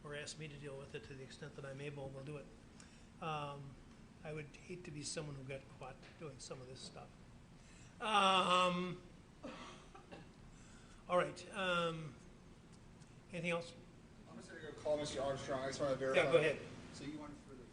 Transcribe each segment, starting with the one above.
or ask me to deal with it to the extent that I'm able, we'll do it. I would hate to be someone who got caught doing some of this stuff. All right. Anything else? I'm just going to go call Mr. Armstrong. I just want to verify. Yeah, go ahead. So you want for the...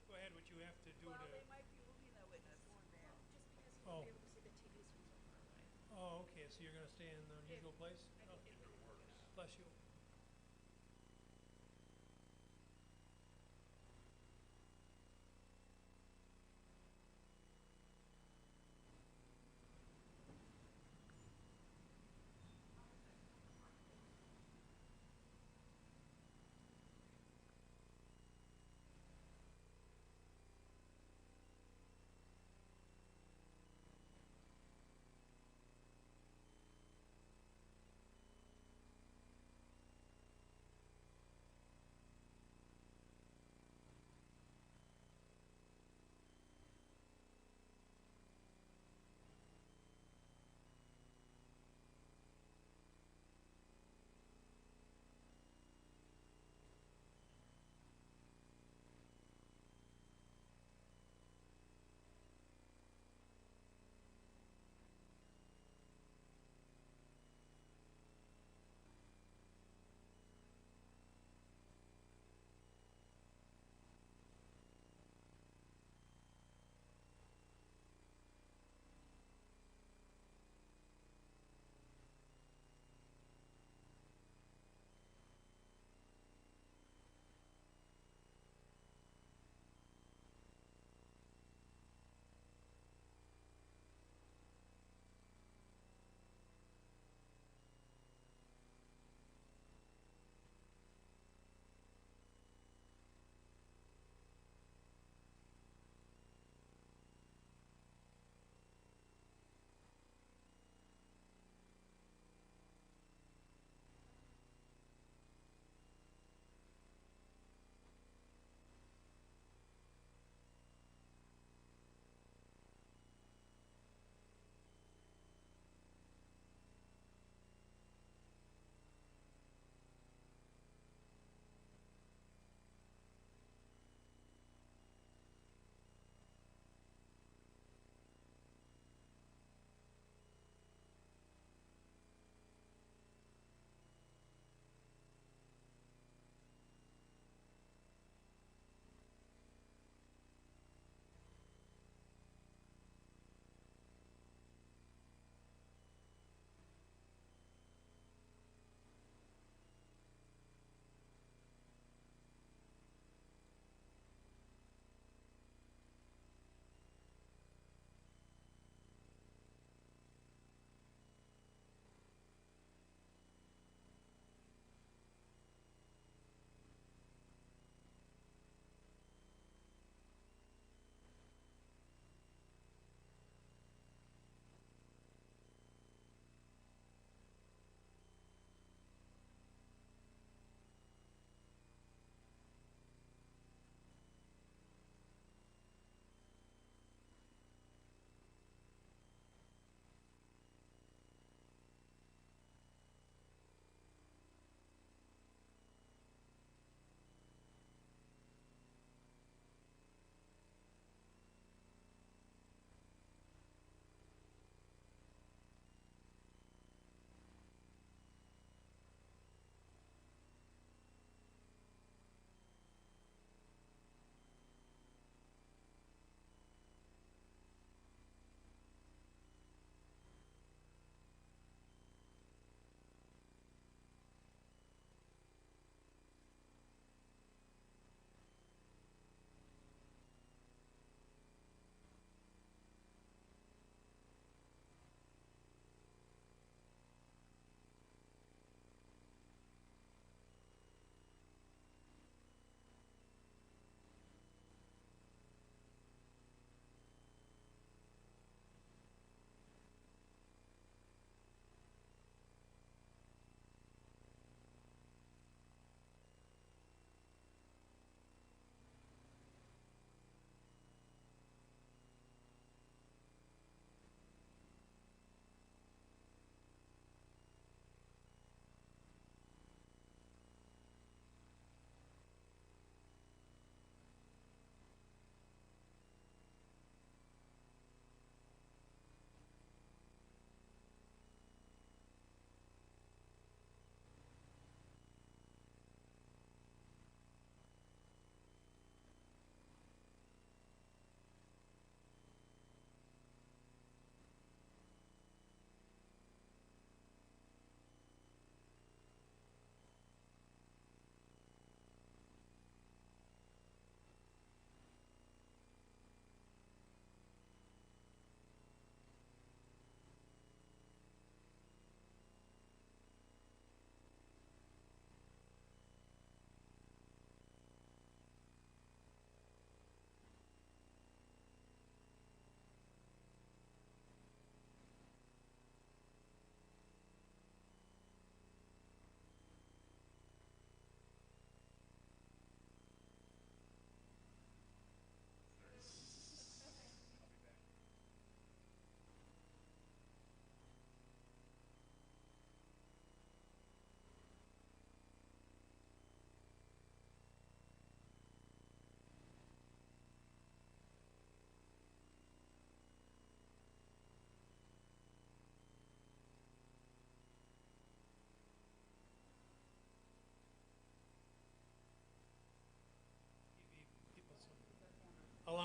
Go ahead, what you have to do Well, to... they might be moving the witness. Just because you Oh. won't be able to see the TVs from so far away. Oh, okay, so you're going to stay in the usual place? I Oh, think it works. bless you.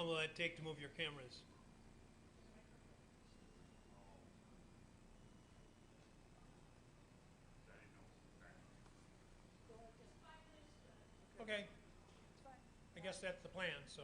long will that take to move your cameras? Okay. I guess that's the plan, so.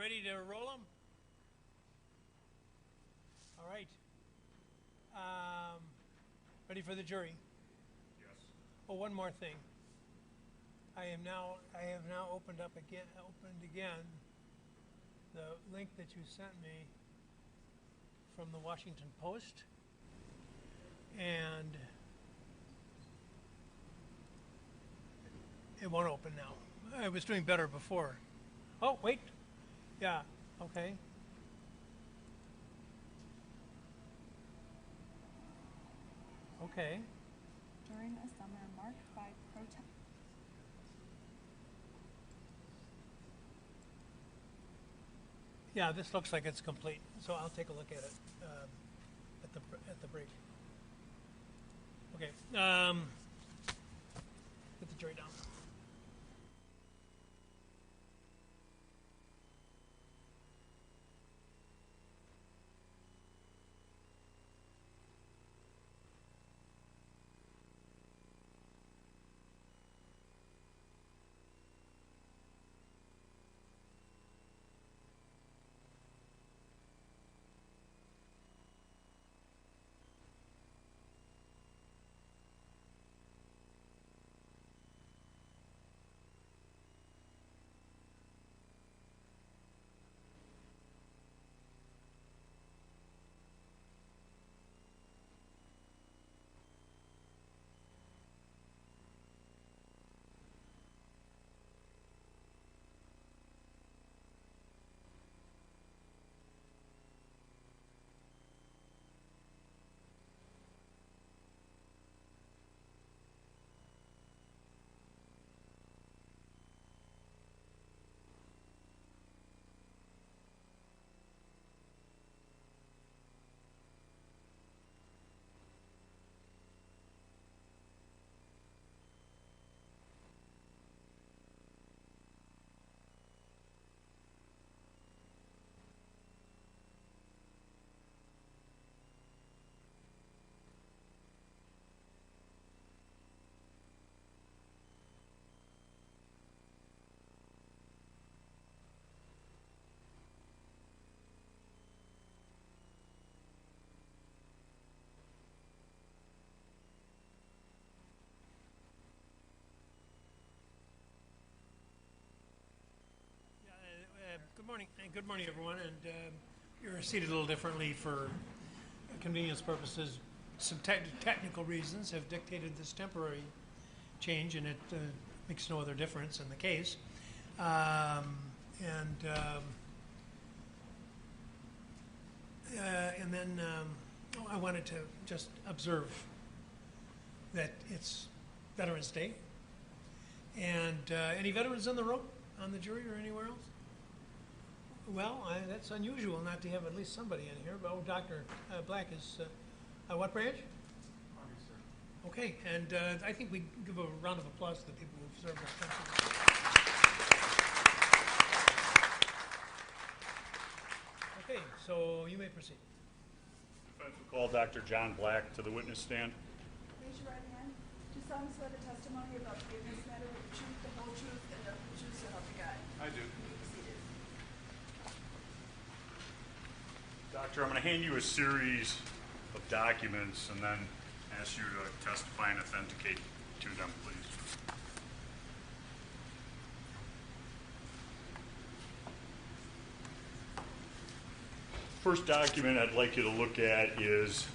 ready to roll them? All right. Ready for the jury? Yes. Oh, one more thing. I have now opened again the link that you sent me from the Washington Post, and it won't open now. I was doing better before. Oh, wait. Yeah, okay. Okay. During a summer marked by protest. Yeah, this looks like it's complete, so I'll take a look at it at the break. Okay. Get the jury down. Good morning. Good morning, everyone. And you're seated a little differently for convenience purposes. Some technical reasons have dictated this temporary change, and it makes no other difference in the case. And then I wanted to just observe that it's Veterans Day. And any veterans in the room, on the jury, or anywhere else? Well, that's unusual not to have at least somebody in here. But Dr. Black is, what branch? Army, sir. Okay, and I think we give a round of applause to the people who've served this country. Okay, so you may proceed. Defense will call Dr. John Black to the witness stand. Raise your right hand. Do you solemnly swear the testimony you're about to give in this matter with the truth, the whole truth, and nothing but the truth, so help you God? I do. You may be seated. Doctor, I'm going to hand you a series of documents and then ask you to testify and authenticate to them, please. First document I'd like you to look at is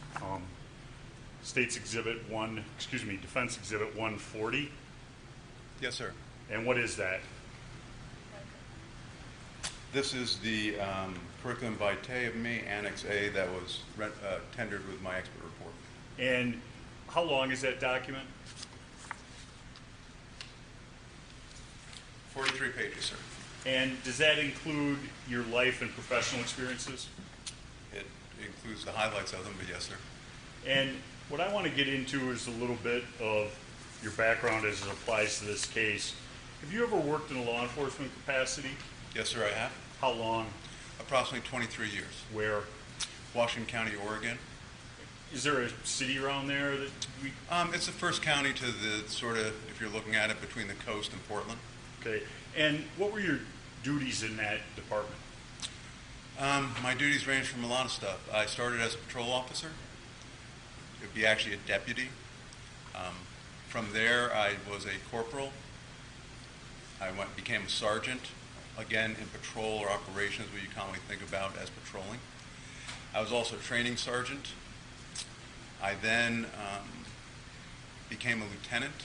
Defense Exhibit 140. Yes, sir. And what is that? This is the curriculum vitae of me, Annex A, that was tendered with my expert report. And how long is that document? 43 pages, sir. And does that include your life and professional experiences? It includes the highlights of them, but yes, sir. And what I want to get into is a little bit of your background as it applies to this case. Have you ever worked in a law enforcement capacity? Yes, sir, I have. How long? Approximately 23 years. Where? Washington County, Oregon. Is there a city around there that we... It's the first county to the sort of, if you're looking at it, between the coast and Portland. Okay. And what were your duties in that department? My duties range from a lot of stuff. I started as a patrol officer. It would be actually a deputy. From there, I was a corporal. I became a sergeant, again in patrol or operations, what you commonly think about as patrolling. I was also a training sergeant. I then became a lieutenant,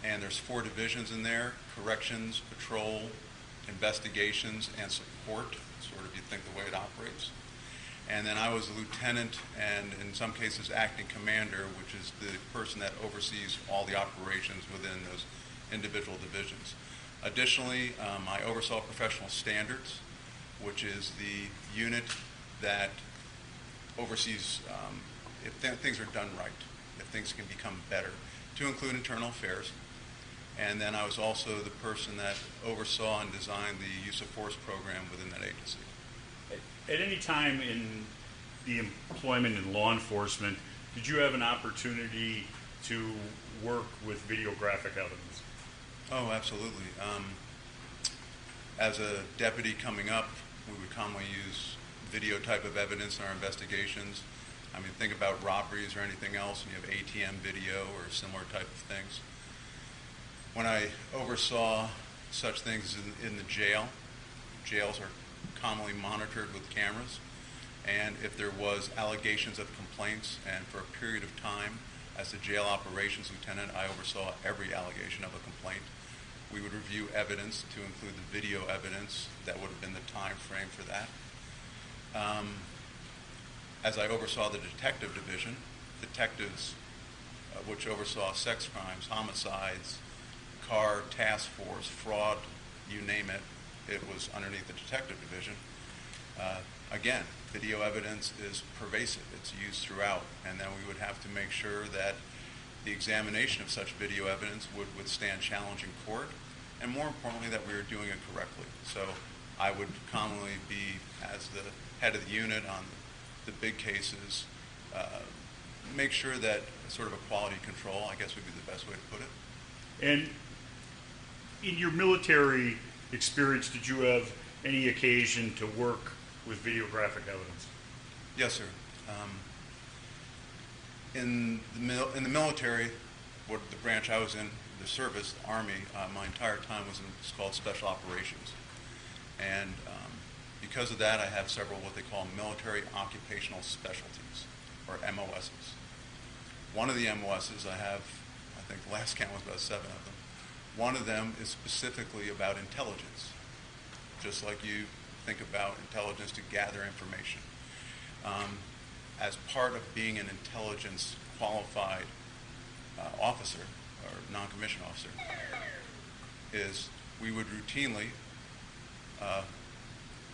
and there's 4 divisions in there: corrections, patrol, investigations, and support, sort of you think the way it operates. And then I was a lieutenant and in some cases acting commander, which is the person that oversees all the operations within those individual divisions. Additionally, I oversaw professional standards, which is the unit that oversees if things are done right, if things can become better, to include internal affairs. And then I was also the person that oversaw and designed the use of force program within that agency. At any time in the employment in law enforcement, did you have an opportunity to work with videographic evidence? Oh, absolutely. As a deputy coming up, we would commonly use video type of evidence in our investigations. I mean, think about robberies or anything else, and you have ATM video or similar type of things. When I oversaw such things in the jail, jails are commonly monitored with cameras, and if there was allegations of complaints, and for a period of time as the jail operations lieutenant, I oversaw every allegation of a complaint. We would review evidence to include the video evidence that would have been the time frame for that. As I oversaw the detective division, detectives which oversaw sex crimes, homicides, car task force, fraud, you name it, it was underneath the detective division. Again, video evidence is pervasive. It's used throughout. And then we would have to make sure that the examination of such video evidence would withstand challenge in court, and more importantly, that we were doing it correctly. So I would commonly be, as the head of the unit on the big cases, make sure that sort of a quality control, I guess would be the best way to put it. And in your military experience, did you have any occasion to work with videographic evidence? Yes, sir. In the military, what the branch I was in, the service, the Army, my entire time was in what's called special operations. And because of that, I have several what they call military occupational specialties, or MOSs. One of the MOSs I have, I think the last count was about 7 of them. One of them is specifically about intelligence, just like you think about intelligence to gather information. As part of being an intelligence qualified officer or non-commissioned officer, is we would routinely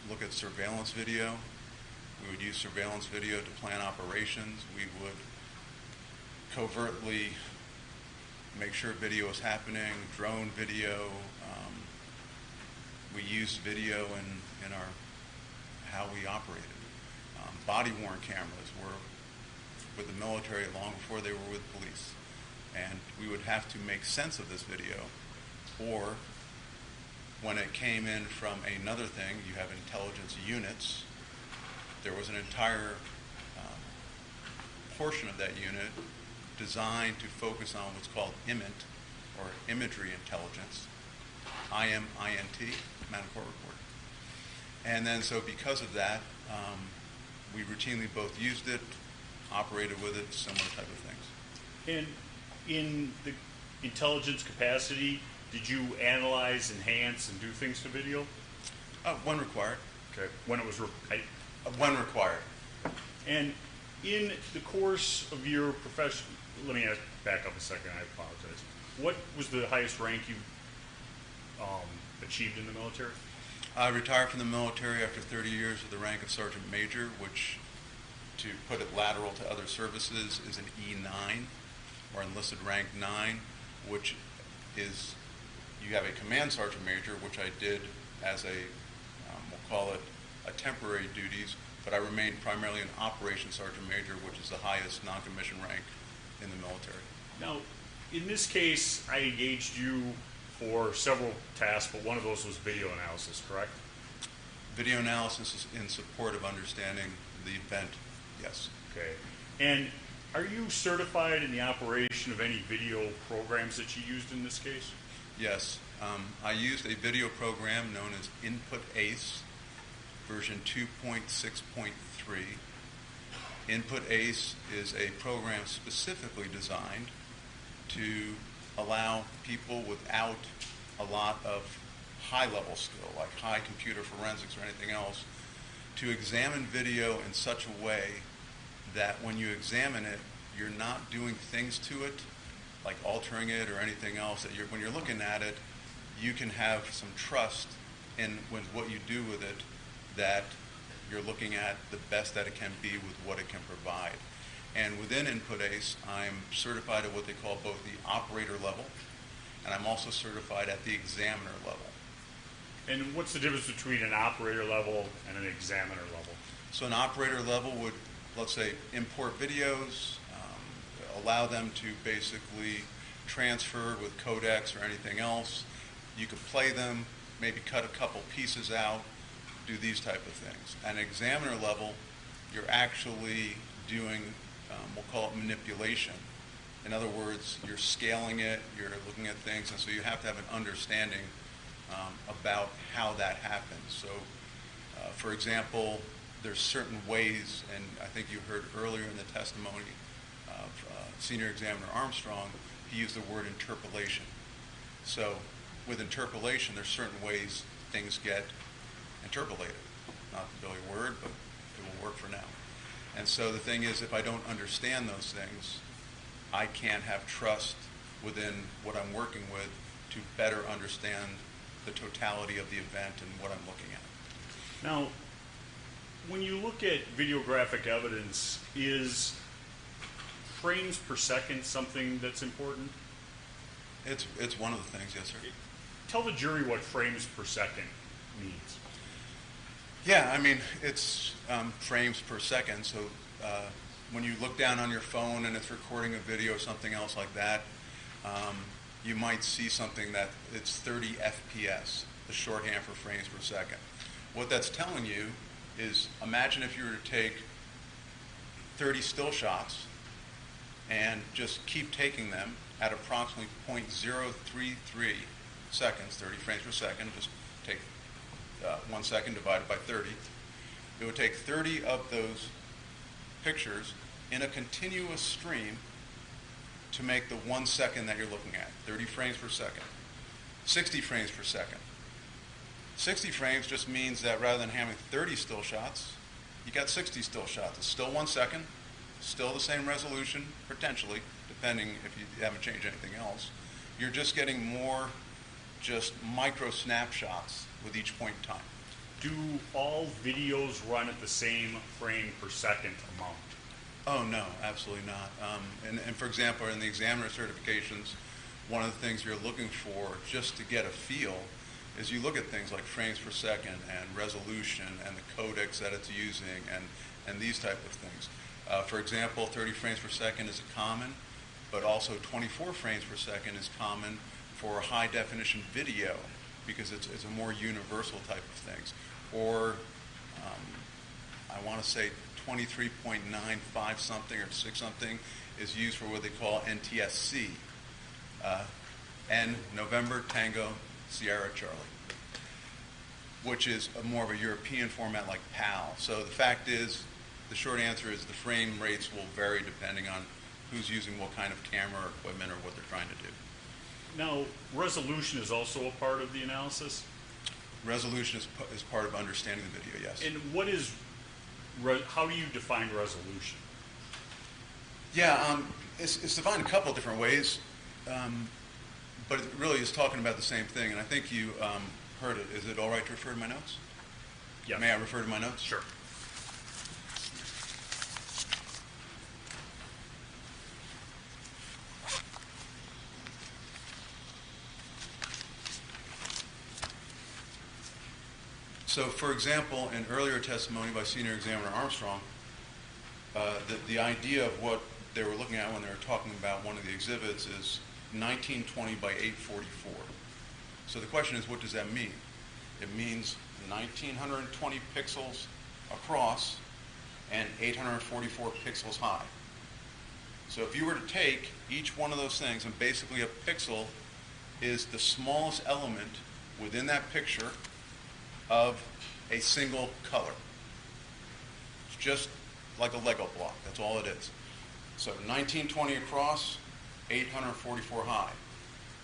look at surveillance video. We would use surveillance video to plan operations. We would covertly make sure video is happening, drone video. We used video in our how we operated. Body-worn cameras were with the military long before they were with police. And we would have to make sense of this video, or when it came in from another thing, you have intelligence units, there was an entire portion of that unit designed to focus on what's called IMINT, or imagery intelligence, IMINT, Manacor Report. And then so because of that, we routinely both used it, operated with it, similar type of things. And in the intelligence capacity, did you analyze, enhance, and do things to video? When required. Okay. When it was When required. And in the course of your profession, let me back up a second, I apologize. What was the highest rank you achieved in the military? I retired from the military after 30 years with the rank of Sergeant Major, which, to put it lateral to other services, is an E9, or enlisted rank 9, which is, you have a command sergeant major, which I did as a, we'll call it a temporary duties, but I remained primarily an operations sergeant major, which is the highest non-commissioned rank in the military. Now, in this case, I engaged you for several tasks, but one of those was video analysis, correct? Video analysis is in support of understanding the event, yes. Okay. And are you certified in the operation of any video programs that you used in this case? Yes. I used a video program known as Input ACE, version 2.6.3. Input ACE is a program specifically designed to allow people without a lot of high-level skill, like high computer forensics or anything else, to examine video in such a way that when you examine it, you're not doing things to it, like altering it or anything else, that when you're looking at it, you can have some trust in what you do with it, that you're looking at the best that it can be with what it can provide. And within Input ACE, I'm certified at what they call both the operator level, and I'm also certified at the examiner level. And what's the difference between an operator level and an examiner level? So an operator level would, let's say, import videos, allow them to basically transfer with codecs or anything else. You could play them, maybe cut a couple pieces out, do these type of things. At an examiner level, you're actually doing, we'll call it manipulation. In other words, you're scaling it, you're looking at things, and so you have to have an understanding about how that happens. So, for example, there's certain ways, and I think you heard earlier in the testimony of Senior Examiner Armstrong, he used the word interpolation. So with interpolation, there's certain ways things get interpolated. Not really a word, but it will work for now. And so the thing is, if I don't understand those things, I can't have trust within what I'm working with to better understand the totality of the event and what I'm looking at. Now, when you look at videographic evidence, is frames per second something that's important? It's one of the things, yes, sir. Tell the jury what frames per second means. Yeah, I mean, it's frames per second. So when you look down on your phone and it's recording a video or something else like that, you might see something that it's 30 FPS, the shorthand for frames per second. What that's telling you is, imagine if you were to take 30 still shots and just keep taking them at approximately 0.033 seconds, 30 frames per second, just take 1 second divided by 30. It would take 30 of those pictures in a continuous stream to make the 1 second that you're looking at, 30 frames per second. 60 frames per second. 60 frames just means that rather than having 30 still shots, you got 60 still shots. It's still 1 second, still the same resolution, potentially, depending if you haven't changed anything else. You're just getting more just micro snapshots with each point in time. Do all videos run at the same frame per second amount? Oh, no, absolutely not. And for example, in the examiner certifications, one of the things you're looking for just to get a feel is you look at things like frames per second and resolution and the codecs that it's using and these type of things. For example, 30 frames per second is common, but also 24 frames per second is common for high definition video because it's a more universal type of things. Or I want to say 23.95 something or 6 something is used for what they call NTSC. N, November, Tango, Sierra, Charlie, which is more of a European format like PAL. So the fact is, the short answer is the frame rates will vary depending on who's using what kind of camera or equipment or what they're trying to do. Now, resolution is also a part of the analysis? Resolution is part of understanding the video, yes. And what is, how do you define resolution? Yeah, it's defined a couple of different ways, but it really is talking about the same thing, and I think you heard it. Is it all right to refer to my notes? Yes. May I refer to my notes? Sure. So, for example, in earlier testimony by Senior Examiner Armstrong, the idea of what they were looking at when they were talking about one of the exhibits is 1920 by 844. So the question is, what does that mean? It means 1,920 pixels across and 844 pixels high. So if you were to take each one of those things, and basically a pixel is the smallest element within that picture of a single color. It's just like a Lego block. That's all it is. So 1920 across, 844 high.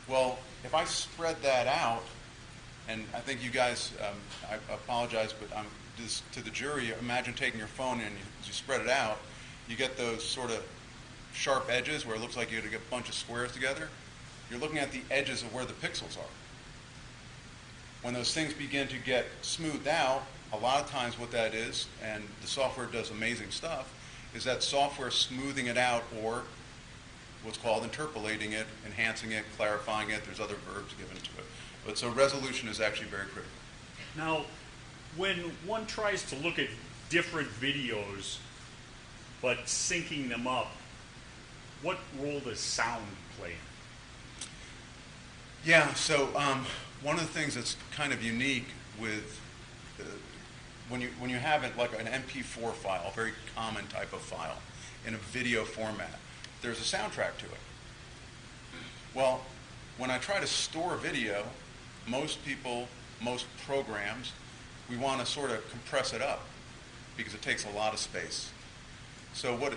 Well, if I spread that out, and I think you guys, I apologize, but I'm just to the jury, imagine taking your phone and you spread it out, you get those sort of sharp edges where it looks like you had to get a bunch of squares together. You're looking at the edges of where the pixels are. When those things begin to get smoothed out, a lot of times what that is, and the software does amazing stuff, is that software smoothing it out, or what's called interpolating it, enhancing it, clarifying it. There's other verbs given to it. But so resolution is actually very critical. Now, when one tries to look at different videos, but syncing them up, what role does sound play? Yeah, so one of the things that's kind of unique with when you have it like an MP4 file, a very common type of file, in a video format, there's a soundtrack to it. Well, when I try to store video, most people, most programs, we want to sort of compress it up because it takes a lot of space. So what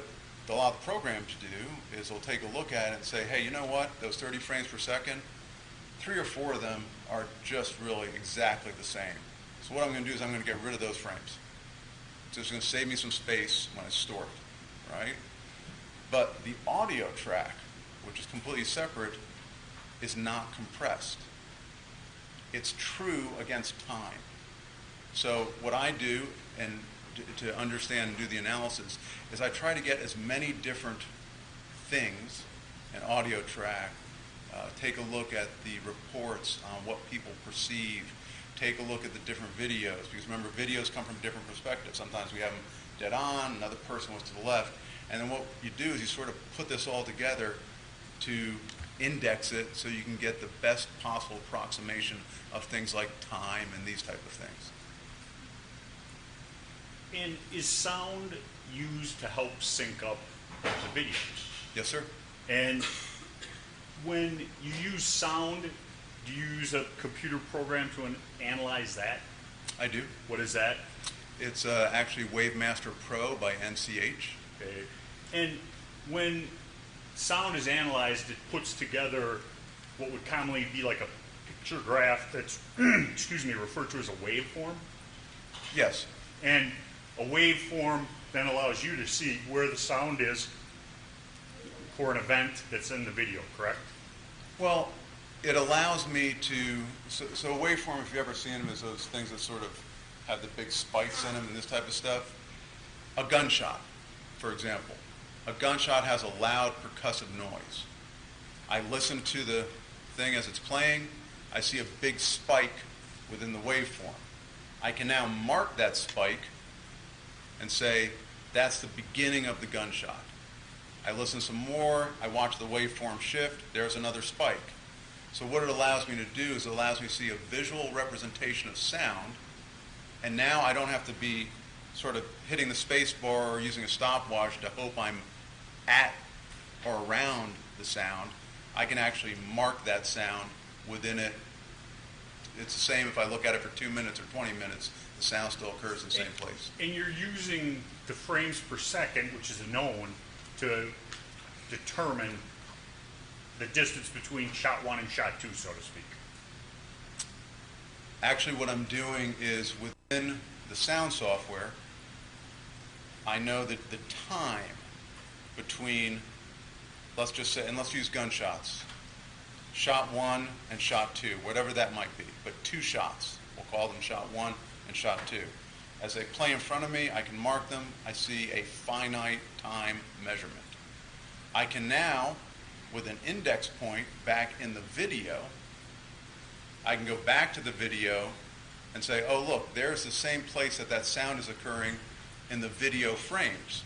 a lot of the programs do is they'll take a look at it and say, hey, you know what, those 30 frames per second, 3 or 4 of them are just really exactly the same. So what I'm going to do is I'm going to get rid of those frames. So it's going to save me some space when I store it, right? But the audio track, which is completely separate, is not compressed. It's true against time. So what I do, and to understand and do the analysis, is I try to get as many different things, an audio track, take a look at the reports on what people perceive, take a look at the different videos, because remember, videos come from different perspectives. Sometimes we have them dead on, another person was to the left, and then what you do is you sort of put this all together to index it so you can get the best possible approximation of things like time and these type of things. And is sound used to help sync up the videos? Yes, sir. And when you use sound, do you use a computer program to analyze that? I do. What is that? It's actually Wavemaster Pro by NCH. Okay. And when sound is analyzed, it puts together what would commonly be like a picture graph that's, excuse me, referred to as a waveform. Yes. And a waveform then allows you to see where the sound is for an event that's in the video, correct? Well, it allows me to, so a waveform, if you've ever seen them, is those things that sort of have the big spikes in them and this type of stuff. A gunshot, for example. A gunshot has a loud percussive noise. I listen to the thing as it's playing. I see a big spike within the waveform. I can now mark that spike and say, that's the beginning of the gunshot. I listen some more, I watch the waveform shift, there's another spike. So what it allows me to do is it allows me to see a visual representation of sound, and now I don't have to be sort of hitting the space bar or using a stopwatch to hope I'm at or around the sound. I can actually mark that sound within it. It's the same if I look at it for 2 minutes or 20 minutes, the sound still occurs in the same place. And you're using the frames per second, which is known, to determine the distance between shot 1 and shot 2, so to speak. Actually, what I'm doing is within the sound software, I know that the time between, let's just say, and let's use gunshots, shot 1 and shot 2, whatever that might be, but 2 shots. We'll call them shot 1 and shot 2. As they play in front of me, I can mark them. I see a finite time measurement. I can now, with an index point back in the video, I can go back to the video and say, oh, look, there's the same place that that sound is occurring in the video frames.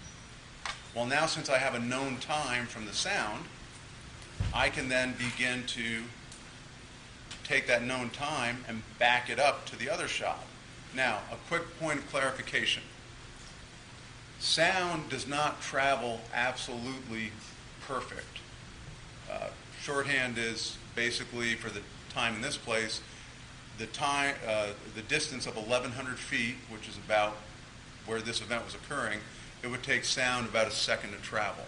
Well, now since I have a known time from the sound, I can then begin to take that known time and back it up to the other shot. Now, a quick point of clarification. Sound does not travel absolutely perfect. Shorthand is basically, for the time in this place, the distance of 1,100 feet, which is about where this event was occurring, it would take sound about a second to travel.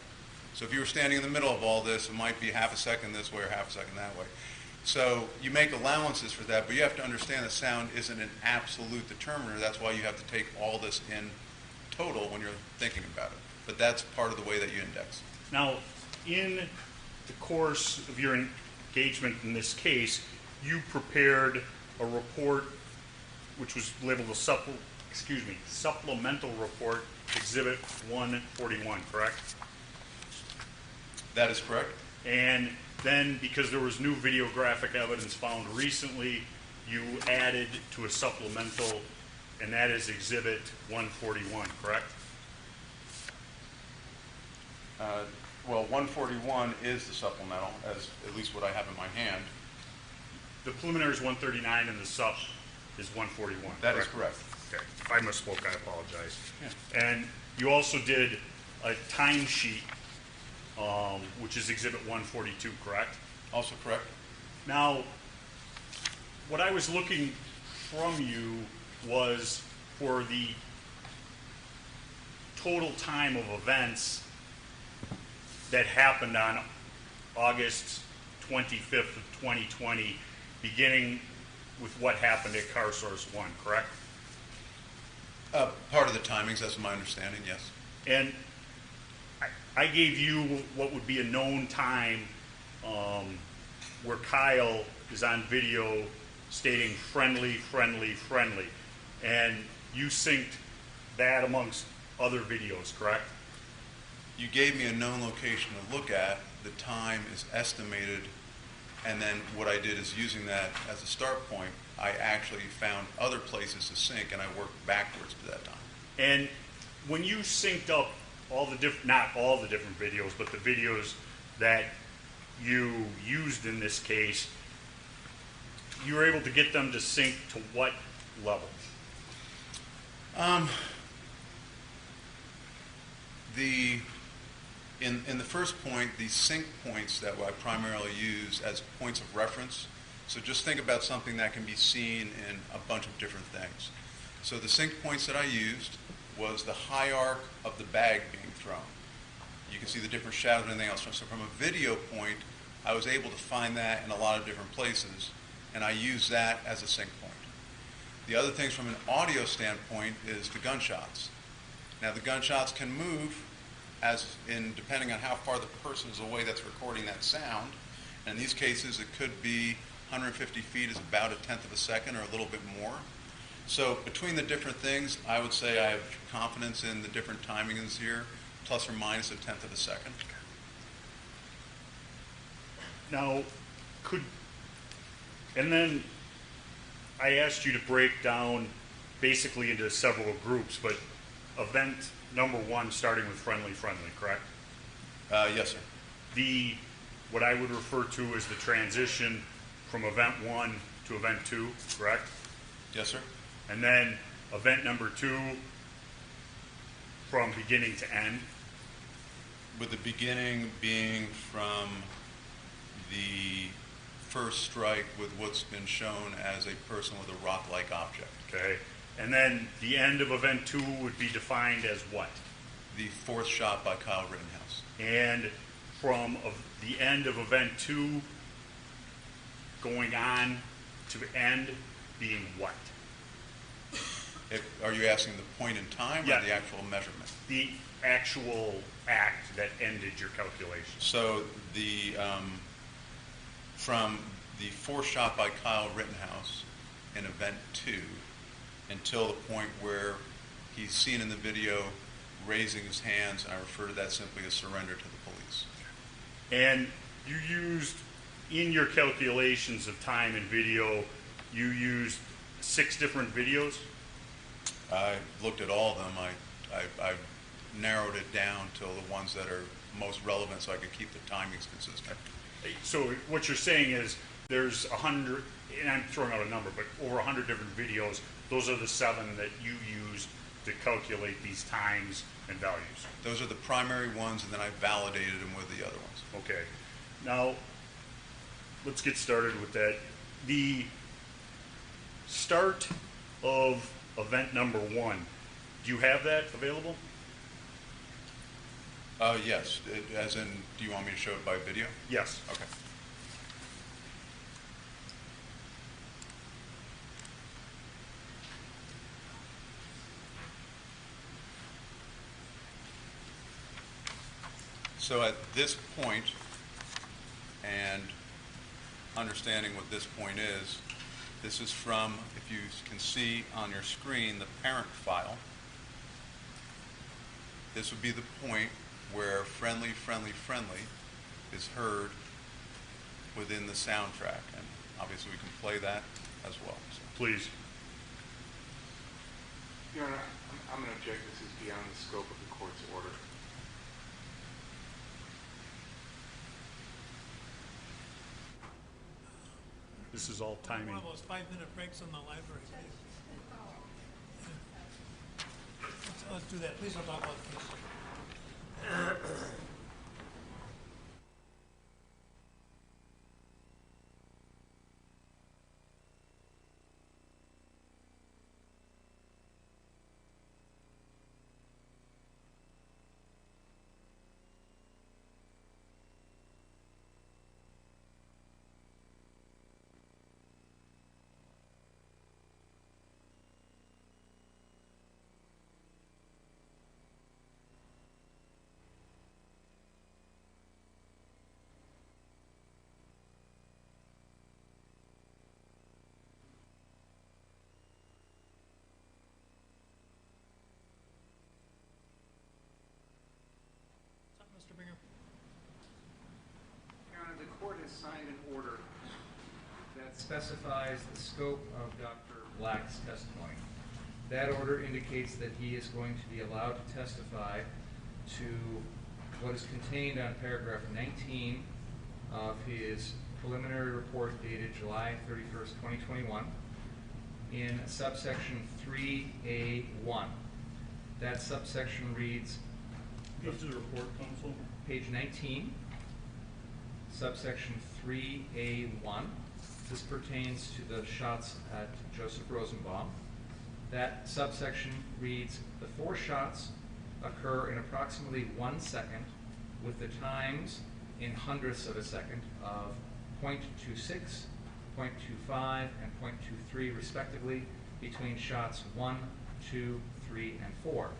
So if you were standing in the middle of all this, it might be half a second this way or half a second that way. So you make allowances for that, but you have to understand that sound isn't an absolute determiner. That's why you have to take all this in total when you're thinking about it. But that's part of the way that you index. Now, in the course of your engagement in this case, you prepared a report which was labeled a supplemental report, Exhibit 141, correct? That is correct. And then, because there was new videographic evidence found recently, you added to a supplemental, and that is Exhibit 141, correct? Well, 141 is the supplemental, as at least what I have in my hand. The preliminary is 139, and the sup is 141. That is correct. Okay, if I misspoke, I apologize. Yeah. And you also did a timesheet, which is Exhibit 142, correct? Also correct. Now, what I was looking from you was for the total time of events that happened on August 25th of 2020, beginning with what happened at Car Source 1, correct? Part of the timings, that's my understanding, yes. And I gave you what would be a known time where Kyle is on video stating friendly, friendly, friendly. And you synced that amongst other videos, correct? You gave me a known location to look at. The time is estimated, and then what I did is, using that as a start point, I actually found other places to sync, and I worked backwards to that time. And when you synced up all the different, not all the different videos, but the videos that you used in this case, you were able to get them to sync to what level? In the first point, the sync points that I primarily use as points of reference. So just think about something that can be seen in a bunch of different things. So the sync points that I used was the high arc of the bag being thrown. You can see the different shadows and everything else. So from a video point, I was able to find that in a lot of different places, and I use that as a sync point. The other things from an audio standpoint is the gunshots. Now the gunshots can move depending on how far the person is away that's recording that sound. And in these cases, it could be 150 feet is about 1/10 of a second or a little bit more. So between the different things, I would say I have confidence in the different timings here, plus or minus 1/10 of a second. Now, and then I asked you to break down basically into several groups, but event number 1 starting with friendly, friendly, correct? Yes, sir. What I would refer to as the transition from event 1 to event 2, correct? Yes, sir. And then event number 2 from beginning to end. With the beginning being from the first strike with what's been shown as a person with a rock-like object. Okay. And then the end of event 2 would be defined as what? The fourth shot by Kyle Rittenhouse. And from the end of event 2 going on to end being what? Are you asking the point in time Yeah. or the actual measurement? The actual act that ended your calculation. So from the fourth shot by Kyle Rittenhouse in event 2 until the point where he's seen in the video raising his hands, and I refer to that simply as surrender to the police. And you used, in your calculations of time and video, you used 6 different videos? I looked at all of them. I narrowed it down to the ones that are most relevant so I could keep the timings consistent. So what you're saying is there's 100, and I'm throwing out a number, but over 100 different videos. Those are the 7 that you use to calculate these times and values. Those are the primary ones, and then I validated them with the other ones. Okay. Now, let's get started with that. The start of event number 1, do you have that available? Yes, as in, do you want me to show it by video? Yes. Okay. So at this point, and understanding what this point is, this is from, if you can see on your screen, the parent file. This would be the point where friendly, friendly, friendly is heard within the soundtrack. And obviously we can play that as well. So. Please. Your Honor, I'm going to object. This is beyond the scope of the court's order. This is all timing. One of those 5-minute breaks in the library, please. Let's do that. Please don't talk about the case. Mr. Bingham. Your Honor, the court has signed an order that specifies the scope of Dr. Black's testimony. That order indicates that he is going to be allowed to testify to what is contained on paragraph 19 of his preliminary report dated July 31st, 2021, in subsection 3A1. That subsection reads, Page of the report, counsel. page 19, subsection 3A1. This pertains to the shots at Joseph Rosenbaum. That subsection reads, the 4 shots occur in approximately 1 second with the times in hundredths of a second of 0.26, 0.25, and 0.23 respectively between shots 1, 2, 3, and 4.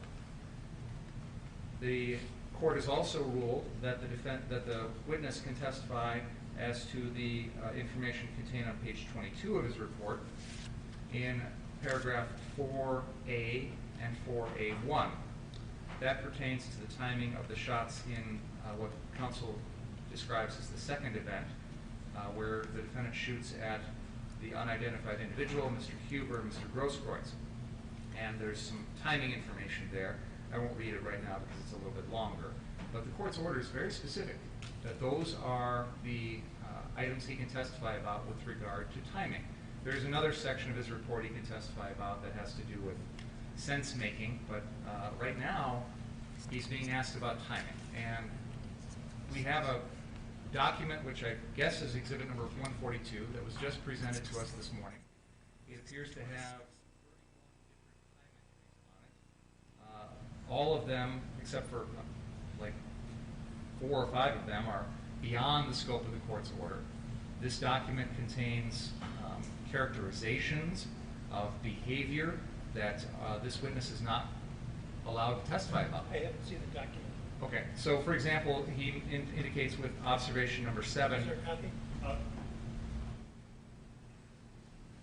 The court has also ruled that the witness can testify as to the information contained on page 22 of his report in paragraph 4A and 4A1. That pertains to the timing of the shots in what counsel describes as the second event, where the defendant shoots at the unidentified individual, Mr. Huber and Mr. Grosskreutz. And there's some timing information there. I won't read it right now because it's a little bit longer. But the court's order is very specific, that those are the items he can testify about with regard to timing. There's another section of his report he can testify about that has to do with sense making, but right now he's being asked about timing. And we have a document which I guess is exhibit number 142 that was just presented to us this morning. It appears to have 31 different time entries on it. All of them, except for like 4 or 5 of them, are beyond the scope of the court's order. This document contains characterizations of behavior that this witness is not allowed to testify about. I haven't seen the document. Okay, so for example, he indicates with observation number 7. Is there a copy?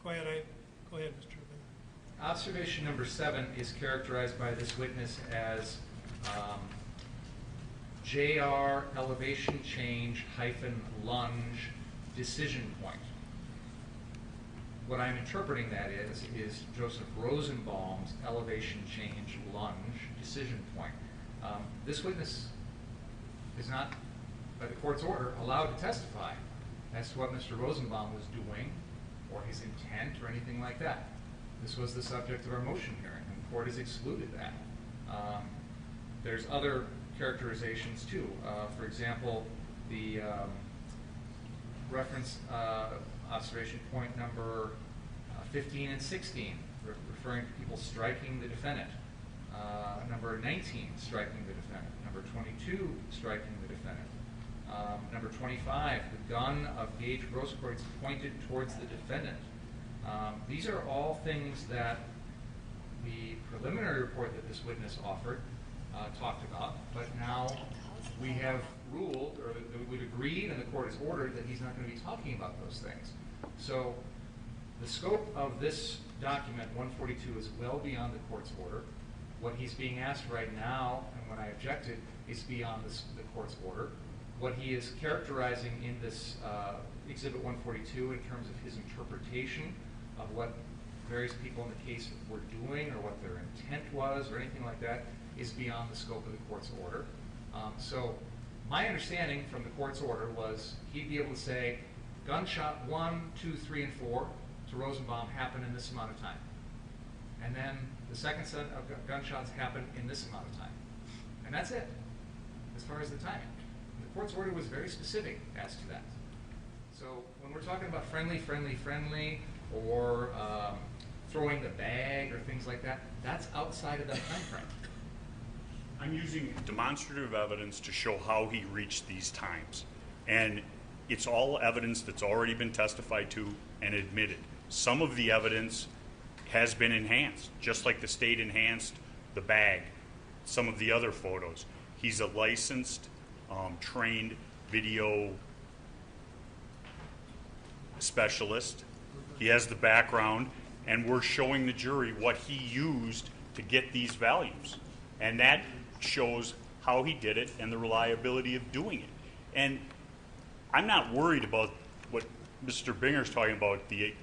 Go ahead, Mr. Bingham. Observation number 7 is characterized by this witness as JR elevation change hyphen lunge decision point. What I'm interpreting that is Joseph Rosenbaum's elevation change lunge decision point. This witness is not, by the court's order, allowed to testify as to what Mr. Rosenbaum was doing or his intent or anything like that. This was the subject of our motion hearing, and the court has excluded that. There's other characterizations too. For example, the reference observation point number 15 and 16, referring to people striking the defendant. Number 19, striking the defendant. Number 22, striking the defendant. Number 25, the gun of Gage Grosskreutz pointed towards the defendant. These are all things that the preliminary report that this witness offered talked about, but now we have ruled, or we've agreed, and the court has ordered that he's not going to be talking about those things. So the scope of this document, 142, is well beyond the court's order. What he's being asked right now, and when I objected, is beyond the court's order. What he is characterizing in this Exhibit 142 in terms of his interpretation of what various people in the case were doing or what their intent was or anything like that is beyond the scope of the court's order. So my understanding from the court's order was he'd be able to say gunshot 1, 2, 3, and 4 to Rosenbaum happened in this amount of time. And then the second set of gunshots happened in this amount of time. And that's it, as far as the timing. The court's order was very specific as to that. So when we're talking about friendly, or throwing the bag or things like that, that's outside of that time frame. I'm using demonstrative evidence to show how he reached these times. And it's all evidence that's already been testified to and admitted. Some of the evidence has been enhanced, just like the state enhanced the bag, some of the other photos. He's a licensed, trained video specialist. He has the background, and we're showing the jury what he used to get these values. And that shows how he did it and the reliability of doing it. And I'm not worried about what Mr. Binger's talking about, the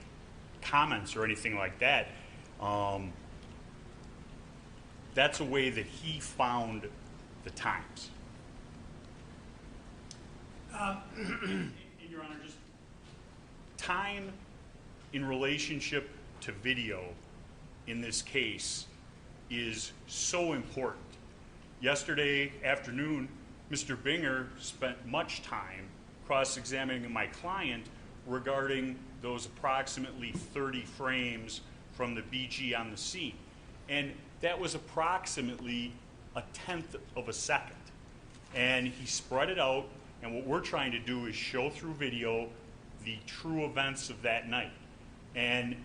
comments or anything like that. That's a way that he found the times. In Your Honor, just time in relationship to video in this case is so important. Yesterday afternoon, Mr. Binger spent much time cross-examining my client regarding those approximately 30 frames from the BG on the scene. And that was approximately 1/10 of a second. And he spread it out, and what we're trying to do is show through video the true events of that night. And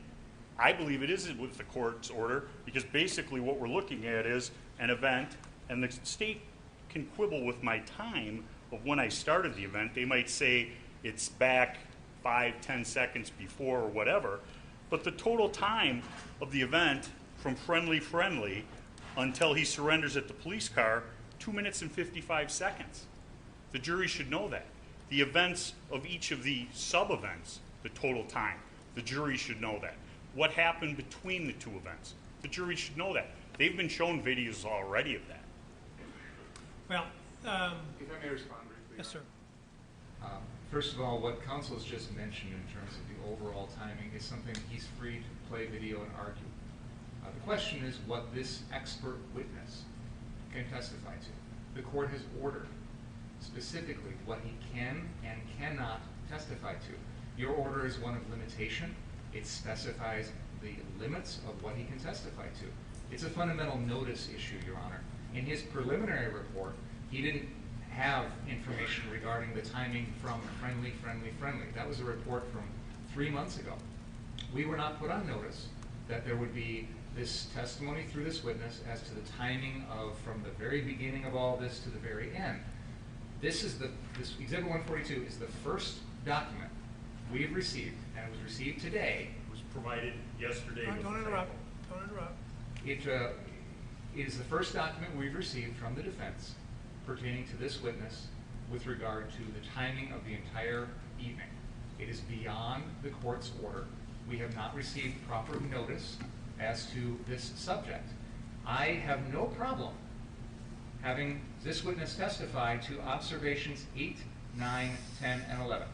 I believe it is with the court's order, because basically what we're looking at is an event, and the state can quibble with my time of when I started the event. They might say it's back 5-10 seconds before or whatever, but the total time of the event from friendly until he surrenders at the police car, 2 minutes and 55 seconds. The jury should know that. The events of each of the sub-events, the total time, the jury should know that. What happened between the two events, the jury should know that. They've been shown videos already of that. Well, If I may respond briefly. yes, sir. First of all, what counsel has just mentioned in terms of the overall timing is something he's free to play video and argue. The question is what this expert witness can testify to. The court has ordered specifically what he can and cannot testify to. Your order is one of limitation. It specifies the limits of what he can testify to. It's a fundamental notice issue, Your Honor. In his preliminary report, he didn't have information regarding the timing from friendly. That was a report from 3 months ago. We were not put on notice that there would be this testimony through this witness as to the timing of from the very beginning of all this to the very end. This Exhibit 142 is the first document we've received, and it was received today. It was provided yesterday. Don't interrupt. Don't interrupt. It is the first document we've received from the defense pertaining to this witness with regard to the timing of the entire evening. It is beyond the court's order. We have not received proper notice as to this subject. I have no problem having this witness testify to observations 8, 9, 10, and 11.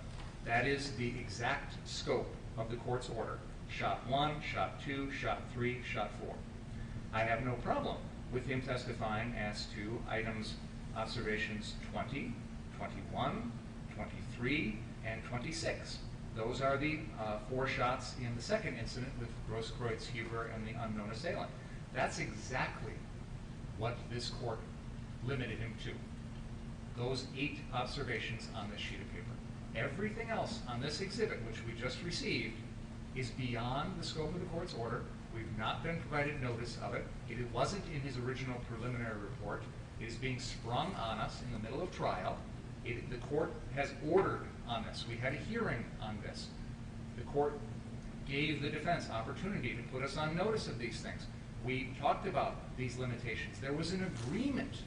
That is the exact scope of the court's order. Shot 1, shot 2, shot 3, shot 4. I have no problem with him testifying as to items, observations 20, 21, 23, and 26. Those are the 4 shots in the second incident with Grosskreutz, Huber, and the unknown assailant. That's exactly what this court limited him to. Those 8 observations on this sheet of paper. Everything else on this exhibit, which we just received, is beyond the scope of the court's order. We've not been provided notice of it. It wasn't in his original preliminary report. It is being sprung on us in the middle of trial. The court has ordered on this. We had a hearing on this. The court gave the defense opportunity to put us on notice of these things. We talked about these limitations. There was an agreement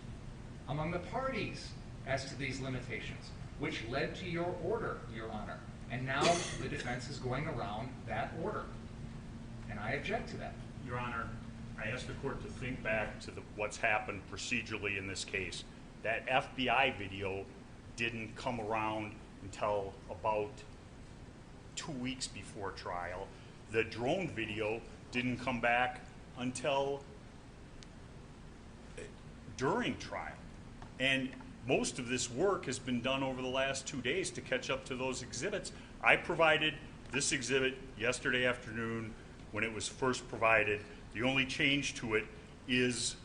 among the parties as to these limitations, which led to your order, Your Honor. And now the defense is going around that order. And I object to that. Your Honor, I asked the court to think back to what's happened procedurally in this case. That FBI video didn't come around until about 2 weeks before trial. The drone video didn't come back until during trial. And most of this work has been done over the last 2 days to catch up to those exhibits. I provided this exhibit yesterday afternoon when it was first provided. The only change to it is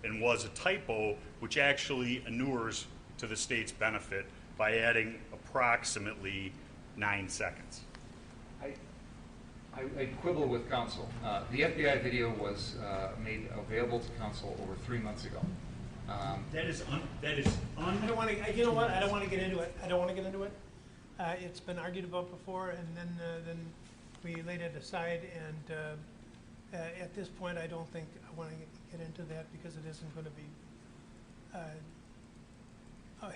and was a typo, which actually inures to the state's benefit by adding approximately 9 seconds. I quibble with counsel. The FBI video was made available to counsel over 3 months ago. I don't want to, you know what, I don't want to get into it. It's been argued about before, and then we laid it aside, and at this point, I don't think I want to get into that because it isn't going to be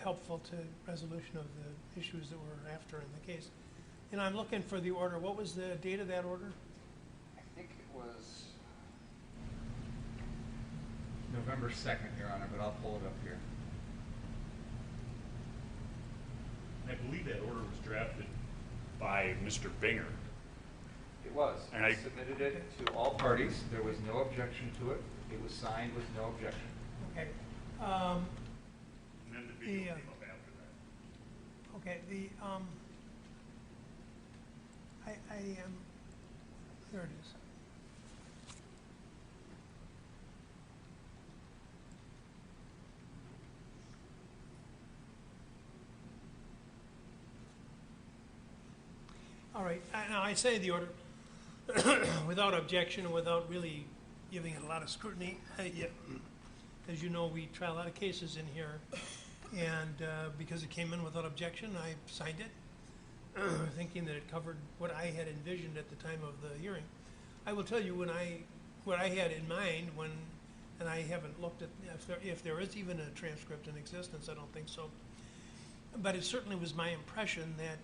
helpful to resolution of the issues that we're after in the case. And I'm looking for the order. What was the date of that order? I think it was November 2nd, Your Honor, but I'll pull it up here. I believe that order was drafted by Mr. Binger. It was. And I submitted it to all parties. There was no objection to it. It was signed with no objection. Okay. And then the video came up after that. Okay, I am, there it is. All right, now I say the order without objection and without really giving it a lot of scrutiny. As you know, we try a lot of cases in here, and because it came in without objection, I signed it, thinking that it covered what I had envisioned at the time of the hearing. I will tell you what I had in mind when, and I haven't looked at if there is even a transcript in existence. I don't think so. But it certainly was my impression that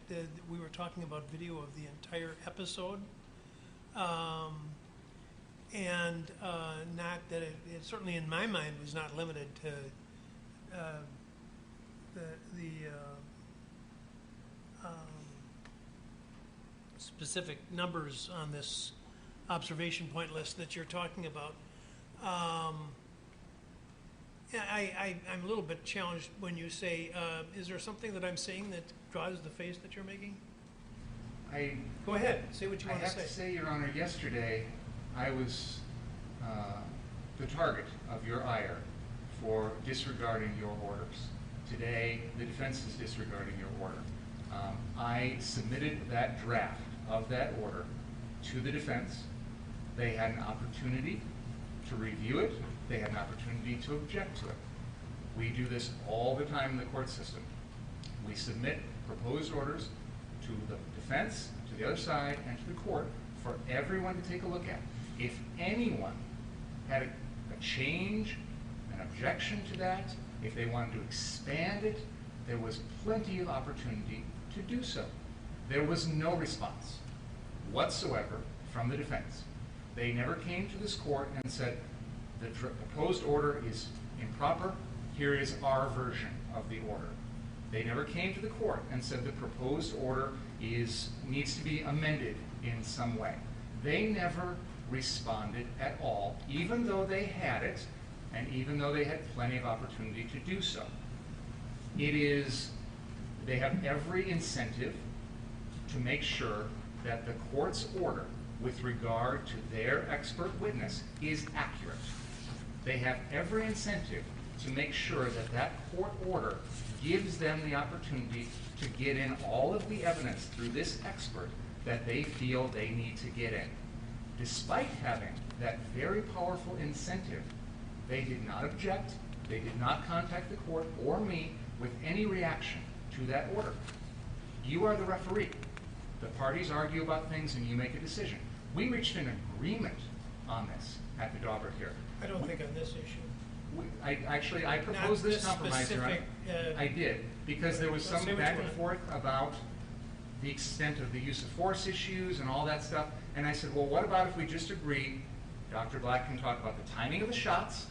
we were talking about video of the entire episode, and not that it certainly in my mind was not limited to the specific numbers on this observation point list that you're talking about. I'm a little bit challenged when you say, is there something that I'm saying that draws the face that you're making? Go ahead, say what you want to say. I have to say, Your Honor, yesterday I was the target of your ire for disregarding your orders. Today, the defense is disregarding your order. I submitted that draft of that order to the defense. They had an opportunity to review it. They had an opportunity to object to it. We do this all the time in the court system. We submit proposed orders to the defense, to the other side, and to the court for everyone to take a look at. If anyone had a change, an objection to that, if they wanted to expand it, there was plenty of opportunity to do so. There was no response whatsoever from the defense. They never came to this court and said, the proposed order is improper, here is our version of the order. They never came to the court and said the proposed order needs to be amended in some way. They never responded at all, even though they had it, and even though they had plenty of opportunity to do so. They have every incentive to make sure that the court's order with regard to their expert witness is accurate. They have every incentive to make sure that that court order gives them the opportunity to get in all of the evidence through this expert that they feel they need to get in. Despite having that very powerful incentive, they did not object, they did not contact the court or me with any reaction to that order. You are the referee. The parties argue about things and you make a decision. We reached an agreement on this at the Daubert hearing. I don't think on this issue. I proposed Not this compromise, Your Honor. specific, I did, because there was some Say which back and one. forth about the extent of the use of force issues and all that stuff. And I said, well, what about if we just agree, Dr. Black can talk about the timing of the shots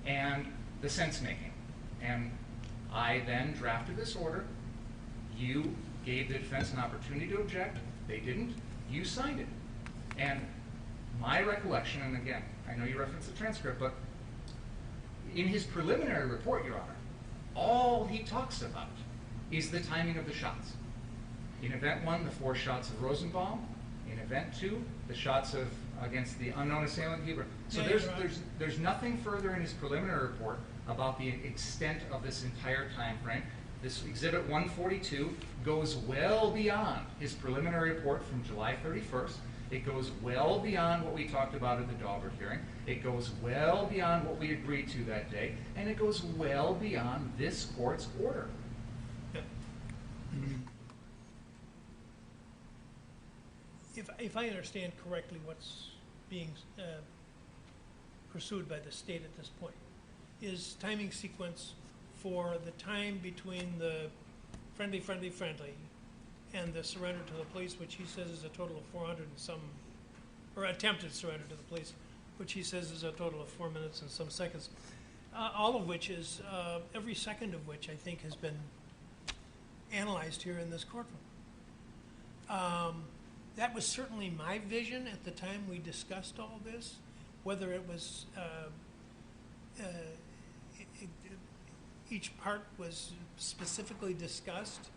and the sense making. And I then drafted this order. You gave the defense an opportunity to object. They didn't. You signed it. And my recollection, and again, I know you referenced the transcript, but in his preliminary report, Your Honor, all he talks about is the timing of the shots. In event 1, the 4 shots of Rosenbaum. In event 2, the shots against the unknown assailant Huber. So Yeah, there's nothing further in his preliminary report about the extent of this entire time frame. This Exhibit 142 goes well beyond his preliminary report from July 31st. It goes well beyond what we talked about at the Daubert hearing. It goes well beyond what we agreed to that day. And it goes well beyond this court's order. Yeah. If I understand correctly what's being pursued by the state at this point, is timing sequence for the time between the friendly and the surrender to the police, which he says is a total of 400 and some, or attempted surrender to the police, which he says is a total of 4 minutes and some seconds, all of which is, every second of which I think has been analyzed here in this courtroom. That was certainly my vision at the time we discussed all this, whether it was each part was specifically discussed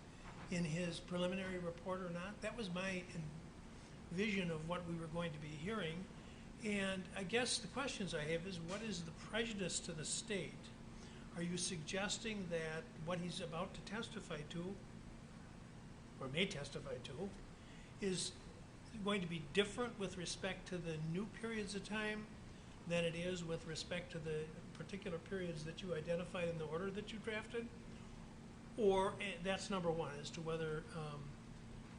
in his preliminary report or not. That was my vision of what we were going to be hearing. And I guess the questions I have is, what is the prejudice to the state? Are you suggesting that what he's about to testify to, or may testify to, is going to be different with respect to the new periods of time than it is with respect to the particular periods that you identified in the order that you drafted? Or, that's number one, as to whether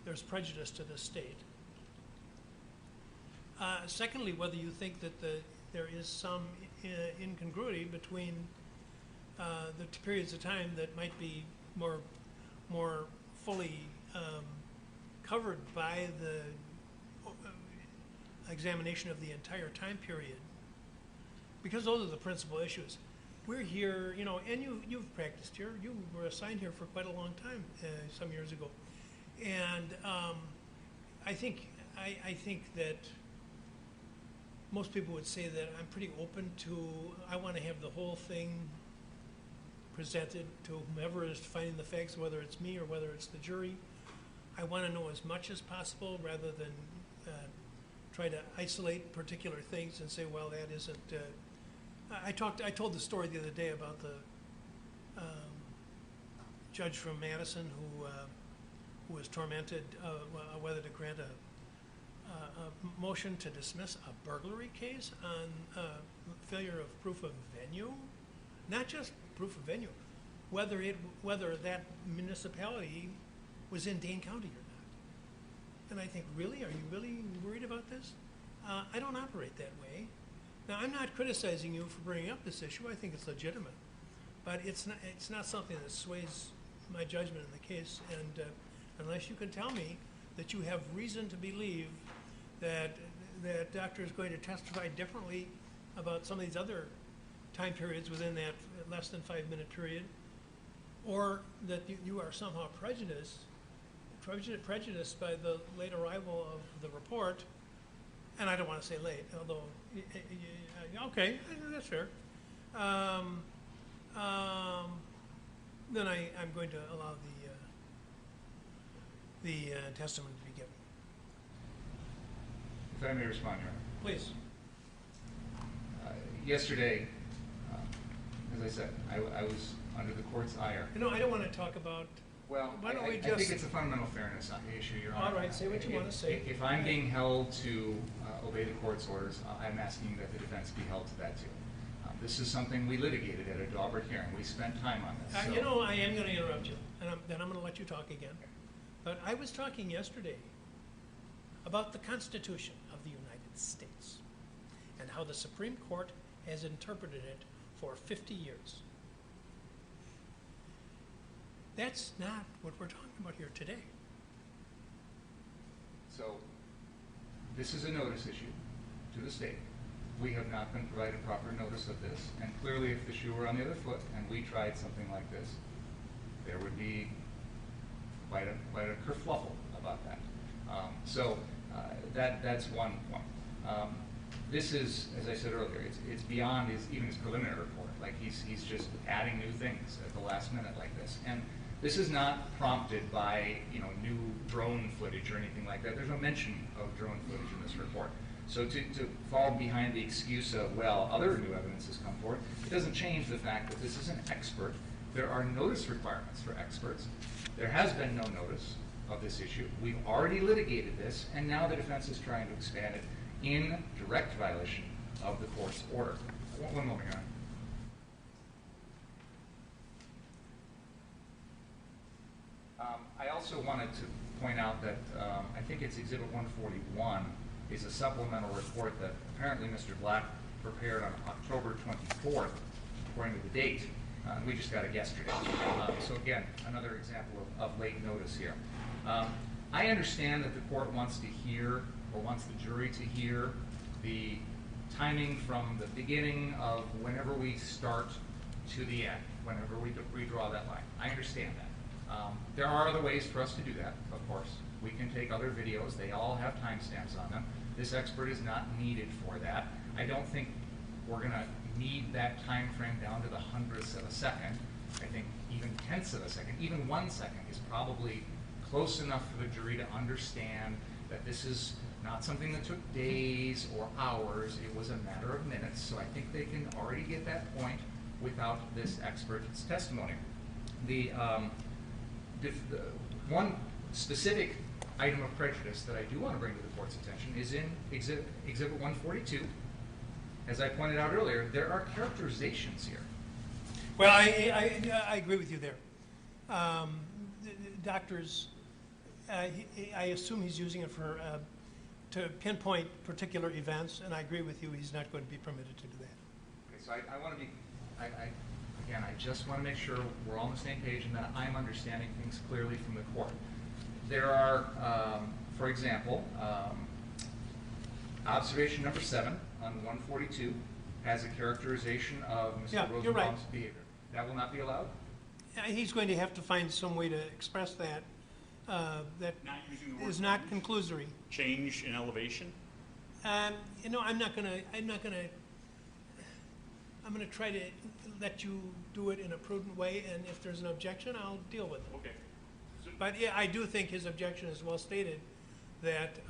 there's prejudice to the state. Secondly, whether you think that there is some incongruity between the periods of time that might be more fully covered by the examination of the entire time period, because those are the principal issues. We're here, you know, and you've practiced here. You were assigned here for quite a long time, some years ago, and I think that most people would say that I'm pretty open to. I want to have the whole thing presented to whomever is finding the facts, whether it's me or whether it's the jury. I want to know as much as possible, rather than try to isolate particular things and say, well, that isn't. I told the story the other day about the judge from Madison who was tormented whether to grant a motion to dismiss a burglary case on failure of proof of venue, not just proof of venue, whether that municipality was in Dane County or not. And I think, really, are you really worried about this? I don't operate that way. Now, I'm not criticizing you for bringing up this issue. I think it's legitimate, but it's not something that sways my judgment in the case. And unless you can tell me that you have reason to believe that that doctor is going to testify differently about some of these other time periods within that less than 5 minute period, or that you are somehow prejudiced prejudiced by the late arrival of the report, and I don't want to say late, although, okay, that's fair. Then I'm going to allow the testimony to be given. If I may respond, Your Honor. Please. Yesterday, as I said, I was under the court's ire. You know, I don't want to talk about, Well, why don't we I think just, it's a fundamental fairness issue, Your Honor. all right, say what you want to say. If I'm being held to obey the court's orders, I'm asking that the defense be held to that too. This is something we litigated at a Daubert hearing. We spent time on this. You know, I am going to interrupt you, and then I'm going to let you talk again. But I was talking yesterday about the Constitution of the United States and how the Supreme Court has interpreted it for 50 years. That's not what we're talking about here today. So, this is a notice issue to the state. We have not been provided proper notice of this, and clearly if the shoe were on the other foot and we tried something like this, there would be quite a kerfluffle about that. That's one point. This is, as I said earlier, it's beyond even his preliminary report. Like he's just adding new things at the last minute like this. And this is not prompted by new drone footage or anything like that. There's no mention of drone footage in this report. So to fall behind the excuse of, well, other new evidence has come forward, it doesn't change the fact that this is an expert. There are notice requirements for experts. There has been no notice of this issue. We've already litigated this, and now the defense is trying to expand it in direct violation of the court's order. One moment, Your Honor. I also wanted to point out that I think it's Exhibit 141 is a supplemental report that apparently Mr. Black prepared on October 24th, according to the date. We just got it yesterday. So again, another example of late notice here. I understand that the court wants to hear, or wants the jury to hear, the timing from the beginning of whenever we start to the end, whenever we redraw that line. I understand that. There are other ways for us to do that, of course. We can take other videos. They all have timestamps on them. This expert is not needed for that. I don't think we're going to need that time frame down to the hundredths of a second. I think even tenths of a second, even 1 second is probably close enough for the jury to understand that this is not something that took days or hours. It was a matter of minutes. So I think they can already get that point without this expert's testimony. The one specific item of prejudice that I do want to bring to the court's attention is in Exhibit 142. As I pointed out earlier, there are characterizations here. Well, I agree with you there. Doctors, I assume he's using it for to pinpoint particular events, and I agree with you. He's not going to be permitted to do that. Okay, so I want to be, again, I just want to make sure we're all on the same page and that I'm understanding things clearly from the court. There are, for example, observation number 7 on 142 has a characterization of Mr. Yeah, you're right. Rosenbaum's behavior. That will not be allowed? He's going to have to find some way to express that that Not using the word is not change? conclusory. Change in elevation? I'm gonna try to let you do it in a prudent way, and if there's an objection, I'll deal with it. Okay. But yeah, I do think his objection is well stated, that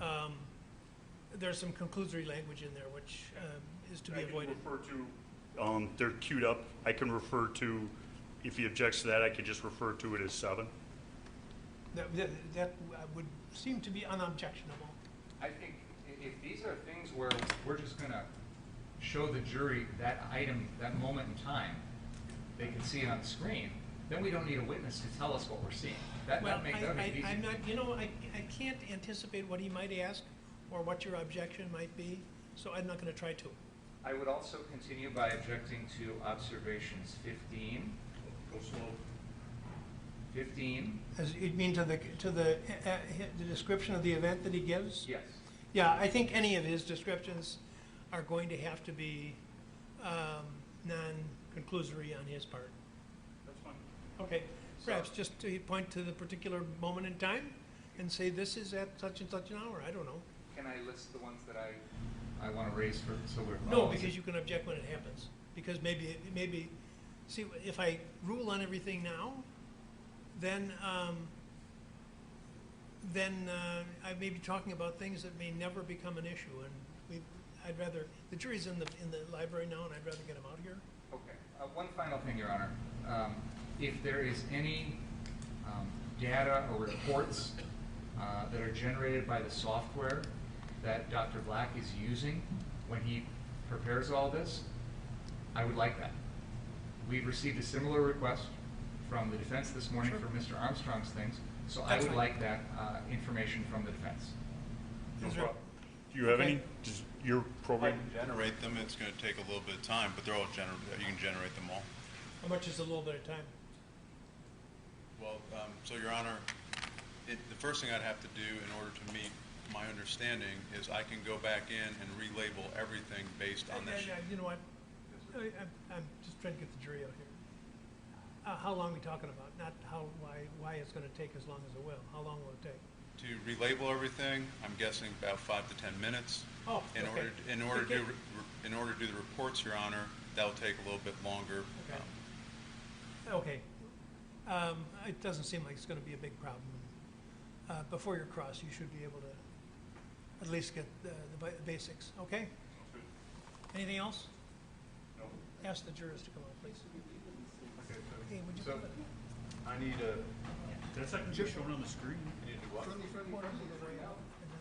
there's some conclusory language in there which is to be avoided. I can refer to, they're queued up. I can refer to, if he objects to that, I could just refer to it as 7. That would seem to be unobjectionable. I think if these are things where we're just going to show the jury that item, that moment in time, they can see it on the screen, then we don't need a witness to tell us what we're seeing. That makes it easy. I'm not, I can't anticipate what he might ask or what your objection might be, so I'm not going to try to. I would also continue by objecting to observations 15. Go slow. 15. As you mean to the description of the event that he gives? Yes. Yeah, I think any of his descriptions are going to have to be non-conclusory on his part. That's fine. Okay, perhaps just to point to the particular moment in time and say, this is at such and such an hour, I don't know. Can I list the ones that I want to raise for, so we're. No, because you can object when it happens, because maybe, see, if I rule on everything now, then I may be talking about things that may never become an issue, and I'd rather, the jury's in the library now, and I'd rather get them out here. Okay. One final thing, Your Honor. If there is any data or reports that are generated by the software that Dr. Black is using when he prepares all this, I would like that. We've received a similar request from the defense this morning Sure. for Mr. Armstrong's things, so I That's would fine. like that information from the defense. No Is there- problem. Do you have Okay. any? Does your I program? can generate them, it's gonna take a little bit of time, but they're all you can generate them all. How much is a little bit of time? Well, so Your Honor, the first thing I'd have to do in order to meet my understanding is I can go back in and relabel everything based on this. You know what? I'm just trying to get the jury out here. How long are we talking about? Not why it's gonna take as long as it will. How long will it take? To relabel everything, I'm guessing about 5 to 10 minutes. Oh, In okay. order Okay. to do the reports, Your Honor, that'll take a little bit longer. Okay. Okay. It doesn't seem like it's gonna be a big problem. Before you're cross, you should be able to at least get the basics, okay? Anything else? No. Ask the jurors to come out, please. Hey, would you So- put it? I need a. That's not going to be shown on the screen. I need to do what? Quarter of the way out, and then-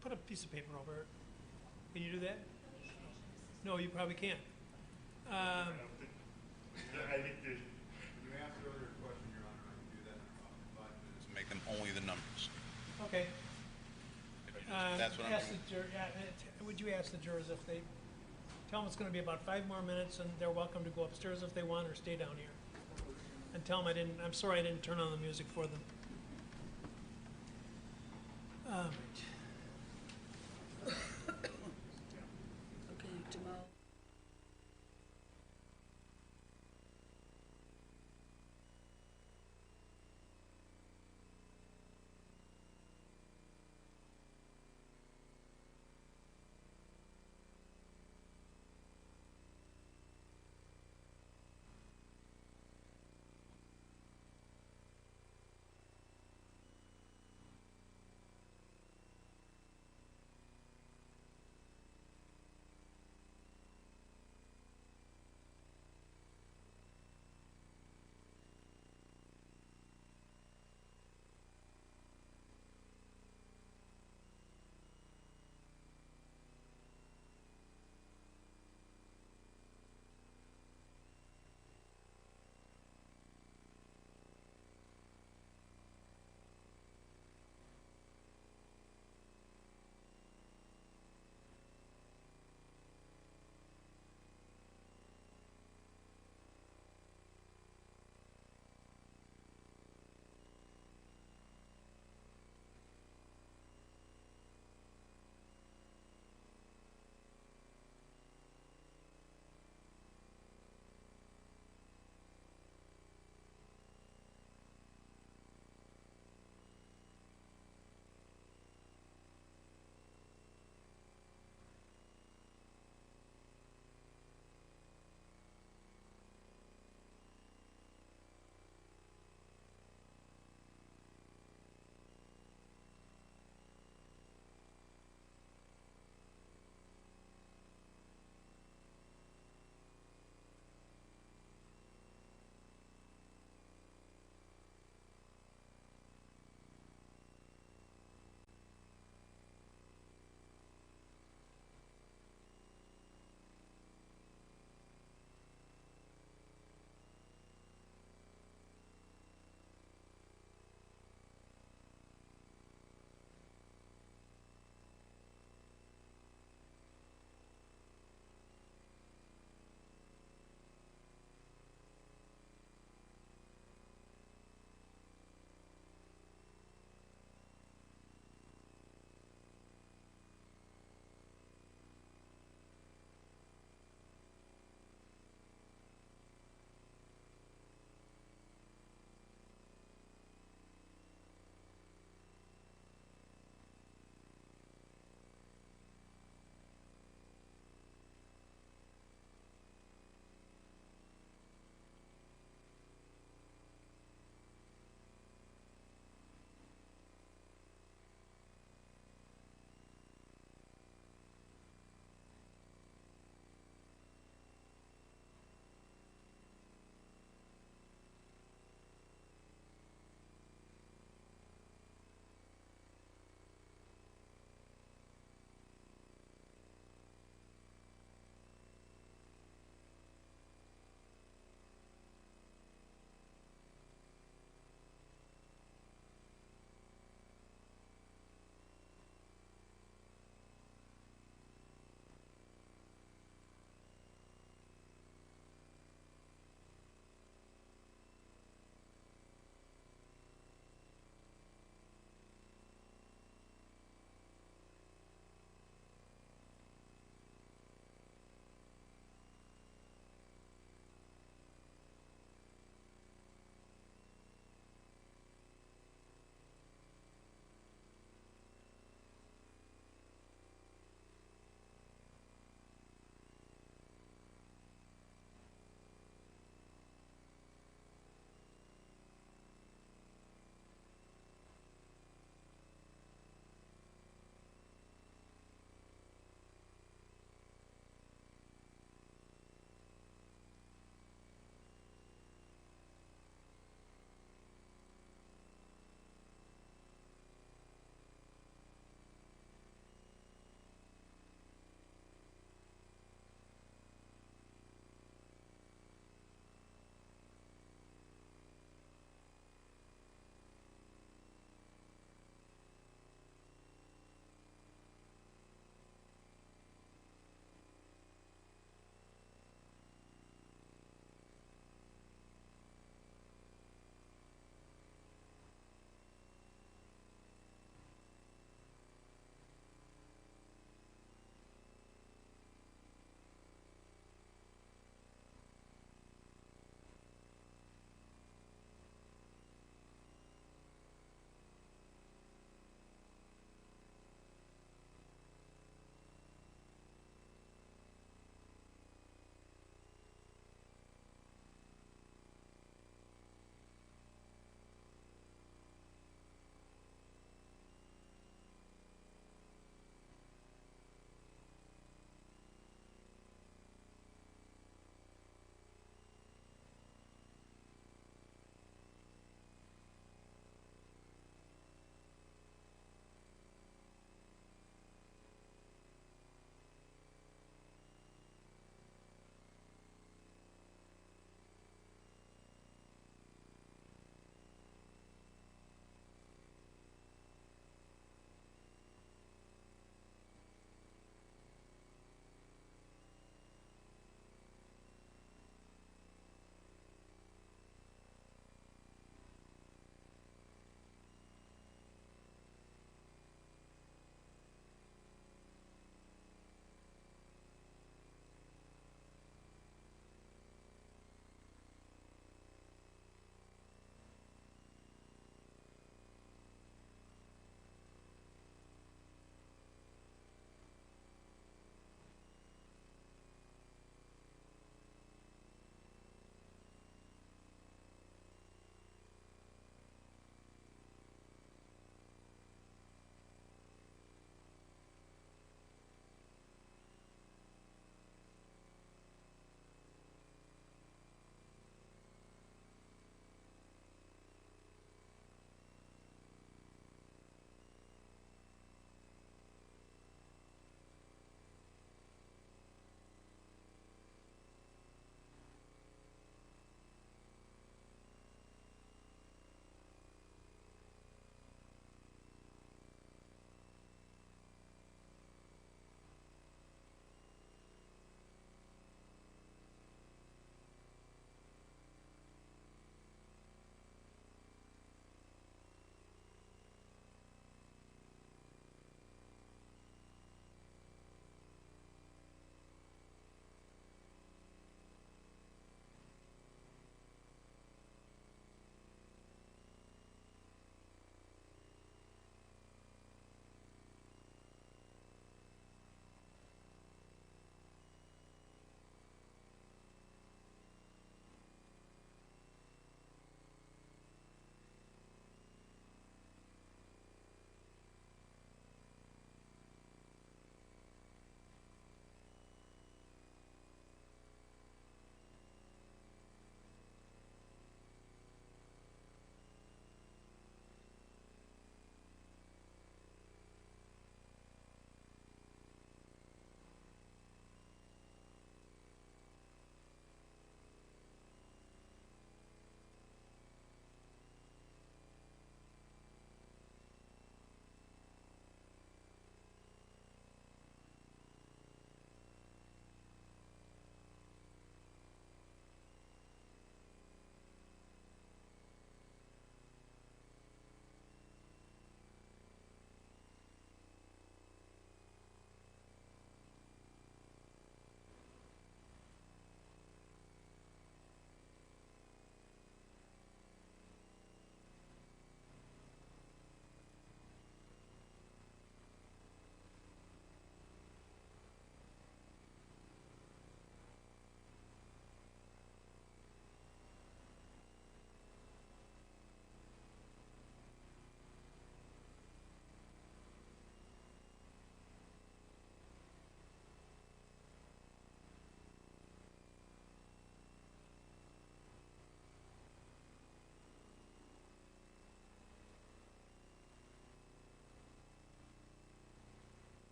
Put a piece of paper over it. Can you do that? No, you probably can't. I think there's. When you asked earlier a question, Your Honor, I can do that in about 5 minutes and make them only the numbers. Okay. If you just- That's what I'm Ask doing. the would you ask the jurors if they, tell them it's gonna be about 5 more minutes, and they're welcome to go upstairs if they want, or stay down here. And tell them I'm sorry I didn't turn on the music for them. Right. Okay, Jamal.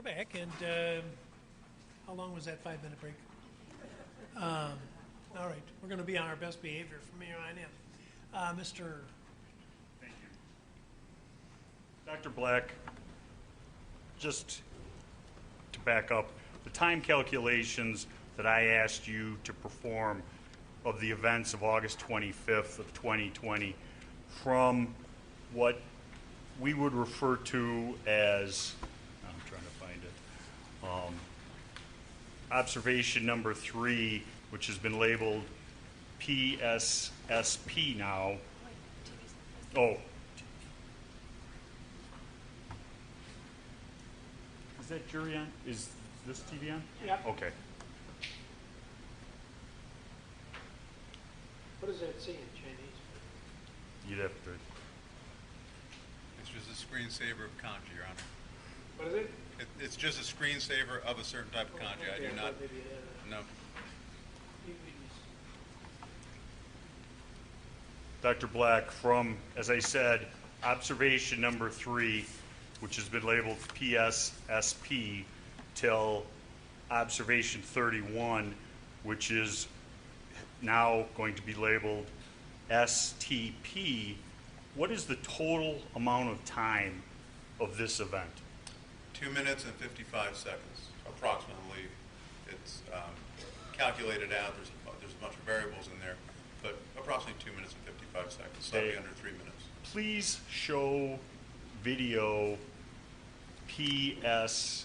back, and how long was that 5-minute break? All right, we're going to be on our best behavior from here on in. Mr. Thank you. Dr. Black, just to back up, the time calculations that I asked you to perform of the events of August 25th of 2020 from what we would refer to as, I'm trying to find it, observation number 3, which has been labeled PSSP now. Oh. Is that jury on? Is this TV on? Yeah. Okay. What does that say in Chinese? You'd have to. It's just a screensaver of kanji, Your Honor. What is it? It's just a screensaver of a certain type of kanji. I do not, no. Dr. Black, from, as I said, observation number 3, which has been labeled PSSP, till observation 31, which is now going to be labeled STP, what is the total amount of time of this event? 2 minutes and 55 seconds, approximately. It's calculated out. There's a bunch of variables in there, but approximately 2 minutes and 55 seconds, slightly Okay. under 3 minutes. Please show video PSSP,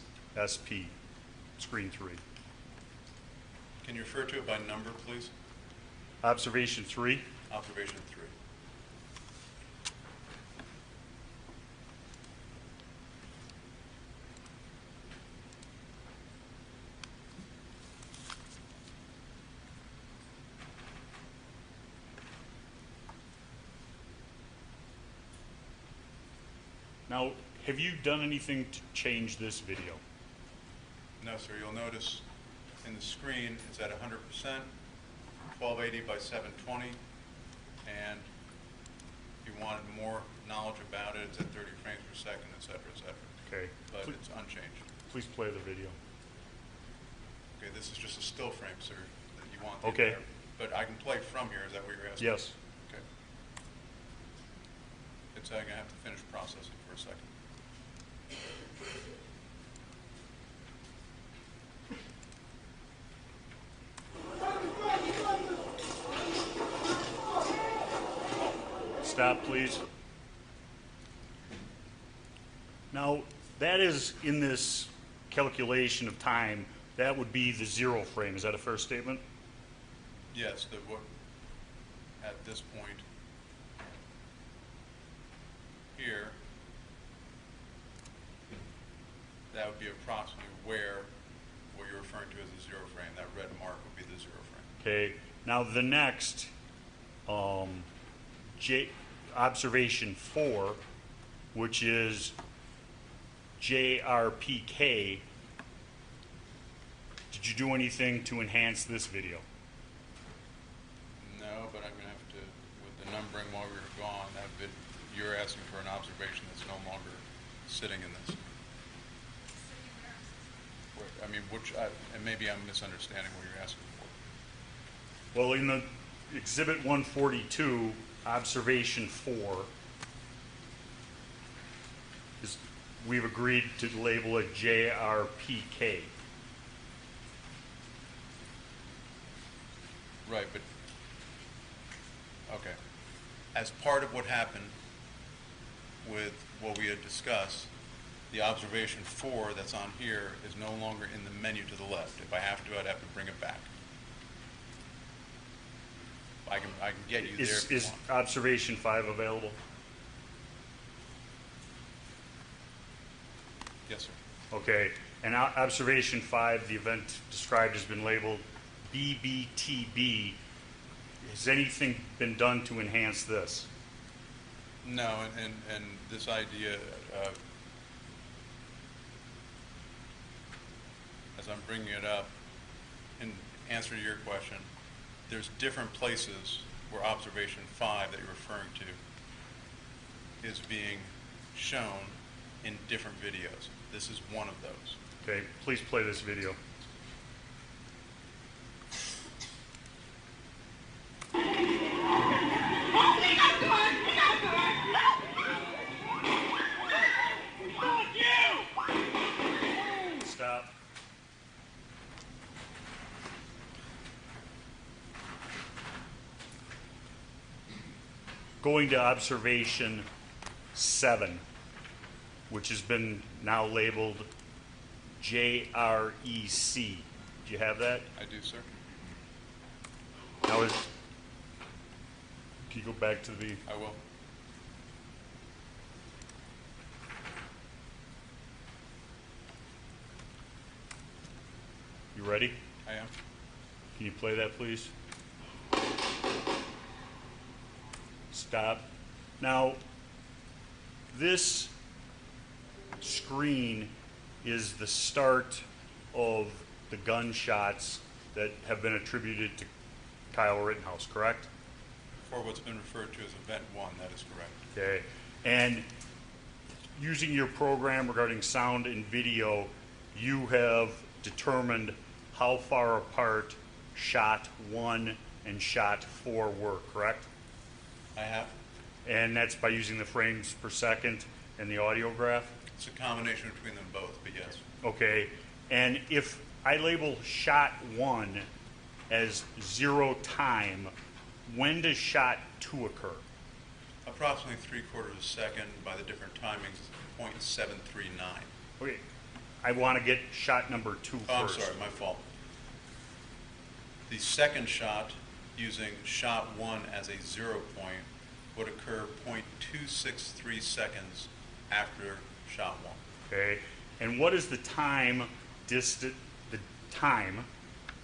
screen 3. Can you refer to it by number, please? Observation 3. Observation 3. Now, have you done anything to change this video? No, sir. You'll notice in the screen it's at 100%, 1280 by 720, and if you wanted more knowledge about it, it's at 30 frames per second, et cetera, et cetera. Okay. But it's unchanged. Please play the video. Okay, this is just a still frame, sir, that you want. Okay. There. But I can play from here. Is that what you're asking? Yes. Okay. It's I'm gonna have to finish processing for a second. Stop, please. Now, that is in this calculation of time, that would be the 0 frame. Is that a fair statement? Yes, what at this point here, that would be approximately where what you're referring to as the 0 frame. That red mark would be the 0 frame. Okay. Now, the next observation 4, which is JRPK, did you do anything to enhance this video? No, but I'm going to have to, with the numbering while we were gone, you're asking for an observation that's no longer sitting in this. I mean, and maybe I'm misunderstanding what you're asking for. Well, in the Exhibit 142, observation 4, we've agreed to label it JRPK. Right, but, okay. As part of what happened with what we had discussed, the observation 4 that's on here is no longer in the menu to the left. If I have to, I'd have to bring it back. I can get you there if you Is want. observation 5 available? Yes, sir. Okay, and observation 5, the event described has been labeled BBTB. Has anything been done to enhance this? No, and this idea, as I'm bringing it up, in answer to your question, there's different places where observation 5 that you're referring to is being shown in different videos. This is one of those. Okay, please play this video. Stop. Going to observation 7, which has been now labeled JREC. Do you have that? I do, sir. Now can you go back to the, I will. you ready? I am. Can you play that, please? Stop. Now, this screen is the start of the gunshots that have been attributed to Kyle Rittenhouse, correct? For what's been referred to as Event 1, that is correct. Okay. And using your program regarding sound and video, you have determined how far apart shot 1 and shot 4 were, correct? I have. And that's by using the frames per second and the audiograph? It's a combination between them both, but yes. Okay. And if I label shot 1 as 0 time, when does shot 2 occur? Approximately 3/4 of a second by the different timings, .739. Okay. I want to get shot number 2 first. Oh, I'm sorry, my fault. The second shot, using shot 1 as a 0 point, would occur .263 seconds after shot 1. Okay. And what is the time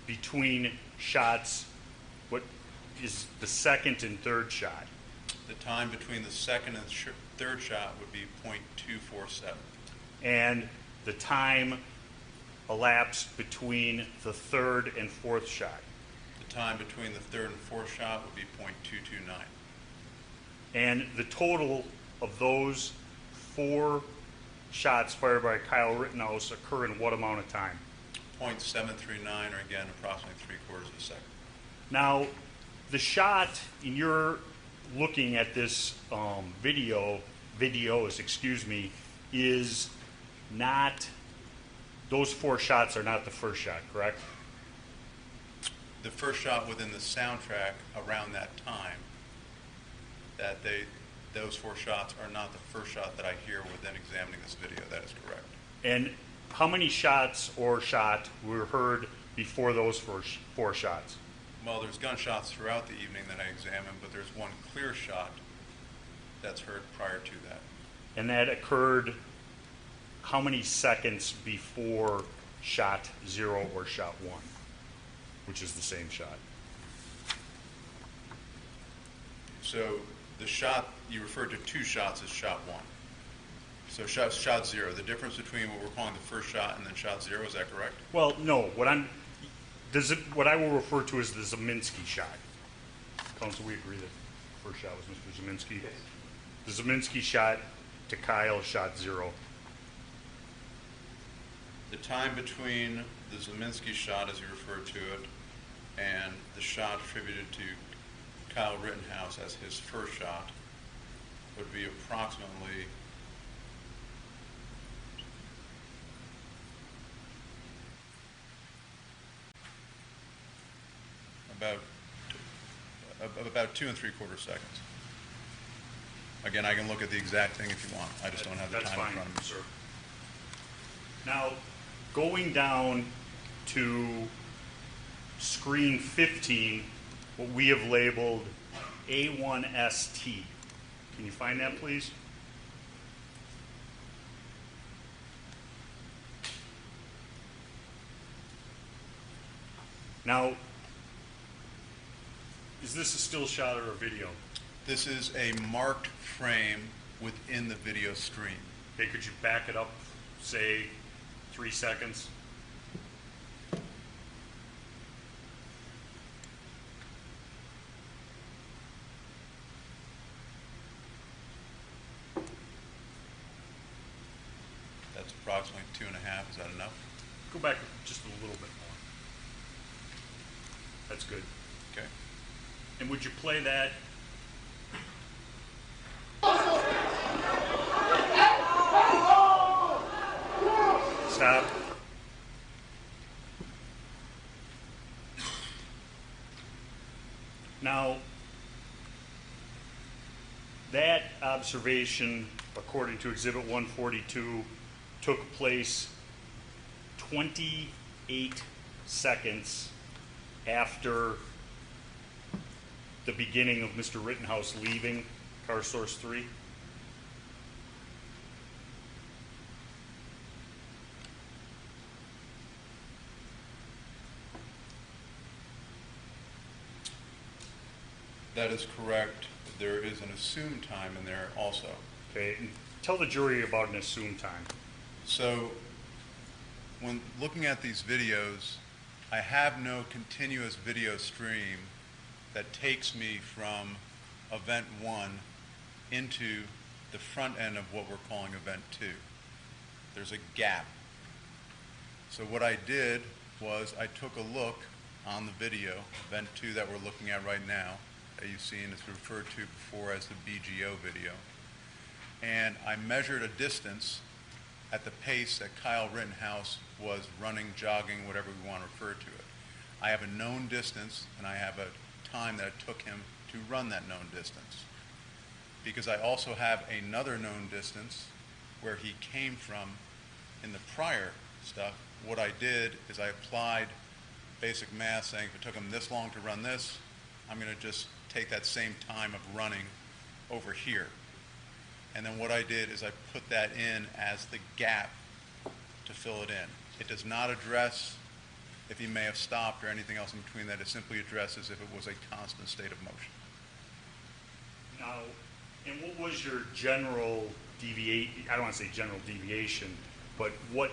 between shots? What is the second and third shot? The time between the second and third shot would be .247. And the time elapsed between the third and fourth shot? The time between the third and fourth shot would be .229. And the total of those 4 shots fired by Kyle Rittenhouse occur in what amount of time? .739, or again, approximately 3/4 of a second. Now, the shot, and you're looking at this videos, is not, those 4 shots are not the first shot, correct? The first shot within the soundtrack around that time, those 4 shots are not the first shot that I hear within examining this video. That is correct. And how many shots or shot were heard before those 4 shots? Well, there's gunshots throughout the evening that I examined, but there's one clear shot that's heard prior to that. And that occurred how many seconds before shot 0 or shot 1, which is the same shot? So the shot, you referred to 2 shots as shot 1. So shot 0, the difference between what we're calling the first shot and then shot 0, is that correct? Well, no. What I will refer to as the Zeminski shot. Counsel, we agree that the first shot was Mr. Zeminski? Yes. The Zeminski shot to Kyle, shot 0. The time between the Zeminski shot, as you referred to it, and the shot attributed to Kyle Rittenhouse as his first shot would be approximately about 2 3/4 seconds. Again, I can look at the exact thing if you want. I just don't have the That's time in fine, front of me. sir. Now, going down to screen 15, what we have labeled A1ST. Can you find that, please? Now, is this a still shot or a video? This is a marked frame within the video stream. Okay, could you back it up, say, 3 seconds? That's That's approximately 2.5. Is that enough? Go back just a little bit more. That's good. Okay. And would you play that? Stop. Now, that observation, according to Exhibit 142, took place 28 seconds after the beginning of Mr. Rittenhouse leaving car source 3. That is correct. There is an assumed time in there also. Okay, and tell the jury about an assumed time. So when looking at these videos, I have no continuous video stream that takes me from event 1 into the front end of what we're calling event 2. There's a gap. So what I did was I took a look on the video, event 2 that we're looking at right now, that you've seen, it's referred to before as the BGO video, and I measured a distance at the pace that Kyle Rittenhouse was running, jogging, whatever we want to refer to it. I have a known distance, and I have a time that it took him to run that known distance. Because I also have another known distance where he came from in the prior stuff, what I did is I applied basic math saying if it took him this long to run this, I'm going to just take that same time of running over here. And then what I did is I put that in as the gap to fill it in. It does not address if he may have stopped or anything else in between that. It simply addresses if it was a constant state of motion. Now, and what was your general deviation? I don't want to say general deviation, but what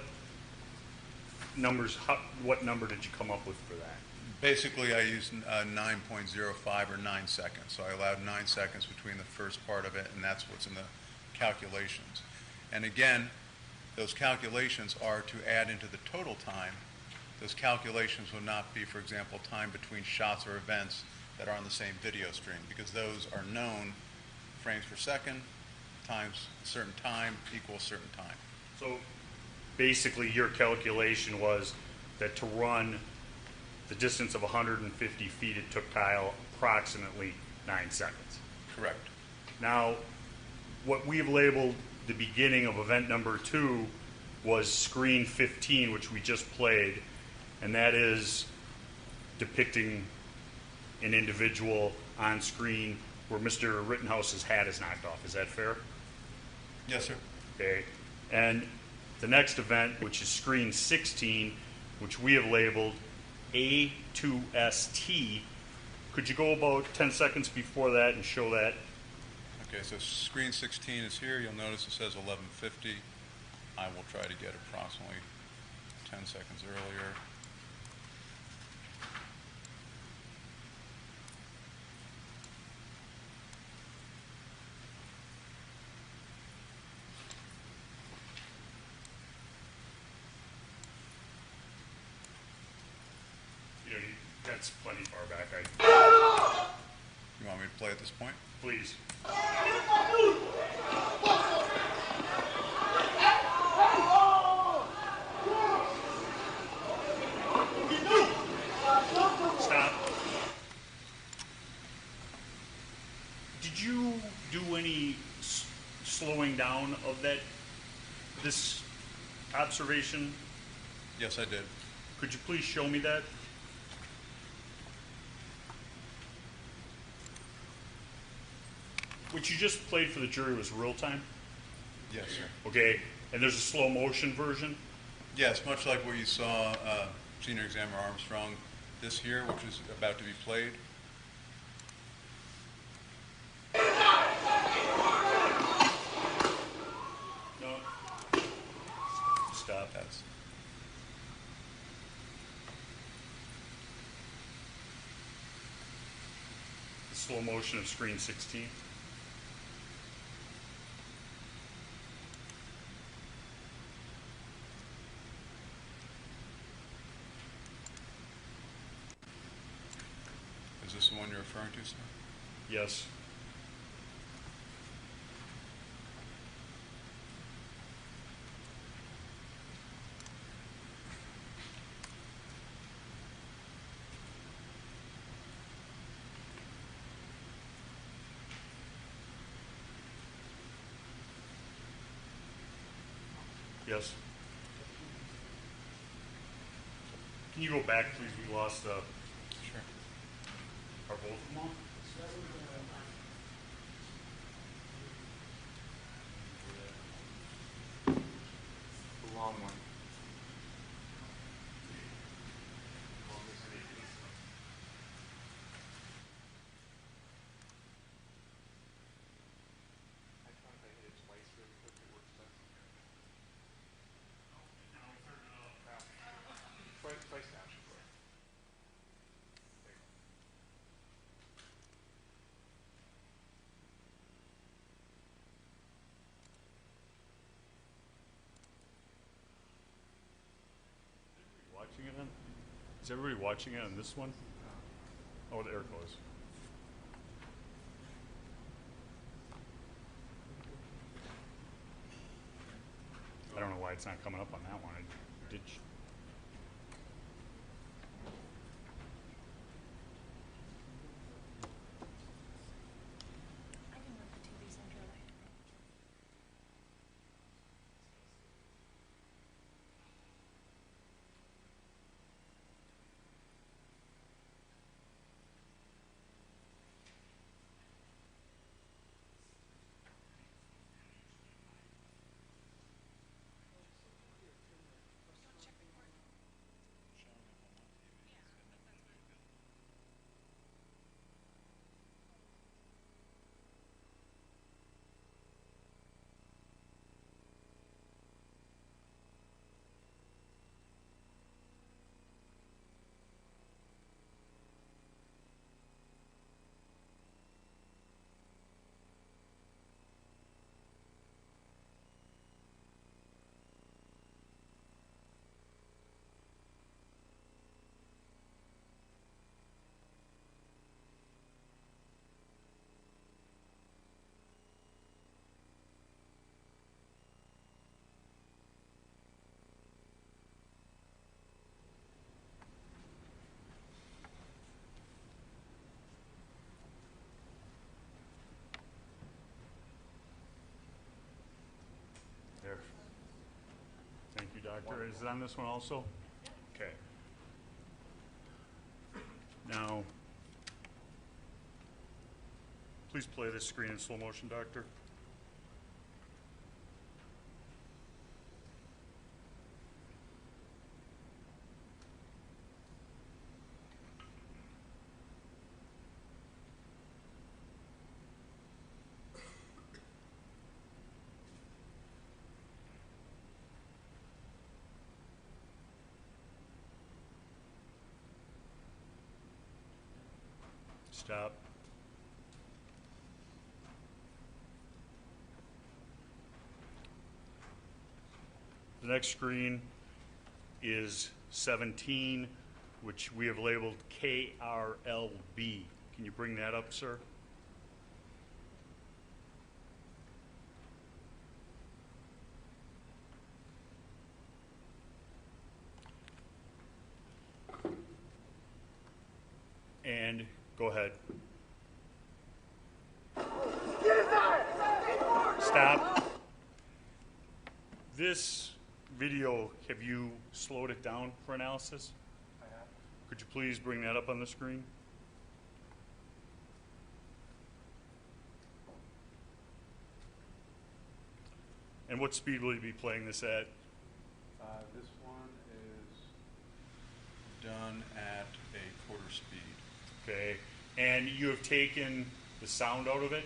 numbers? What number did you come up with for that? Basically, I used 9.05 or 9 seconds. So I allowed 9 seconds between the first part of it, and that's what's in the calculations. And again, those calculations are to add into the total time. Those calculations would not be, for example, time between shots or events that are on the same video stream, because those are known frames per second times a certain time equals certain time. So basically your calculation was that to run the distance of 150 feet, it took Kyle approximately 9 seconds. Correct. Now, what we've labeled the beginning of event number 2 was screen 15, which we just played, and that is depicting an individual on screen where Mr. Rittenhouse's hat is knocked off. Is that fair? Yes, sir. Okay. And the next event, which is screen 16, which we have labeled A2ST, could you go about 10 seconds before that and show that? Okay, so screen 16 is here. You'll notice it says 11:50. I will try to get approximately 10 seconds earlier. You know, that's plenty far back. You want me to play at this point? Please. Stop. Did you do any slowing down of this observation? Yes, I did. Could you please show me that? What you just played for the jury was real time? Yes, sir. Okay, and there's a slow motion version? Yes, much like what you saw Senior Examiner Armstrong this here, which is about to be played. No. Stop. That's The slow motion of screen 16. sir? Yes. Yes. Can you go back, please? We lost Sure. are both of them on? The long one. I found if I hit it twice really quick, it works best. Twice now should work. There you go. Watching it on? Is everybody watching it on this one? Oh, there it goes. I don't know why it's not coming up on that one. I did. I can move the TV centrally. There. Thank you, Doctor. Is it on this one also? Okay. Now, please play this screen in slow motion, Doctor. Stop. The next screen is 17, which we have labeled KRLB. Can you bring that up, sir? And go ahead. Stop. This video, have you slowed it down for analysis? I have. Could you please bring that up on the screen? And what speed will you be playing this at? This one is done at a quarter speed. Okay. And you have taken the sound out of it?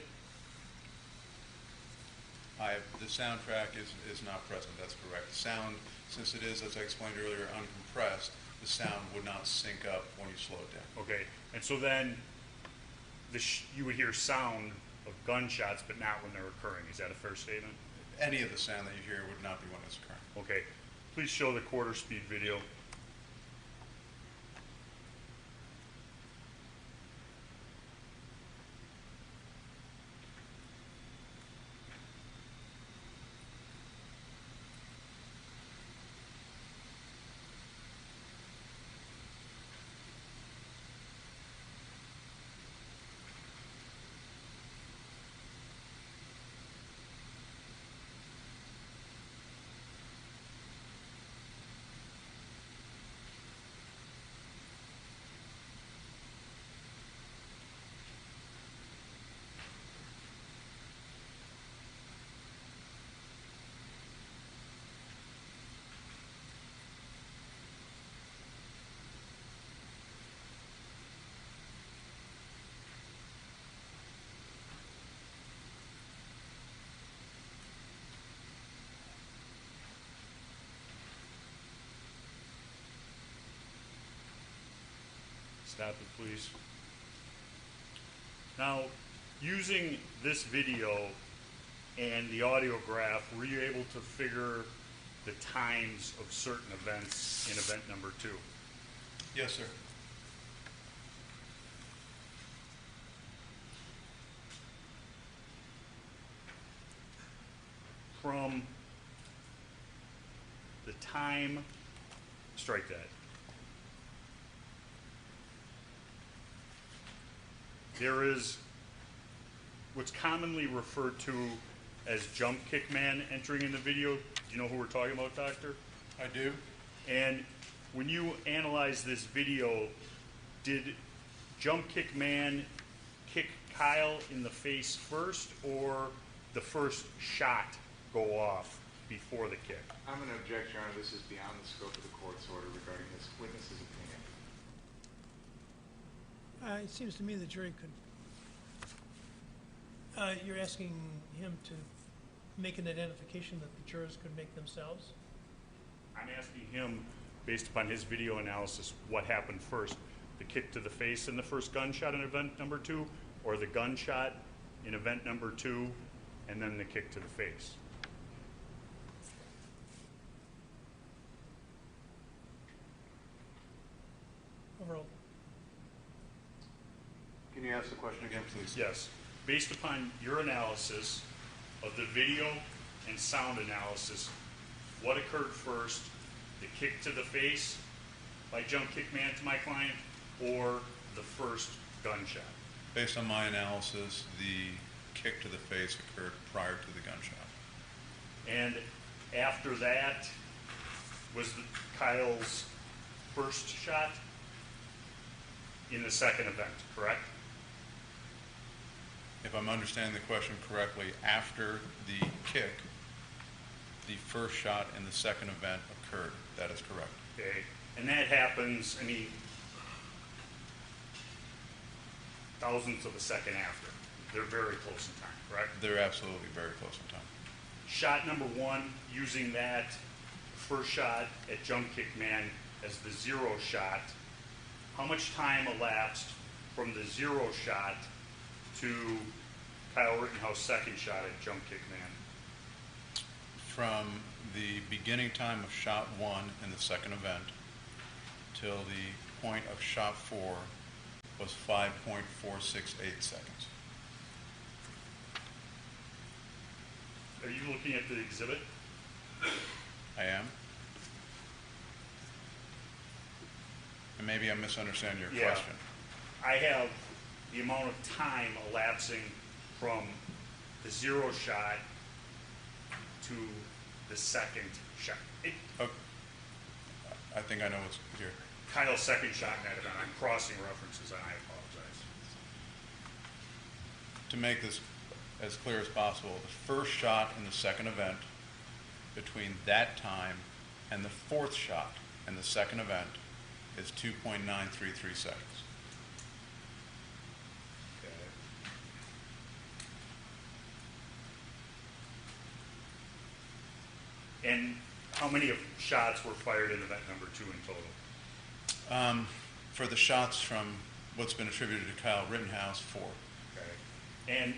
The soundtrack is not present, that's correct. Sound, since it is, as I explained earlier, uncompressed, the sound would not sync up when you slow it down. Okay. And so then you would hear sound of gunshots, but not when they're occurring. Is that a fair statement? Any of the sound that you hear would not be when it's occurring. Okay. Please show the quarter speed video. Stop it, please. Now, using this video and the audiograph, were you able to figure the times of certain events in event number 2? Yes, sir. From the time, strike that. There is what's commonly referred to as jump kick man entering in the video. Do you know who we're talking about, Doctor? I do. And when you analyze this video, did jump kick man kick Kyle in the face first, or the first shot go off before the kick? I'm going to object, Your Honor. This is beyond the scope of the court's order regarding this witness's opinion. It seems to me the jury could, you're asking him to make an identification that the jurors could make themselves? I'm asking him, based upon his video analysis, what happened first, the kick to the face in the first gunshot in event number 2, or the gunshot in event number 2, and then the kick to the face? Overall, Can you ask the question again, please? Yes. Based upon your analysis of the video and sound analysis, what occurred first, the kick to the face by jump kick man to my client, or the first gunshot? Based on my analysis, the kick to the face occurred prior to the gunshot. And after that was Kyle's first shot in the second event, correct? If I'm understanding the question correctly, after the kick, the first shot in the second event occurred. That is correct. Okay. And that happens, I mean, thousandths of a second after. They're very close in time, correct? They're absolutely very close in time. Shot number 1, using that first shot at jump kick man as the 0 shot, how much time elapsed from the 0 shot to Kyle Rittenhouse' second shot at jump kick man? From the beginning time of shot 1 in the second event till the point of shot 4 was 5.468 seconds. Are you looking at the exhibit? I am. And maybe I'm misunderstanding your Yeah. question. I have the amount of time elapsing from the 0 shot to the second shot. Oh, I think I know what's here. Kyle's second shot in that event. I'm crossing references, and I apologize. To make this as clear as possible, the first shot in the second event, between that time and the fourth shot in the second event, is 2.933 seconds. And how many of shots were fired in event number 2 in total? For the shots from what's been attributed to Kyle Rittenhouse, 4. Okay. And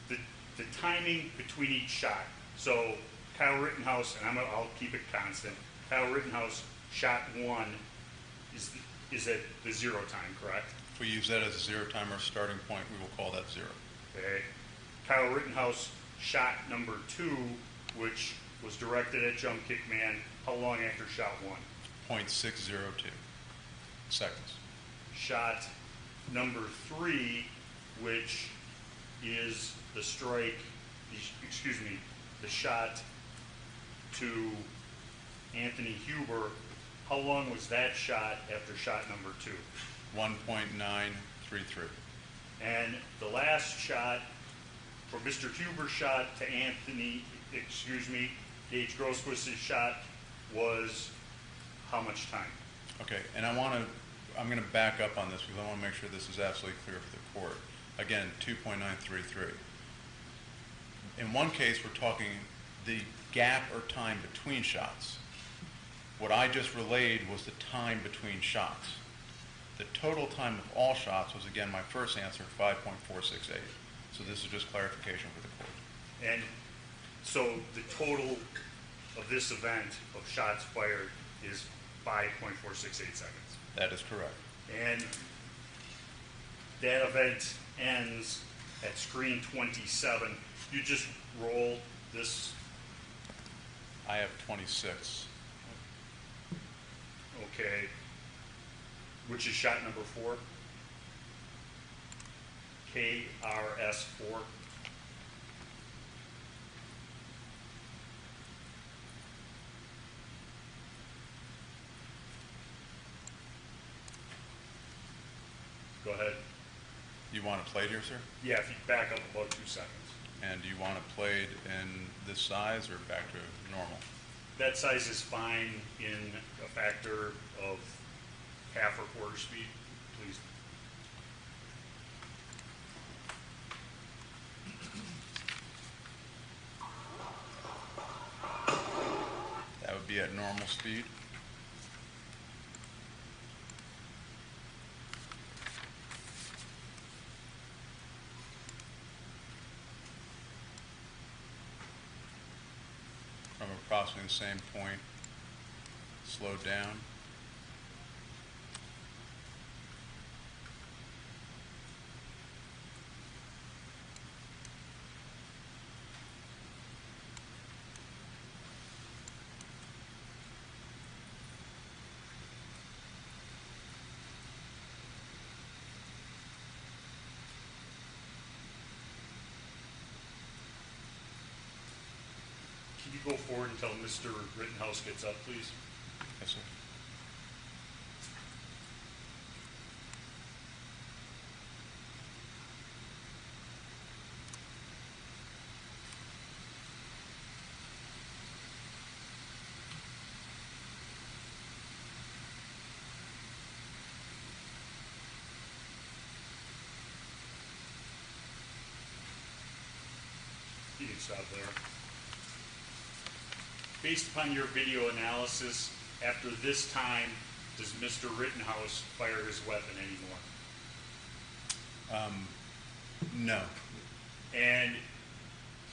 the timing between each shot. So Kyle Rittenhouse, and I'll keep it constant. Kyle Rittenhouse shot 1 is at the 0 time, correct? If we use that as a 0 timer starting point, we will call that 0. Okay. Kyle Rittenhouse shot number 2, which was directed at jump kick man, how long after shot 1? 0.602 seconds. Shot number 3, which is the strike, the shot to Anthony Huber, how long was that shot after shot number 2? 1.933. And the last shot, for Mr. Huber's shot to Anthony, Gage Grosquist's shot was how much time? Okay, and I'm going to back up on this because I want to make sure this is absolutely clear for the court. Again, 2.933. In one case, we're talking the gap or time between shots. What I just relayed was the time between shots. The total time of all shots was, again, my first answer, 5.468. So this is just clarification for the court. And so the total of this event of shots fired is 5.468 seconds. That is correct. And that event ends at screen 27. You just roll this. I have 26. Okay. Which is shot number 4. KRS4. Go ahead. You want it played here, sir? Yeah, if you back up about 2 seconds. And do you want it played in this size or back to normal? That size is fine in a factor of half or quarter speed, please. That would be at normal speed. From approximately the same point, slow down. Can you go forward until Mr. Rittenhouse gets up, please? Yes, sir. You can stop there. Based upon your video analysis, after this time, does Mr. Rittenhouse fire his weapon anymore? No. And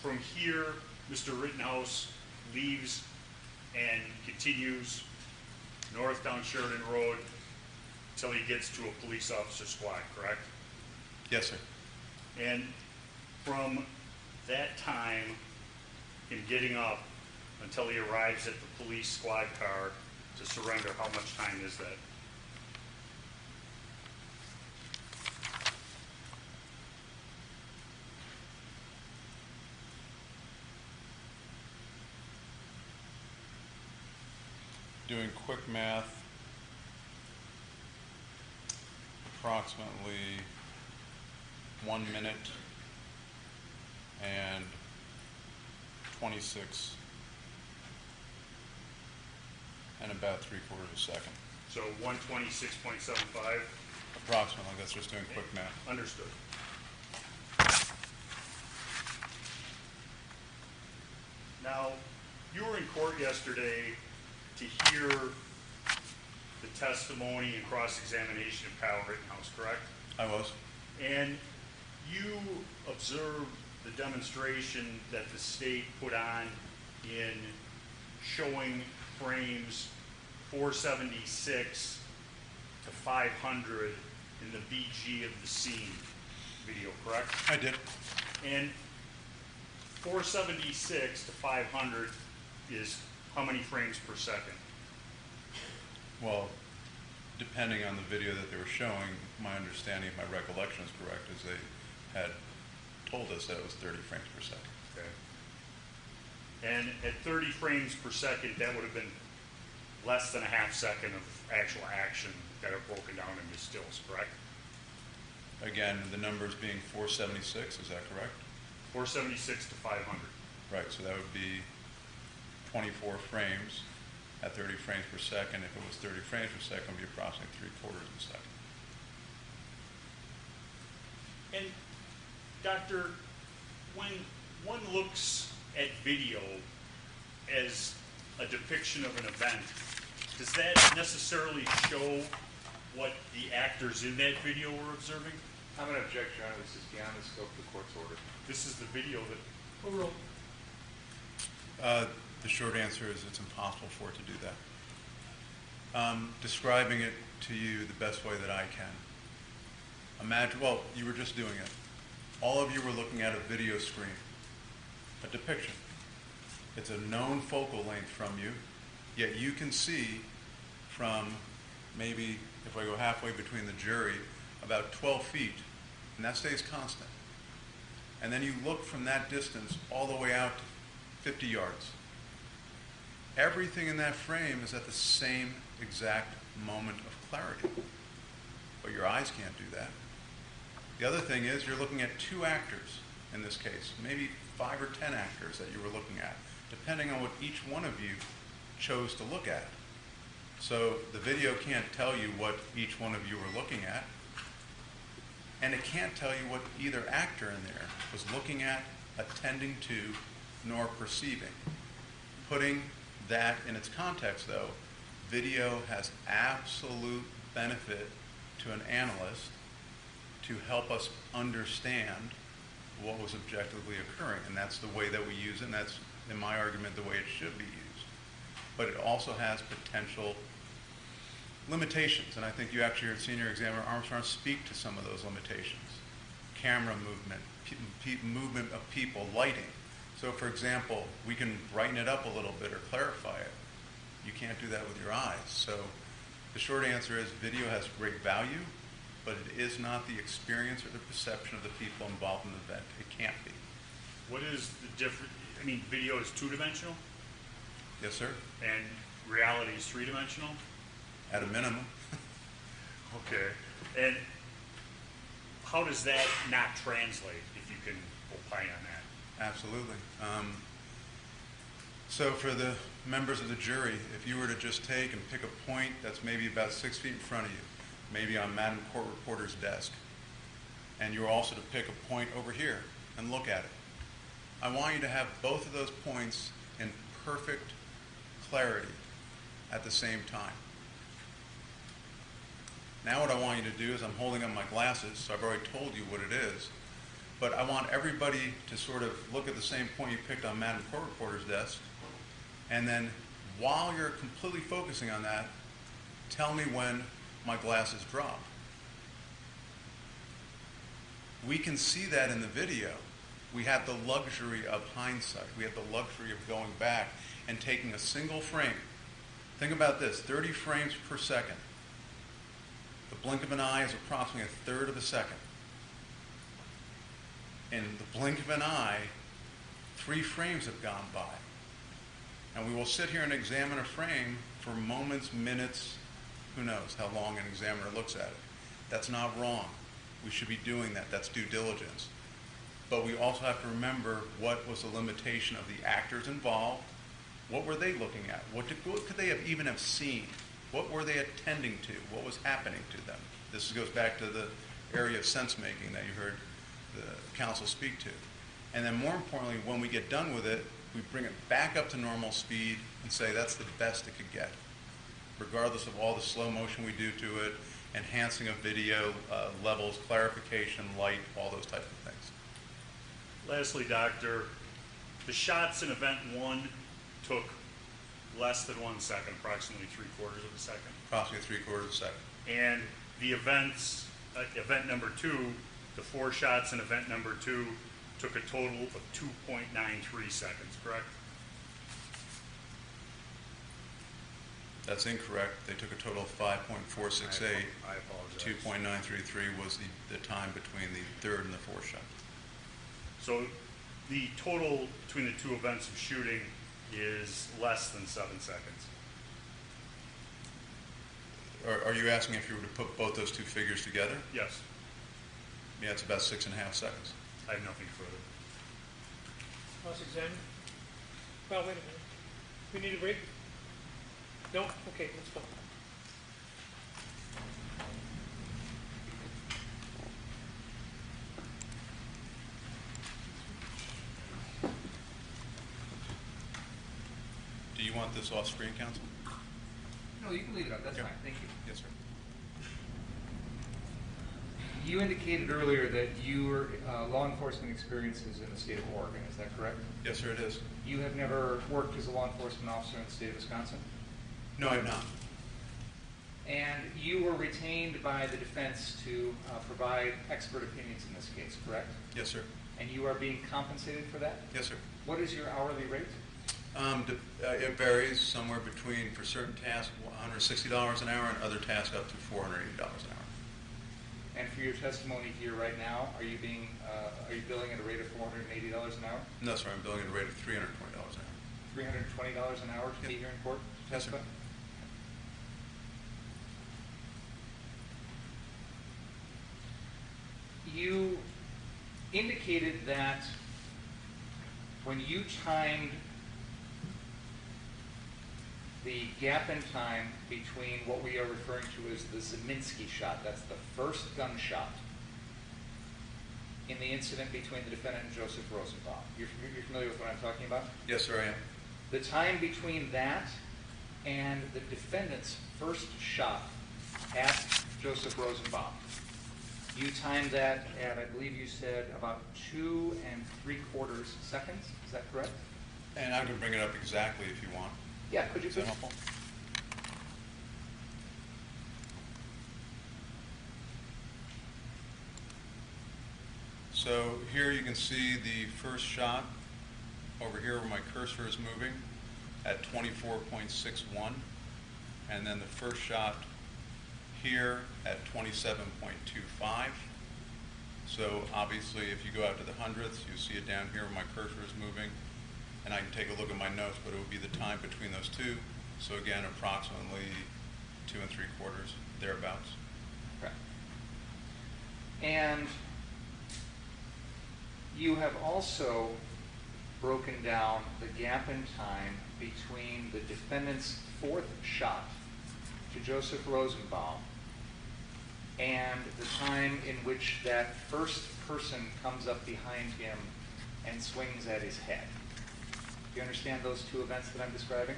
from here, Mr. Rittenhouse leaves and continues north down Sheridan Road until he gets to a police officer squad, correct? Yes, sir. And from that time, him getting up until he arrives at the police squad car to surrender, how much time is that? Doing quick math, approximately 1 minute and 26 and about 3/4 of a second. So 126.75? Approximately, that's just doing quick math. Understood. Now, you were in court yesterday to hear the testimony and cross-examination of Kyle Rittenhouse, correct? I was. And you observed the demonstration that the state put on in showing frames 476 to 500 in the BG of the scene video, correct? I did. And 476 to 500 is how many frames per second? Well, depending on the video that they were showing, my understanding, my recollection is correct, is they had told us that it was 30 frames per second. Okay. And at 30 frames per second, that would have been less than a half second of actual action that are broken down into stills, correct? Again, the numbers being 476, is that correct? 476 to 500. Right, so that would be 24 frames at 30 frames per second. If it was 30 frames per second, it would be approximately 3/4 of a second. And Doctor, when one looks at video as a depiction of an event, does that necessarily show what the actors in that video were observing? I'm going to object, Your Honor. This is beyond the scope of the court's order. This is the video that, Overruled. The short answer is it's impossible for it to do that. Describing it to you the best way that I can. Imagine, well, you were just doing it. All of you were looking at a video screen, a depiction. It's a known focal length from you, yet you can see from maybe, if I go halfway between the jury, about 12 feet, and that stays constant. And then you look from that distance all the way out to 50 yards. Everything in that frame is at the same exact moment of clarity. But your eyes can't do that. The other thing is you're looking at two actors in this case, maybe 5 or 10 actors that you were looking at, depending on what each one of you chose to look at. So the video can't tell you what each one of you were looking at, and it can't tell you what either actor in there was looking at, attending to, nor perceiving. Putting that in its context, though, video has absolute benefit to an analyst to help us understand what was objectively occurring, and that's the way that we use it, and that's, in my argument, the way it should be used. But it also has potential limitations, and I think you actually heard Senior Examiner Armstrong speak to some of those limitations. Camera movement, movement of people, lighting. So for example, we can brighten it up a little bit or clarify it. You can't do that with your eyes. So the short answer is video has great value, but it is not the experience or the perception of the people involved in the event. It can't be. what is the difference? I mean, video is two-dimensional, Yes, sir? and reality is three-dimensional? At a minimum. Okay. And how does that not translate, if you can opine on that? Absolutely. So for the members of the jury, if you were to just take and pick a point that's maybe about 6 feet in front of you, maybe on Madam Court Reporter's desk, and you were also to pick a point over here and look at it, I want you to have both of those points in perfect clarity at the same time. Now what I want you to do is, I'm holding up my glasses, so I've already told you what it is, but I want everybody to sort of look at the same point you picked on Madam Court Reporter's desk, and then while you're completely focusing on that, tell me when my glasses drop. We can see that in the video. We have the luxury of hindsight. We have the luxury of going back and taking a single frame. Think about this, 30 frames per second. The blink of an eye is approximately a third of a second. In the blink of an eye, 3 frames have gone by. And we will sit here and examine a frame for moments, minutes, who knows how long an examiner looks at it. That's not wrong. We should be doing that. That's due diligence. But we also have to remember what was the limitation of the actors involved. What were they looking at? What could they have even have seen? What were they attending to? What was happening to them? This goes back to the area of sense making that you heard the counsel speak to. And then more importantly, when we get done with it, we bring it back up to normal speed and say that's the best it could get, regardless of all the slow motion we do to it, enhancing of video, levels, clarification, light, all those types of things. Lastly, Doctor, the shots in event 1 took less than 1 second, approximately 3/4 of a second. Approximately 3/4 of a second. And the events, event number 2, the 4 shots in event number 2 took a total of 2.93 seconds, correct? That's incorrect. They took a total of 5.468. I apologize. 2.933 was the time between the third and the fourth shot. So the total between the 2 events of shooting is less than 7 seconds. Are you asking if you were to put both those 2 figures together? Yes, Yeah, it's about 6.5 seconds. I have nothing further. Cross-examine? Well, wait a minute. We need a break? No? Okay, let's go. Do you want this off-screen, counsel? No, you can leave it up, that's Okay. fine, thank you. Yes, sir. You indicated earlier that your law enforcement experience is in the state of Oregon. Is that correct? Yes, sir, it is. You have never worked as a law enforcement officer in the state of Wisconsin? No, I have not. And you were retained by the defense to provide expert opinions in this case, correct? Yes, sir. And you are being compensated for that? Yes, sir. What is your hourly rate? It varies somewhere between, for certain tasks, $160 an hour, and other tasks up to $480 an hour. And for your testimony here right now, are you billing at a rate of $480 an hour? No, sir, I'm billing at a rate of $320 an hour. $320 an hour to be Yep. here in court to Yes, sir. testify? You indicated that when you timed the gap in time between what we are referring to as the Zeminski shot, that's the first gunshot, in the incident between the defendant and Joseph Rosenbaum. You're familiar with what I'm talking about? Yes, sir, I am. The time between that and the defendant's first shot at Joseph Rosenbaum, you timed that at, I believe you said, about 2 3/4 seconds. Is that correct? And I can bring it up exactly if you want. Yeah, could you Is that please? helpful? So here you can see the first shot over here where my cursor is moving at 24.61, and then the first shot here at 27.25. So obviously if you go out to the hundredths, you see it down here where my cursor is moving, and I can take a look at my notes, but it would be the time between those two. So again, approximately 2 3/4, thereabouts. Okay. And you have also broken down the gap in time between the defendant's fourth shot to Joseph Rosenbaum and the time in which that first person comes up behind him and swings at his head. Do you understand those two events that I'm describing?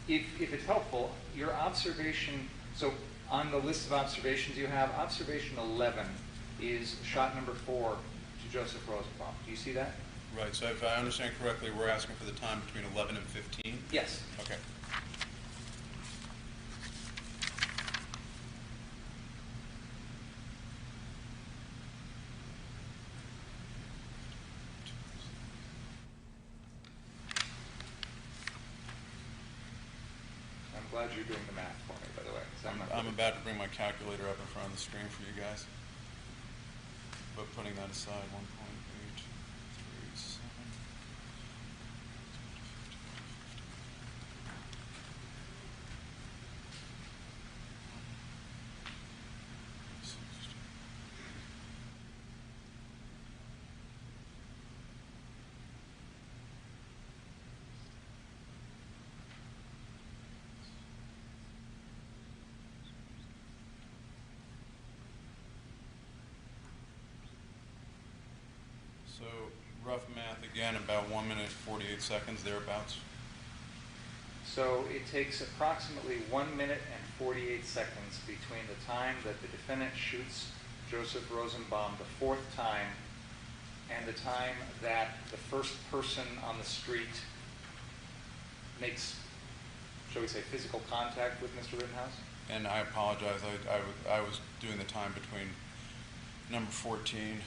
If it's helpful, your observation, so on the list of observations you have, observation 11 is shot number 4 to Joseph Rosenbaum. Do you see that? Right, so if I understand correctly, we're asking for the time between 11 and 15? Yes. Okay. I'm glad you're doing the math for me, by the way. 'Cause I'm not I'm good. about to bring my calculator up in front of the screen for you guys. But putting that aside, 1.837. So rough math again, about 1 minute 48 seconds, thereabouts. So it takes approximately 1 minute and 48 seconds between the time that the defendant shoots Joseph Rosenbaum the fourth time and the time that the first person on the street makes, shall we say, physical contact with Mr. Rittenhouse? And I apologize, I was doing the time between number 14.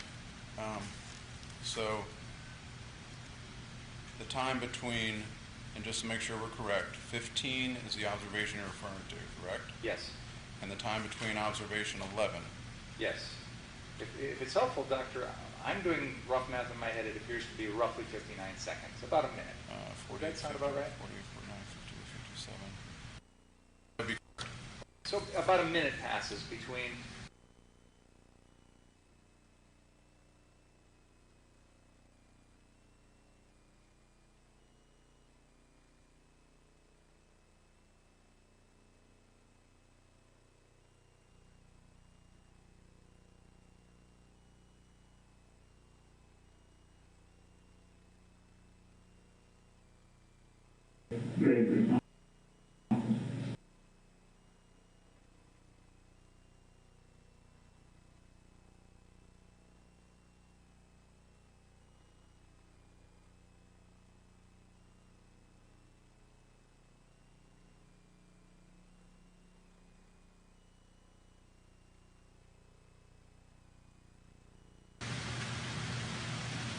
So the time between, and just to make sure we're correct, 15 is the observation you're referring to, correct? Yes. And the time between observation 11. Yes. If it's helpful, Doctor, I'm doing rough math in my head. It appears to be roughly 59 seconds, about a minute. 48, Does that sound about right? 48, 49, 50, 57. So about a minute passes between Great.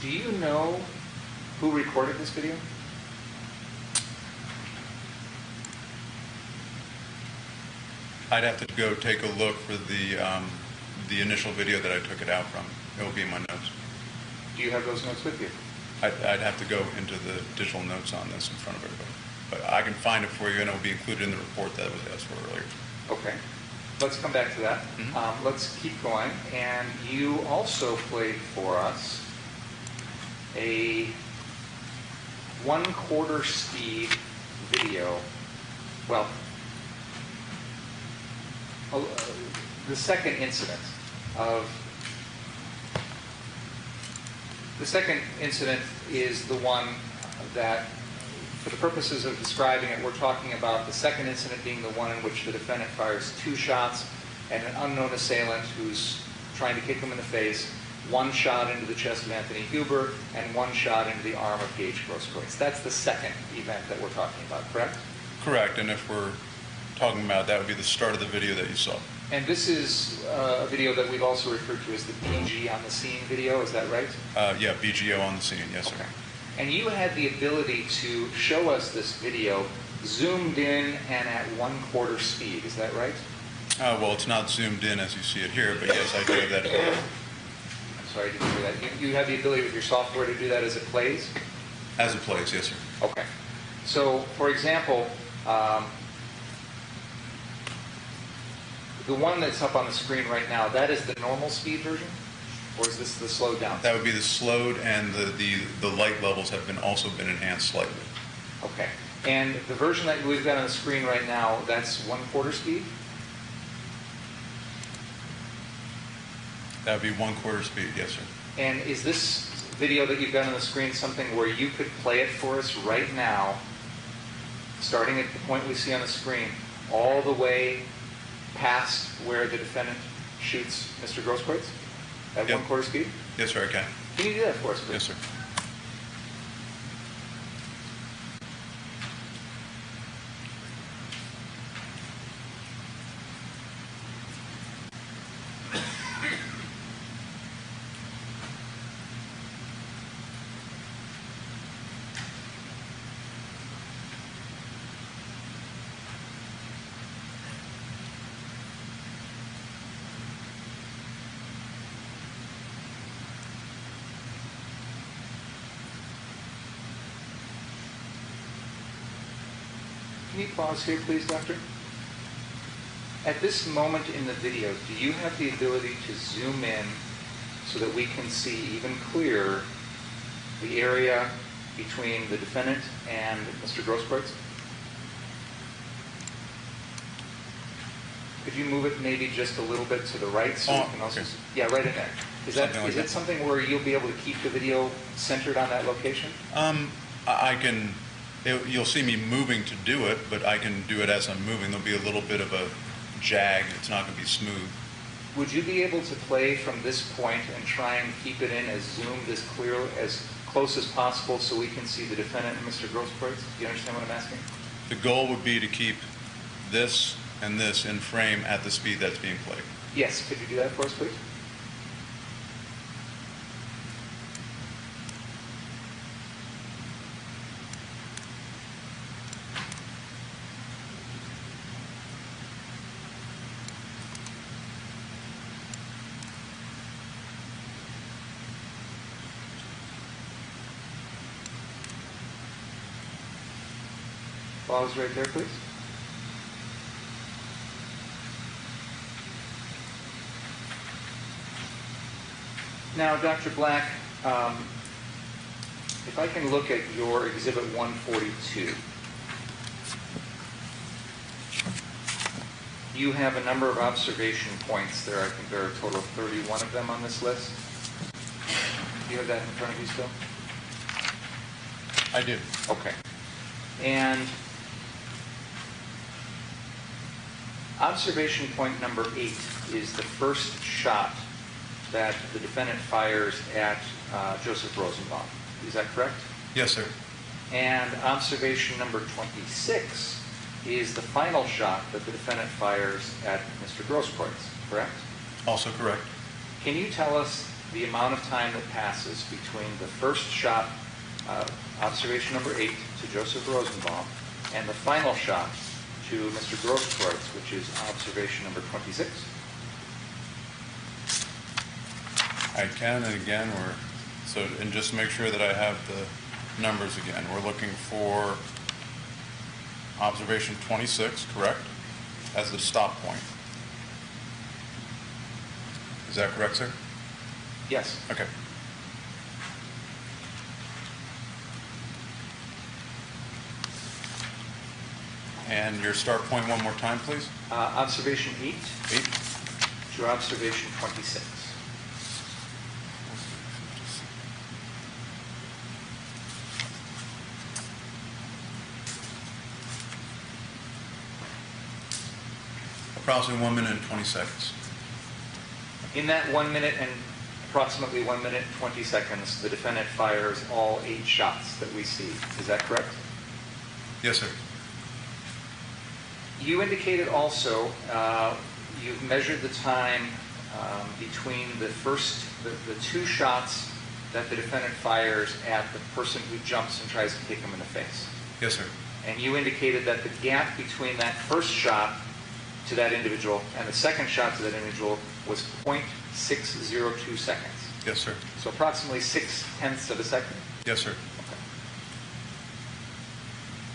Do you know who recorded this video? I'd have to go take a look for the initial video that I took it out from. It will be in my notes. Do you have those notes with you? I'd have to go into the digital notes on this in front of everybody. But I can find it for you, and it will be included in the report that was asked for earlier. Okay. Let's come back to that. Let's keep going. And you also played for us a 1/4 speed video. Well, the second incident is the one that, for the purposes of describing it, we're talking about the second incident being the one in which the defendant fires 2 shots at an unknown assailant who's trying to kick him in the face, 1 shot into the chest of Anthony Huber, and 1 shot into the arm of Gage Grosskreutz. That's the second event that we're talking about, correct? Correct, and if we're talking about that would be the start of the video that you saw. And this is a video that we've also referred to as the BG on the scene video, is that right? Yeah, BGO on the scene, yes, sir. Okay. And you had the ability to show us this video zoomed in and at 1/4 speed, is that right? Well, it's not zoomed in as you see it here, but yes, I do have that ability. I'm sorry, I didn't hear that. You have the ability with your software to do that as it plays? As it plays, yes, sir. Okay. So, for example, the one that's up on the screen right now, that is the normal speed version? Or is this the slowed down? That would be the slowed, and the light levels have also been enhanced slightly. Okay. And the version that we've got on the screen right now, that's 1/4 speed? That would be 1/4 speed, yes, sir. And is this video that you've got on the screen something where you could play it for us right now, starting at the point we see on the screen, all the way past where the defendant shoots Mr. Grosskreutz at Yep. 1/4 speed? Yes, sir, I can. Can you do that for us, please? Yes, sir. Can you pause here, please, Doctor? At this moment in the video, do you have the ability to zoom in so that we can see even clearer the area between the defendant and Mr. Grosskreutz? Could you move it maybe just a little bit to the right so we can also okay. see? Yeah, right in there. Is Something like it that. something where you'll be able to keep the video centered on that location? I can, you'll see me moving to do it, but I can do it as I'm moving. There'll be a little bit of a jag. It's not going to be smooth. Would you be able to play from this point and try and keep it in as zoomed, as clear, as close as possible so we can see the defendant and Mr. Grosskreutz? Do you understand what I'm asking? The goal would be to keep this and this in frame at the speed that's being played. Yes. Could you do that for us, please? Pause right there, please. Now, Dr. Black, if I can look at your Exhibit 142, you have a number of observation points there. I think there are a total of 31 of them on this list. Do you have that in front of you still? I do. Okay. And observation point number 8 is the first shot that the defendant fires at Joseph Rosenbaum. Is that correct? Yes, sir. And observation number 26 is the final shot that the defendant fires at Mr. Grosskreutz, correct? Also correct. Can you tell us the amount of time that passes between the first shot, observation number 8 to Joseph Rosenbaum, and the final shot to Mr. Grosskreutz, which is observation number 26? I can, and again, and just to make sure that I have the numbers again, we're looking for observation 26, correct, as the stop point. Is that correct, sir? Yes. Okay. And your start point one more time, please. Observation 8 8. to observation 26. Approximately 1 minute and 20 seconds. In that 1 minute and approximately 1 minute and 20 seconds, the defendant fires all 8 shots that we see. Is that correct? Yes, sir. You indicated also you've measured the time between the two shots that the defendant fires at the person who jumps and tries to kick him in the face. Yes, sir. And you indicated that the gap between that first shot to that individual and the second shot to that individual was 0.602 seconds. Yes, sir. So approximately 0.6 of a second. Yes, sir. Okay.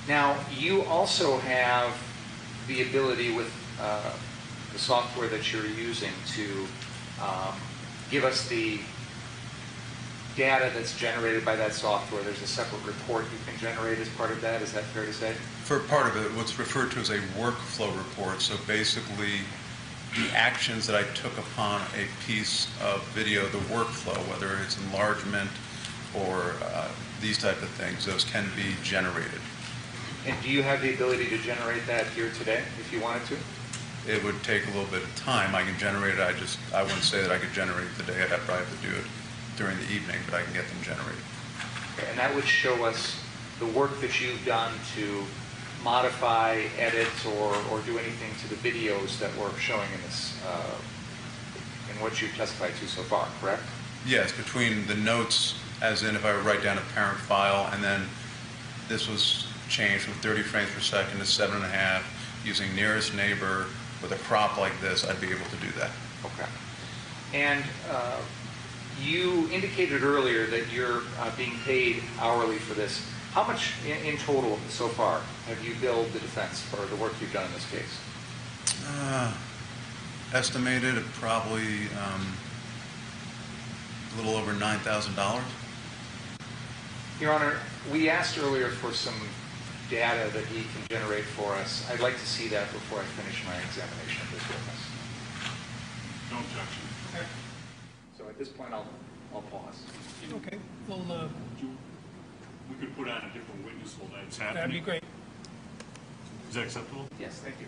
Now, you also have the ability with the software that you're using to give us the data that's generated by that software. There's a separate report you can generate as part of that. Is that fair to say? For part of it, what's referred to as a workflow report. So basically, the actions that I took upon a piece of video, the workflow, whether it's enlargement or these type of things, those can be generated. And do you have the ability to generate that here today if you wanted to? It would take a little bit of time. I can generate it. I wouldn't say that I could generate it today. I'd probably have to do it during the evening, but I can get them generated. Okay, and that would show us the work that you've done to modify, edit, or do anything to the videos that we're showing in this, in what you've testified to so far, correct? Yes, between the notes, as in if I write down a parent file, and then this was changed from 30 frames per second to 7.5, using nearest neighbor with a crop like this, I'd be able to do that. Okay. And you indicated earlier that you're being paid hourly for this. How much in total so far have you billed the defense for the work you've done in this case? Estimated at probably a little over $9,000. Your Honor, we asked earlier for some data that he can generate for us. I'd like to see that before I finish my examination of this witness. No objection. Okay. So at this point, I'll pause. Okay, well, We could put on a different witness while that's happening. that'd be great. Is that acceptable? Yes, thank you.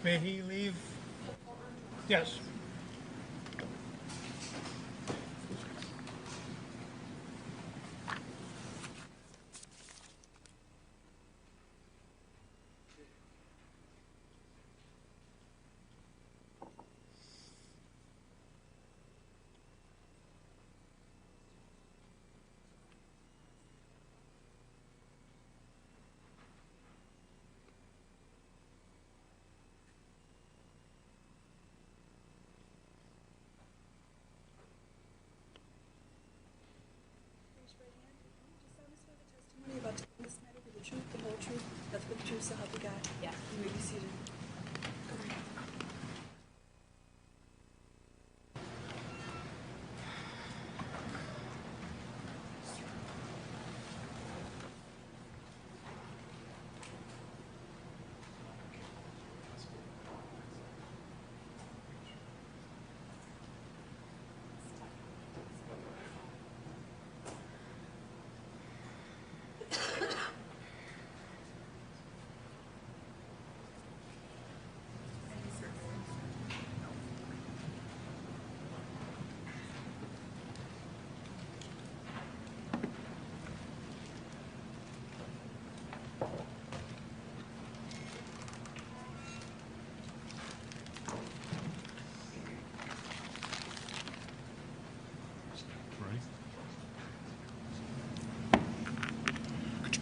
May he leave? Yes. Raise your right hand. Do you solemnly swear the testimony about telling this matter be the truth, the whole truth, nothing but the truth, so help you God? Yes. You may be seated. Go ahead.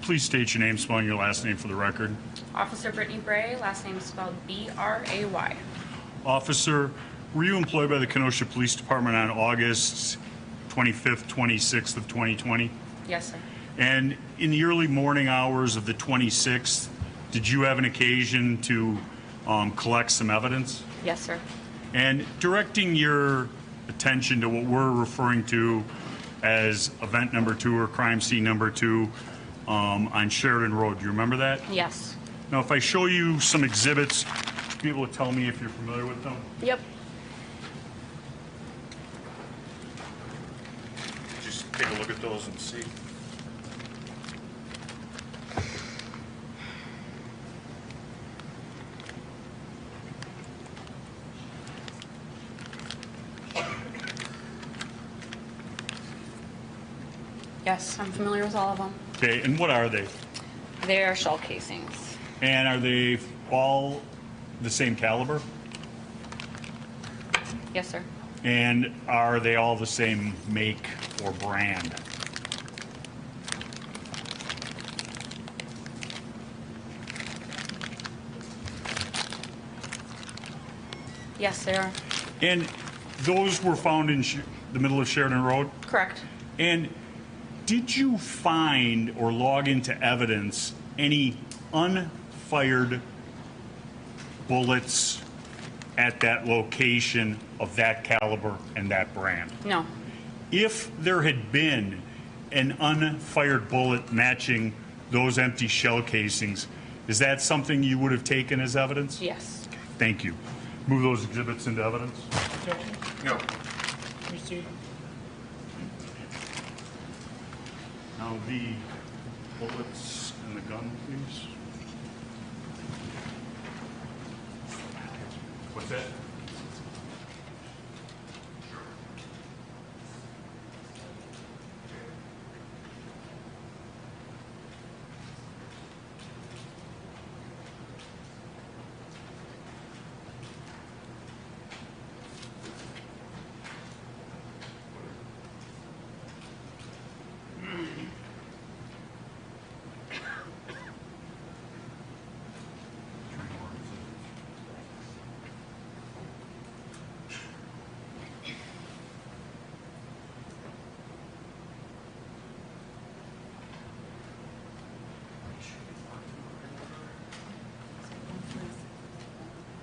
please state your name, spelling your last name for the record? Officer Brittany Bray, last name spelled B-R-A-Y. Officer, were you employed by the Kenosha Police Department on August 25th, 26th of 2020? Yes, sir. And in the early morning hours of the 26th, did you have an occasion to collect some evidence? Yes, sir. And directing your attention to what we're referring to as event number 2 or crime scene number 2 on Sheridan Road, do you remember that? Yes. Now, if I show you some exhibits, would you be able to tell me if you're familiar with them? Yep. Just take a look at those and see. Yes, I'm familiar with all of them. Okay, and what are they? They are shell casings. And are they all the same caliber? Yes, sir. And are they all the same make or brand? Yes, they are. And those were found in the middle of Sheridan Road? Correct. And did you find or log into evidence any unfired bullets at that location of that caliber and that brand? No. If there had been an unfired bullet matching those empty shell casings, is that something you would have taken as evidence? Yes. Thank you. Move those exhibits into evidence. Objection? No. Proceed. Now the bullets and the gun, please. What's that?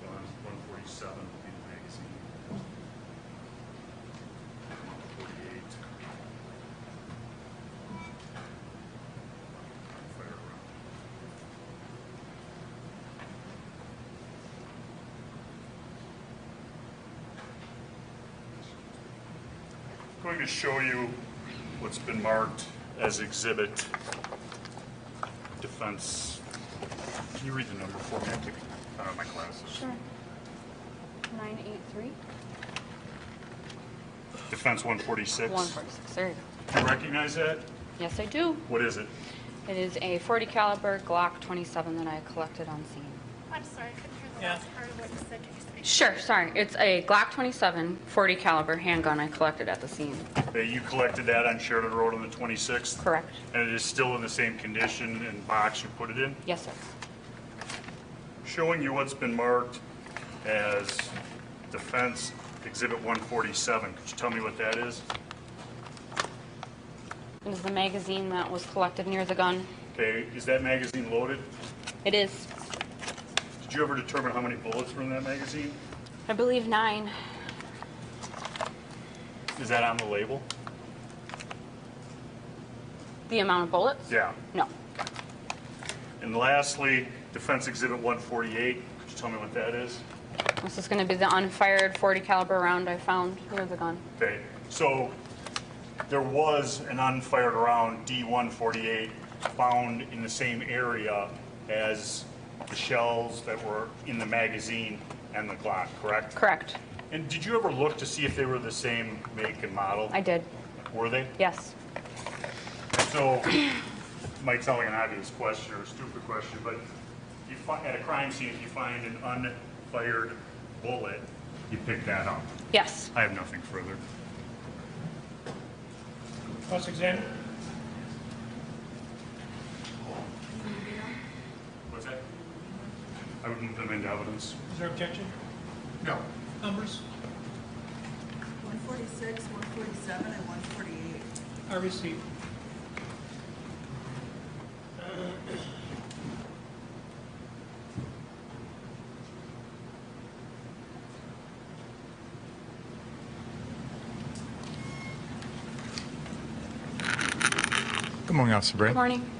Gun 147 in the magazine. 148. Fire around. Going to show you what's been marked as exhibit defense. Can you read the number for me? I took out of my glasses. Sure. 983? Defense 146. 146. There you go. Do you recognize that? Yes, I do. What is it? It is a 40 caliber Glock 27 that I collected on scene. I'm sorry, I couldn't hear the Yeah. last part of what you said. Can you say? Sure, sorry. It's a Glock 27 40 caliber handgun I collected at the scene. You collected that on Sheridan Road on the 26th? Correct. And it is still in the same condition and box you put it in? Yes, sir. Showing you what's been marked as Defense Exhibit 147. Could you tell me what that is? It is the magazine that was collected near the gun. Okay, is that magazine loaded? It is, Did you ever determine how many bullets were in that magazine? I believe, 9. Is that on the label? The amount of bullets? Yeah. No. And lastly, Defense Exhibit 148. Could you tell me what that is? This is going to be the unfired 40 caliber round I found near the gun. Okay, so there was an unfired round D148 found in the same area as the shells that were in the magazine and the Glock, correct? Correct. And did you ever look to see if they were the same make and model? I did. Were they? Yes. So, it might sound like an obvious question or a stupid question, but at a crime scene, if you find an unfired bullet, you pick that up. Yes. I have nothing further. Cross-examine? come into evidence. Is there objection? No. Numbers 146, 147, and 148. are received. Good morning, Officer Bray. Good morning.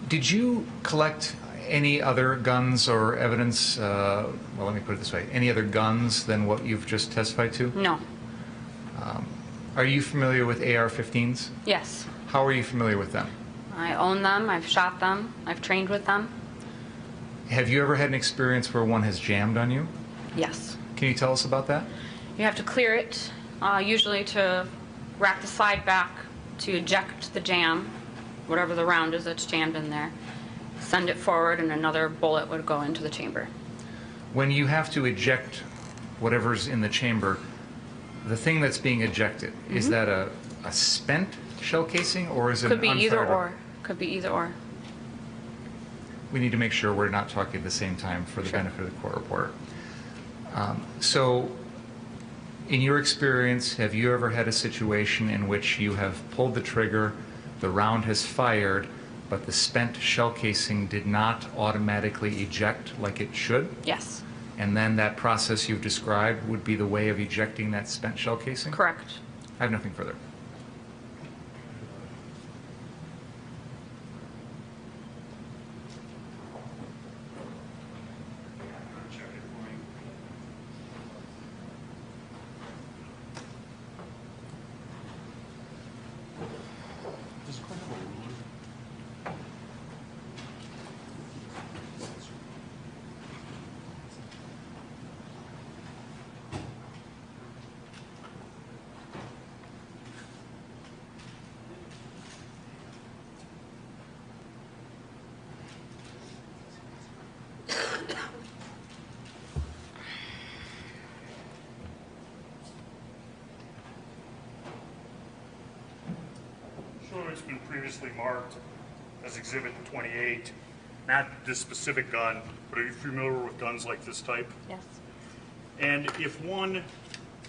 Did you collect any other guns or evidence, well, let me put it this way, any other guns than what you've just testified to? No. Are you familiar with AR-15s? Yes. How are you familiar with them? I own them. I've shot them. I've trained with them. Have you ever had an experience where one has jammed on you? Yes. Can you tell us about that? You have to clear it, usually to rack the slide back to eject the jam, whatever the round is that's jammed in there. Send it forward, and another bullet would go into the chamber. When you have to eject whatever's in the chamber, the thing that's being ejected, is that a spent shell casing or is it Could an be unfired? either or. Could be either or. We need to make sure we're not talking at the same time for the Sure. benefit of the court reporter. So, in your experience, have you ever had a situation in which you have pulled the trigger, the round has fired, but the spent shell casing did not automatically eject like it should? Yes. And then that process you've described would be the way of ejecting that spent shell casing? Correct. I have nothing further. Sure, it's been previously marked as Exhibit 28. Not this specific gun, but are you familiar with guns like this type? Yes. And if one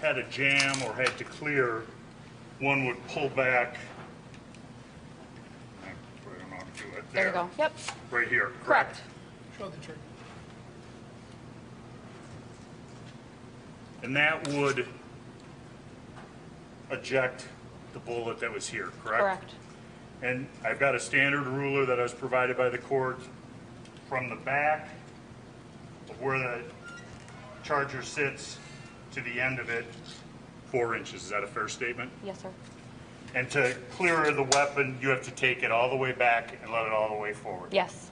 had a jam or had to clear, one would pull back. I don't know how to do it. There you go. Yep. Right here, Correct. Show the trigger. And that would eject the bullet that was here, correct? Correct. And I've got a standard ruler that I was provided by the court from the back of where the charger sits to the end of it, 4 inches. Is that a fair statement? Yes, sir. And to clear the weapon, you have to take it all the way back and let it all the way forward. Yes.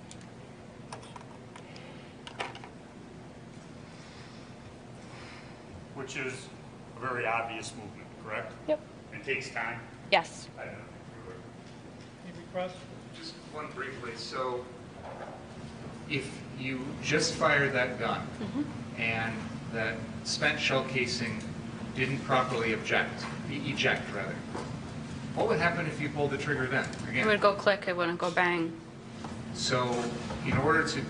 Which is a very obvious movement, correct? Yep. And takes time. Yes. I don't know. Any request? Just one briefly. So, if you just fired that gun and that spent shell casing didn't properly eject, what would happen if you pulled the trigger then? It Again, would go click. It wouldn't go bang. so in order to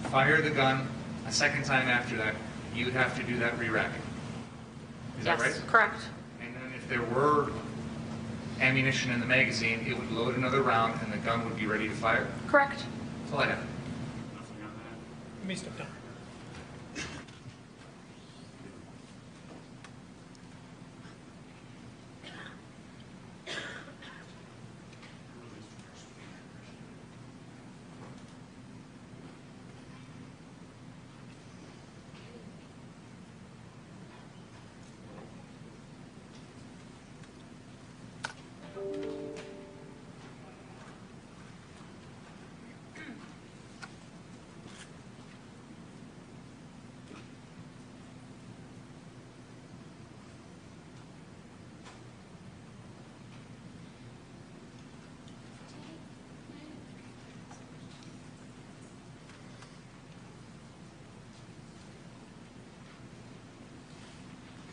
fire the gun a second time after that, you would have to do that re-racking. Is Yes. that right? Correct. And then if there were ammunition in the magazine, it would load another round and the gun would be ready to fire? Correct. That's all I have. Nothing on that. Let me step down.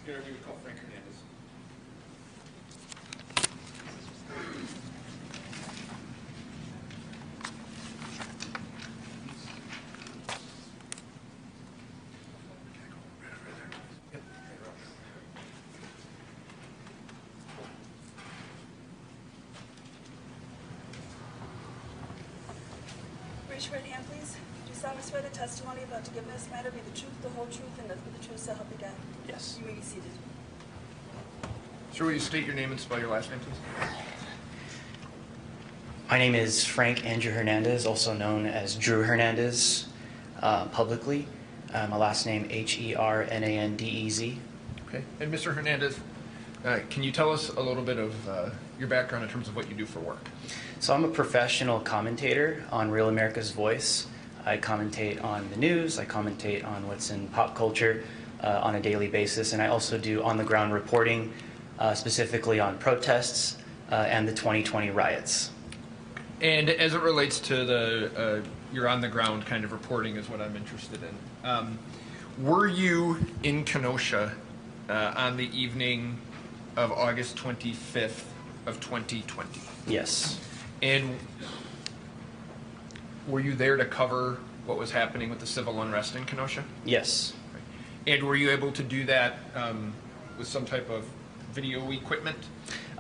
Interview with Frank Hernandez. raise your right hand, please. Do you solemnly swear the testimony about to give in this matter be the truth, the whole truth, and nothing but the truth, so help you God? Yes. You may be seated. Sir, will you state your name and spell your last name, please? My name is Frank Andrew Hernandez, also known as Drew Hernandez publicly. My last name Hernandez. Okay. And Mr. Hernandez, can you tell us a little bit of your background in terms of what you do for work? So I'm a professional commentator on Real America's Voice. I commentate on the news, I commentate on what's in pop culture on a daily basis, and I also do on-the-ground reporting, specifically on protests and the 2020 riots. And as it relates to the your on-the-ground kind of reporting is what I'm interested in. Were you in Kenosha on the evening of August 25th of 2020? Yes. And were you there to cover what was happening with the civil unrest in Kenosha? Yes. And were you able to do that with some type of video equipment?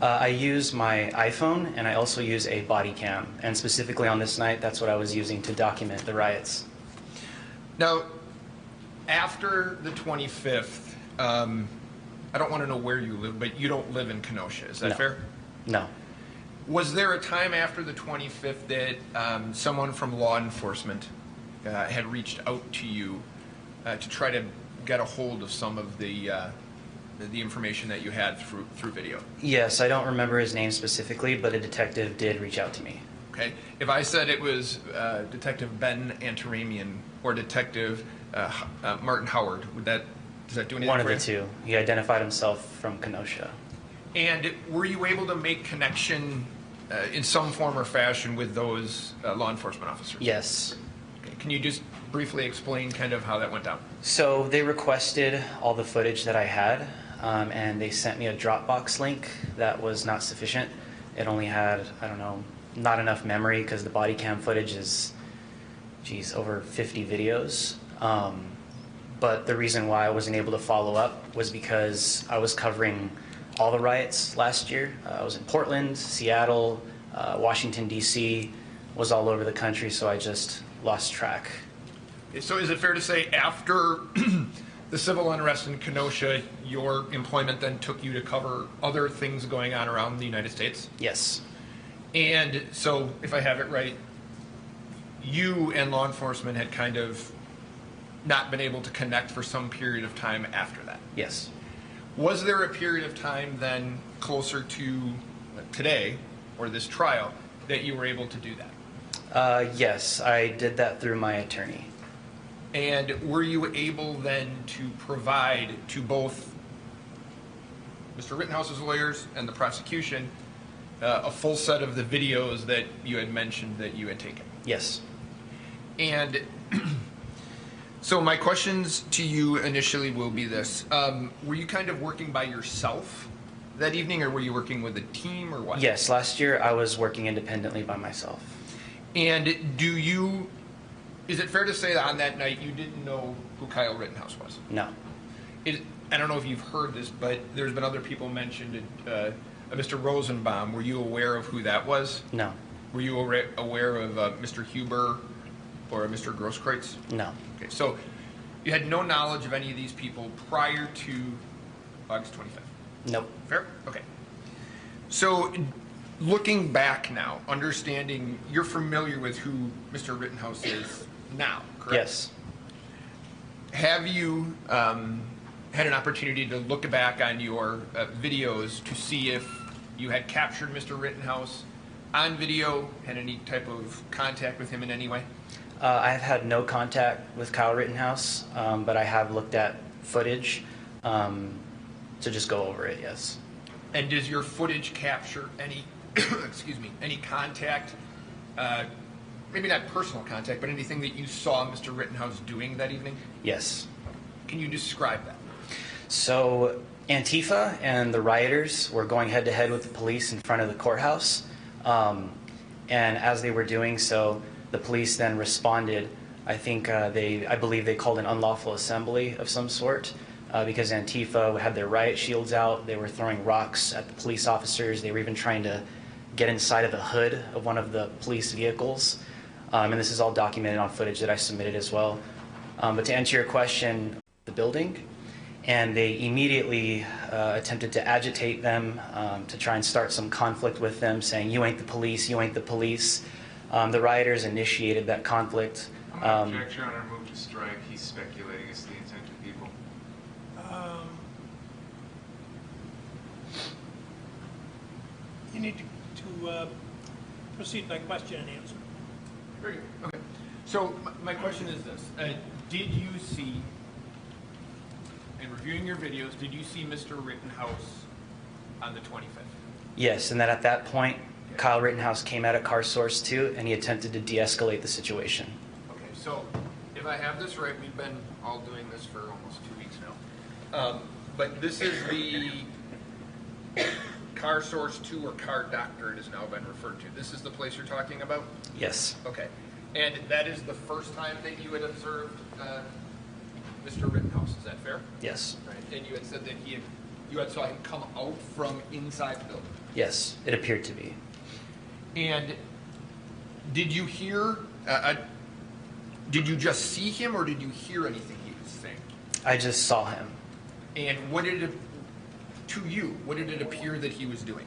I use my iPhone, and I also use a body cam. And specifically on this night, that's what I was using to document the riots. Now, after the 25th, I don't want to know where you live, but you don't live in Kenosha. Is that No. fair? No. Was there a time after the 25th that someone from law enforcement had reached out to you to try to get a hold of some of the information that you had through video? Yes, I don't remember his name specifically, but a detective did reach out to me. Okay. If I said it was Detective Ben Antaramian or Detective Martin Howard, does that do anything One of for the you? two. He identified himself from Kenosha. And were you able to make connection in some form or fashion with those law enforcement officers? Yes. Okay. Can you just briefly explain kind of how that went down? So they requested all the footage that I had, and they sent me a Dropbox link that was not sufficient. It only had, I don't know, not enough memory because the body cam footage is, over 50 videos. But the reason why I wasn't able to follow up was because I was covering all the riots last year. I was in Portland, Seattle, Washington, D.C., was all over the country, so I just lost track. Okay, so is it fair to say after the civil unrest in Kenosha, your employment then took you to cover other things going on around the United States? Yes. And so, if I have it right, you and law enforcement had kind of not been able to connect for some period of time after that. Yes. Was there a period of time then closer to today, or this trial, that you were able to do that? Yes, I did that through my attorney. And were you able then to provide to both Mr. Rittenhouse's lawyers and the prosecution a full set of the videos that you had mentioned that you had taken? Yes. And so my questions to you initially will be this. Were you kind of working by yourself that evening, or were you working with a team, or what? Yes, last year I was working independently by myself. And is it fair to say that on that night you didn't know who Kyle Rittenhouse was? No. I don't know if you've heard this, but there's been other people mentioned, Mr. Rosenbaum. Were you aware of who that was? No. Were you aware of Mr. Huber or Mr. Grosskreutz? No. Okay, so you had no knowledge of any of these people prior to August 25th? Nope. Fair? Okay. So looking back now, understanding you're familiar with who Mr. Rittenhouse is now, correct? Yes. Have you had an opportunity to look back on your videos to see if you had captured Mr. Rittenhouse on video, had any type of contact with him in any way? I have had no contact with Kyle Rittenhouse, but I have looked at footage to just go over it, yes. And does your footage capture any, excuse me, any contact, maybe not personal contact, but anything that you saw Mr. Rittenhouse doing that evening? Yes. Can you describe that? So Antifa and the rioters were going head to head with the police in front of the courthouse. And as they were doing so, the police then responded. I believe they called an unlawful assembly of some sort because Antifa had their riot shields out. They were throwing rocks at the police officers. They were even trying to get inside of the hood of one of the police vehicles. And this is all documented on footage that I submitted as well. But to answer your question, the building, and they immediately attempted to agitate them, to try and start some conflict with them, saying, "You ain't the police, you ain't the police." The rioters initiated that conflict. Objection, Honor, move to strike. He's speculating as to the intent of people. You need to proceed by question and answer. Very good. Okay. So my question is this. Did you see, in reviewing your videos, did you see Mr. Rittenhouse on the 25th? Yes, and that at that point, Kyle Rittenhouse came out at car source 2, and he attempted to de-escalate the situation. Okay, so if I have this right, we've been all doing this for almost 2 weeks now. But this is the car source 2, or car doctor it has now been referred to. This is the place you're talking about? Yes. Okay. And that is the first time that you had observed Mr. Rittenhouse, is that fair? Yes. Right. And you had said that you had saw him come out from inside the building? Yes, it appeared to be. And did you hear, did you just see him, or did you hear anything he was saying? I just saw him. And what did it, to you, what did it appear that he was doing?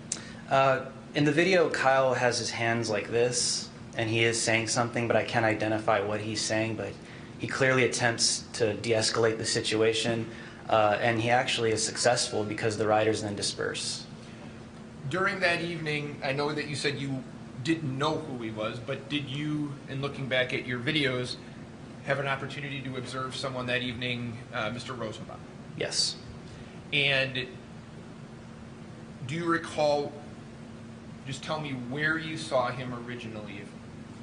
In the video, Kyle has his hands like this, and he is saying something, but I can't identify what he's saying, but he clearly attempts to de-escalate the situation, and he actually is successful because the rioters then disperse. During that evening, I know that you said you didn't know who he was, but did you, in looking back at your videos, have an opportunity to observe someone that evening, Mr. Rosenbaum? Yes. And do you recall, just tell me where you saw him originally,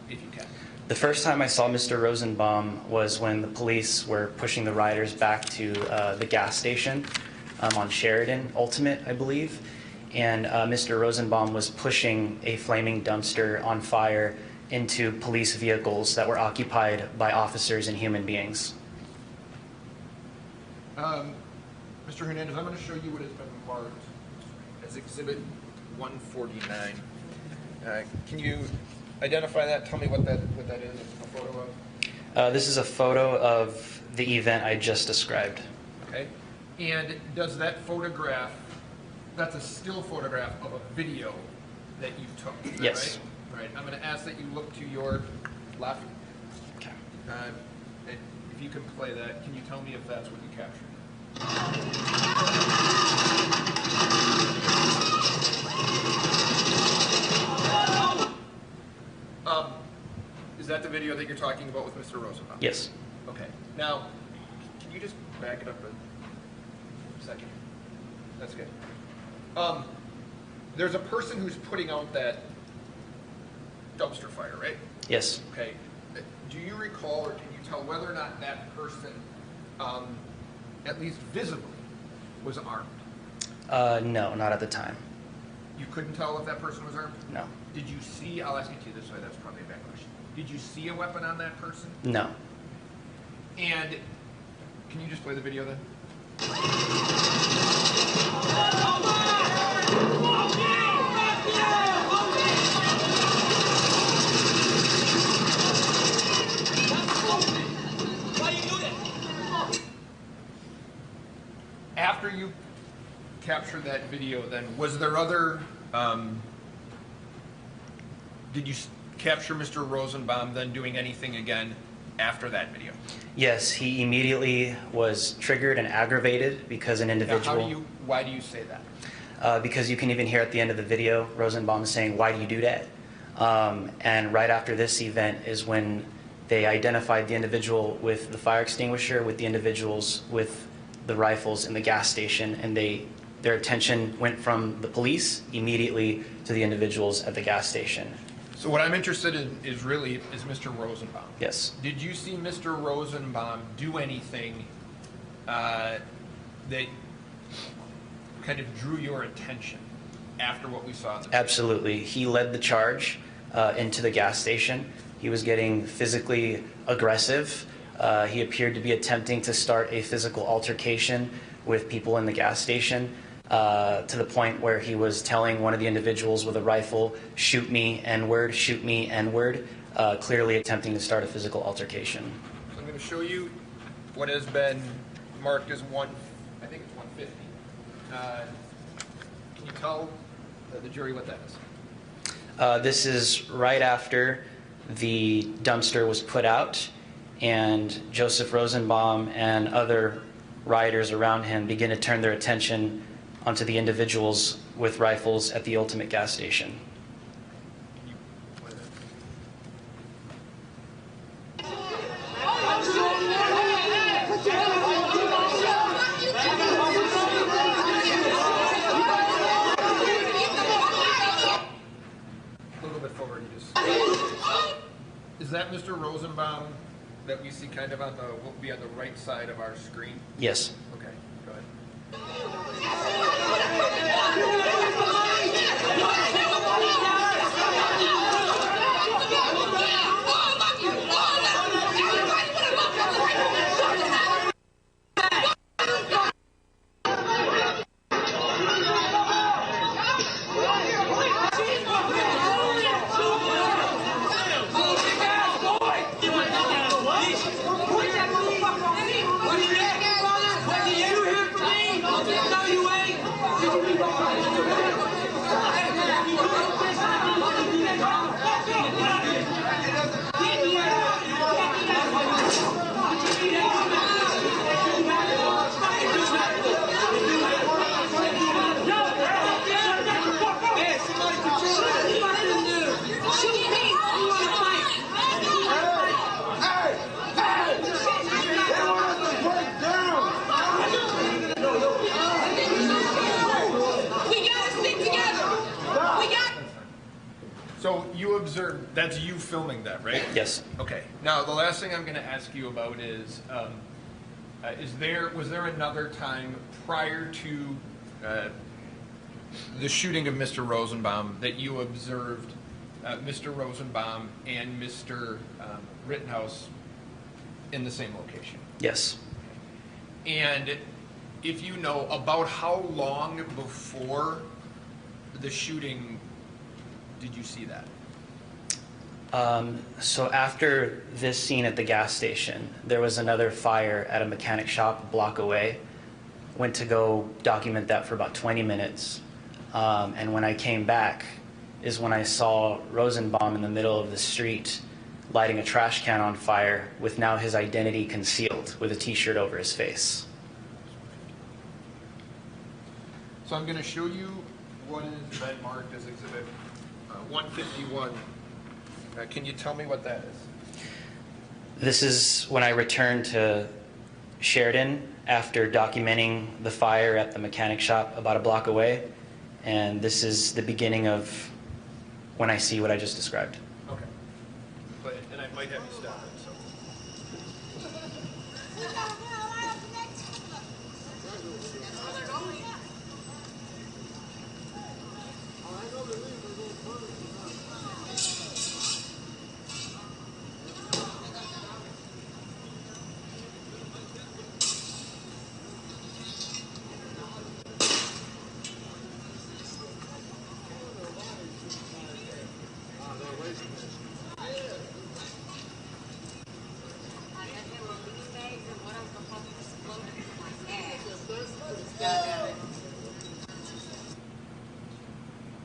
if you can. The first time I saw Mr. Rosenbaum was when the police were pushing the rioters back to the gas station on Sheridan, Ultimate, I believe. And Mr. Rosenbaum was pushing a flaming dumpster on fire into police vehicles that were occupied by officers and human beings. Mr. Hernandez, I'm going to show you what has been marked as Exhibit 149. Can you identify that? Tell me what that is, a photo of? This is a photo of the event I just described. Okay. And does that photograph, that's a still photograph of a video that you took, is that Yes. right? Right. I'm going to ask that you look to your left. Okay. And if you can play that, can you tell me if that's what you captured? Is that the video that you're talking about with Mr. Rosenbaum? Yes. Okay. Now, can you just back it up a second? That's good. There's a person who's putting out that dumpster fire, right? Yes. Okay. Do you recall, or can you tell whether or not that person, at least visibly, was armed? No, not at the time. You couldn't tell if that person was armed? No. Did you see, I'll ask it to you this way, that's probably a bad question. Did you see a weapon on that person? No. And can you just play the video then? After you captured that video, then, was there other, did you capture Mr. Rosenbaum then doing anything again after that video? Yes, he immediately was triggered and aggravated because an individual... Now, why do you say that? Because you can even hear at the end of the video, Rosenbaum is saying, "Why do you do that?" And right after this event is when they identified the individual with the fire extinguisher with the individuals with the rifles in the gas station, and their attention went from the police immediately to the individuals at the gas station. So what I'm interested in is Mr. Rosenbaum. Yes. Did you see Mr. Rosenbaum do anything that kind of drew your attention after what we saw in the video? Absolutely. He led the charge into the gas station. He was getting physically aggressive. He appeared to be attempting to start a physical altercation with people in the gas station. to the point where he was telling one of the individuals with a rifle, "Shoot me, N-word, shoot me, N-word," clearly attempting to start a physical altercation. So I'm going to show you what has been marked as I think it's 150. Can you tell the jury what that is? This is right after the dumpster was put out, and Joseph Rosenbaum and other rioters around him begin to turn their attention onto the individuals with rifles at the Ultimate gas station. A little bit forward, you just. Is that Mr. Rosenbaum that we see kind of on will be on the right side of our screen? Yes. Okay, go ahead. So you observed, that's you filming that, right? Yes. Okay. Now, the last thing I'm going to ask you about is was there another time prior to the shooting of Mr. Rosenbaum that you observed Mr. Rosenbaum and Mr. Rittenhouse in the same location? Yes. And if you know, about how long before the shooting did you see that? So after this scene at the gas station, there was another fire at a mechanic shop a block away. Went to go document that for about 20 minutes. And when I came back is when I saw Rosenbaum in the middle of the street lighting a trash can on fire with now his identity concealed with a t-shirt over his face. So I'm going to show you what has been marked as Exhibit 151. Can you tell me what that is? This is when I returned to Sheridan after documenting the fire at the mechanic shop about a block away. And this is the beginning of when I see what I just described. Okay. And I might have you stop it. So.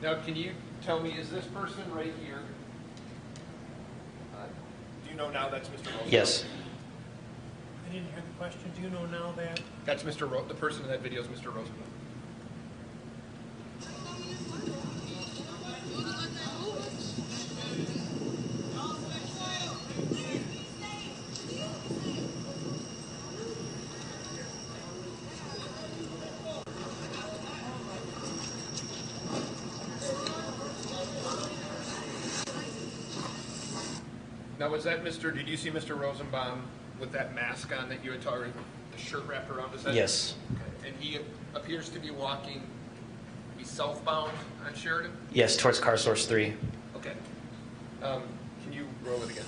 Now, can you tell me, is this person right here? Do you know now that's Mr. Rosenbaum? Yes. I didn't hear the question. Do you know now that? That's the person in that video is Mr. Rosenbaum. Now, was that did you see Mr. Rosenbaum with that mask on that you had talked, the shirt wrapped around his head? Yes. Okay. And he appears to be walking, southbound on Sheridan? Yes, towards Car Source 3. Okay. Can you roll it again?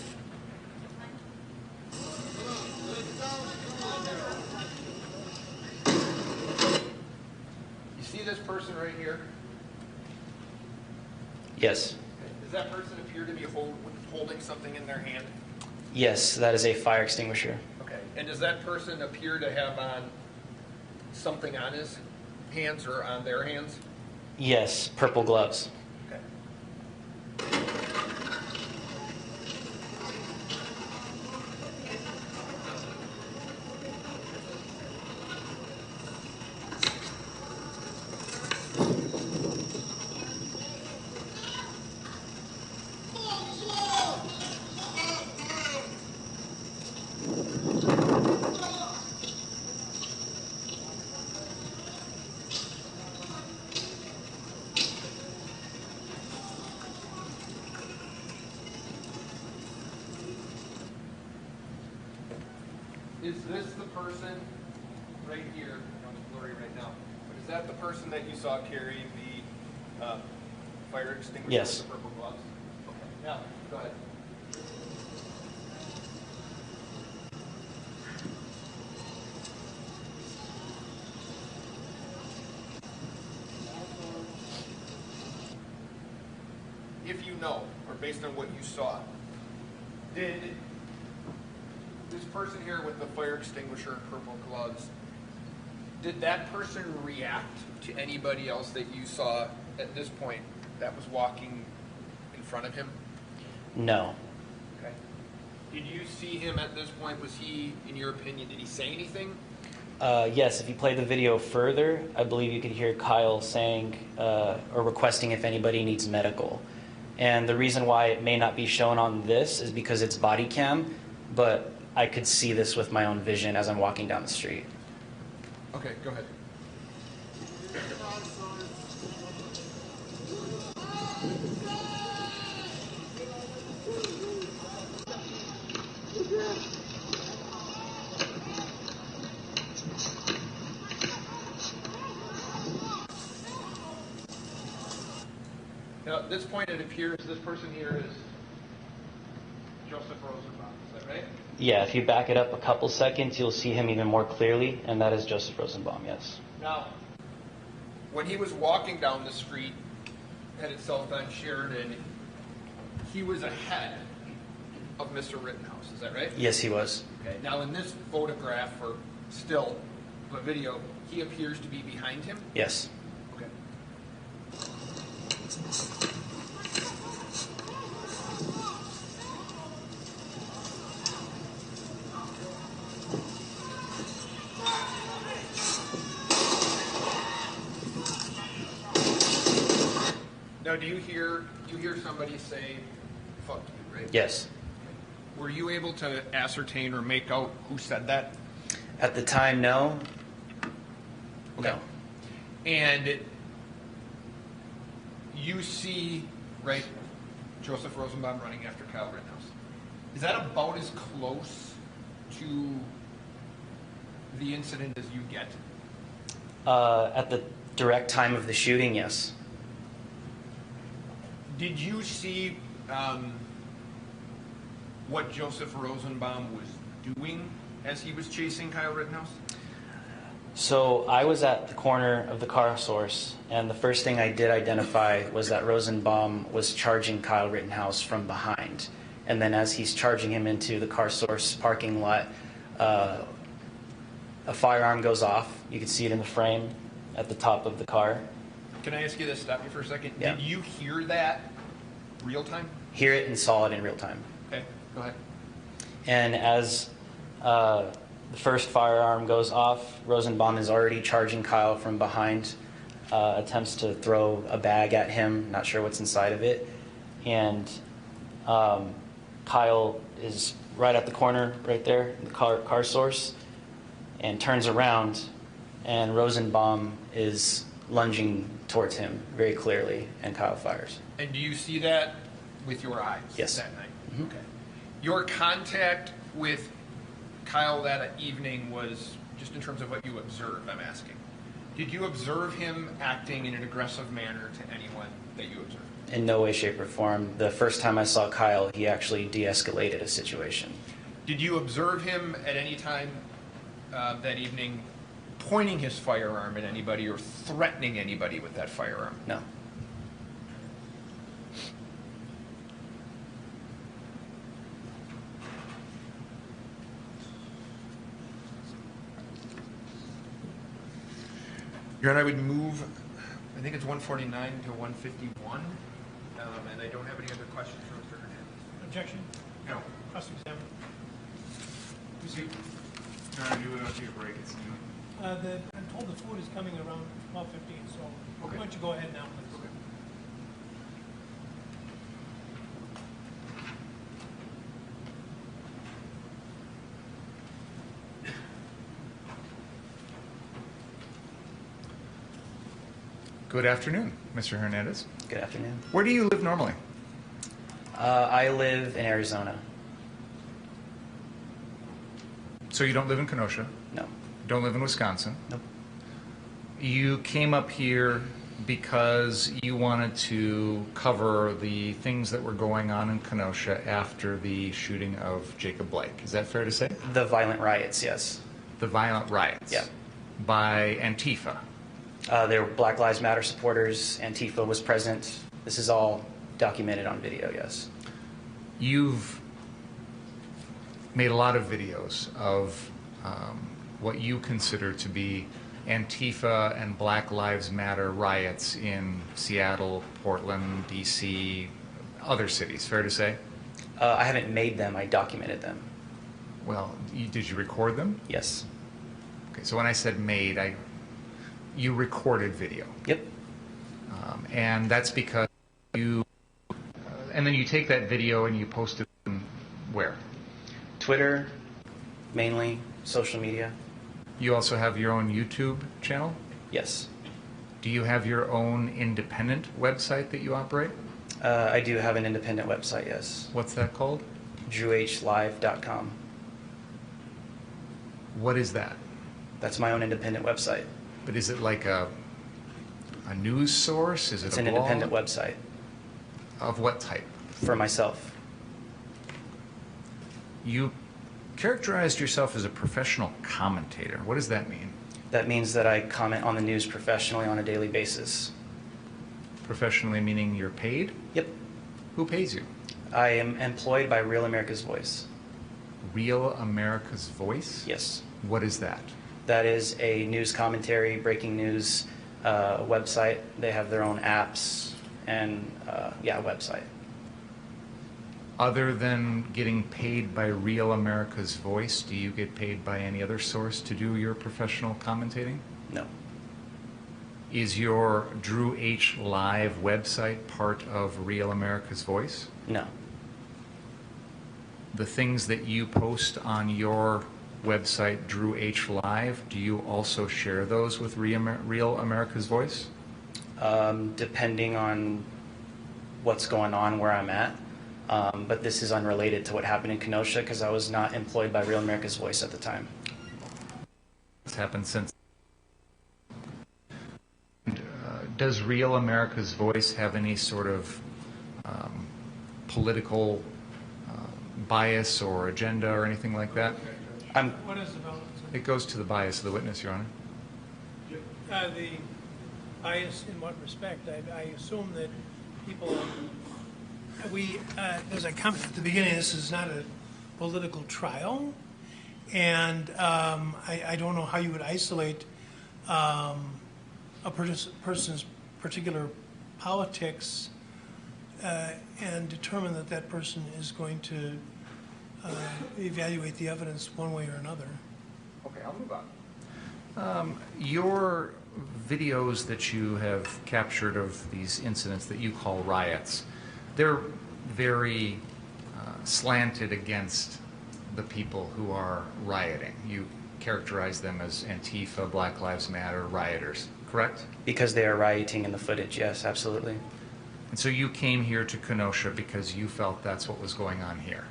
You see this person right here? Yes. Does that person appear to be holding something in their hand? Yes, that is a fire extinguisher. Okay. And does that person appear to have on something on his hands or on their hands? Yes, purple gloves. Okay. Is this the person right here? It's blurry right now. But is that the person that you saw carrying the fire extinguisher Yes. with the purple gloves? Okay. Now, go ahead. If you know, or based on what you saw, did this person here with the fire extinguisher and purple gloves, did that person react to anybody else that you saw at this point that was walking in front of him? No. Okay. Did you see him at this point? Was he, in your opinion, did he say anything? Yes, if you play the video further, I believe you could hear Kyle saying or requesting if anybody needs medical. And the reason why it may not be shown on this is because it's body cam, but I could see this with my own vision as I'm walking down the street. Okay, go ahead. Now, at this point, it appears this person here is Joseph Rosenbaum. Is that right? Yeah, if you back it up a couple seconds, you'll see him even more clearly, and that is Joseph Rosenbaum, yes. Now, when he was walking down the street, headed south on Sheridan, he was ahead of Mr. Rittenhouse. Is that right? Yes, he was. Okay. Now, in this photograph, or still, but video, he appears to be behind him? Yes. Okay. Now, do you hear somebody say, fuck you, right? Yes. Were you able to ascertain or make out who said that? At the time, no. Okay. No. And you see, right, Joseph Rosenbaum running after Kyle Rittenhouse. Is that about as close to the incident as you get? At the direct time of the shooting, yes. Did you see what Joseph Rosenbaum was doing as he was chasing Kyle Rittenhouse? So I was at the corner of the car source, and the first thing I did identify was that Rosenbaum was charging Kyle Rittenhouse from behind. And then as he's charging him into the car source parking lot, a firearm goes off. You can see it in the frame at the top of the car. Can I ask you this? Stop you for a second. Yeah. Did you hear that real time? Hear it and saw it in real time. Okay, go ahead. And as the first firearm goes off, Rosenbaum is already charging Kyle from behind, attempts to throw a bag at him, not sure what's inside of it. And Kyle is right at the corner, right there, the car source, and turns around, and Rosenbaum is lunging towards him very clearly, and Kyle fires. And do you see that with your eyes Yes. that night? Mhm. Okay. Your contact with Kyle that evening was, just in terms of what you observed, I'm asking. Did you observe him acting in an aggressive manner to anyone that you observed? In no way, shape, or form. The first time I saw Kyle, he actually de-escalated a situation. Did you observe him at any time that evening pointing his firearm at anybody or threatening anybody with that firearm? No. Your Honor, I would move, I think it's 149 to 151, and I don't have any other questions for Mr. Hernandez. Objection? No. Cross-examine. Your Honor, do it after your break. It's noon. I'm told the food is coming around 12:15, so why don't you go ahead now, please? Good afternoon, Mr. Hernandez. Good afternoon. Where do you live normally? I live in Arizona. So you don't live in Kenosha? No. Don't live in Wisconsin? Nope. You came up here because you wanted to cover the things that were going on in Kenosha after the shooting of Jacob Blake. Is that fair to say? The violent riots, yes. The violent riots? Yeah. By Antifa? There were Black Lives Matter supporters. Antifa was present. This is all documented on video, yes. You've made a lot of videos of what you consider to be Antifa and Black Lives Matter riots in Seattle, Portland, D.C., other cities, fair to say? I haven't made them, I documented them. Well, did you record them? Yes. Okay, so when I said made, you recorded video. Yep. And that's because you, and then you take that video and you post it where? Twitter, mainly, social media. You also have your own YouTube channel? Yes. Do you have your own independent website that you operate? I do have an independent website, yes. What's that called? drewhlive.com. What is that? That's my own independent website. But is it like a news source? Is it It's a an blog? independent website. Of what type? For myself. You characterized yourself as a professional commentator. What does that mean? That means that I comment on the news professionally on a daily basis. Professionally meaning you're paid? Yep. Who pays you? I am employed by Real America's Voice. Real America's Voice? Yes. What is that? That is a news commentary, breaking news website. They have their own apps and, website. Other than getting paid by Real America's Voice, do you get paid by any other source to do your professional commentating? No. Is your Drew H. Live website part of Real America's Voice? No. The things that you post on your website, Drew H. Live, do you also share those with Real America's Voice? Depending on what's going on where I'm at. But this is unrelated to what happened in Kenosha because I was not employed by Real America's Voice at the time. What's happened since? Does Real America's Voice have any sort of political bias or agenda or anything like that? What is developed? It goes to the bias of the witness, Your Honor. The bias in what respect? I assume that people, as I commented at the beginning, this is not a political trial, and I don't know how you would isolate a person's particular politics and determine that that person is going to evaluate the evidence one way or another. Okay, I'll move on. Your videos that you have captured of these incidents that you call riots, they're very slanted against the people who are rioting. You characterize them as Antifa, Black Lives Matter rioters, correct? Because they are rioting in the footage, yes, absolutely. And so you came here to Kenosha because you felt that's what was going on here.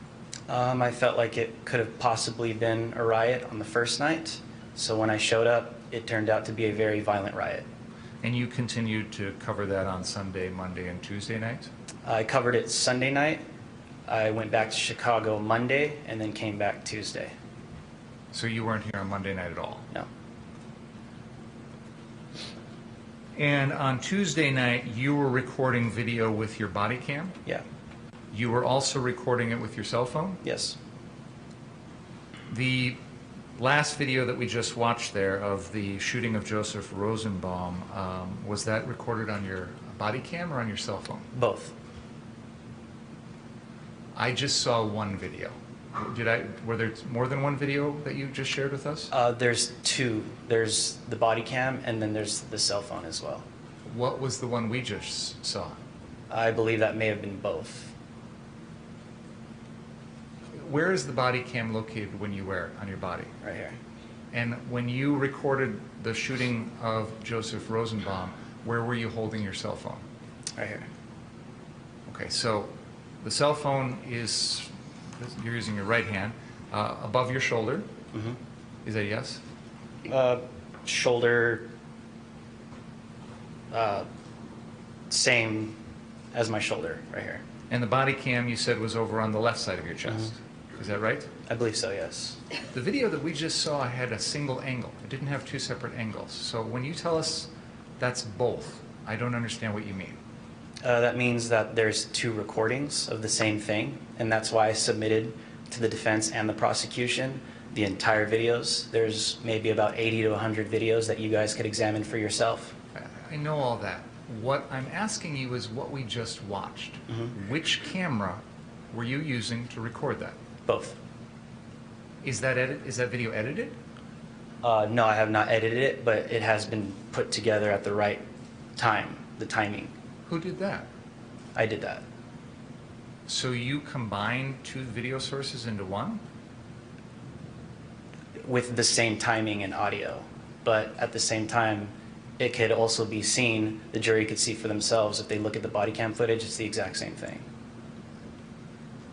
I felt like it could have possibly been a riot on the first night. So when I showed up, it turned out to be a very violent riot. And you continued to cover that on Sunday, Monday, and Tuesday night? I covered it Sunday night. I went back to Chicago Monday and then came back Tuesday. So you weren't here on Monday night at all? No. And on Tuesday night, you were recording video with your body cam? Yeah. You were also recording it with your cell phone? Yes. The last video that we just watched there of the shooting of Joseph Rosenbaum, was that recorded on your body cam or on your cell phone? Both. I just saw one video. Were there more than one video that you just shared with us? There's two. There's the body cam, and then there's the cell phone as well. What was the one we just saw? I believe that may have been both. Where is the body cam located when you wear it on your body? Right here. And when you recorded the shooting of Joseph Rosenbaum, where were you holding your cell phone? Right here. Okay, so the cell phone is, you're using your right hand, above your shoulder. Mm-hmm. Is that a yes? Shoulder, same as my shoulder, right here. And the body cam you said was over on the left side of your chest. Is that right? I believe so, yes. The video that we just saw had a single angle. It didn't have two separate angles. So when you tell us that's both, I don't understand what you mean. That means that there's two recordings of the same thing, and that's why I submitted to the defense and the prosecution the entire videos. There's maybe about 80 to 100 videos that you guys could examine for yourself. I know all that. What I'm asking you is what we just watched. Which camera were you using to record that? Both. Is that video edited? No, I have not edited it, but it has been put together at the right time, the timing. Who did that? I did that. So you combined two video sources into one? With the same timing and audio, but at the same time, it could also be seen, the jury could see for themselves. If they look at the body cam footage, it's the exact same thing.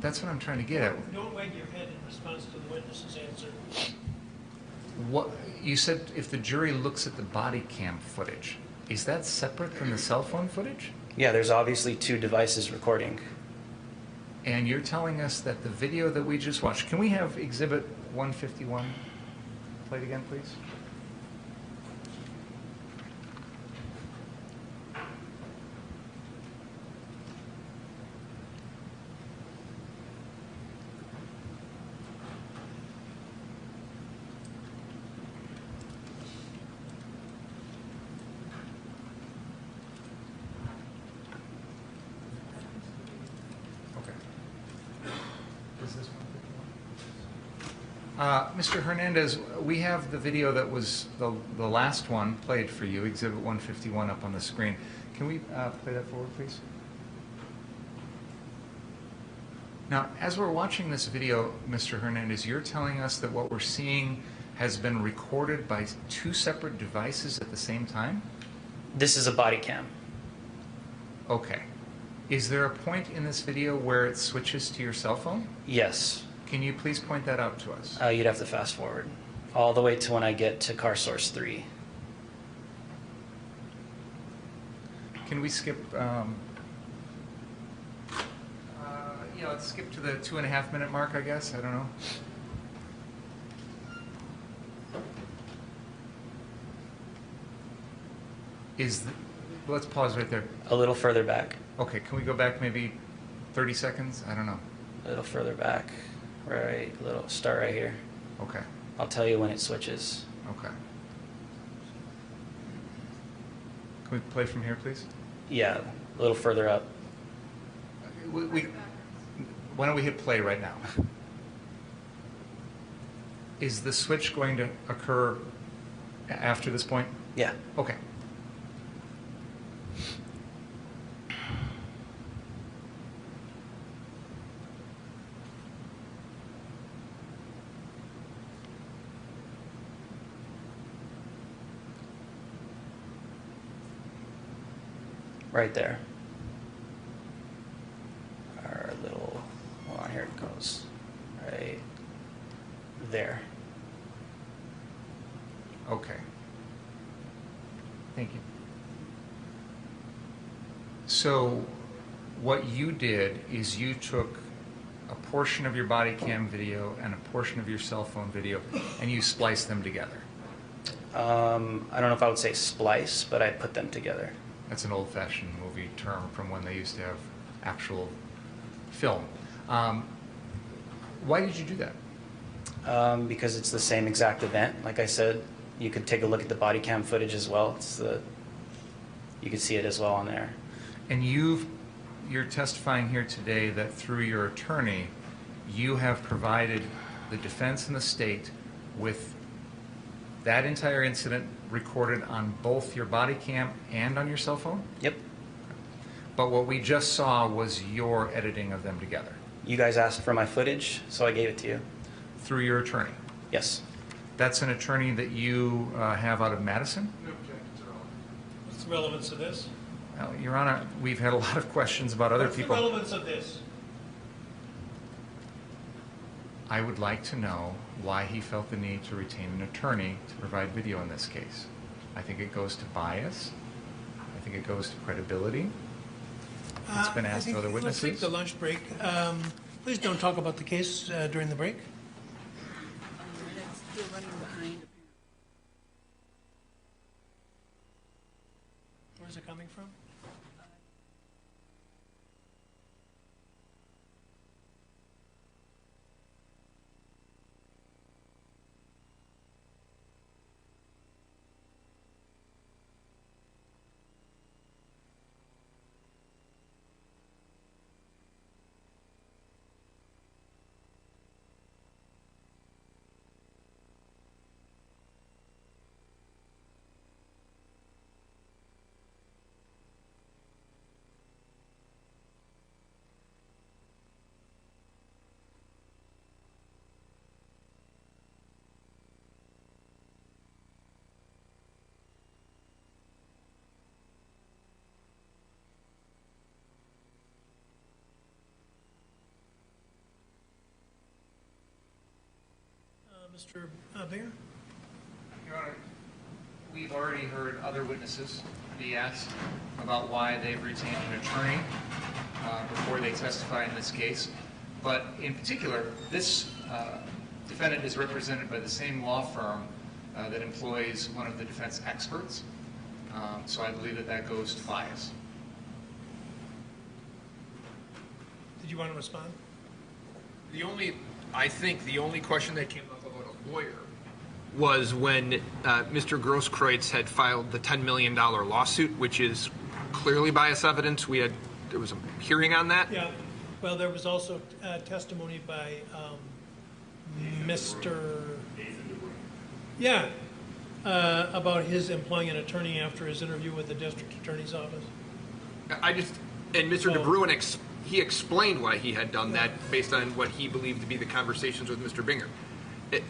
That's what I'm trying to get at. Don't wag your head in response to the witness's answer. What you said, if the jury looks at the body cam footage, is that separate from the cell phone footage? Yeah, there's obviously two devices recording. And you're telling us that the video that we just watched, can we have Exhibit 151 played again, please? Mr. Hernandez, we have the video that was the last one played for you, Exhibit 151 up on the screen. Can we play that forward, please? Now, as we're watching this video, Mr. Hernandez, you're telling us that what we're seeing has been recorded by two separate devices at the same time? This is a body cam. Okay. Is there a point in this video where it switches to your cell phone? Yes. Can you please point that out to us? You'd have to fast forward all the way to when I get to car source 3. Can we skip, let's skip to the 2.5 minute mark, I guess? I don't know. Let's pause right there. A little further back. Okay, can we go back maybe 30 seconds? I don't know. A little further back. Start right here. Okay. I'll tell you when it switches. Okay. Can we play from here, please? Yeah, a little further up. Why don't we hit play right now? Is the switch going to occur after this point? Yeah. Okay. Right there. Our little, hold on, here it goes. Right there. Okay. Thank you. So what you did is you took a portion of your body cam video and a portion of your cell phone video and you spliced them together. I don't know if I would say splice, but I put them together. That's an old-fashioned movie term from when they used to have actual film. Why did you do that? Because it's the same exact event. Like I said, you could take a look at the body cam footage as well. You can see it as well on there. And you're testifying here today that through your attorney, you have provided the defense and the state with that entire incident recorded on both your body cam and on your cell phone? Yep. But what we just saw was your editing of them together. You guys asked for my footage, so I gave it to you. Through your attorney? Yes. That's an attorney that you have out of Madison? No objections at all. What's the relevance of this? Well, Your Honor, we've had a lot of questions about other people. What's the relevance of this? I would like to know why he felt the need to retain an attorney to provide video in this case. I think it goes to bias. I think it goes to credibility. It's been asked of other witnesses. Let's take the lunch break. Please don't talk about the case during the break. You're running behind. Where's it coming from? Mr. Binger? Your Honor, we've already heard other witnesses be asked about why they've retained an attorney before they testify in this case. But in particular, this defendant is represented by the same law firm that employs one of the defense experts. So I believe that that goes to bias. Did you want to respond? I think the only question that came up about a lawyer was when Mr. Grosskreutz had filed the $10 million lawsuit, which is clearly bias evidence. There was a hearing on that. Yeah. Well, there was also testimony by Mr. Yeah, about his employing an attorney after his interview with the district attorney's office. And Mr. DeBruin, he explained why he had done that based on what he believed to be the conversations with Mr. Binger.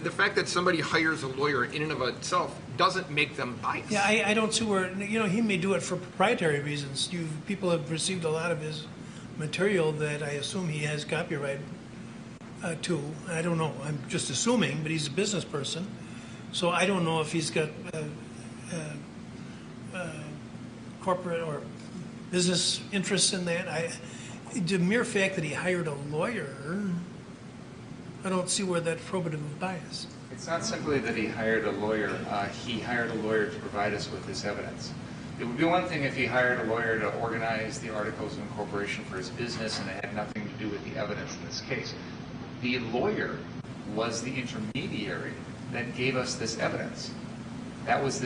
The fact that somebody hires a lawyer in and of itself doesn't make them biased. Yeah, I don't see where, he may do it for proprietary reasons. People have received a lot of his material that I assume he has copyright to. I don't know. I'm just assuming, but he's a business person. So I don't know if he's got corporate or business interests in that. The mere fact that he hired a lawyer, I don't see where that's probative of bias. It's not simply that he hired a lawyer. He hired a lawyer to provide us with this evidence. It would be one thing if he hired a lawyer to organize the articles of incorporation for his business and it had nothing to do with the evidence in this case. The lawyer was the intermediary that gave us this evidence. That was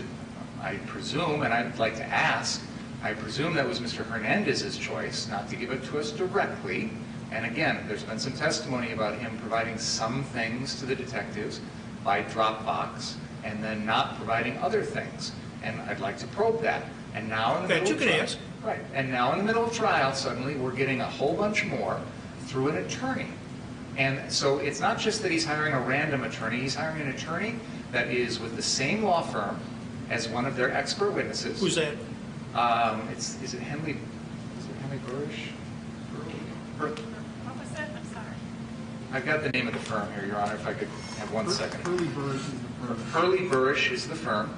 I presume, and I'd like to ask, I presume that was Mr. Hernandez's choice not to give it to us directly. And again, there's been some testimony about him providing some things to the detectives by Dropbox and then not providing other things. And I'd like to probe that. And now in the middle of trial, right. And now in the middle of trial, suddenly we're getting a whole bunch more through an attorney. And so it's not just that he's hiring a random attorney. He's hiring an attorney that is with the same law firm as one of their expert witnesses. Who's that? Is it Henley Burrish? What was that? I'm sorry. I've got the name of the firm here, Your Honor, if I could have 1 second. Hurley Burrish is the firm. Hurley Burrish is the firm.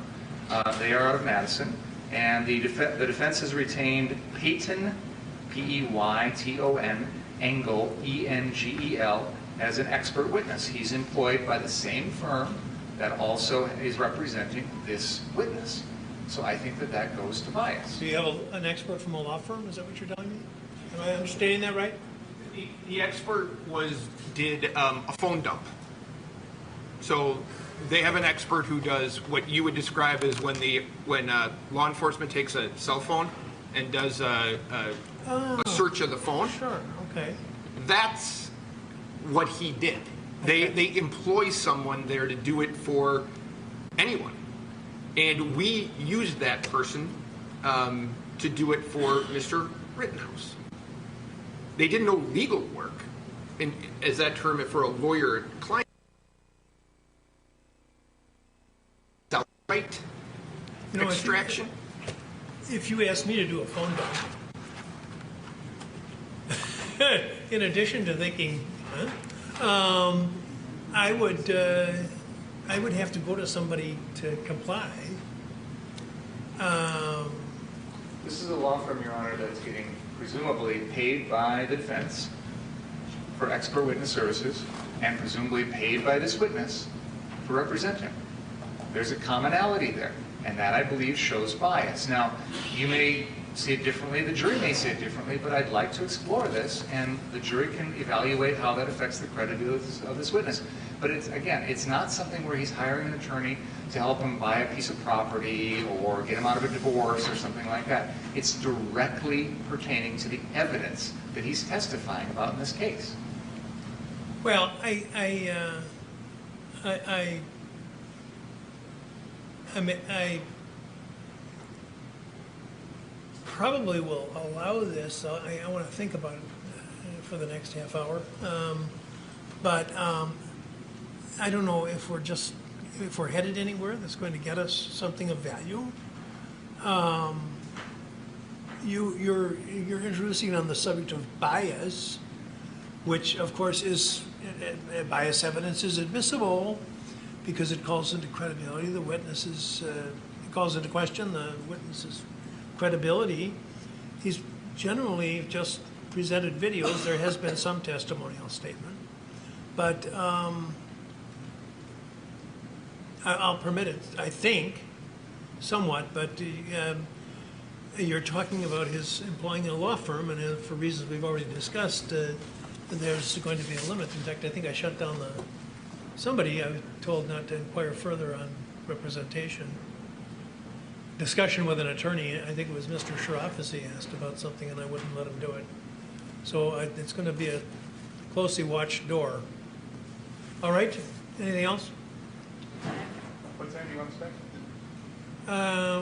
They are out of Madison. And the defense has retained Peyton, Peyton, Engel, Engel, as an expert witness. He's employed by the same firm that also is representing this witness. So I think that that goes to bias. Do you have an expert from a law firm? Is that what you're telling me? Am I understanding that right? The expert did a phone dump. So they have an expert who does what you would describe as when law enforcement takes a cell phone and does a search of the phone. Sure, okay. That's what he did. They employ someone there to do it for anyone. And we used that person to do it for Mr. Rittenhouse. They did no legal work, and as that term for a lawyer client. Right? Extraction. If you asked me to do a phone dump, in addition to thinking, I would have to go to somebody to comply. This is a law firm, Your Honor, that's getting presumably paid by the defense for expert witness services and presumably paid by this witness to represent him. There's a commonality there, and that, I believe, shows bias. Now, you may see it differently, the jury may see it differently, but I'd like to explore this, and the jury can evaluate how that affects the credibility of this witness. But it's not something where he's hiring an attorney to help him buy a piece of property or get him out of a divorce or something like that. It's directly pertaining to the evidence that he's testifying about in this case. Well, I probably will allow this. I want to think about it for the next half hour. But I don't know if we're headed anywhere that's going to get us something of value. You're introducing on the subject of bias, which of course is bias evidence is admissible because it calls into credibility the witnesses. It calls into question the witness's credibility. He's generally just presented videos. There has been some testimonial statement, but I'll permit it, I think, somewhat, but you're talking about his employing a law firm, and for reasons we've already discussed, there's going to be a limit. In fact, I think I shut down somebody I was told not to inquire further on representation. Discussion with an attorney, I think it was Mr. Sharafisi asked about something, and I wouldn't let him do it. So it's going to be a closely watched door. All right, anything else? What time do you want to spend?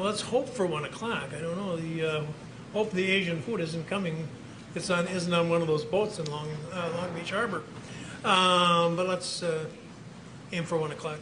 Let's hope for 1 o'clock. I don't know. Hope the Asian food isn't coming. Isn't on one of those boats in Long Beach Harbor. But let's aim for 1 o'clock.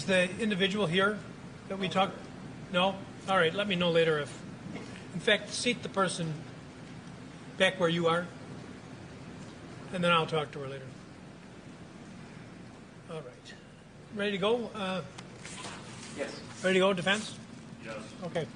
Is the individual here that we talked? No? All right, let me know later if, in fact, seat the person back where you are, and then I'll talk to her later. All right. Ready to go? Yes. Ready to go, defense? Yes. Okay.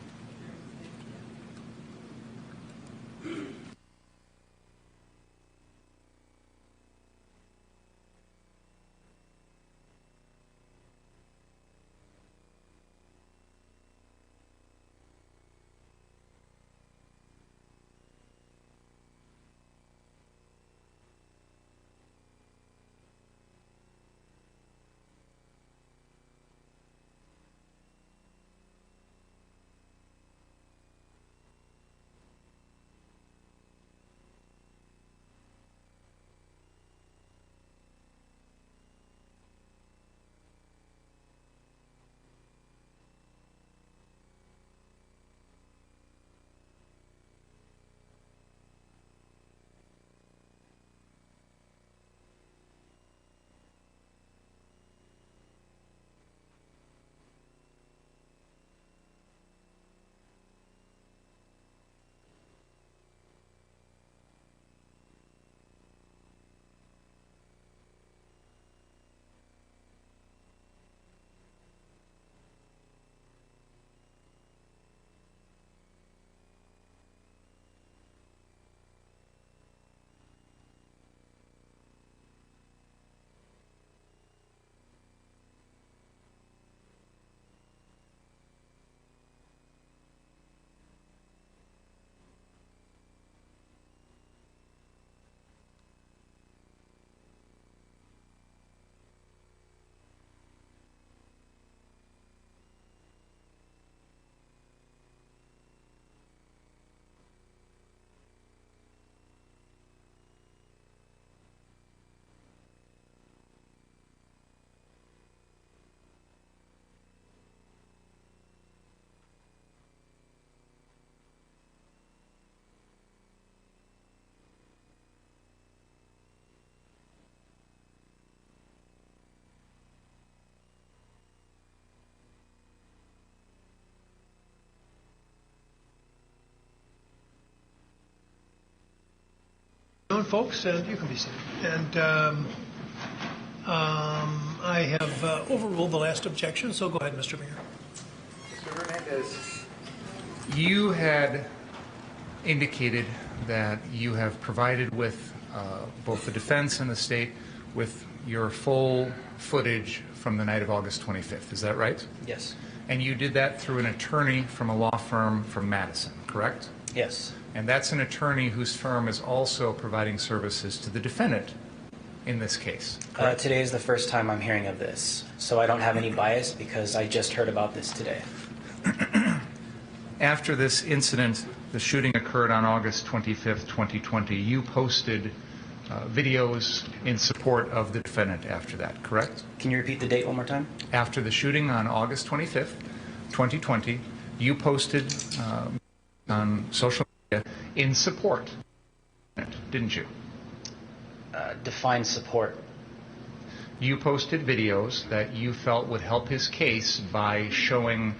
Folks, and you can be seated. And I have overruled the last objection, so go ahead, Mr. Mayor. Mr. Hernandez. You had indicated that you have provided with both the defense and the state with your full footage from the night of August 25th. Is that right? Yes. And you did that through an attorney from a law firm from Madison, correct? Yes. And that's an attorney whose firm is also providing services to the defendant in this case. Today is the first time I'm hearing of this, so I don't have any bias because I just heard about this today. After this incident, the shooting occurred on August 25th, 2020, you posted videos in support of the defendant after that, correct? Can you repeat the date one more time? After the shooting on August 25th, 2020, you posted on social media in support, didn't you? Define support. You posted videos that you felt would help his case by showing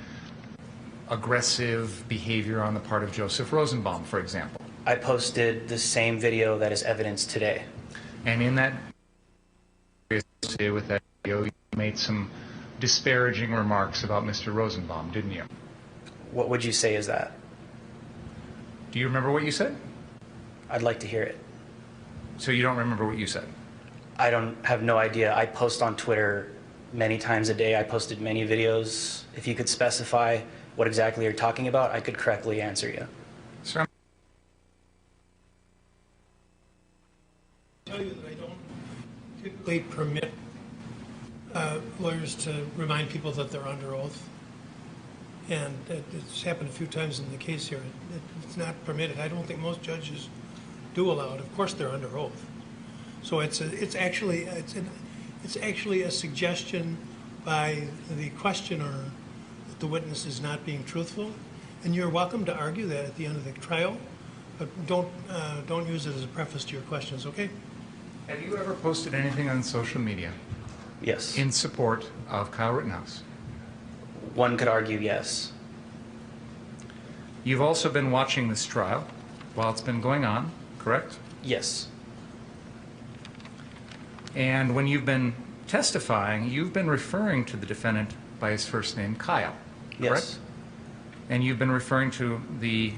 aggressive behavior on the part of Joseph Rosenbaum, for example. I posted the same video that is evidence today. And in that with that video, you made some disparaging remarks about Mr. Rosenbaum, didn't you? What would you say is that? Do you remember what you said? I'd like to hear it. So you don't remember what you said? I have no idea. I post on Twitter many times a day. I posted many videos. If you could specify what exactly you're talking about, I could correctly answer you. Sir, I'll tell you that I don't typically permit lawyers to remind people that they're under oath. And it's happened a few times in the case here. It's not permitted. I don't think most judges do allow it. Of course, they're under oath. So it's actually a suggestion by the questioner that the witness is not being truthful, and you're welcome to argue that at the end of the trial, but don't use it as a preface to your questions. Okay? have you ever posted anything on social media? Yes. in support of Kyle Rittenhouse. One could argue yes. You've also been watching this trial while it's been going on, correct? Yes. And when you've been testifying, you've been referring to the defendant by his first name, Kyle, correct? Yes. And you've been referring to the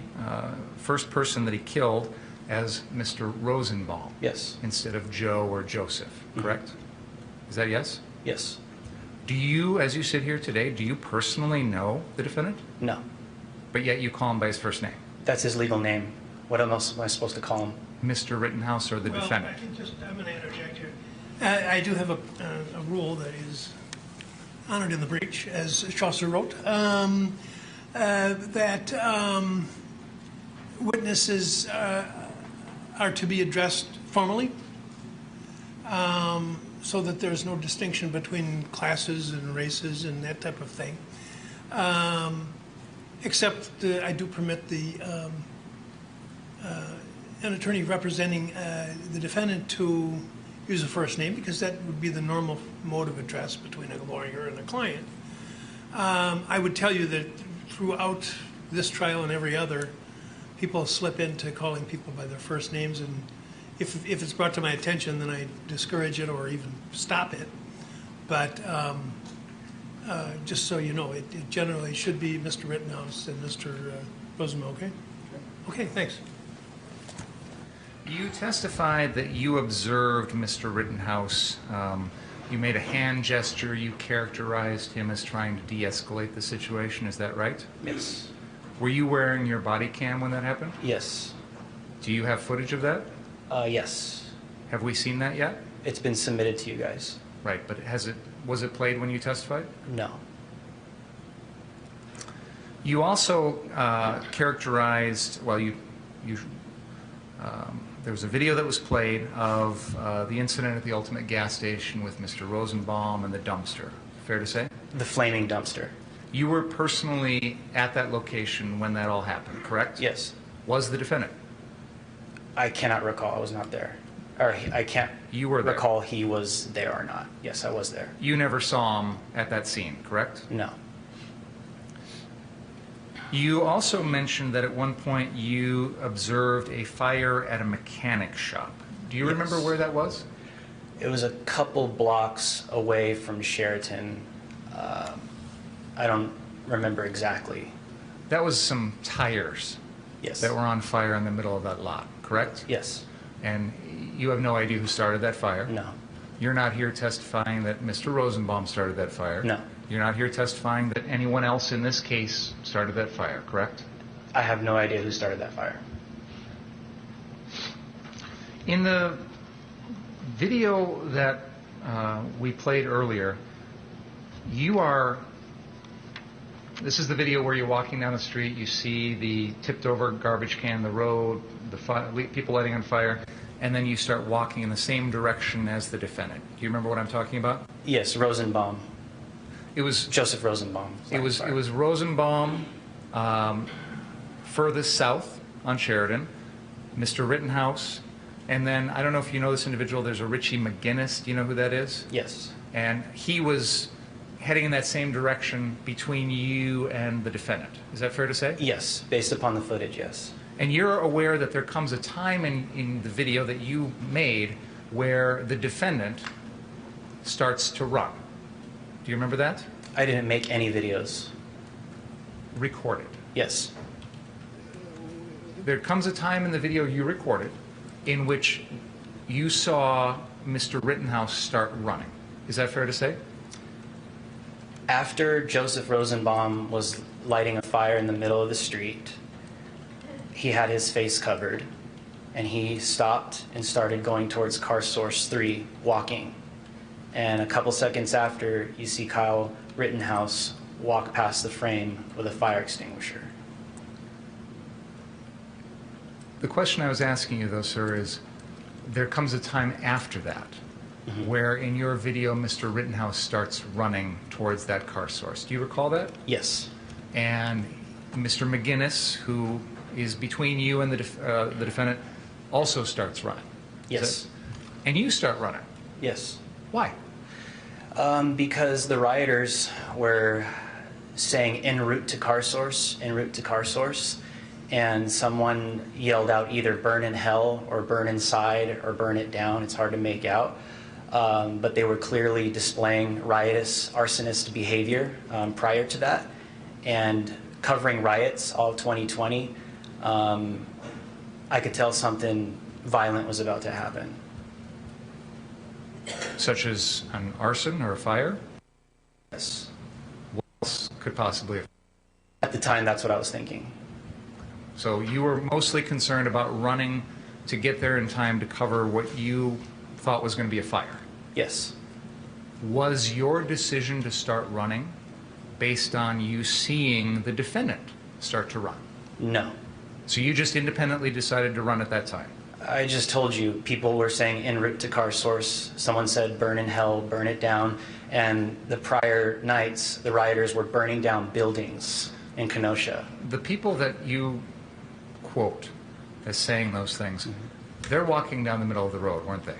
first person that he killed as Mr. Rosenbaum. Yes. Instead of Joe or Joseph, correct? Is that yes? Yes. Do you, as you sit here today, do you personally know the defendant? No. But yet you call him by his first name? That's his legal name. What else am I supposed to call him? Mr. Rittenhouse or the defendant? I can just, I'm going to interject here. I do have a rule that is honored in the breach, as Chaucer wrote, that witnesses are to be addressed formally, so that there's no distinction between classes and races and that type of thing. Except I do permit an attorney representing the defendant to use a first name, because that would be the normal mode of address between a lawyer and a client. I would tell you that throughout this trial and every other, people slip into calling people by their first names, and if it's brought to my attention, then I discourage it or even stop it. But just so you know, it generally should be Mr. Rittenhouse and Mr. Rosenbaum, okay? Okay, thanks. You testified that you observed Mr. Rittenhouse. You made a hand gesture. You characterized him as trying to de-escalate the situation. Is that right? Yes. Were you wearing your body cam when that happened? Yes. Do you have footage of that? Yes. Have we seen that yet? It's been submitted to you guys. Right, but was it played when you testified? No. You also characterized, well, there was a video that was played of the incident at the Ultimate gas station with Mr. Rosenbaum and the dumpster. Fair to say? The flaming dumpster. You were personally at that location when that all happened, correct? Yes. Was the defendant? I cannot recall. I was not there. Or I can't You were there. recall he was there or not. Yes, I was there. You never saw him at that scene, correct? No. You also mentioned that at one point you observed a fire at a mechanic shop. Do you Yes. remember where that was? It was a couple blocks away from Sheraton. I don't remember exactly. That was some tires Yes. that were on fire in the middle of that lot, correct? Yes. And you have no idea who started that fire? No. You're not here testifying that Mr. Rosenbaum started that fire? No. You're not here testifying that anyone else in this case started that fire, correct? I have no idea who started that fire. In the video that we played earlier, this is the video where you're walking down the street, you see the tipped over garbage can, the road, people lighting on fire, and then you start walking in the same direction as the defendant. Do you remember what I'm talking about? Yes, Rosenbaum. It was Joseph Rosenbaum. It was Rosenbaum furthest south on Sheridan, Mr. Rittenhouse, and then I don't know if you know this individual. There's a Richie McGinnis. Do you know who that is? Yes. And he was heading in that same direction between you and the defendant. Is that fair to say? Yes, based upon the footage, yes. And you're aware that there comes a time in the video that you made where the defendant starts to run. Do you remember that? I didn't make any videos. Recorded. Yes. There comes a time in the video you recorded in which you saw Mr. Rittenhouse start running. Is that fair to say? After Joseph Rosenbaum was lighting a fire in the middle of the street, he had his face covered, and he stopped and started going towards car source 3, walking. And a couple seconds after, you see Kyle Rittenhouse walk past the frame with a fire extinguisher. The question I was asking you, though, sir, is there comes a time after that where in your video Mr. Rittenhouse starts running towards that car source. Do you recall that? Yes. And Mr. McGinnis, who is between you and the defendant, also starts running. Yes. And you start running. Yes. Why? Because the rioters were saying en route to car source, en route to car source, and someone yelled out either burn in hell or burn inside or burn it down. It's hard to make out. But they were clearly displaying riotous, arsonist behavior prior to that, and covering riots all of 2020. I could tell something violent was about to happen. Such as an arson or a fire? Yes. What else could possibly have? At the time, that's what I was thinking. So you were mostly concerned about running to get there in time to cover what you thought was going to be a fire? Yes. Was your decision to start running based on you seeing the defendant start to run? No. So you just independently decided to run at that time? I just told you, people were saying en route to car source. Someone said burn in hell, burn it down. And the prior nights, the rioters were burning down buildings in Kenosha. The people that you quote as saying those things, they're walking down the middle of the road, weren't they?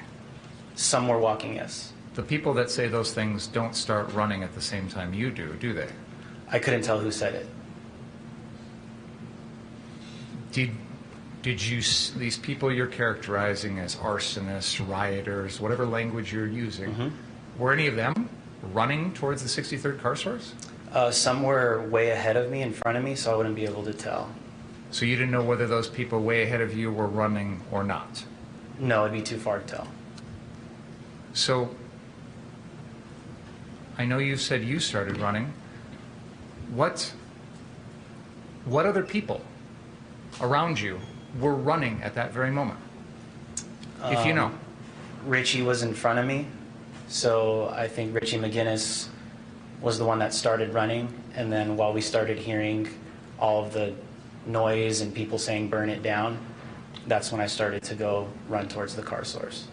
Some were walking, yes. The people that say those things don't start running at the same time you do they? I couldn't tell who said it. Did you, these people you're characterizing as arsonists, rioters, whatever language you're using, were any of them running towards the 63rd car source? Some were way ahead of me, in front of me, so I wouldn't be able to tell. So you didn't know whether those people way ahead of you were running or not? No, it'd be too far to tell. So I know you said you started running. What other people around you were running at that very moment? If you know. Richie was in front of me, so I think Richie McGinnis was the one that started running, and then while we started hearing all of the noise and people saying burn it down, that's when I started to go run towards the car source.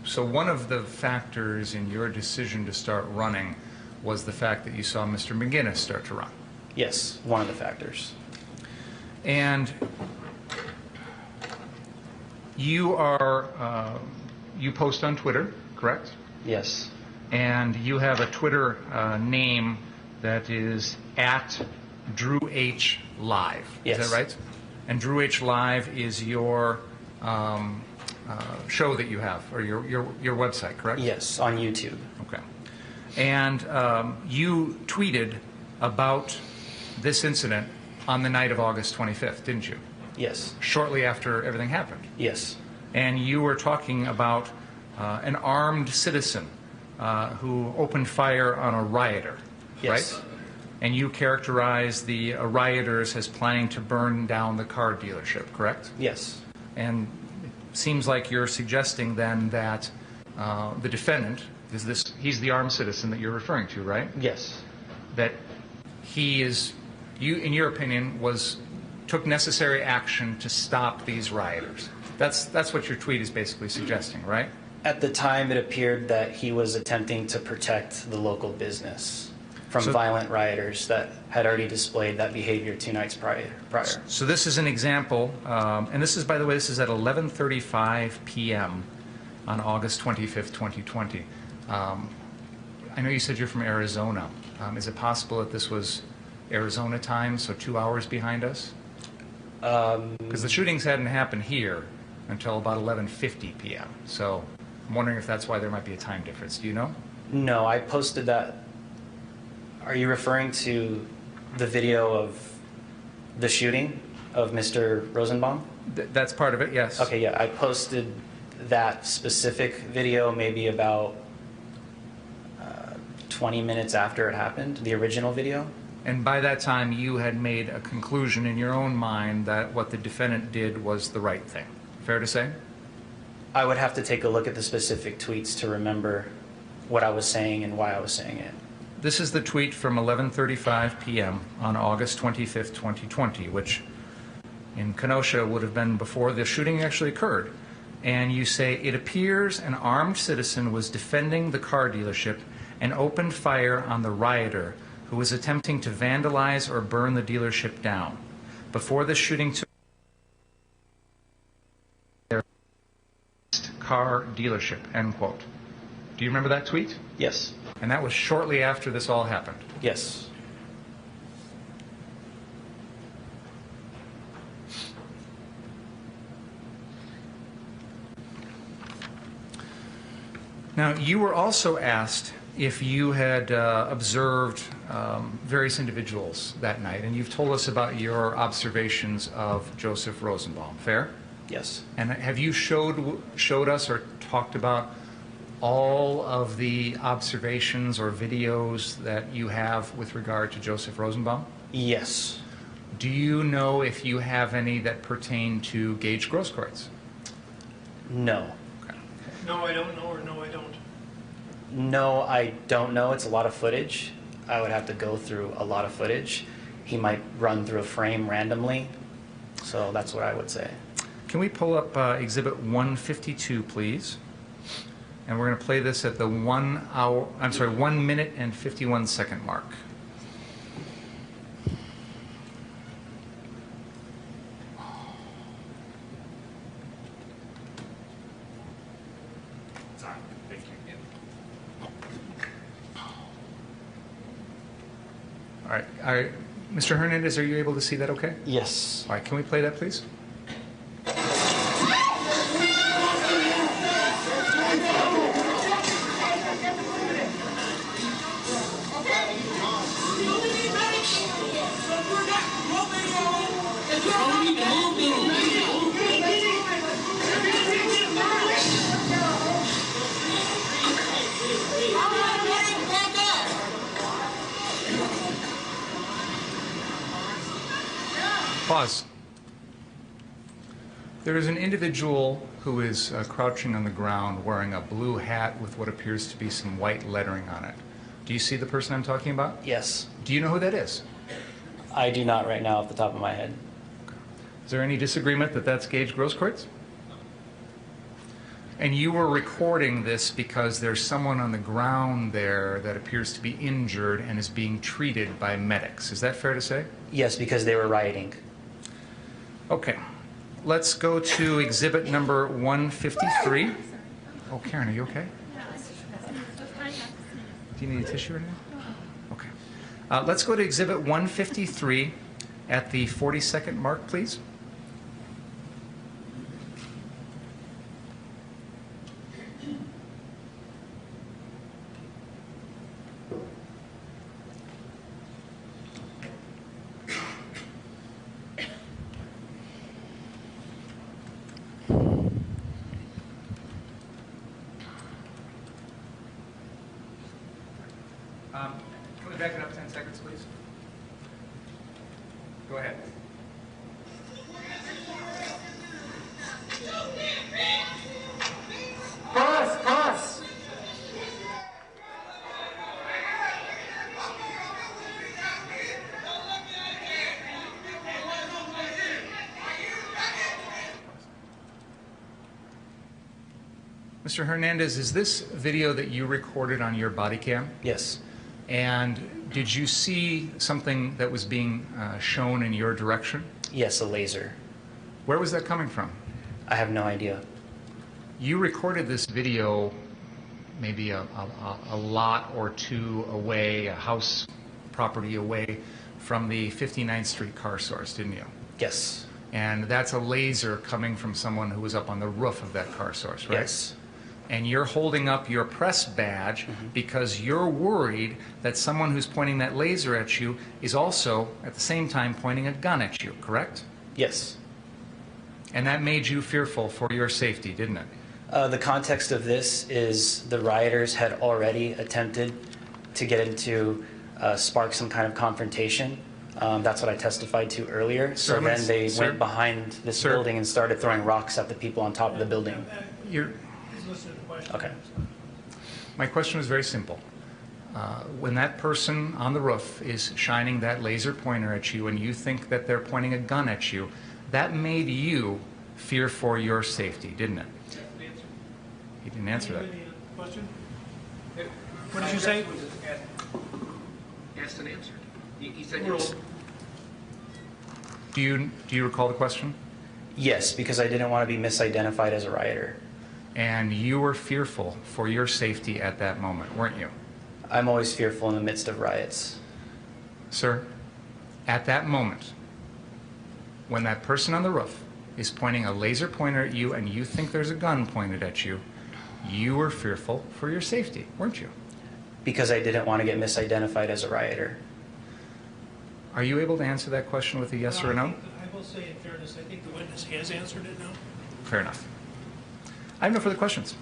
So one of the factors in your decision to start running was the fact that you saw Mr. McGinnis start to run? Yes, one of the factors. And you are, you post on Twitter, correct? Yes. And you have a Twitter name that is @DrewH Live. Yes. Is that right? And Drew H Live is your show that you have, or your website, correct? Yes, on YouTube. Okay. And you tweeted about this incident on the night of August 25th, didn't you? Yes. Shortly after everything happened. Yes. And you were talking about an armed citizen who opened fire on a rioter, Yes. right? And you characterized the rioters as planning to burn down the car dealership, correct? Yes. And it seems like you're suggesting then that the defendant, he's the armed citizen that you're referring to, right? Yes. That he is, in your opinion, took necessary action to stop these rioters. That's what your tweet is basically suggesting, right? At the time, it appeared that he was attempting to protect the local business from violent rioters that had already displayed that behavior 2 nights prior. So this is an example, and this is, by the way, this is at 11:35 p.m. on August 25th, 2020. I know you said you're from Arizona. Is it possible that this was Arizona time, so 2 hours behind us? Because the shootings hadn't happened here until about 11:50 p.m. So I'm wondering if that's why there might be a time difference. Do you know? No, I posted that. Are you referring to the video of the shooting of Mr. Rosenbaum? That's part of it, yes. Okay, yeah, I posted that specific video maybe about 20 minutes after it happened, the original video. And by that time, you had made a conclusion in your own mind that what the defendant did was the right thing. Fair to say? I would have to take a look at the specific tweets to remember what I was saying and why I was saying it. This is the tweet from 11:35 p.m. on August 25th, 2020, which in Kenosha would have been before the shooting actually occurred. And you say, it appears an armed citizen was defending the car dealership and opened fire on the rioter who was attempting to vandalize or burn the dealership down. Before the shooting took place, car dealership, end quote. Do you remember that tweet? Yes. And that was shortly after this all happened. Yes. Now, you were also asked if you had observed various individuals that night, and you've told us about your observations of Joseph Rosenbaum. Fair? Yes. And have you showed us or talked about all of the observations or videos that you have with regard to Joseph Rosenbaum? Yes. Do you know if you have any that pertain to Gage Grosskreutz? No. No, I don't know, or no, I don't. No, I don't know. It's a lot of footage. I would have to go through a lot of footage. He might run through a frame randomly. So that's what I would say. Can we pull up Exhibit 152, please? And we're going to play this at the 1 minute and 51 second mark. All right. Mr. Hernandez, are you able to see that okay? Yes. All right, can we play that, please? Pause. There is an individual who is crouching on the ground wearing a blue hat with what appears to be some white lettering on it. Do you see the person I'm talking about? Yes. Do you know who that is? I do not right now off the top of my head. Is there any disagreement that that's Gage Grosskreutz? And you were recording this because there's someone on the ground there that appears to be injured and is being treated by medics. Is that fair to say? Yes, because they were rioting. Okay. Let's go to exhibit number 153. Oh, Karen, are you okay? Do you need a tissue or anything? Okay. Let's go to exhibit 153 at the 40-second mark, please. Can we back it up 10 seconds, please? Go ahead. Pause! Mr. Hernandez, is this video that you recorded on your body cam? Yes. And did you see something that was being shown in your direction? Yes, a laser. Where was that coming from? I have no idea. You recorded this video maybe a lot or two away, a house property away from the 59th Street car source, didn't you? Yes. And that's a laser coming from someone who was up on the roof of that car source, right? Yes. And you're holding up your press badge because you're worried that someone who's pointing that laser at you is also, at the same time, pointing a gun at you, correct? Yes. And that made you fearful for your safety, didn't it? The context of this is the rioters had already attempted to get into, spark some kind of confrontation. That's what I testified to earlier. So then they went behind this building and started throwing rocks at the people on top of the building. Please listen to the question. Okay. My question was very simple. When that person on the roof is shining that laser pointer at you and you think that they're pointing a gun at you, that made you fear for your safety, didn't it? He didn't answer that. Question? What did you say? Asked and answered. He said yes. Do you recall the question? Yes, because I didn't want to be misidentified as a rioter. And you were fearful for your safety at that moment, weren't you? I'm always fearful in the midst of riots. Sir, at that moment, when that person on the roof is pointing a laser pointer at you and you think there's a gun pointed at you, you were fearful for your safety, weren't you? Because I didn't want to get misidentified as a rioter. Are you able to answer that question with a yes or a no? I will say in fairness, I think the witness has answered it now. Fair enough. I have no further questions.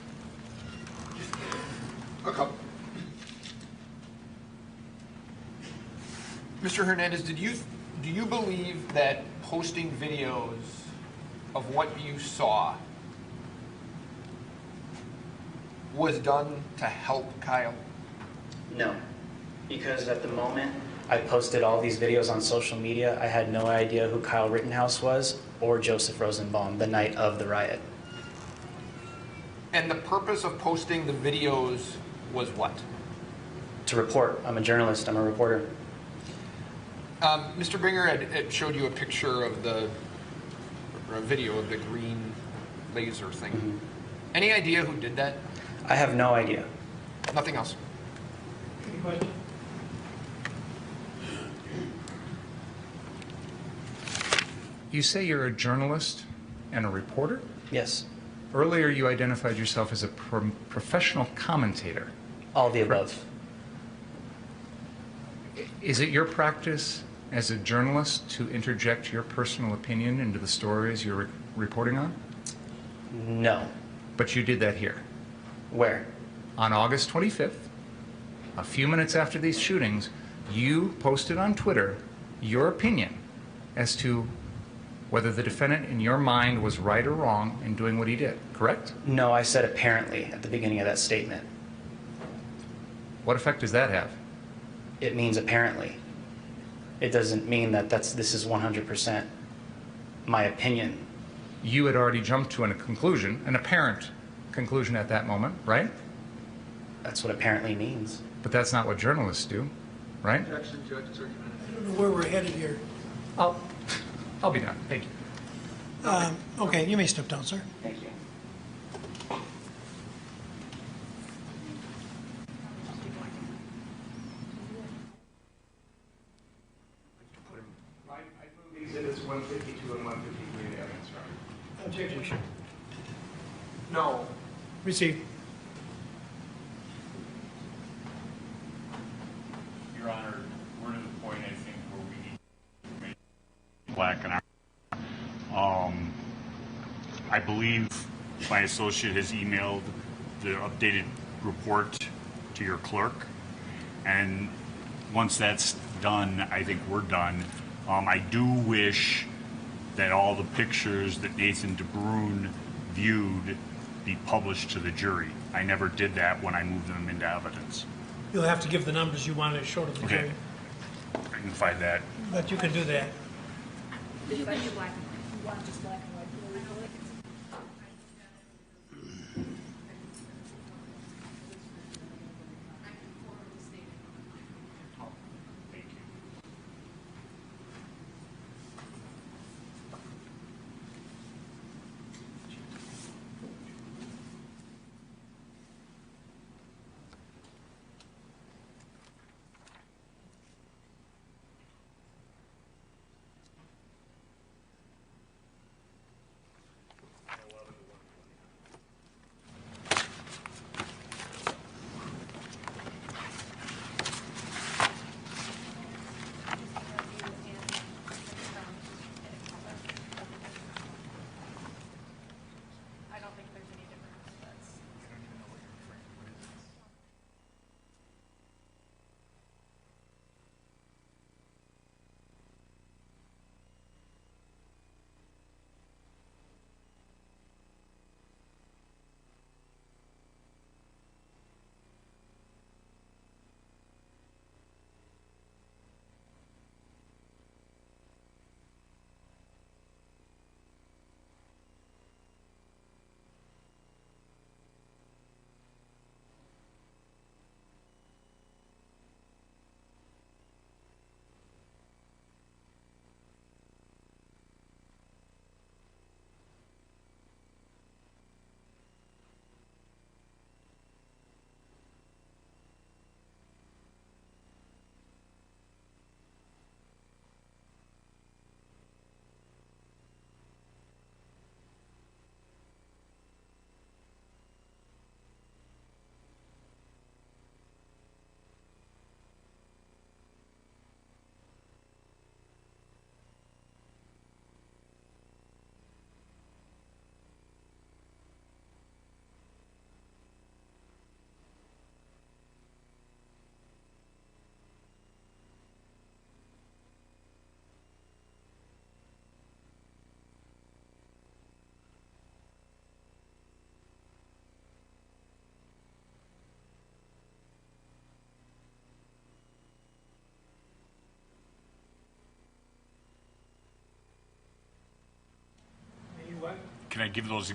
A couple. Mr. Hernandez, do you believe that posting videos of what you saw was done to help Kyle? No, because at the moment I posted all these videos on social media, I had no idea who Kyle Rittenhouse was or Joseph Rosenbaum the night of the riot. And the purpose of posting the videos was what? To report. I'm a journalist. I'm a reporter. Mr. Bringer had showed you a picture of or a video of the green laser thing. Mm-hmm. Any idea who did that? I have no idea. Nothing else. Any questions? You say you're a journalist and a reporter? Yes. Earlier you identified yourself as a professional commentator. All the above. Is it your practice as a journalist to interject your personal opinion into the stories you're reporting on? No. But you did that here. Where? On August 25th, a few minutes after these shootings, you posted on Twitter your opinion as to whether the defendant in your mind was right or wrong in doing what he did, correct? No, I said apparently at the beginning of that statement. What effect does that have? It means apparently. It doesn't mean that this is 100% my opinion. You had already jumped to a conclusion, an apparent conclusion at that moment, right? That's what apparently means. But that's not what journalists do, right? I don't know where we're headed here. I'll be done. Thank you. Okay, you may step down, sir. Thank you. I move exhibits 152 and 153 in the evidence, Your Honor. Objection. No. Received. Your Honor, we're to the point, I think, where we need to make black and I believe my associate has emailed the updated report to your clerk, and once that's done, I think we're done. I do wish that all the pictures that Nathan DeBrune viewed be published to the jury. I never did that when I moved them into evidence. You'll have to give the numbers you wanted short of the Okay. jury, I can find that. but you can do that. You want just black and white for the report? Thank you. can I give those?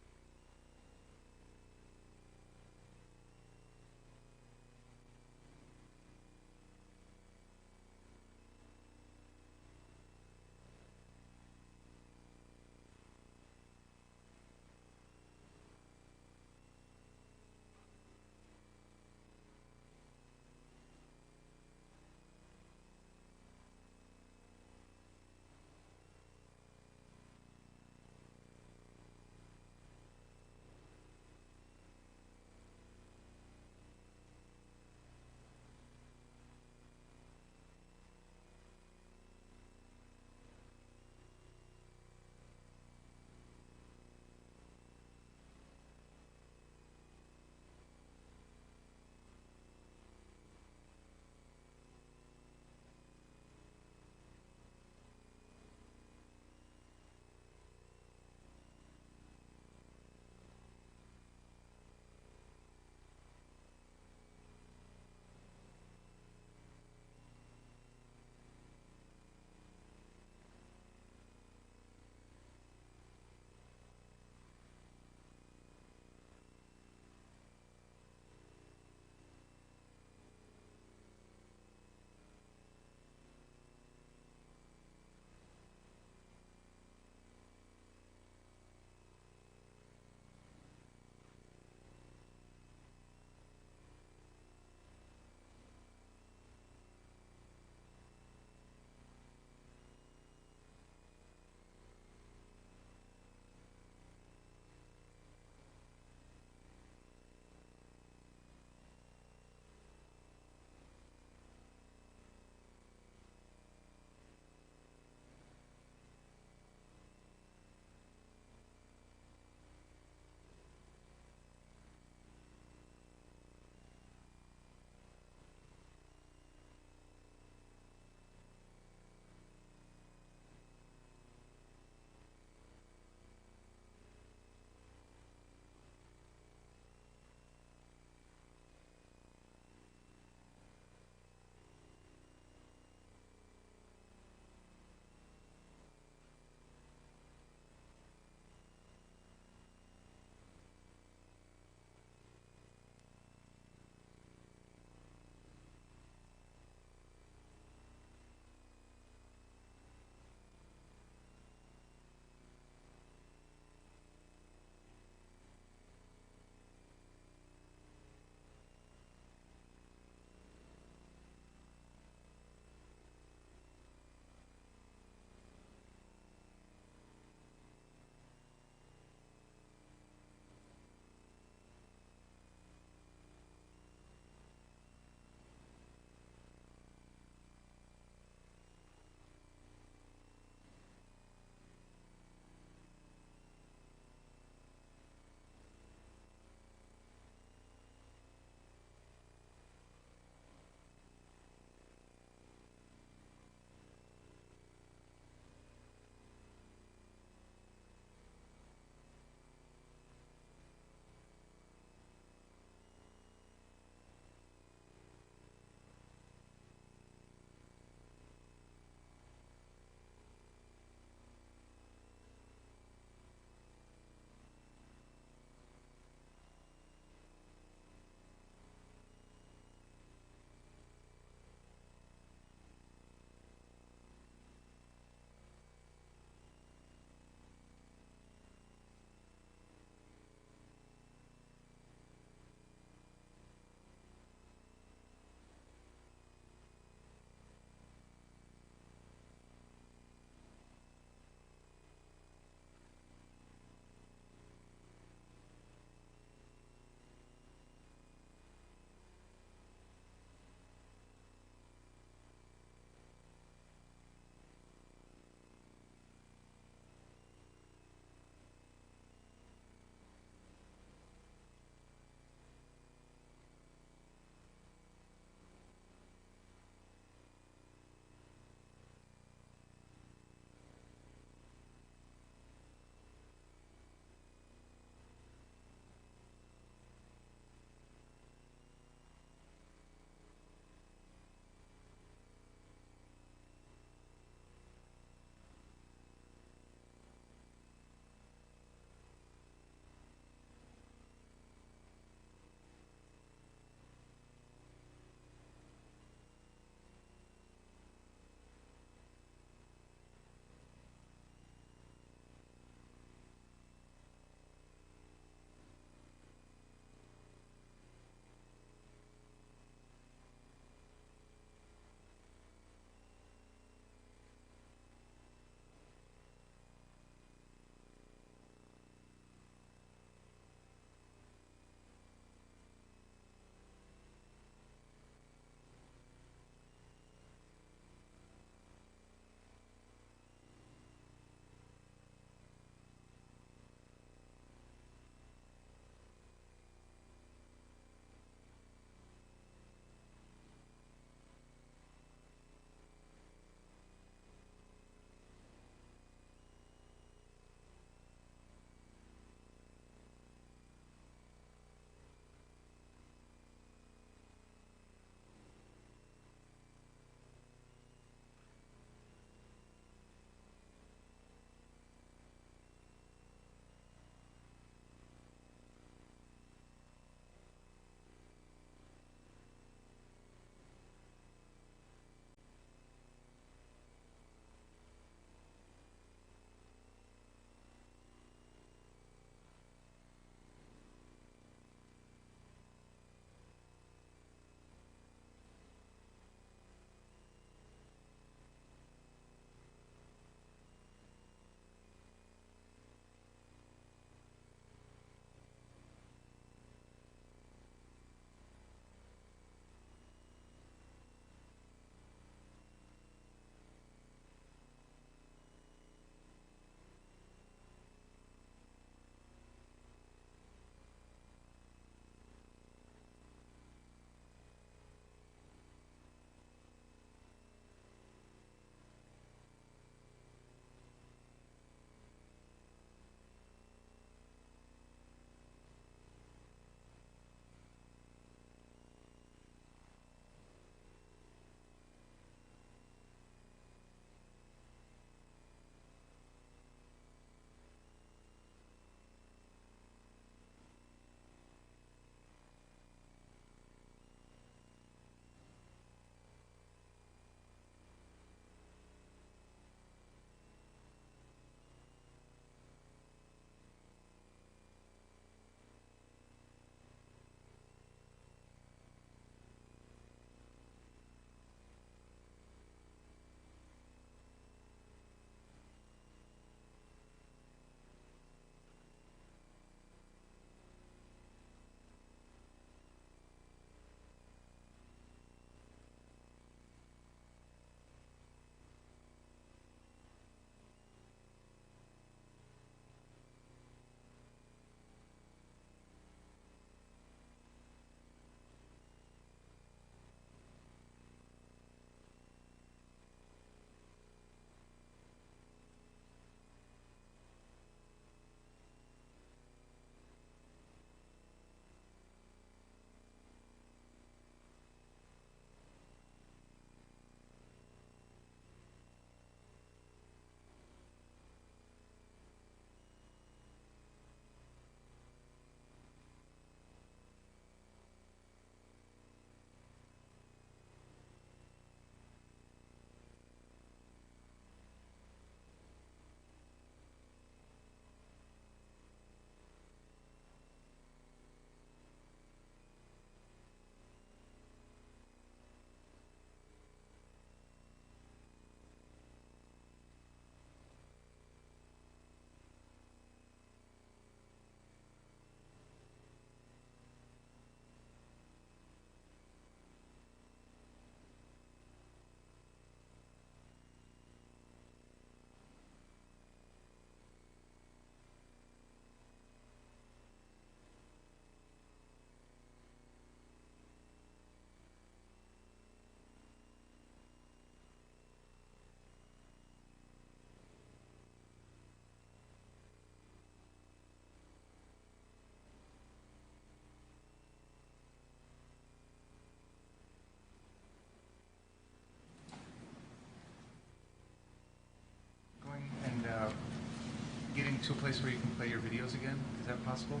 to a place where you can play your videos again? Is that possible?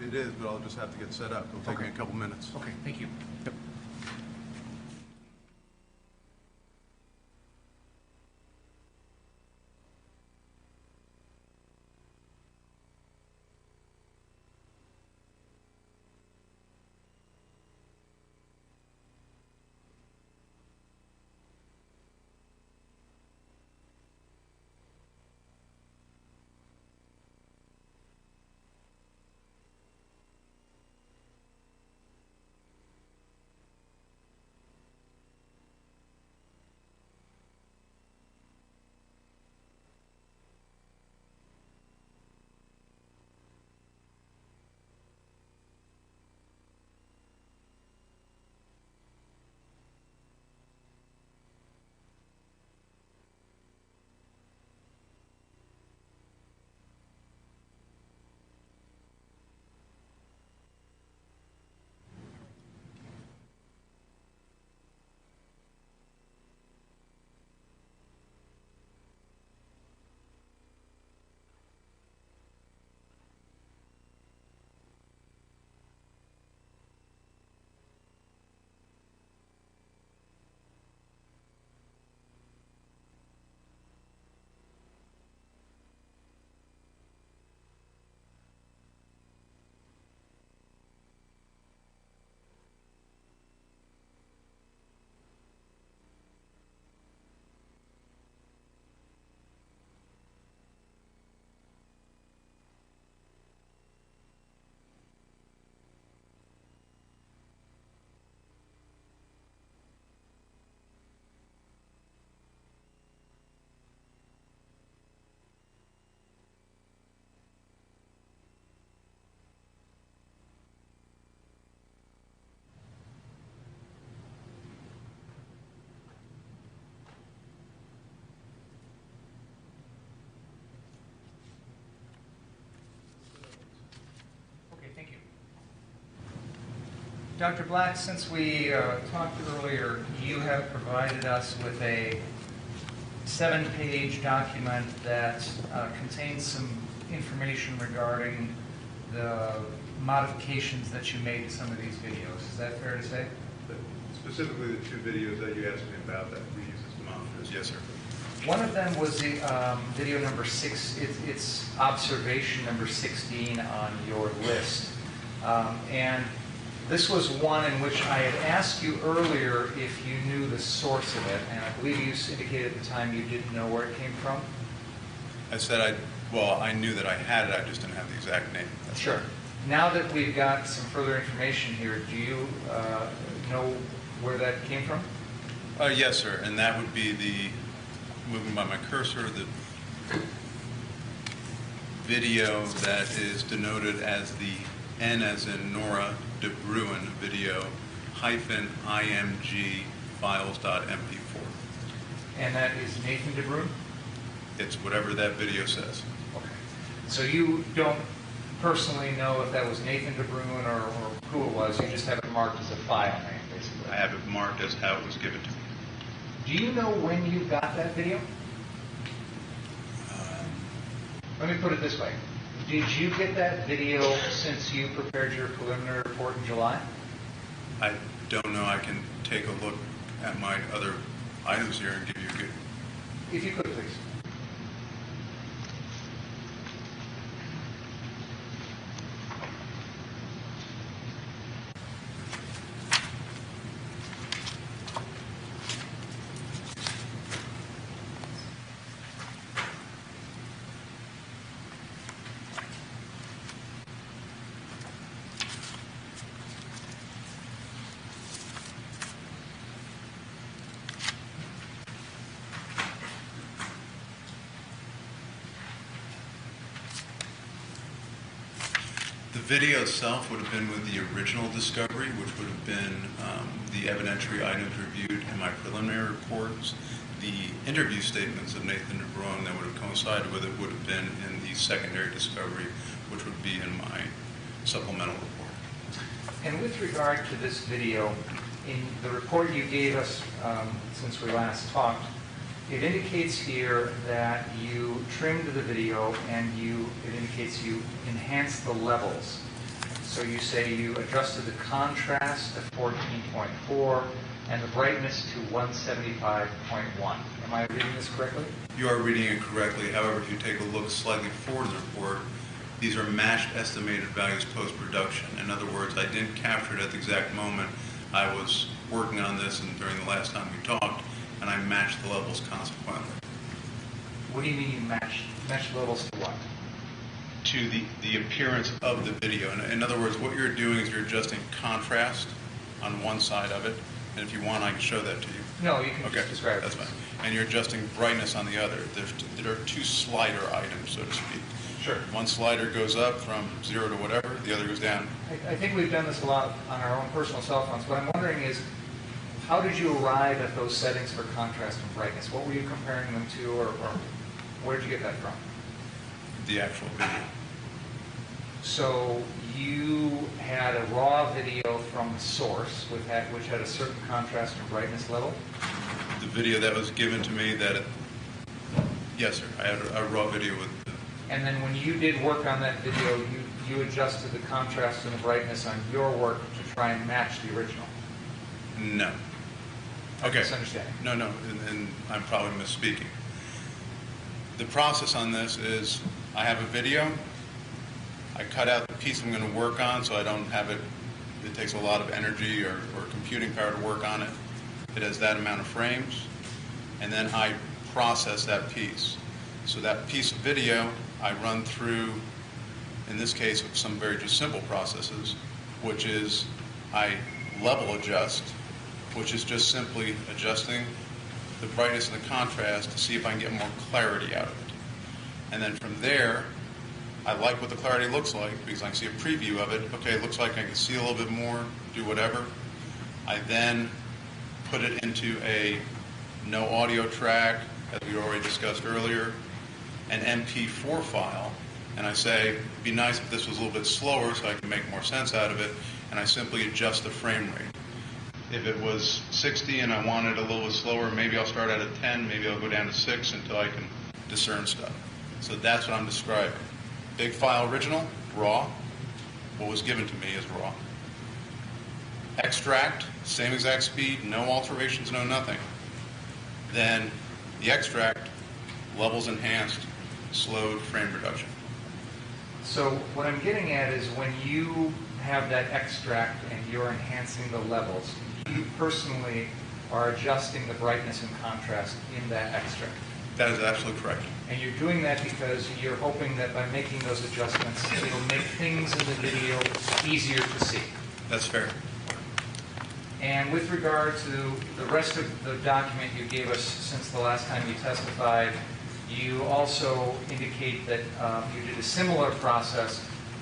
It is, but I'll just have to get set up. It'll take me a couple minutes. Okay, thank you. Yep. Okay, thank you. Dr. Black, since we talked earlier, you have provided us with a 7-page document that contains some information regarding the modifications that you made to some of these videos. Is that fair to say? Specifically the 2 videos that you asked me about that we use as demonstrators. Yes, sir. One of them was the video number 6. It's observation number 16 on your list. And this was one in which I had asked you earlier if you knew the source of it, and I believe you indicated at the time you didn't know where it came from. I said I knew that I had it, I just didn't have the exact name. Sure. Now that we've got some further information here, do you know where that came from? Yes, sir, and that would be moving by my cursor, the video that is denoted as the N as in Nora de Bruin video -img files.mp4. And that is Nathan de Bruin? It's whatever that video says. Okay. So you don't personally know if that was Nathan de Bruin or who it was, you just have it marked as a file name, basically. I have it marked as how it was given to me. Do you know when you got that video? Let me put it this way. Did you get that video since you prepared your preliminary report in July? I don't know. I can take a look at my other items here and give you a good... If you could, please. The video itself would have been with the original discovery, which would have been the evidentiary items reviewed in my preliminary reports. The interview statements of Nathan de Bruin that would have coincided with it would have been in the secondary discovery, which would be in my supplemental report. And with regard to this video, in the report you gave us since we last talked, it indicates here that you trimmed the video and it indicates you enhanced the levels. So you say you adjusted the contrast to 14.4 and the brightness to 175.1. Am I reading this correctly? You are reading it correctly. However, if you take a look slightly forward in the report, these are matched estimated values post-production. In other words, I didn't capture it at the exact moment. I was working on this and during the last time we talked, and I matched the levels consequently. What do you mean you matched levels to what? To the appearance of the video. In other words, what you're doing is you're adjusting contrast on one side of it, and if you want, I can show that to you. No, you can Okay, just describe it. that's fine. And you're adjusting brightness on the other. There are two slider items, so to speak. Sure. One slider goes up from 0 to whatever, the other goes down. I think we've done this a lot on our own personal cell phones. What I'm wondering is, how did you arrive at those settings for contrast and brightness? What were you comparing them to, or where did you get that from? The actual video. So you had a raw video from the source, which had a certain contrast and brightness level? The video that was given to me yes sir, I had a raw video with. And then when you did work on that video, you adjusted the contrast and the brightness on your work to try and match the original? No. Okay. Misunderstanding. No, and I'm probably misspeaking. The process on this is I have a video, I cut out the piece I'm going to work on so I don't have it takes a lot of energy or computing power to work on it. It has that amount of frames, and then I process that piece. So that piece of video I run through, in this case, with some very just simple processes, which is I level adjust, which is just simply adjusting the brightness and the contrast to see if I can get more clarity out of it. And then from there, I like what the clarity looks like because I can see a preview of it. Okay, it looks like I can see a little bit more, do whatever. I then put it into a no audio track, as we already discussed earlier, an MP4 file, and I say, it'd be nice if this was a little bit slower so I can make more sense out of it, and I simply adjust the frame rate. If it was 60 and I want it a little bit slower, maybe I'll start at a 10, maybe I'll go down to 6 until I can discern stuff. So that's what I'm describing. Big file original, raw. What was given to me is raw. Extract, same exact speed, no alterations, no nothing. Then the extract, levels enhanced, slowed frame reduction. So what I'm getting at is when you have that extract and you're enhancing the levels, you personally are adjusting the brightness and contrast in that extract. That is absolutely correct. And you're doing that because you're hoping that by making those adjustments, it'll make things in the video easier to see. That's fair. And with regard to the rest of the document you gave us since the last time you testified, you also indicate that you did a similar process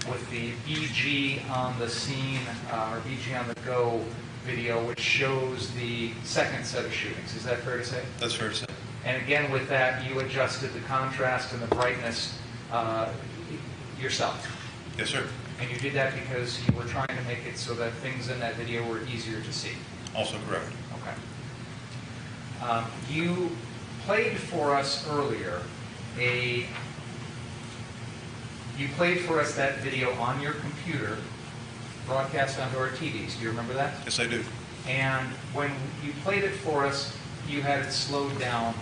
with the BG on the scene or BG on the go video, which shows the second set of shootings. Is that fair to say? That's fair to say. And again, with that, you adjusted the contrast and the brightness yourself. Yes, sir. And you did that because you were trying to make it so that things in that video were easier to see. Also correct. Okay. You played for us earlier that video on your computer, broadcast onto our TVs. Do you remember that? Yes, I do. And when you played it for us, you had it slowed down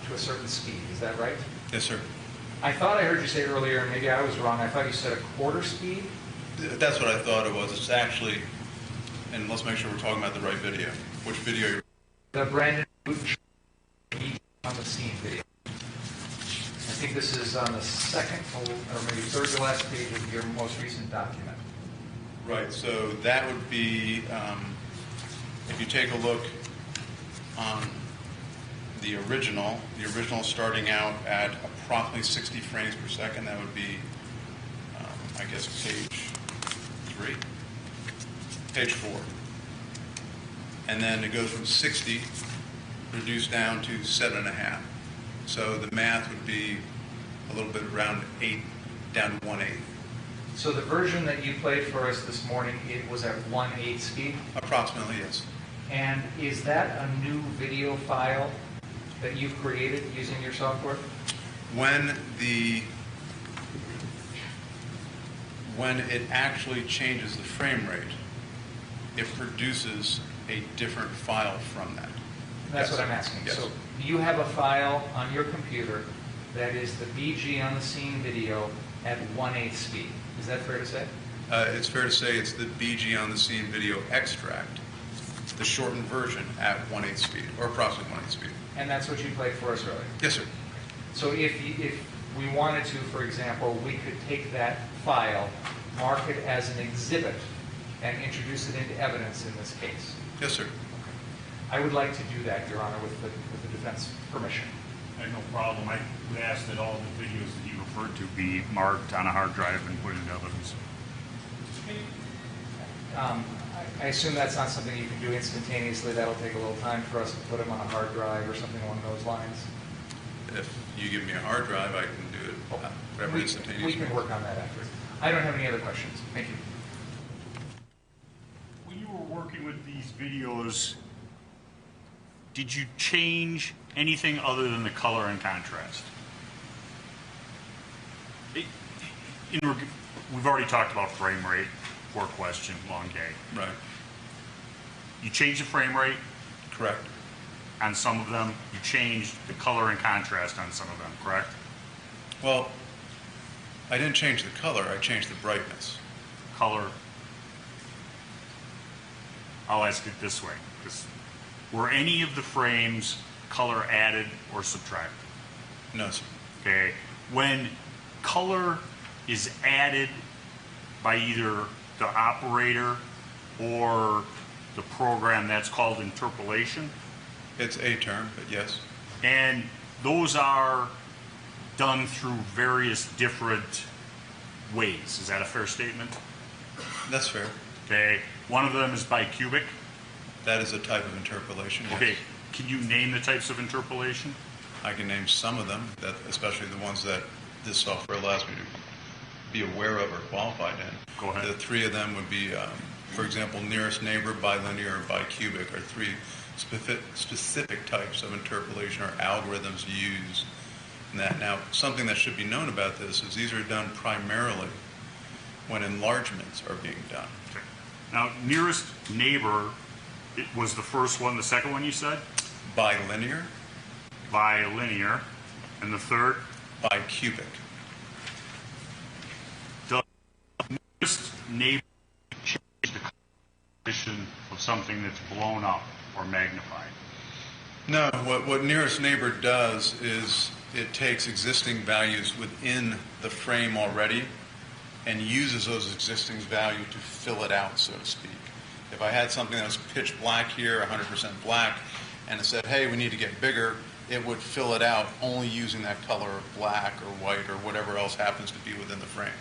to a certain speed. Is that right? Yes, sir. I thought I heard you say earlier, and maybe I was wrong, I thought you said a quarter speed? That's what I thought it was. It's actually, and let's make sure we're talking about the right video. Which video are you? The Brandon on the scene video. I think this is on the second or maybe third to last page of your most recent document. Right, so that would be, if you take a look on the original starting out at approximately 60 frames per second, that would be, I guess, page 4. And then it goes from 60, reduced down to 7.5. So the math would be a little bit around 8, down to 1/8. So the version that you played for us this morning, it was at 1/8 speed? Approximately, yes. And is that a new video file? that you've created using your software? When it actually changes the frame rate, it produces a different file from that. That's Yes. what I'm asking. Yes. So you have a file on your computer that is the BG on the scene video at 1/8 speed. Is that fair to say? It's fair to say it's the BG on the scene video extract, the shortened version at 1/8 speed, or approximately 1/8 speed. And that's what you played for us earlier? Yes, sir. So if we wanted to, for example, we could take that file, mark it as an exhibit, and introduce it into evidence in this case. Yes, sir. I would like to do that, Your Honor, with the defense permission. I have no problem. I would ask that all the videos that you referred to be marked on a hard drive and put into evidence. I assume that's not something you can do instantaneously. That'll take a little time for us to put them on a hard drive or something along those lines. If you give me a hard drive, I can do it whatever instantaneously. We can work on that after. I don't have any other questions. Thank you. When you were working with these videos, did you change anything other than the color and contrast? We've already talked about frame rate, poor question, long day. Right. You changed the frame rate Correct. on some of them. You changed the color and contrast on some of them, correct? Well, I didn't change the color, I changed the brightness. Color. I'll ask it this way. Were any of the frames color added or subtracted? No, sir. Okay. When color is added by either the operator or the program, that's called interpolation. It's a term, but yes. And those are done through various different ways. Is that a fair statement? That's fair. Okay. One of them is bicubic. That is a type of interpolation, yes. Okay. Can you name the types of interpolation? I can name some of them, that, especially the ones that this software allows me to be aware of or qualified in. Go ahead. The three of them would be, for example, nearest neighbor, bilinear, or bicubic are three specific types of interpolation or algorithms used in that. Now, something that should be known about this is these are done primarily when enlargements are being done. Okay. Now, nearest neighbor, it was the first one. The second one you said? Bilinear. Bilinear. And the third? Bicubic. Does nearest neighbor change the condition of something that's blown up or magnified? No, what nearest neighbor does is it takes existing values within the frame already and uses those existing values to fill it out, so to speak. If I had something that was pitch black here, 100% black, and it said, hey, we need to get bigger, it would fill it out only using that color of black or white or whatever else happens to be within the frame.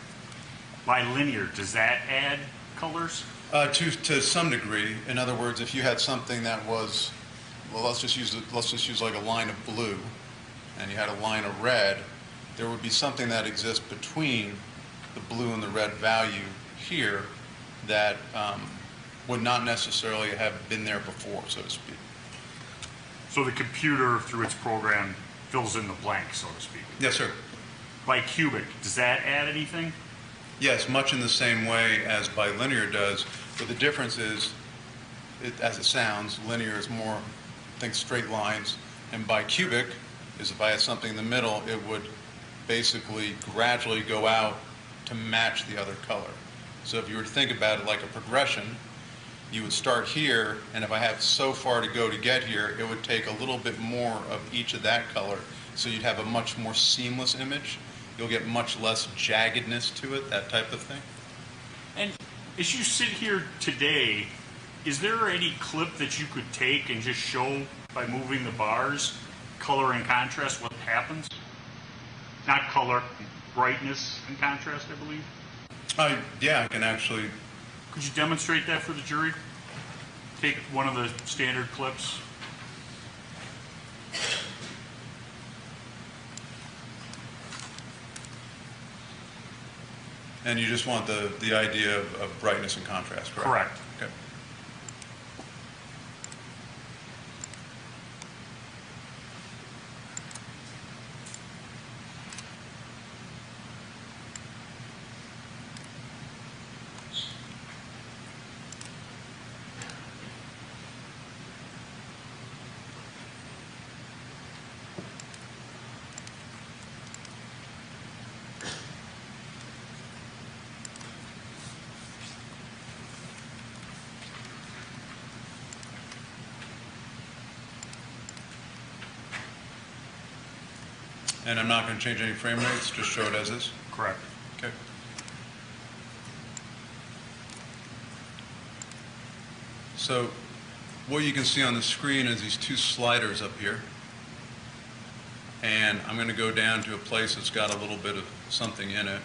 Bilinear, does that add colors? To some degree. In other words, if you had something that was, well, let's just use like a line of blue, and you had a line of red, there would be something that exists between the blue and the red value here that would not necessarily have been there before, so to speak. So the computer, through its program, fills in the blank, so to speak. Yes, sir. Bicubic, does that add anything? Yes, much in the same way as bilinear does, but the difference is, as it sounds, linear is more, think straight lines, and bicubic is if I had something in the middle, it would basically gradually go out to match the other color. So if you were to think about it like a progression, you would start here, and if I had so far to go to get here, it would take a little bit more of each of that color, so you'd have a much more seamless image. You'll get much less jaggedness to it, that type of thing. And as you sit here today, is there any clip that you could take and just show by moving the bars, color and contrast, what happens? Not color, brightness and contrast, I believe. Yeah, I can actually. Could you demonstrate that for the jury? Take one of the standard clips. And you just want the idea of brightness and contrast, correct? Correct. Okay. And I'm not going to change any frame rates, just show it as is? Correct. Okay. So what you can see on the screen is these two sliders up here. And I'm going to go down to a place that's got a little bit of something in it.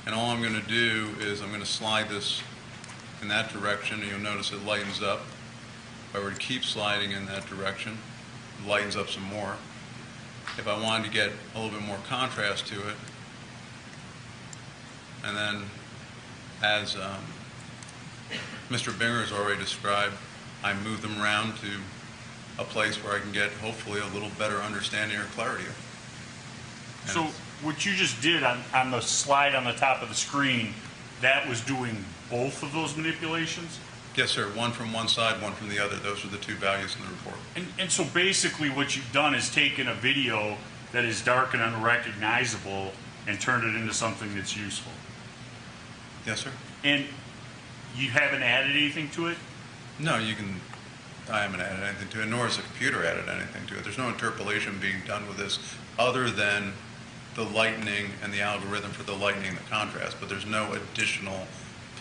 And all I'm going to do is I'm going to slide this in that direction, and you'll notice it lightens up. If I were to keep sliding in that direction, it lightens up some more. If I wanted to get a little bit more contrast to it, and then as Mr. Binger has already described, I move them around to a place where I can get hopefully a little better understanding or clarity. And So what you just did on the slide on the top of the screen, that was doing both of those manipulations? yes, sir, one from one side, one from the other. Those are the two values in the report. And so basically what you've done is taken a video that is dark and unrecognizable and turned it into something that's useful. Yes, sir? And you haven't added anything to it? No, I haven't added anything to it, nor has the computer added anything to it. There's no interpolation being done with this other than the lightening and the algorithm for the lightening and the contrast, but there's no additional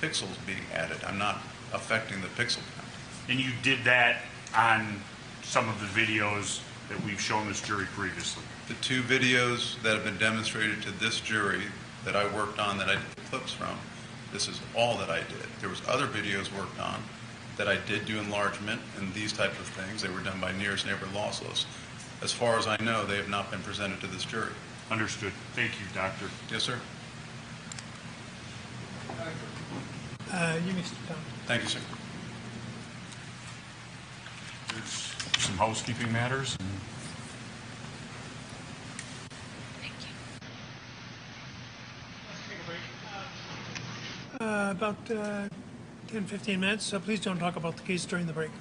pixels being added. I'm not affecting the pixel count. And you did that on some of the videos that we've shown this jury previously? The two videos that have been demonstrated to this jury that I worked on, that I did clips from, this is all that I did. There was other videos worked on that I did do enlargement and these type of things. They were done by nearest neighbor lossless. As far as I know, they have not been presented to this jury. Understood. Thank you, Doctor. Yes, sir. You may sit down. Thank you, sir. There's some housekeeping matters. About 10, 15 minutes, so please don't talk about the case during the break.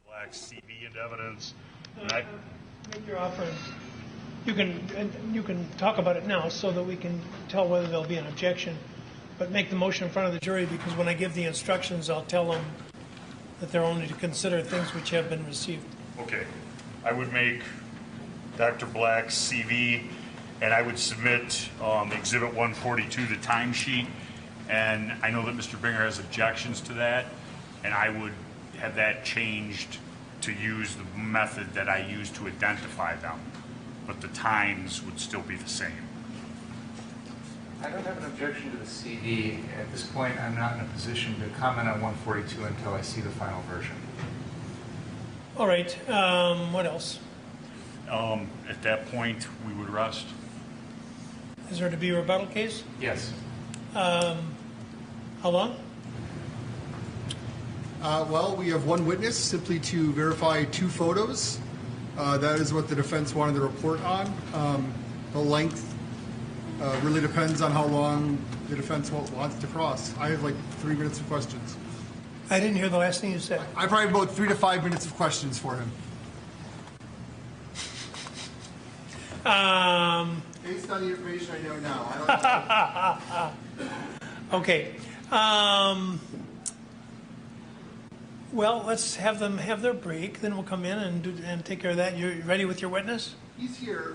Black's CV and evidence. Make your offer. You can talk about it now so that we can tell whether there'll be an objection, but make the motion in front of the jury, because when I give the instructions, I'll tell them that they're only to consider things which have been received. Okay. I would make Dr. Black's CV, and I would submit Exhibit 142, the timesheet, and I know that Mr. Binger has objections to that, and I would have that changed to use the method that I used to identify them, but the times would still be the same. I don't have an objection to the CD. At this point, I'm not in a position to comment on 142 until I see the final version. All right. What else? At that point, we would rest. Is there to be a rebuttal case? Yes. How long? Well, we have one witness simply to verify two photos. That is what the defense wanted the report on. The length really depends on how long the defense wants to cross. I have like 3 minutes of questions. I didn't hear the last thing you said. I probably have about 3 to 5 minutes of questions for him. Based on the information I know now. Okay. Well, let's have them have their break, then we'll come in and take care of that. You ready with your witness? He's here.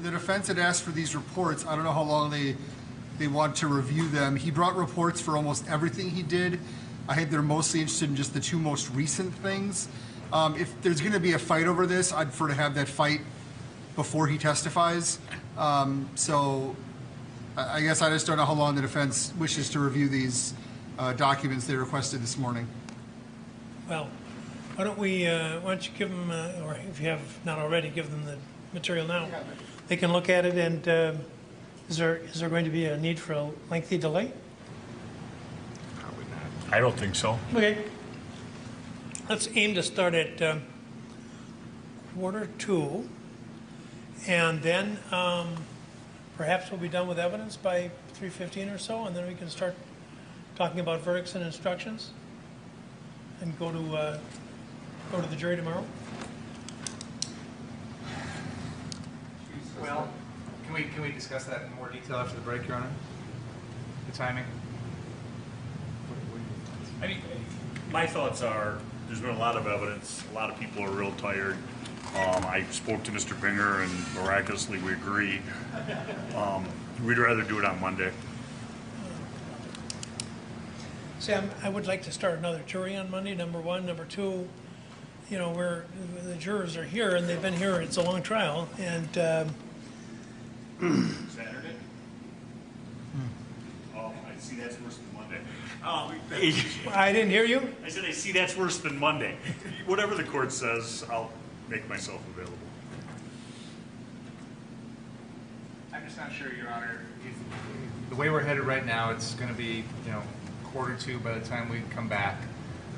The defense had asked for these reports. I don't know how long they want to review them. He brought reports for almost everything he did. I think they're mostly interested in just the two most recent things. If there's going to be a fight over this, I'd prefer to have that fight before he testifies. So I guess I just don't know how long the defense wishes to review these documents they requested this morning. Well, why don't you give them, or if you have not already, give them the material now. They can look at it, and is there going to be a need for a lengthy delay? I don't think so. Okay. Let's aim to start at 1:45, and then perhaps we'll be done with evidence by 3:15 or so, and then we can start talking about verdicts and instructions, and go to the jury tomorrow. Well, can we discuss that in more detail after the break, Your Honor? The timing? I mean, my thoughts are, there's been a lot of evidence, a lot of people are real tired. I spoke to Mr. Binger, and miraculously we agreed. We'd rather do it on Monday. Sam, I would like to start another jury on Monday, number one. Number two, where the jurors are here, and they've been here, it's a long trial, and Saturday? Oh, I see that's worse than Monday. I didn't hear you? I said I see that's worse than Monday. Whatever the court says, I'll make myself available. I'm just not sure, Your Honor. The way we're headed right now, it's going to be, 1:45 by the time we come back.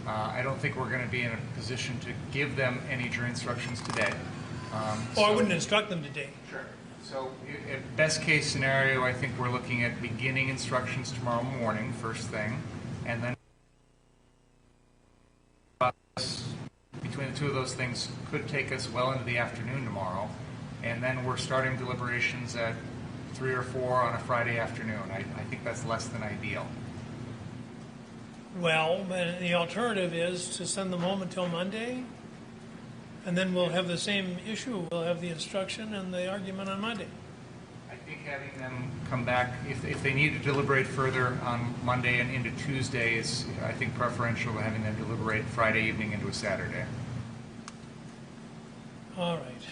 I don't think we're going to be in a position to give them any jury instructions today. I wouldn't instruct them today. Sure. So, best case scenario, I think we're looking at beginning instructions tomorrow morning, first thing, and then between the two of those things could take us well into the afternoon tomorrow, and then we're starting deliberations at 3 or 4 on a Friday afternoon. I think that's less than ideal. Well, the alternative is to send them home until Monday, and then we'll have the same issue. We'll have the instruction and the argument on Monday. I think having them come back, if they need to deliberate further on Monday and into Tuesday, is, I think, preferential to having them deliberate Friday evening into a Saturday. All right.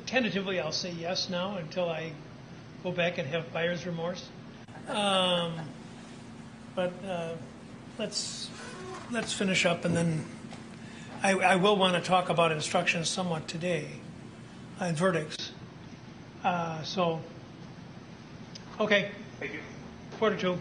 Tentatively, I'll say yes now until I go back and have buyer's remorse. But let's finish up, and then I will want to talk about instructions somewhat today and verdicts. Okay. Thank you. 1:45.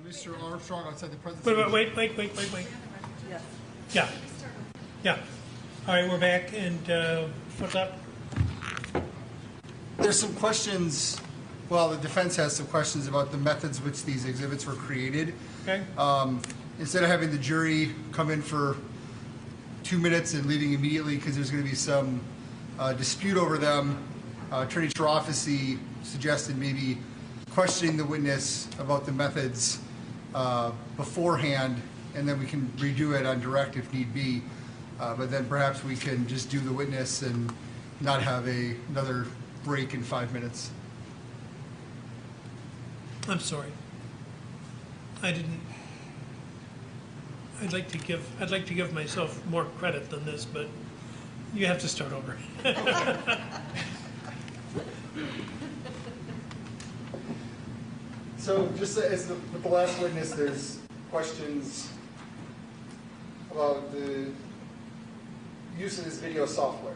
Mr. Armstrong outside the presence. Wait. Yes. Yeah. Yeah. All right, we're back, and what's up? There's some questions, well, the defense has some questions about the methods which these exhibits were created. Okay. Instead of having the jury come in for 2 minutes and leaving immediately because there's going to be some dispute over them, Attorney Tarofsky suggested maybe questioning the witness about the methods beforehand, and then we can redo it on direct if need be. But then perhaps we can just do the witness and not have another break in 5 minutes. I'm sorry. I didn't. I'd like to give myself more credit than this, but you have to start over. So just as with the last witness, there's questions about the use of this video software.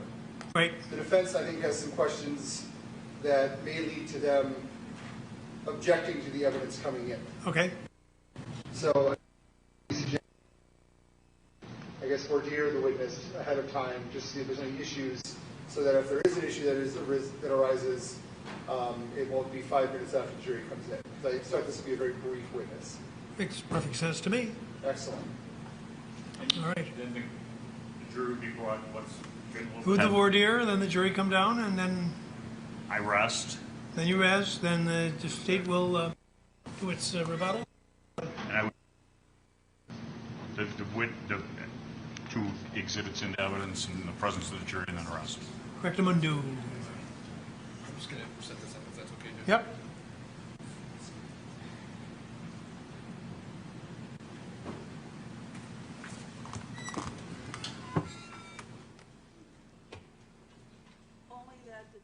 Right. The defense, I think, has some questions that may lead to them objecting to the evidence coming in. Okay. So I guess we're to hear the witness ahead of time, just to see if there's any issues, so that if there is an issue that arises, it won't be 5 minutes after the jury comes in. Because I expect this to be a very brief witness. Makes perfect sense to me. Excellent. All right. Then the jury would be brought, Who the voir dire, then the jury come down, and then I rest. Then you rest, then the state will do its rebuttal. And I would, the two exhibits into evidence in the presence of the jury and then arrest. Correctamundo. I'm just going to set this up if that's okay, Judge. Yep. Only that the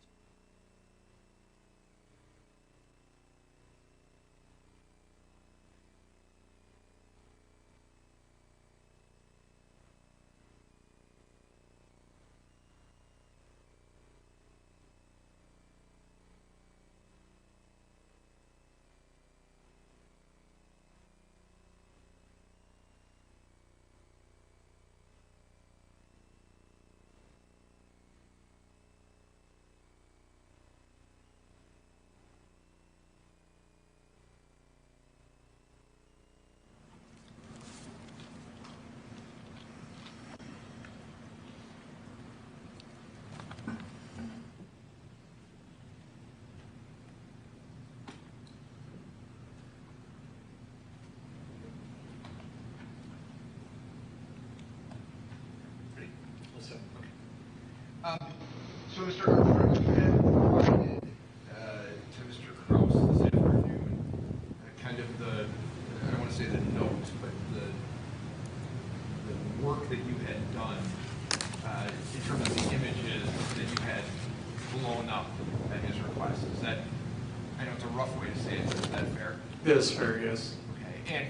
So, Mr. Armstrong, you had provided to Mr. Krause this afternoon kind of the, I don't want to say the notes, but the work that you had done in terms of the images that you had blown up at his request. Is that, I know it's a rough way to say it, but is that fair? It is fair, yes. Okay,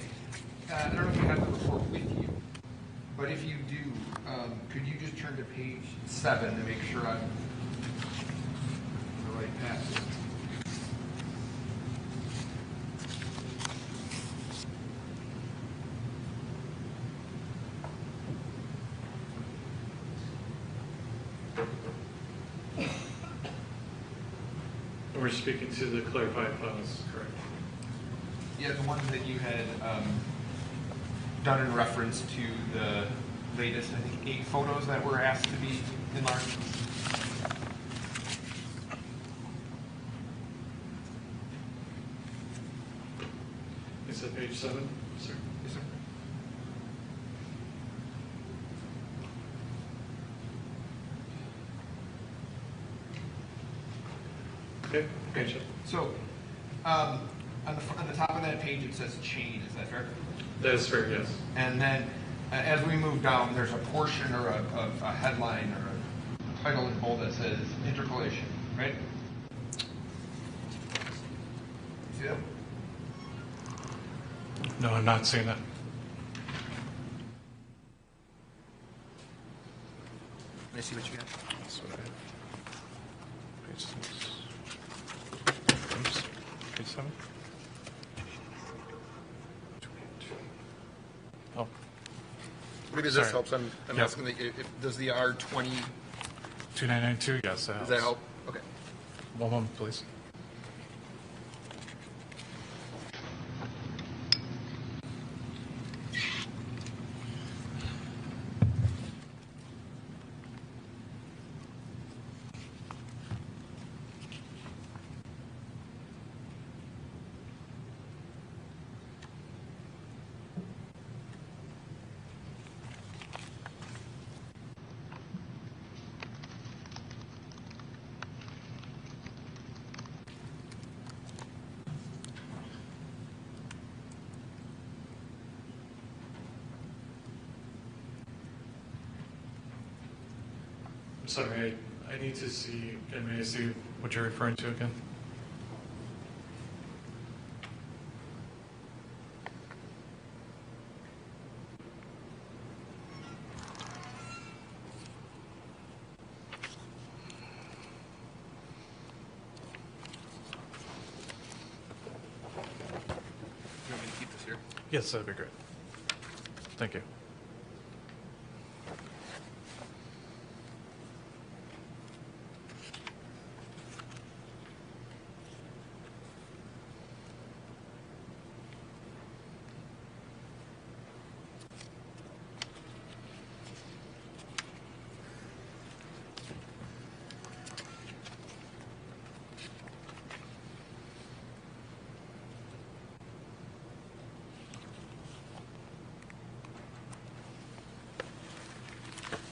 and I don't know if you have the report with you, but if you do, could you just turn to page 7 to make sure I'm on the right passage? We're speaking to the clarified files, correct? Yeah, the ones that you had done in reference to the latest, I think, 8 photos that were asked to be enlarged. Is that page 7, sir? Yes, sir. Okay, Okay. gotcha. So, on the top of that page, it says chain. Is that fair? That is fair, yes. And then, as we move down, there's a portion or a headline or a title in bold that says interpolation, right? See that? No, I'm not seeing that. Let me see what you got. That's what I have. Page 6. Oops. Page 7. maybe this Sorry. helps. I'm Yep. asking, does the R20, 2992, yes. does that help? Okay. One moment, please. Sorry, I need to see, may I see what you're referring to again? You want me to keep this here? Yes, that'd be great. Thank you.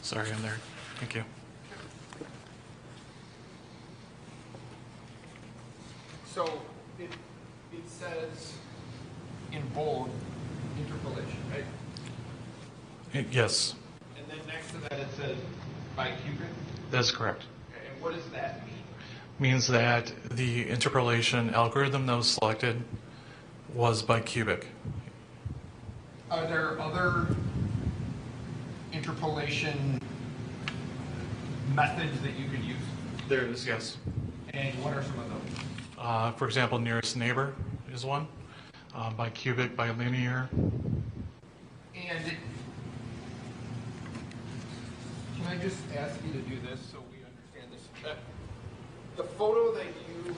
Sorry, I'm there. Thank you. So it says in bold, interpolation, right? Yes, And then next to that it says bicubic. that's correct. Okay, and what does that mean? Means that the interpolation algorithm that was selected was bicubic. Are there other interpolation methods that you could use? There is, yes. And what are some of those? For example, nearest neighbor is one. Bicubic, bilinear. And can I just ask you to do this so we understand this? The photo that you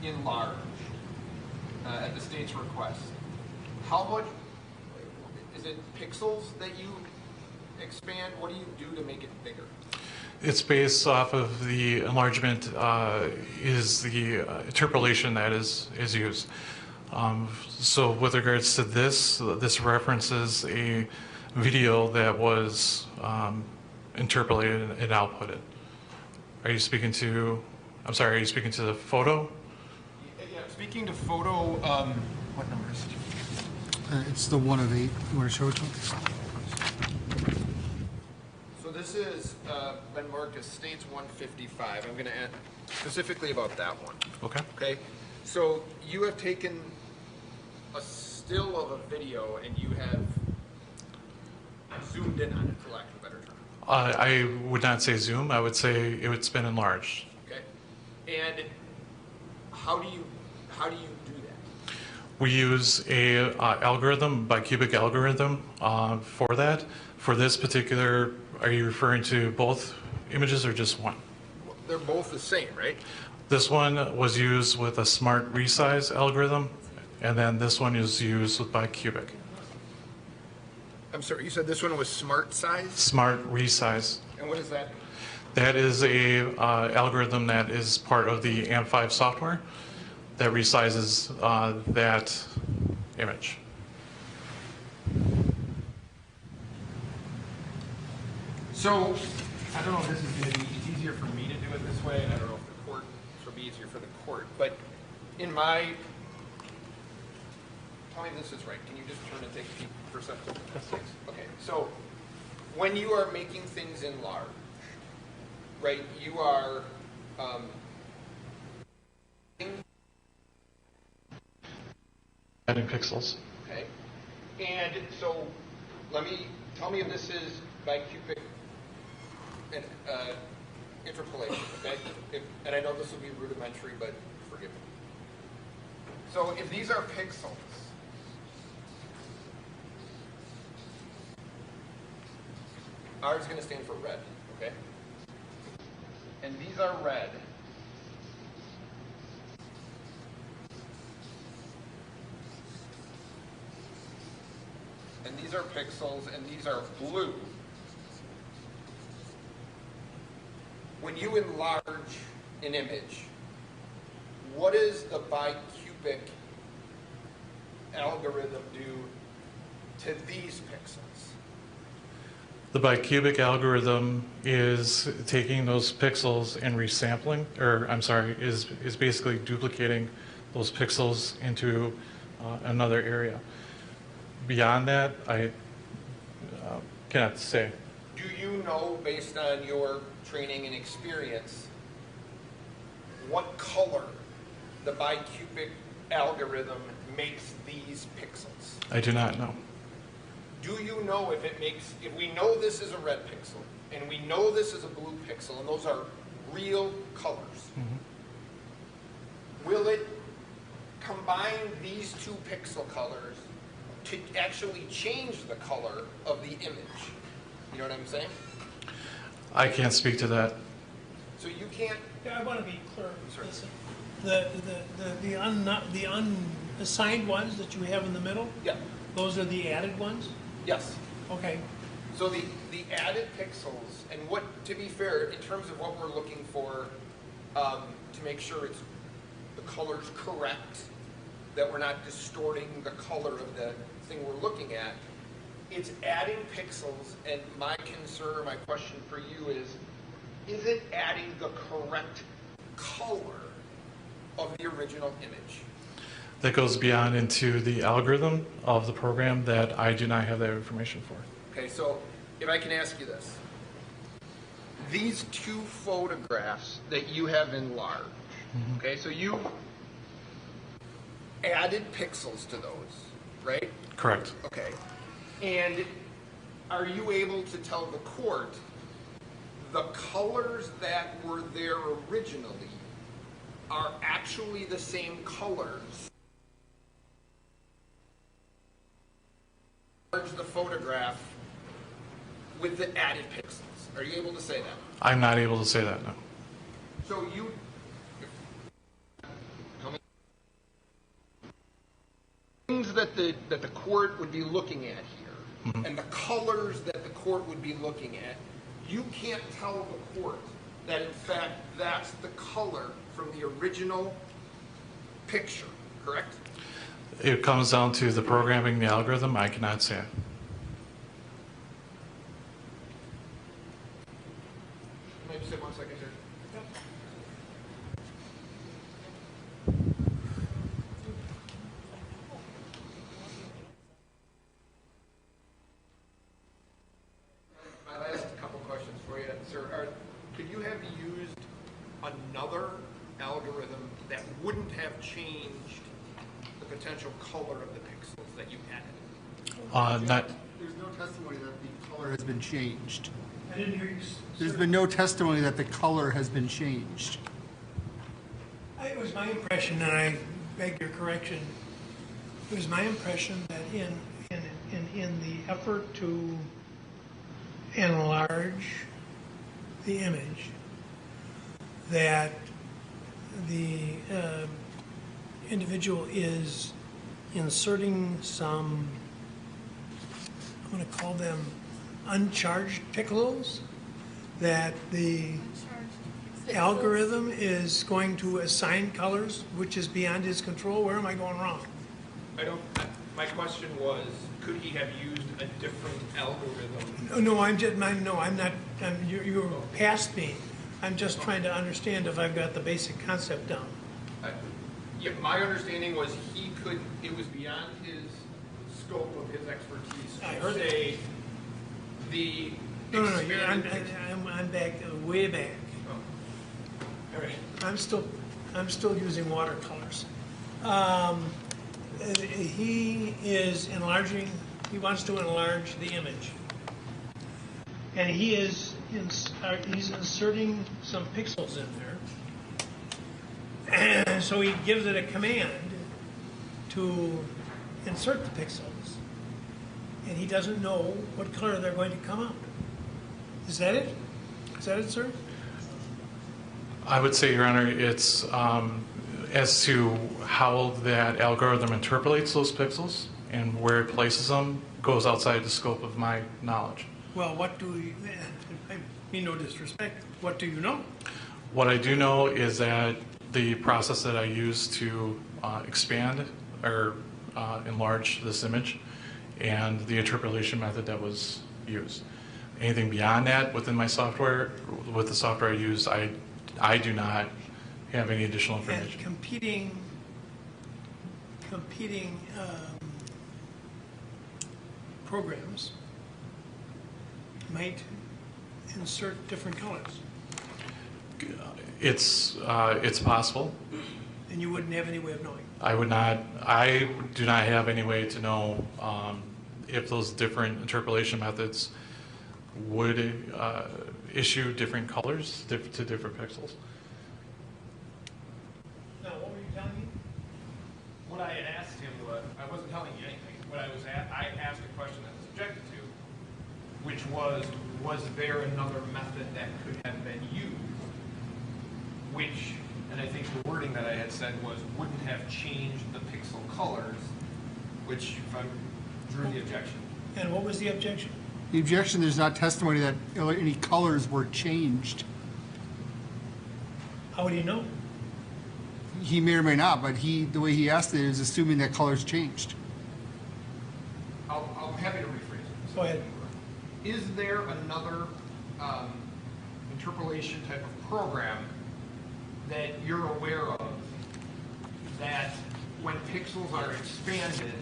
enlarged at the state's request, how much, is it pixels that you expand? What do you do to make it bigger? It's based off of the enlargement is the interpolation that is used. So with regards to this references a video that was interpolated and outputted. Are you speaking to, I'm sorry, are you speaking to the photo? Yeah, speaking to photo, what number is it? It's the 1 of 8. You want to show it to them? So this is been marked as States 155. I'm going to add specifically about that one. Okay. Okay. So you have taken a still of a video and you have zoomed in on it, for lack of a better term. I would not say zoom. I would say it's been enlarged. Okay. And how do you do that? We use a algorithm, bicubic algorithm, for that. For this particular, are you referring to both images or just one? They're both the same, right? This one was used with a smart resize algorithm, and then this one is used with bicubic. I'm sorry, you said this one was smart size? Smart resize. And what does that mean? That is a algorithm that is part of the AMP5 software that resizes that image. So, I don't know if this is going to be, it's easier for me to do it this way, and I don't know if the court, this will be easier for the court, but in my, tell me if this is right, can you just turn and take a peek for a second? Thanks. Okay, so when you are making things in large, right, you are, Adding pixels. okay, and so tell me if this is bicubic and interpolation, okay? And I know this will be rudimentary, but forgive me. So if these are pixels, R is going to stand for red, okay? And these are red. And these are pixels, and these are blue. When you enlarge an image, what does the bicubic algorithm do to these pixels? The bicubic algorithm is taking those pixels and resampling, or I'm sorry, is basically duplicating those pixels into another area. Beyond that, I cannot say. Do you know, based on your training and experience, what color the bicubic algorithm makes these pixels? I do not know. Do you know if we know this is a red pixel, and we know this is a blue pixel, and those are real colors, will it combine these two pixel colors to actually change the color of the image? You know what I'm saying? I can't speak to that. So you can't... Yeah, I want to be clear. Listen, the unassigned ones that you have in the middle? Yeah. Those are the added ones? Yes. Okay. So the added pixels, and what, to be fair, in terms of what we're looking for to make sure the color's correct, that we're not distorting the color of the thing we're looking at, it's adding pixels, and my concern, my question for you is it adding the correct color of the original image? That goes beyond into the algorithm of the program that I do not have that information for. Okay, so if I can ask you this. These two photographs that you have enlarged, okay, so you added pixels to those, right? Correct. Okay. And are you able to tell the court the colors that were there originally are actually the same colors? The photograph with the added pixels. Are you able to say that? I'm not able to say that, no. So you things that the court would be looking at here, and the colors that the court would be looking at, you can't tell the court that in fact that's the color from the original picture, correct? It comes down to the programming, the algorithm. I cannot say it. Can I just say 1 second here? My last couple questions for you, sir. Could you have used another algorithm that wouldn't have changed the potential color of the pixels that you added? There's no testimony that the color has been changed. I didn't hear you. There's been no testimony that the color has been changed. It was my impression, and I beg your correction, it was my impression that in the effort to enlarge the image, that the individual is inserting some, I'm going to call them uncharged pixels, that the algorithm is going to assign colors, which is beyond his control. Where am I going wrong? My question was, could he have used a different algorithm? No, I'm not. You're past me. I'm just trying to understand if I've got the basic concept down. Yeah, my understanding was it was beyond his scope of his expertise to say the No, I'm back, way back. All right. I'm still using watercolors. He is enlarging. He wants to enlarge the image, and he's inserting some pixels in there. And so he gives it a command to insert the pixels, and he doesn't know what color they're going to come out. Is that it? Is that it, sir? I would say, Your Honor, it's as to how that algorithm interpolates those pixels and where it places them goes outside the scope of my knowledge. Well, what do you, I mean no disrespect, what do you know? What I do know is that the process that I use to expand or enlarge this image and the interpolation method that was used. Anything beyond that within my software, with the software I use, I do not have any additional information. And competing programs might insert different colors. It's possible. And you wouldn't have any way of knowing. I do not have any way to know if those different interpolation methods would issue different colors to different pixels. Now, what were you telling me? What I had asked him was, I wasn't telling you anything. What I asked a question that was objected to, which was there another method that could have been used, which, and I think the wording that I had said was, wouldn't have changed the pixel colors, which if I drew the objection. And what was the objection? The objection, there's not testimony that any colors were changed. How would he know? He may or may not, but the way he asked it is assuming that colors changed. I'm happy to rephrase it. Go ahead. Is there another interpolation type of program that you're aware of that when pixels are expanded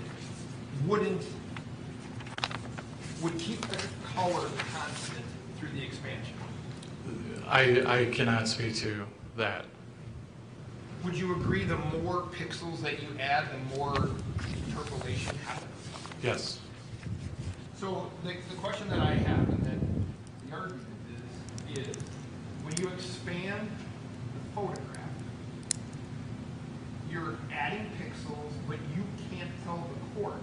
would keep the color constant through the expansion? I cannot speak to that. Would you agree the more pixels that you add, the more interpolation happens? Yes. So the question that I have, and then the argument is when you expand the photograph, you're adding pixels, but you can't tell the court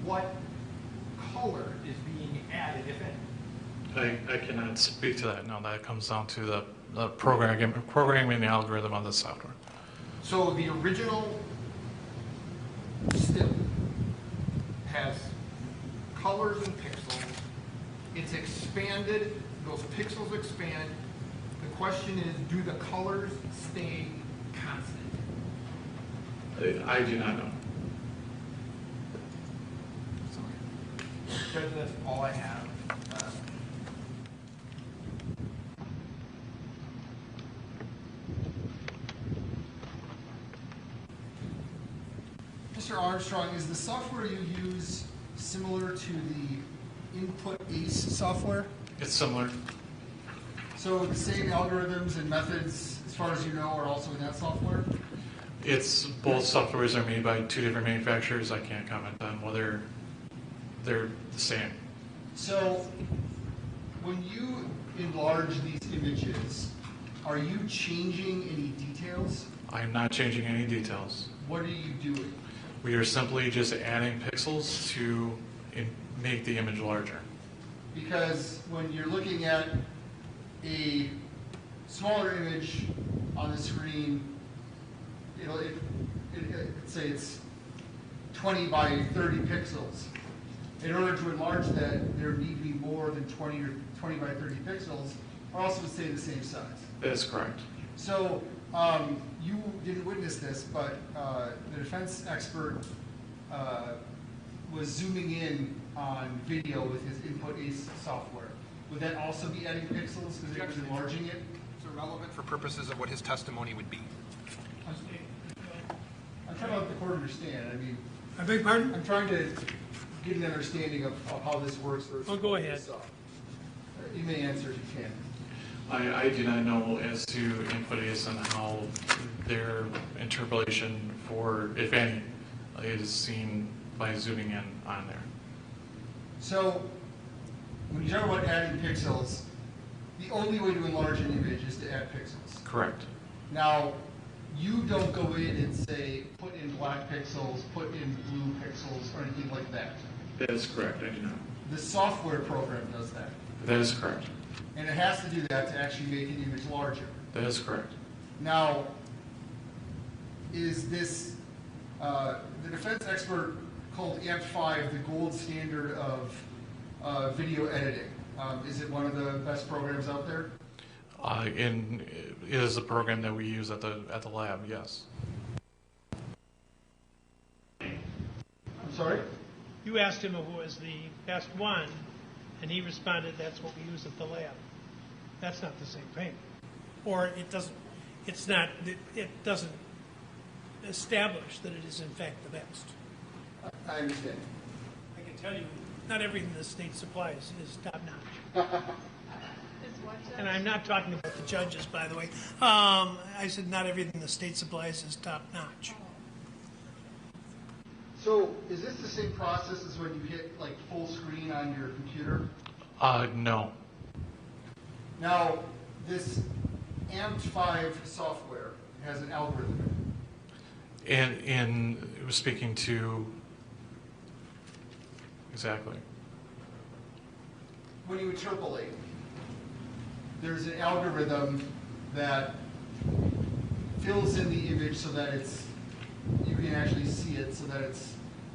what color is being added, if any. I cannot speak to that. No, that comes down to the programming the algorithm on the software. So the original still has colors and pixels. It's expanded. Those pixels expand. The question is, do the colors stay constant? I do not know. Judge, that's all I have. Mr. Armstrong, is the software you use similar to the Input ACE software? It's similar. So the same algorithms and methods, as far as you know, are also in that software? It's both softwares are made by two different manufacturers. I can't comment on whether they're the same. So when you enlarge these images, are you changing any details? I am not changing any details. What are you doing? We are simply just adding pixels to make the image larger. Because when you're looking at a smaller image on the screen, let's say it's 20 by 30 pixels. In order to enlarge that, there need to be more than 20 by 30 pixels, or else it would stay the same size. That is correct. So you didn't witness this, but the defense expert was zooming in on video with his Input ACE software. Would that also be adding pixels because it was enlarging it? It's irrelevant for purposes of what his testimony would be. I'm trying to let the court understand. I mean, I beg pardon? I'm trying to get an understanding of how this works. Oh, go ahead. You may answer if you can. I do not know as to Input ACE and how their interpolation for, if any, is seen by zooming in on there. So when you talk about adding pixels, the only way to enlarge an image is to add pixels. Correct. Now, you don't go in and say, put in black pixels, put in blue pixels, or anything like that. That is correct, I do not. The software program does that. That is correct. And it has to do that to actually make an image larger. That is correct. Now, is this, the defense expert called AMP5 the gold standard of video editing? Is it one of the best programs out there? It is a program that we use at the lab, yes. I'm sorry? You asked him if it was the best one, and he responded, that's what we use at the lab. That's not the same thing. Or it doesn't establish that it is in fact the best. I understand. I can tell you, not everything the state supplies is top-notch. And I'm not talking about the judges, by the way. I said not everything the state supplies is top-notch. So, is this the same process as when you hit like full screen on your computer? No. Now, this AMP5 software has an algorithm. And it was speaking to exactly. When you interpolate, there's an algorithm that fills in the image so that you can actually see it, so that it's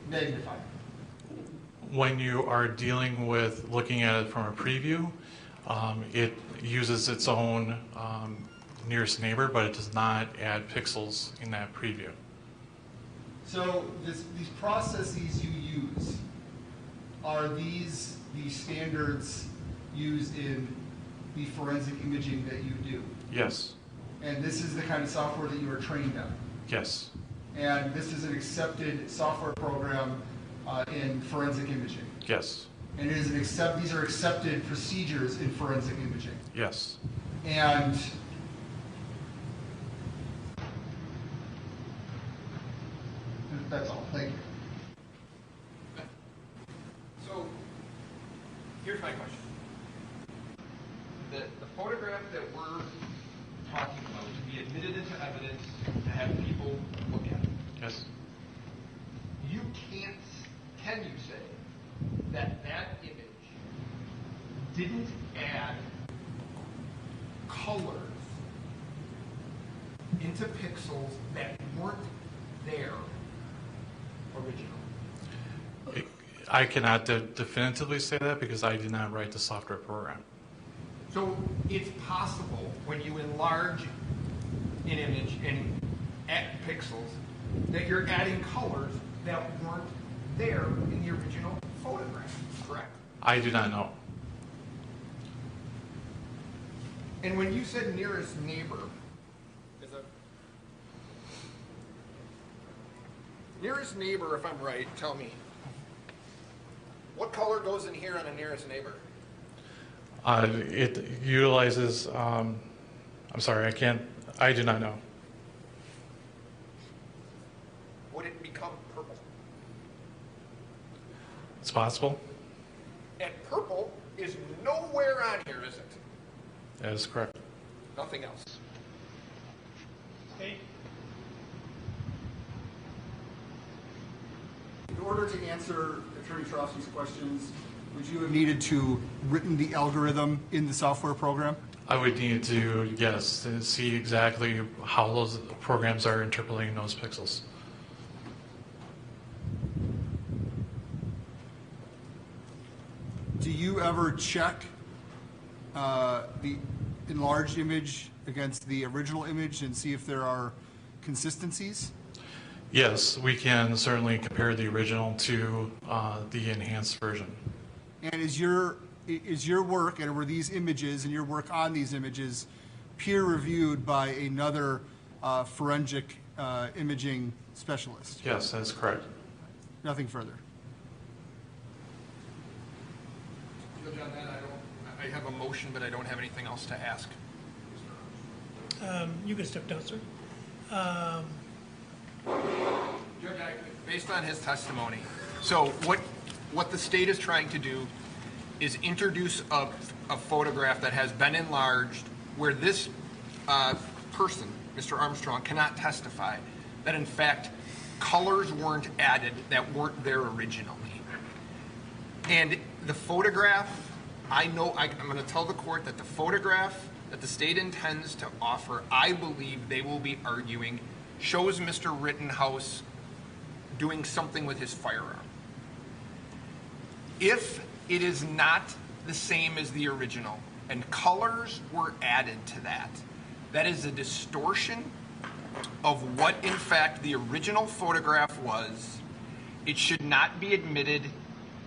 magnified. When you are dealing with looking at it from a preview, it uses its own nearest neighbor, but it does not add pixels in that preview. So these processes you use, are these the standards used in the forensic imaging that you do? Yes. And this is the kind of software that you are trained on? Yes. And this is an accepted software program in forensic imaging? Yes. And it is these are accepted procedures in forensic imaging? Yes. And that's all. Thank you. So, here's my question. The photograph that we're talking about to be admitted into evidence to have people look at it. Yes. Can you say that image didn't add colors into pixels that weren't there originally? I cannot definitively say that because I did not write the software program. So it's possible when you enlarge an image and add pixels that you're adding colors that weren't there in the original photograph, correct? I do not know. And when you said nearest neighbor, nearest neighbor, if I'm right, tell me, what color goes in here on a nearest neighbor? It utilizes, I'm sorry, I do not know. Would it become purple? It's possible. And purple is nowhere on here, is it? That is correct. Nothing else. Okay. In order to answer Attorney Trofsky's questions, would you have needed to written the algorithm in the software program? I would need to, yes, to see exactly how those programs are interpolating those pixels. Do you ever check the enlarged image against the original image and see if there are consistencies? Yes, we can certainly compare the original to the enhanced version. And is your work, and were these images and your work on these images peer reviewed by another forensic imaging specialist? Yes, that's correct. Nothing further. Judge, on that, I have a motion, but I don't have anything else to ask. You can step down, sir. Judge, based on his testimony, so what the state is trying to do is introduce a photograph that has been enlarged where this person, Mr. Armstrong, cannot testify that in fact colors weren't added that weren't there originally. And the photograph I'm going to tell the court that the photograph that the state intends to offer, I believe they will be arguing, shows Mr. Rittenhouse doing something with his firearm. If it is not the same as the original and colors were added to that, that is a distortion of what in fact the original photograph was. It should not be admitted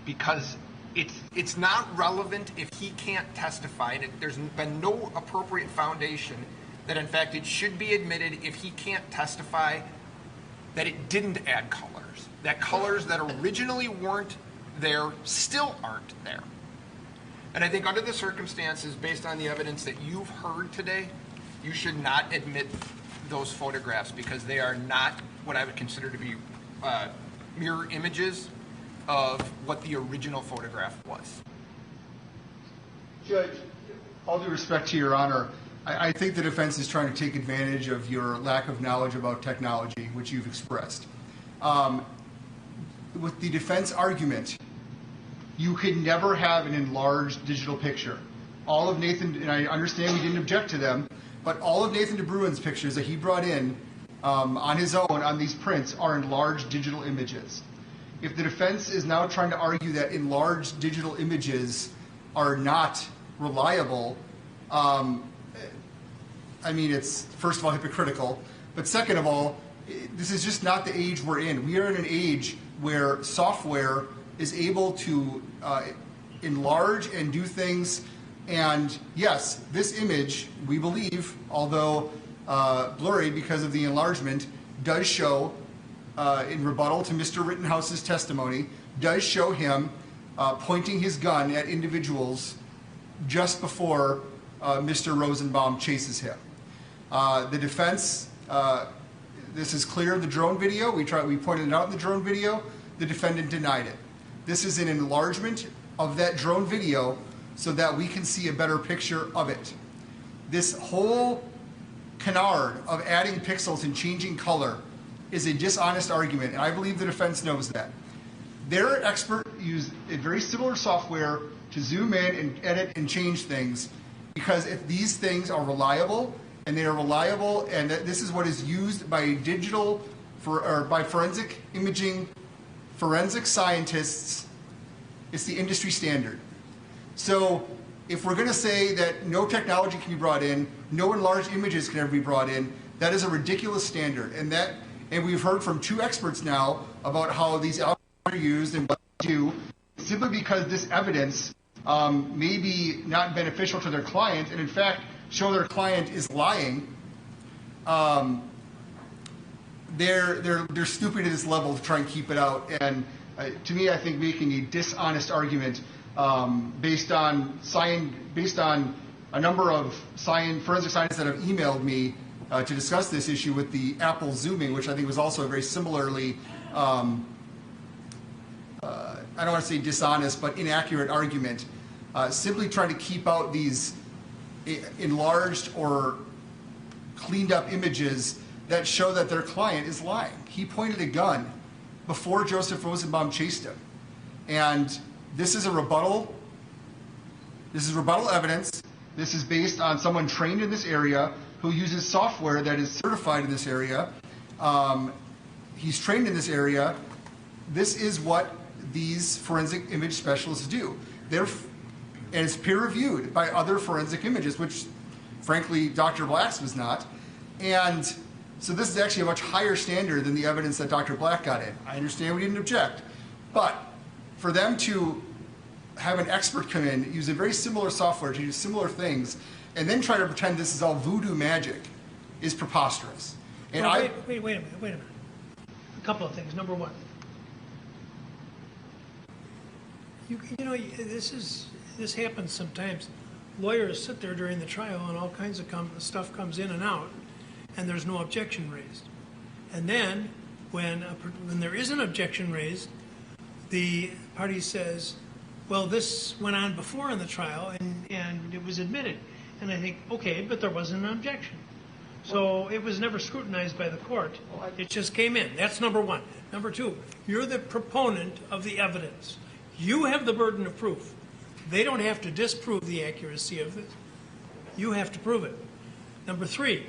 because it's not relevant if he can't testify. There's been no appropriate foundation that in fact it should be admitted if he can't testify that it didn't add colors. That colors that originally weren't there still aren't there. And I think under the circumstances, based on the evidence that you've heard today, you should not admit those photographs because they are not what I would consider to be mirror images of what the original photograph was. Judge, all due respect to Your Honor, I think the defense is trying to take advantage of your lack of knowledge about technology, which you've expressed. With the defense argument, you could never have an enlarged digital picture. All of Nathan, and I understand we didn't object to them, but all of Nathan DeBruin's pictures that he brought in on his own on these prints are enlarged digital images. If the defense is now trying to argue that enlarged digital images are not reliable, I mean, it's first of all hypocritical, but second of all, this is just not the age we're in. We are in an age where software is able to enlarge and do things. And yes, this image, we believe, although blurry because of the enlargement, does show, in rebuttal to Mr. Rittenhouse's testimony, does show him pointing his gun at individuals just before Mr. Rosenbaum chases him. The defense, this is clear in the drone video. We pointed it out in the drone video. The defendant denied it. This is an enlargement of that drone video so that we can see a better picture of it. This whole canard of adding pixels and changing color is a dishonest argument, and I believe the defense knows that. Their expert used a very similar software to zoom in and edit and change things, because if these things are reliable, and they are reliable, and that this is what is used by by forensic imaging, forensic scientists, it's the industry standard. So if we're going to say that no technology can be brought in, no enlarged images can ever be brought in, that is a ridiculous standard. And we've heard from two experts now about how these algorithms are used and what they do, simply because this evidence may be not beneficial to their client, and in fact show their client is lying. They're stupid at this level to try and keep it out. And to me, I think making a dishonest argument based on a number of forensic scientists that have emailed me to discuss this issue with the Apple zooming, which I think was also a very similarly, I don't want to say dishonest, but inaccurate argument. Simply trying to keep out these enlarged or cleaned up images that show that their client is lying. He pointed a gun before Joseph Rosenbaum chased him. And this is a rebuttal. This is rebuttal evidence. This is based on someone trained in this area who uses software that is certified in this area. He's trained in this area. This is what these forensic image specialists do. And it's peer-reviewed by other forensic images, which, frankly, Dr. Black's was not. And so this is actually a much higher standard than the evidence that Dr. Black got in. I understand we didn't object. But for them to have an expert come in, use a very similar software to do similar things, and then try to pretend this is all voodoo magic is preposterous. And well, wait a minute. A couple of things. Number one, you know, this happens sometimes. Lawyers sit there during the trial and all kinds of stuff comes in and out, and there's no objection raised. And then when there is an objection raised, the party says, well, this went on before in the trial and it was admitted. And I think, okay, but there wasn't an objection. So it was never scrutinized by the court. It just came in. That's number one. Number two, you're the proponent of the evidence. You have the burden of proof. They don't have to disprove the accuracy of it. You have to prove it. Number three,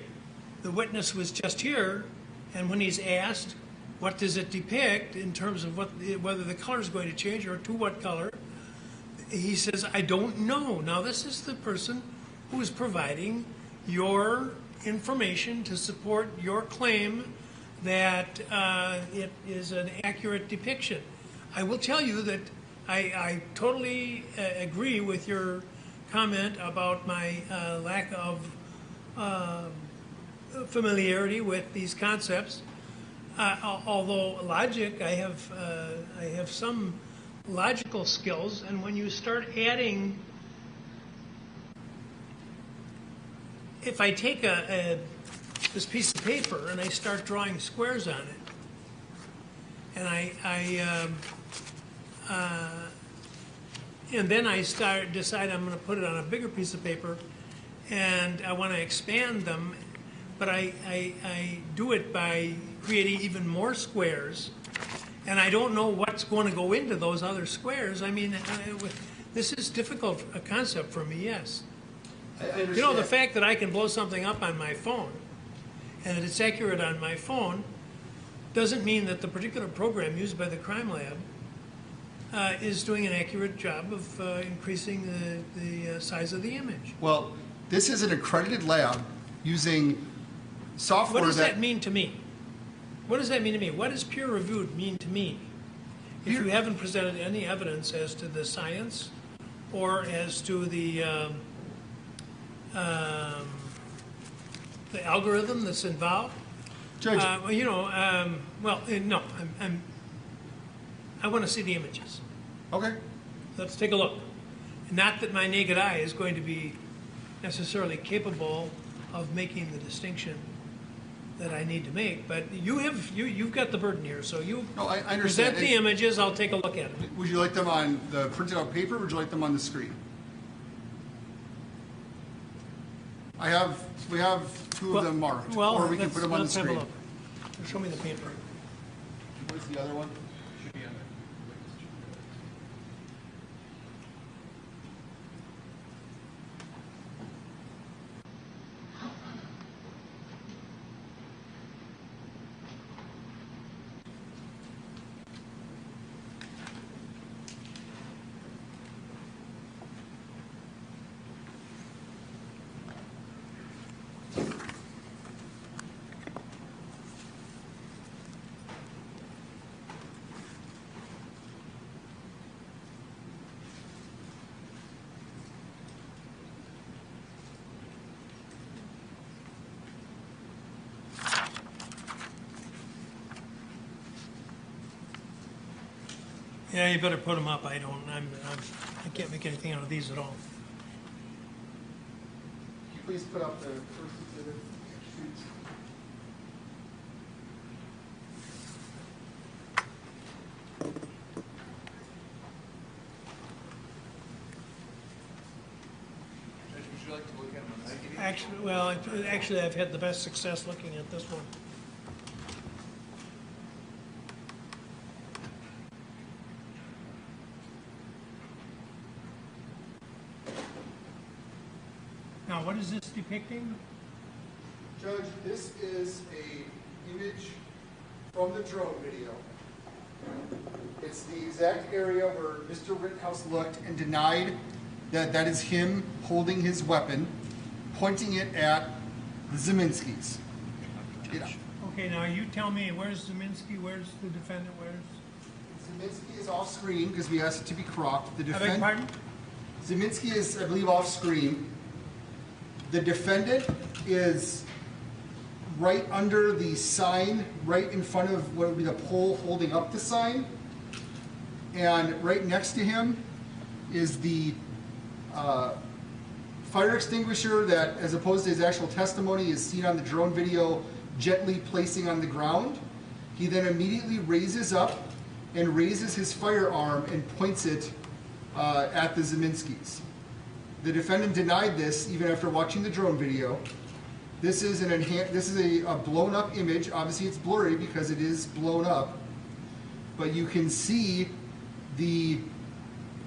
the witness was just here, and when he's asked, what does it depict in terms of whether the color is going to change or to what color, he says, I don't know. Now, this is the person who is providing your information to support your claim that it is an accurate depiction. I will tell you that I totally agree with your comment about my lack of familiarity with these concepts. Although logic, I have some logical skills, and when you start adding, if I take this piece of paper and I start drawing squares on it, and and then I decide I'm going to put it on a bigger piece of paper, and I want to expand them, but I do it by creating even more squares, and I don't know what's going to go into those other squares. I mean, this is difficult a concept for me, yes. I understand. You know, the fact that I can blow something up on my phone and that it's accurate on my phone doesn't mean that the particular program used by the crime lab is doing an accurate job of increasing the size of the image. Well, this is an accredited lab using software. What does that mean to me? What does that mean to me? What does peer-reviewed mean to me? If you haven't presented any evidence as to the science or as to the algorithm that's involved, Judge. No, I want to see the images. Okay. Let's take a look. Not that my naked eye is going to be necessarily capable of making the distinction that I need to make, but you've got the burden here, so you I understand. present the images, I'll take a look at them. Would you like them on the printed out paper, or would you like them on the screen? We have two of them marked, or we can put them on the let's have a screen. look. Show me the paper. Where's the other one? Yeah, you better put them up. I can't make anything out of these at all. Can you please put up the first exhibit? Would you like to look at them on the Actually, I've had the best success looking at this one. Now, what is this depicting? Judge, this is an image from the drone video. It's the exact area where Mr. Rittenhouse looked and denied that that is him holding his weapon, pointing it at the Zeminskis. Okay, now you tell me, where's Zeminski, where's the defendant, where's? Zeminski is off screen because we asked it to be cropped. I beg your pardon? Zeminski is, I believe, off screen. The defendant is right under the sign, right in front of what would be the pole holding up the sign. And right next to him is the fire extinguisher that, as opposed to his actual testimony, is seen on the drone video gently placing on the ground. He then immediately raises up and raises his firearm and points it at the Zeminskis. The defendant denied this even after watching the drone video. This is a blown up image. Obviously it's blurry because it is blown up, but you can see the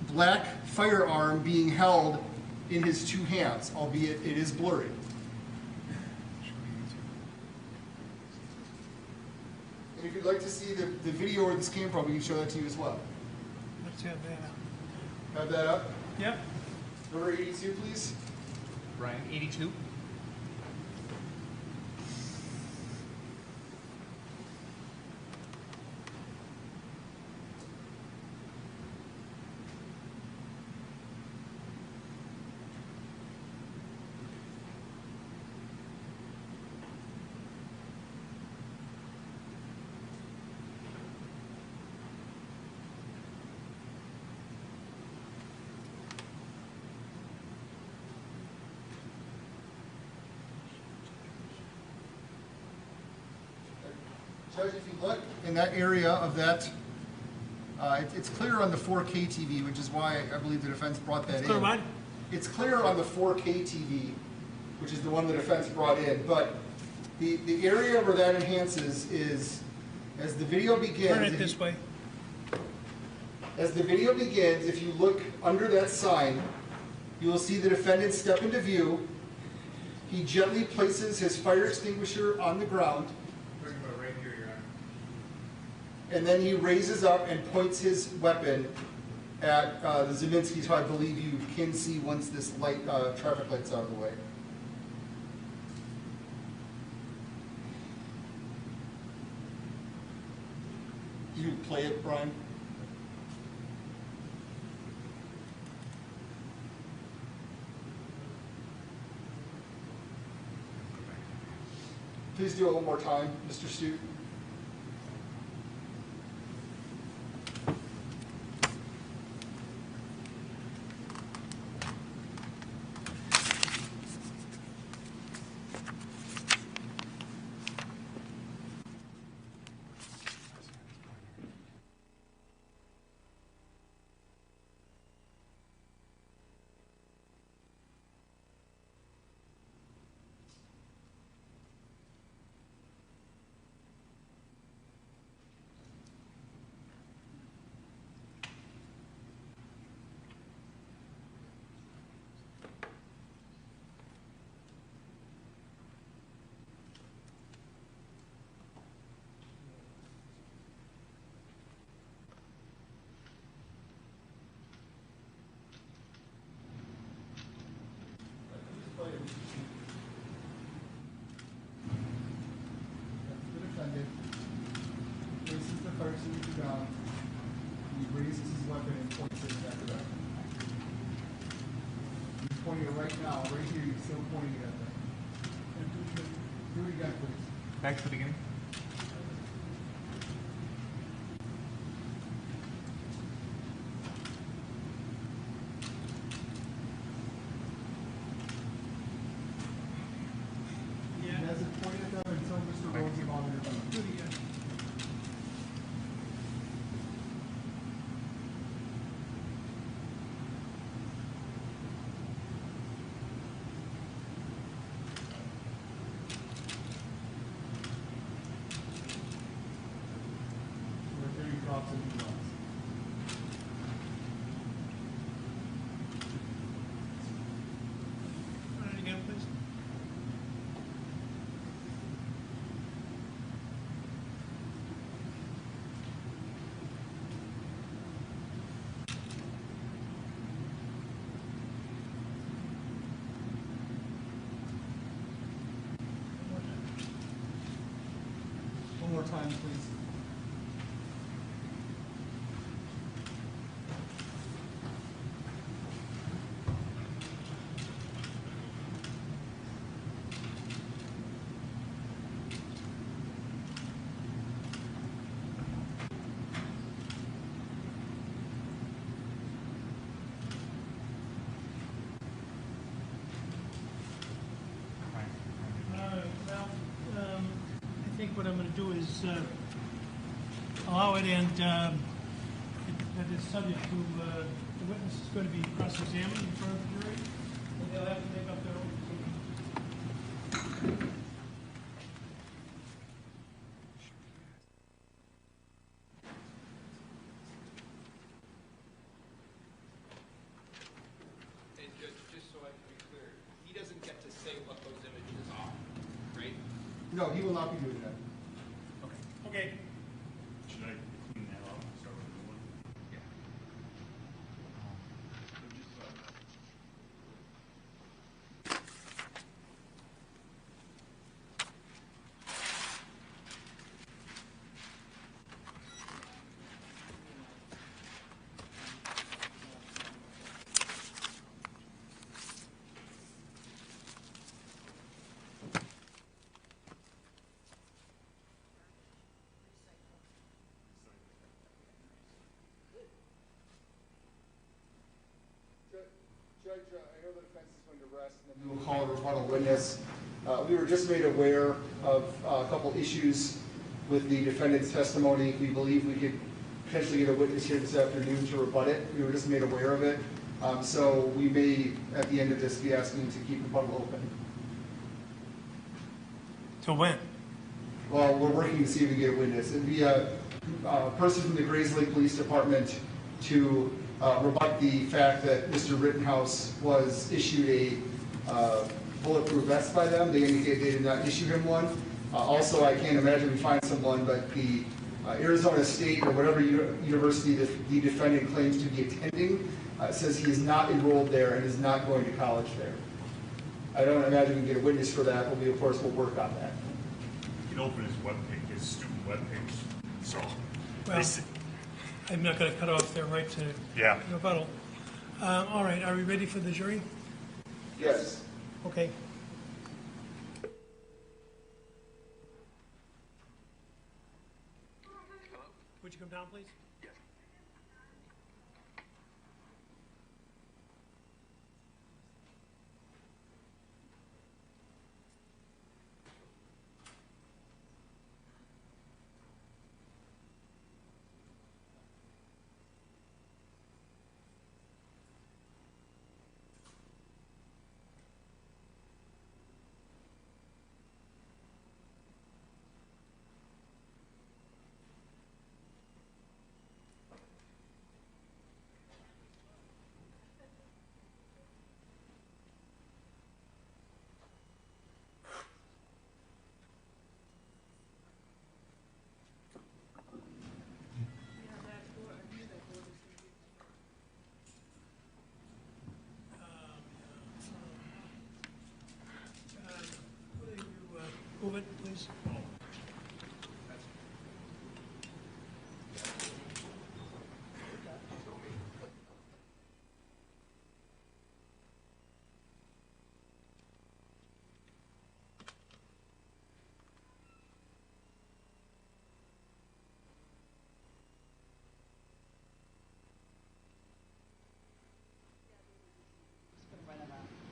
black firearm being held in his two hands, albeit it is blurry. And if you'd like to see the video where this came from, we can show that to you as well. Let's have that up. Have that up? Yep. Number 82, please. Brian, 82. Judge, if you look in that area of that, it's clear on the 4K TV, which is why I believe the defense brought that in. It's clear what? It's clear on the 4K TV, which is the one the defense brought in, but the area where that enhances is, as the video begins... Turn it this way. As the video begins, if you look under that sign, you will see the defendant step into view. He gently places his fire extinguisher on the ground. And then he raises up and points his weapon at the Zeminskis, who I believe you can see once this light, traffic light's out of the way. You play it, Brian? Please do it one more time, Mr. Stute. Places the fire extinguisher down. He raises his weapon and points it back up. He's pointing it right now, right here. He's still pointing it at them. Do it again, please. Back to the beginning. He hasn't pointed at them until Mr. Rosenbaum intervened. Do it again. Right there, he drops it and he runs. Run it again, please. One more time, please. Well, I think what I'm going to do is allow it, and that is subject to the witness is going to be cross-examined in front of the jury, and they'll have to make up their own decision. No, he will not be doing that. Okay. Should I clean that off and start with a new one? Judge, I know the defense is going to rest, and then we will call a rebuttal witness. We were just made aware of a couple issues with the defendant's testimony. We believe we could potentially get a witness here this afternoon to rebut it. We were just made aware of it. So we may, at the end of this, be asking to keep the rebuttal open. Till when? Well, we're working to see if we can get a witness. It'd be a person from the Grays Lake Police Department to rebut the fact that Mr. Rittenhouse was issued a bulletproof vest by them. They indicate they did not issue him one. Also, I can't imagine we find someone, but the Arizona State or whatever university that the defendant claims to be attending says he is not enrolled there and is not going to college there. I don't imagine we can get a witness for that, but we, of course, will work on that. You can open his webpage, his student webpage. So, Well, I'm not going to cut off their right to yeah. rebuttal. All right, are we ready for the jury? Yes. Okay. Would you come down, please? Yes. Move it, please.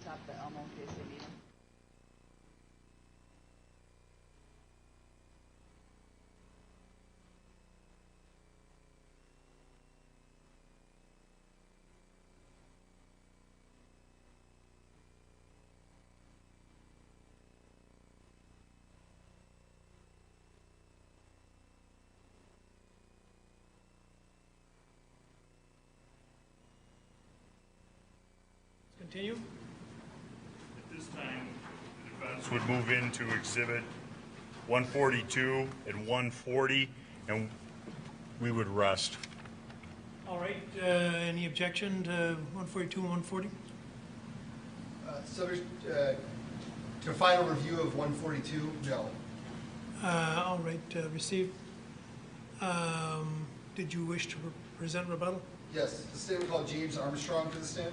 Top the Elmo in case they need them. Continue. At this time, the defense would move into Exhibit 142 and 140, and we would rest. All right, any objection to 142 and 140? Subject to final review of 142, no. All right, received. Did you wish to present rebuttal? Yes, the state will call James Armstrong to the stand.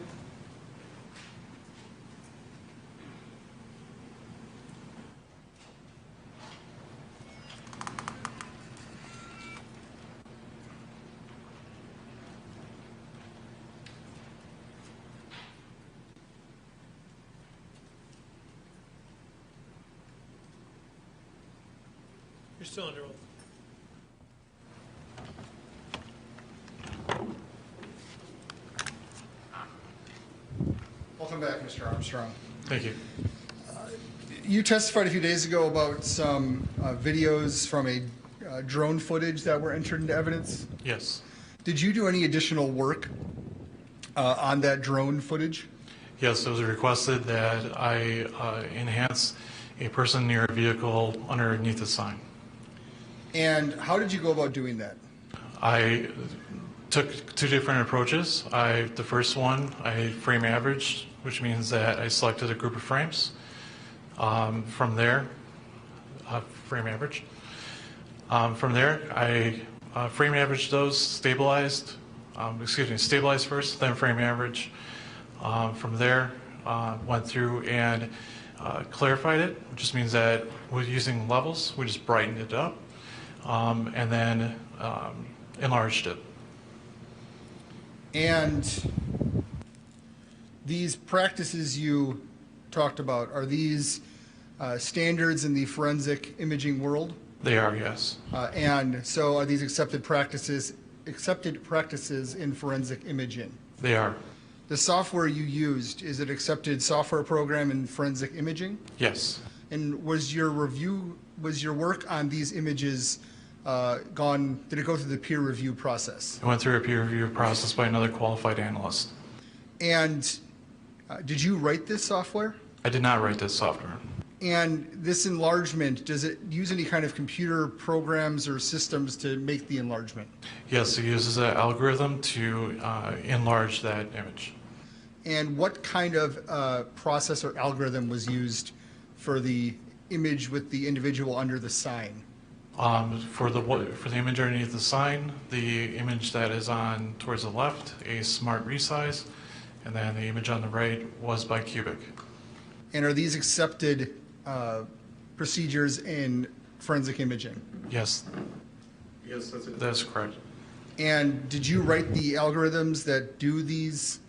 You're still under oath. Welcome back, Mr. Armstrong. Thank you. You testified a few days ago about some videos from a drone footage that were entered into evidence. Yes. Did you do any additional work on that drone footage? Yes, it was requested that I enhance a person near a vehicle underneath a sign. And how did you go about doing that? I took two different approaches. The first one, I frame averaged, which means that I selected a group of frames. From there, frame averaged. From there, I frame averaged those, stabilized first, then frame average. From there, went through and clarified it, which just means that with using levels, we just brightened it up, and then enlarged it. And these practices you talked about, are these standards in the forensic imaging world? They are, yes. And so are these accepted practices in forensic imaging? They are. The software you used, is it accepted software program in forensic imaging? Yes. And was your work on these images did it go through the peer review process? I went through a peer review process by another qualified analyst. And did you write this software? I did not write this software. And this enlargement, does it use any kind of computer programs or systems to make the enlargement? Yes, it uses an algorithm to enlarge that image. And what kind of process or algorithm was used for the image with the individual under the sign? For the image underneath the sign, the image that is on towards the left, a smart resize, and then the image on the right was bicubic. And are these accepted procedures in forensic imaging? Yes. Yes, that's correct. And did you write the algorithms that do these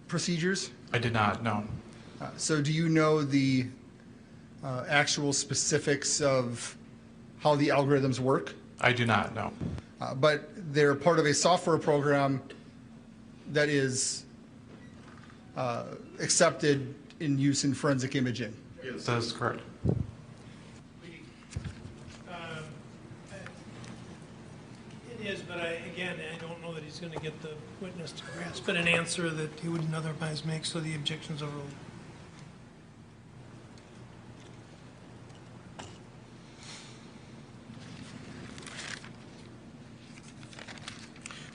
procedures? I did not, no. So do you know the actual specifics of how the algorithms work? I do not, no. But they're part of a software program that is accepted in use in forensic imaging. Yes, that is correct. It is, but I don't know that he's going to get the witness to grasp an answer that he wouldn't otherwise make, so the objection's overruled.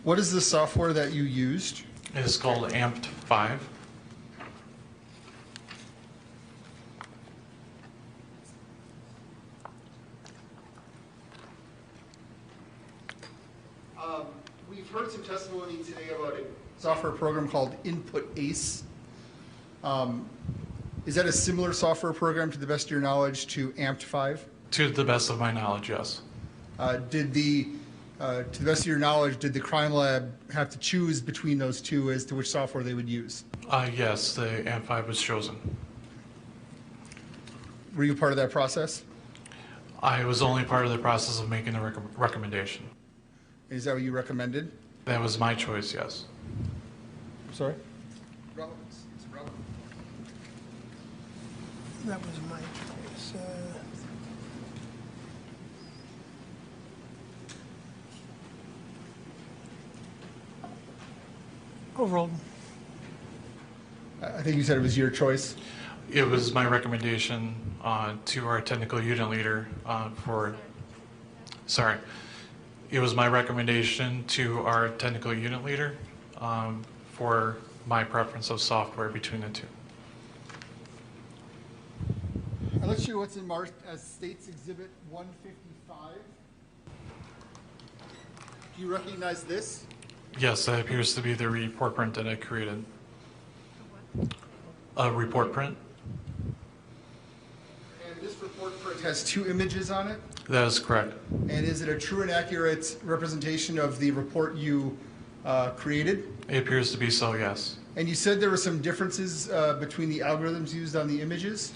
What is the software that you used? It is called AMPed 5. We've heard some testimony today about a software program called Input ACE. Is that a similar software program, to the best of your knowledge, to AMPed 5? To the best of my knowledge, yes. To the best of your knowledge, did the crime lab have to choose between those two as to which software they would use? Yes, the AMP 5 was chosen. Were you part of that process? I was only part of the process of making a recommendation. Is that what you recommended? That was my choice, yes. Sorry? Relevance. It's relevant. That was my choice. Overruled. I think you said it was your choice. It was my recommendation to our technical unit leader It was my recommendation to our technical unit leader for my preference of software between the two. I'll let you know what's in marked as States Exhibit 155. Do you recognize this? Yes, that appears to be the report print that I created. A report print. And this report print has two images on it? That is correct. And is it a true and accurate representation of the report you created? It appears to be so, yes. And you said there were some differences between the algorithms used on the images?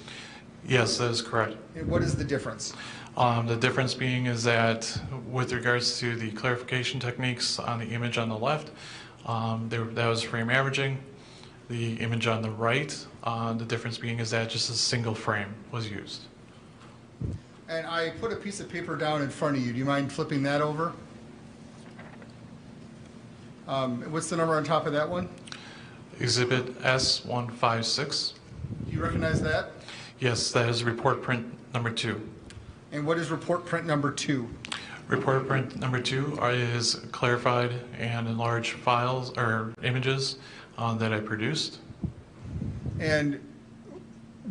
Yes, that is correct. And what is the difference? The difference being is that with regards to the clarification techniques on the image on the left, that was frame averaging. The image on the right, the difference being is that just a single frame was used. And I put a piece of paper down in front of you. Do you mind flipping that over? What's the number on top of that one? Exhibit S156. Do you recognize that? Yes, that is report print number 2. And what is report print number 2? Report print number 2 is clarified and enlarged files or images that I produced. And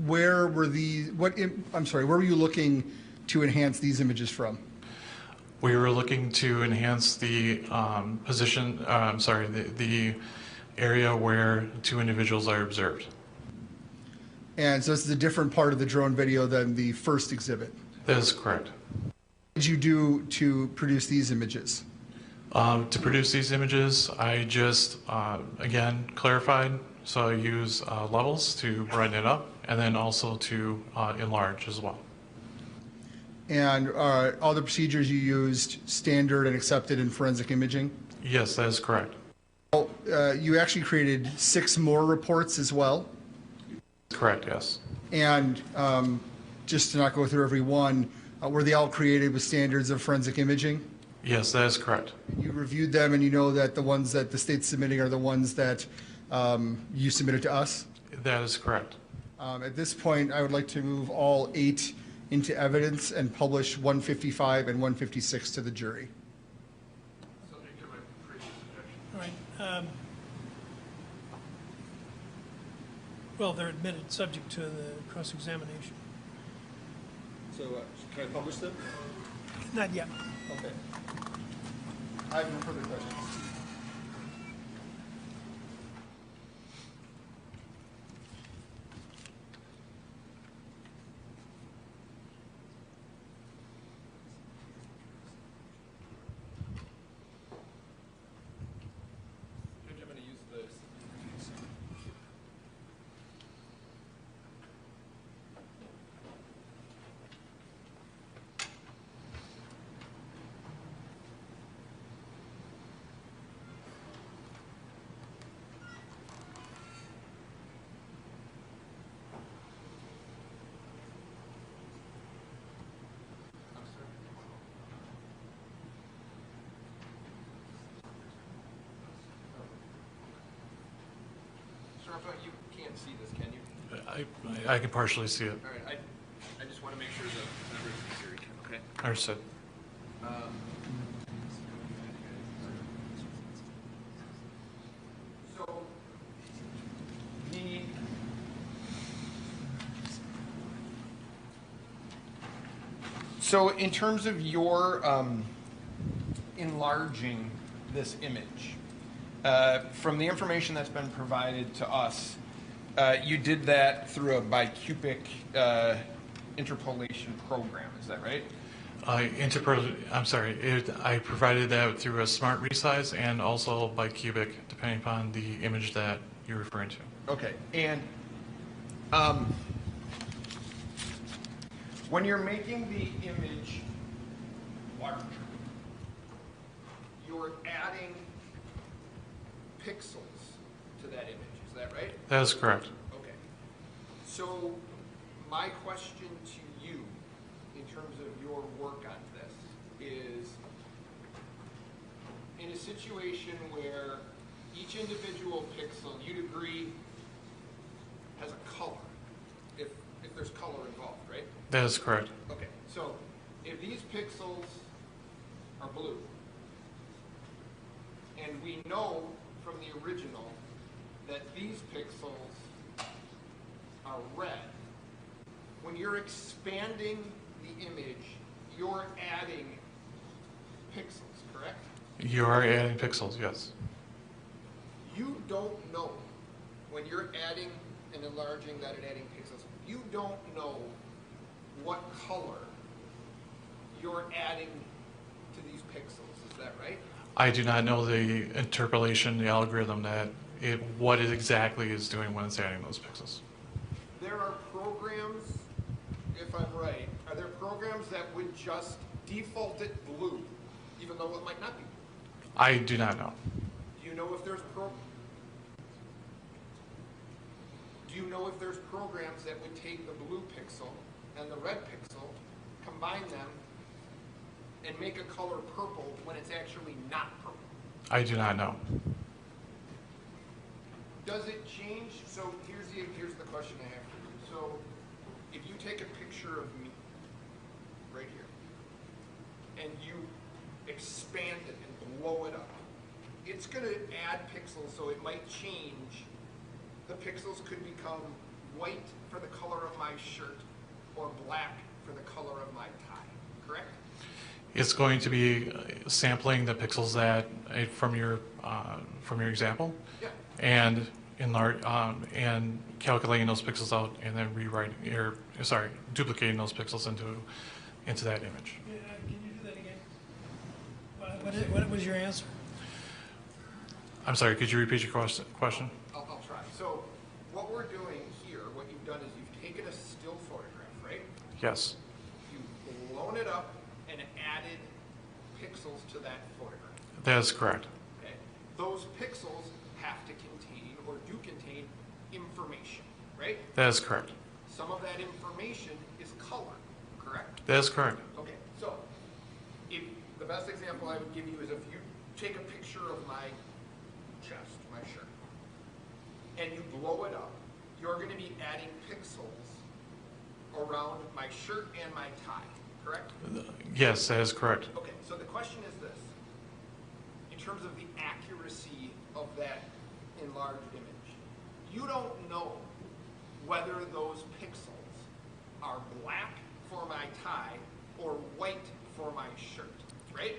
where were where were you looking to enhance these images from? We were looking to enhance the the area where 2 individuals are observed. And so this is a different part of the drone video than the first exhibit. That is correct. What did you do to produce these images? To produce these images, I just, again, clarified. So I use levels to brighten it up, and then also to enlarge as well. And all the procedures you used standard and accepted in forensic imaging? Yes, that is correct. Well, you actually created 6 more reports as well? Correct, yes. And just to not go through every one, were they all created with standards of forensic imaging? Yes, that is correct. You reviewed them and you know that the ones that the state's submitting are the ones that you submitted to us? That is correct. At this point, I would like to move all 8 into evidence and publish 155 and 156 to the jury. All right. Well, they're admitted, subject to the cross-examination. So can I publish them? Not yet. Okay. I have no further questions. I'm going to use this. You can't see this, can you? I can partially see it. All right, I just want to make sure the members of the jury can, okay? Understood. So, so in terms of your enlarging this image, from the information that's been provided to us, you did that through a bicubic interpolation program, is that right? I provided that through a smart resize and also by cubic, depending upon the image that you're referring to. Okay, and when you're making the image larger, you're adding pixels to that image, is that right? That is correct. Okay. So my question to you, in terms of your work on this, is in a situation where each individual pixel, you'd agree, has a color, if there's color involved, right? That is correct. Okay, so if these pixels are blue, and we know from the original that these pixels are red, when you're expanding the image, you're adding pixels, correct? You are adding pixels, yes. You don't know, when you're adding and enlarging that and adding pixels, you don't know what color you're adding to these pixels, is that right? I do not know the interpolation, the algorithm what it exactly is doing when it's adding those pixels. There are programs, if I'm right, are there programs that would just default it blue, even though it might not be? I do not know. Do you know if there's programs that would take the blue pixel and the red pixel, combine them, and make a color purple when it's actually not purple? I do not know. Does it change? So here's the question I have for you. So if picture of me right here, and you expand it and blow it up, it's going to add pixels, so it might change. The pixels could become white for the color of my shirt or black for the color of my tie, correct? It's going to be sampling the pixels that from your example, Yeah. and and calculating those pixels out, and then duplicating those pixels into that image. Yeah, can you do that again? What was your answer? I'm sorry. Could you repeat your question? I'll try. So what we're doing here, what you've done is you've taken a still photograph, right? Yes. You've blown it up and added pixels to that photograph. That is correct. Okay. Those pixels have to contain or do contain information, right? That is correct. Some of that information is color, correct? That is correct. Okay, so if the best example I would give you is if you take a picture of my chest, my shirt, and you blow it up, you're going to be adding pixels around my shirt and my tie, correct? Yes, that is correct. Okay, so the question is this. In terms of the accuracy of that enlarged image, you don't know whether those pixels are black for my tie or white for my shirt, right?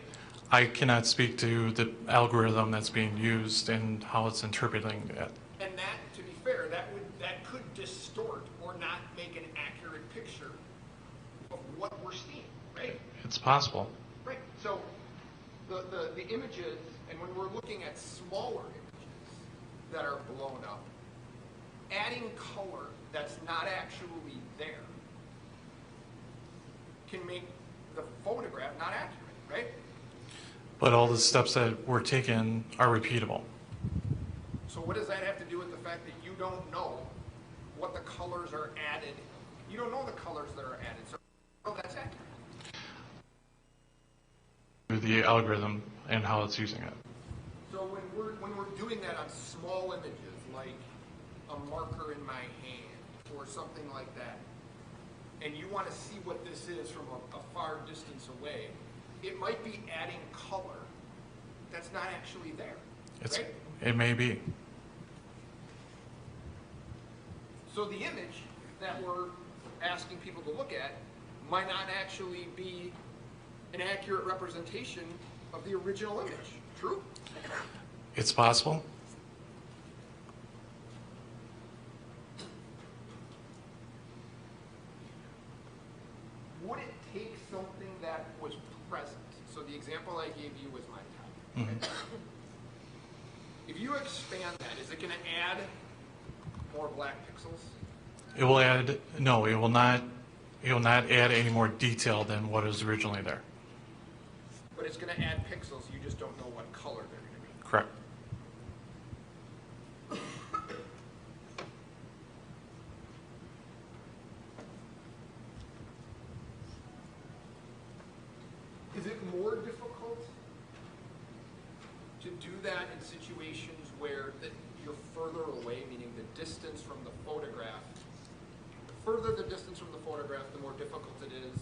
I cannot speak to the algorithm that's being used and how it's interpreting it. And that, to be fair, that could distort or not make an accurate picture of what we're seeing, right? It's possible. Right. So the images, and when we're looking at smaller images that are blown up, adding color that's not actually there can make the photograph not accurate, right? But all the steps that were taken are repeatable. So what does that have to do with the fact that you don't know what the colors are added? You don't know the colors that are added, so that's accurate. The algorithm and how it's using it. So when we're doing that on small images, like a marker in my hand or something like that, and you want to see what this is from a far distance away, it might be adding color that's not actually there, right? It may be. So the image that we're asking people to look at might not actually be an accurate representation of the original image. True? It's possible. Would it take something that was present? So the example I gave you was my tie. Mm-hmm. If you expand that, is it going to add more black pixels? It will add, no, it will not add any more detail than what is originally there. But it's going to add pixels, you just don't know what color they're going to be. Correct. Is it more difficult to do that in situations where you're further away, meaning the distance from the photograph? The further the distance from the photograph, the more difficult it is,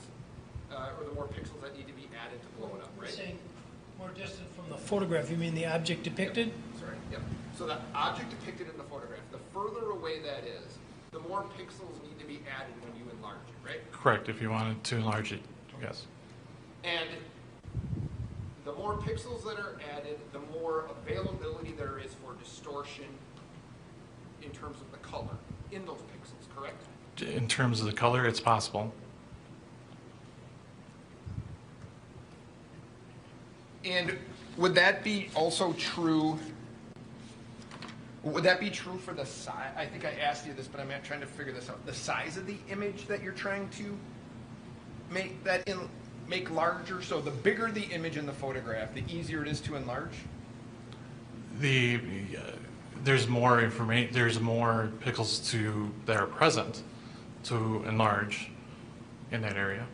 or the more pixels that need to be added to blow it up, right? You're saying more distant from the photograph, you mean the object depicted? Yep. Sorry, yep. So the object depicted in the photograph, the further away that is, the more pixels need to be added when you enlarge it, right? Correct, if you wanted to enlarge it, yes. And the more pixels that are added, the more availability there is for distortion in terms of the color in those pixels, correct? In terms of the color, it's possible. And would that be also true? Would that be true for the size? I think I asked you this, but I'm trying to figure this out. The size of the image that you're trying to make larger. So the bigger the image in the photograph, the easier it is to enlarge. There's more information. There's more pixels that are present to enlarge in that area.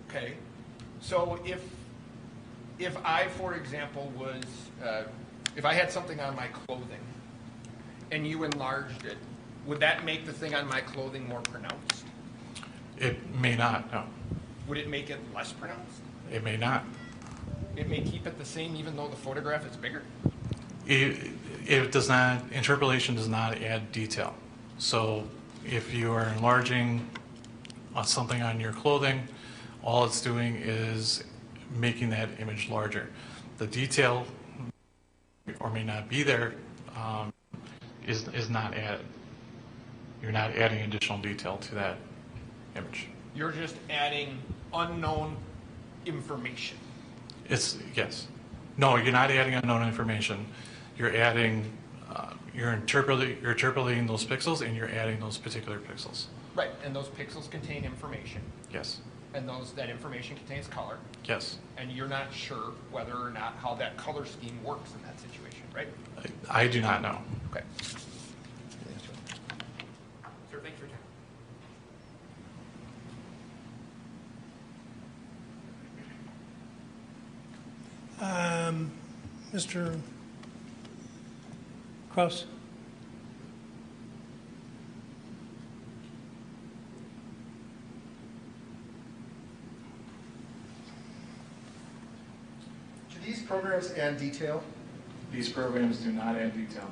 Okay. So if I, for example, was if I had something on my clothing and you enlarged it, would that make the thing on my clothing more pronounced? It may not, no. Would it make it less pronounced? It may not. It may keep it the same even though the photograph is bigger? It does not, interpolation does not add detail. So if you are enlarging something on your clothing, all it's doing is making that image larger. The detail or may not be there is not added. You're not adding additional detail to that image. You're just adding unknown information. Yes. No, you're not adding unknown information. You're adding, you're interpolating those pixels, and you're adding those particular pixels. Right, and those pixels contain information. Yes. And that information contains color. Yes. And you're not sure whether or not how that color scheme works in that situation, right? I do not know. Okay. Sir, thanks for your time. Mr. Kraus? Do these programs add detail? These programs do not add detail.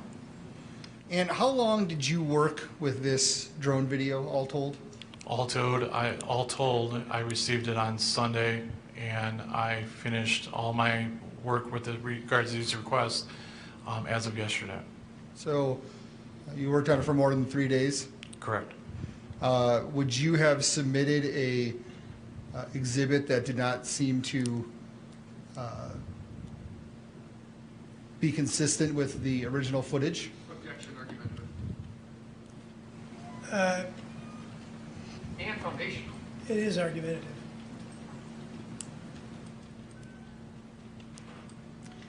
And how long did you work with this drone video, all told? All told, I received it on Sunday, and I finished all my work with regards to these requests as of yesterday. So you worked on it for more than 3 days? Correct. Would you have submitted a exhibit that did not seem to be consistent with the original footage? Objection, argumentative. And foundational. It is argumentative.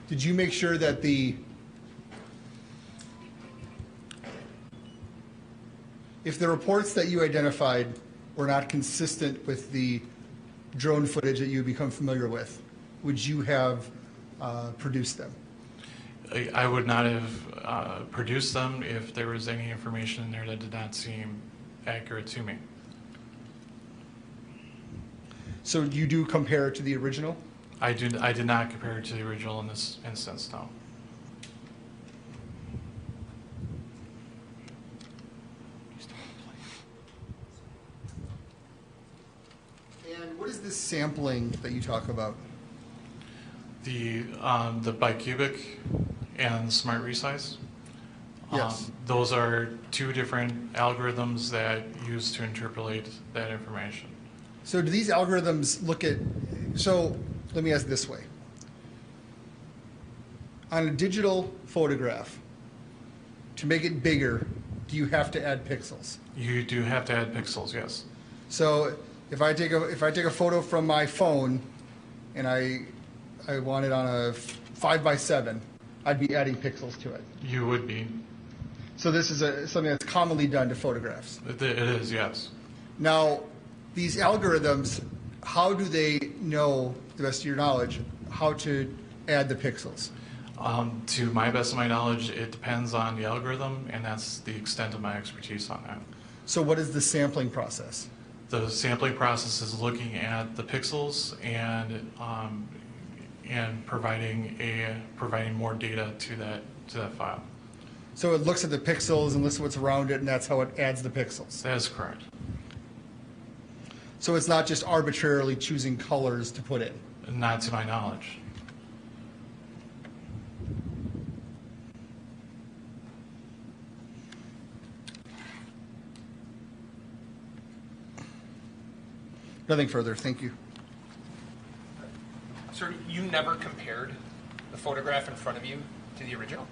Did you make sure that if the reports that you identified were not consistent with the drone footage that you become familiar with, would you have produced them? I would not have produced them if there was any information in there that did not seem accurate to me. So you do compare it to the original? I did not compare it to the original in this instance, no. And what is this sampling that you talk about? The bicubic and smart resize. Yes. Those are two different algorithms that use to interpolate that information. So do these algorithms look at, so let me ask this way. On a digital photograph, to make it bigger, do you have to add pixels? You do have to add pixels, yes. So if I take a photo from my phone and I want it on a 5x7, I'd be adding pixels to it. You would be. So this is something that's commonly done to photographs. It is, yes. Now, these algorithms, how do they know, to the best of your knowledge, how to add the pixels? To my best of my knowledge, it depends on the algorithm, and that's the extent of my expertise on that. So what is the sampling process? The sampling process is looking at the pixels and providing more data to that file. So it looks at the pixels and looks at what's around it, and that's how it adds the pixels. That is correct. So it's not just arbitrarily choosing colors to put in. Not to my knowledge. Nothing further. Thank you. Sir, you never compared the photograph in front of you to the original?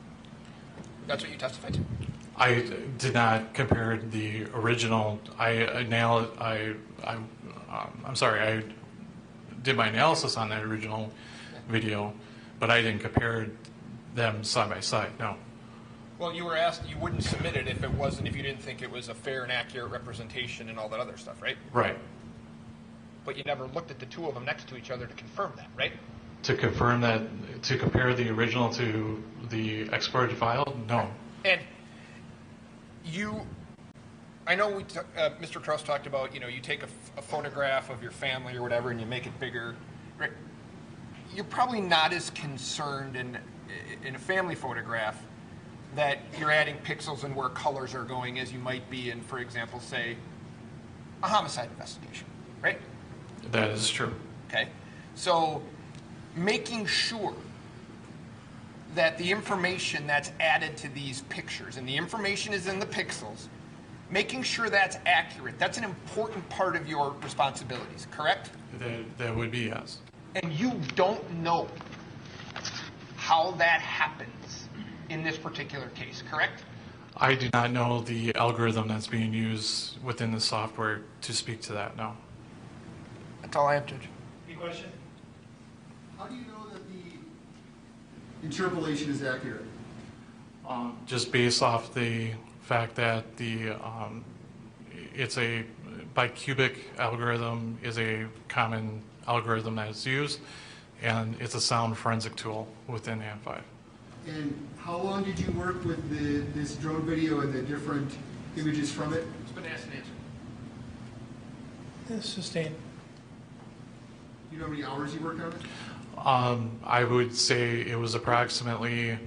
That's what you testified to? I did not compare the original. I did my analysis on that original video, but I didn't compare them side by side. No. Well, you were asked you wouldn't submit it if you didn't think it was a fair and accurate representation and all that other stuff, right? Right. But you never looked at the two of them next to each other to confirm that, right? To confirm that, to compare the original to the exported file? No. And you I know Mr. Cross talked about, you take a photograph of your family or whatever and you make it bigger. Right? You're probably not as concerned in a family photograph that you're adding pixels and where colors are going as you might be in, for example, say, a homicide investigation, right? That is true. Okay. So making sure that the information that's added to these pictures, and the information is in the pixels, making sure that's accurate, that's an important part of your responsibilities, correct? That would be yes. And you don't know how that happens in this particular case, correct? I do not know the algorithm that's being used within the software to speak to that, no. That's all I have, Judge. Any question? How do you know that the interpolation is accurate? Just based off the fact that it's a bicubic algorithm is a common algorithm that is used, and it's a sound forensic tool within AND5. And how long did you work with this drone video and the different images from it? It's been asked and answered. It's sustained. Do you know how many hours you worked on it? I would say it was approximately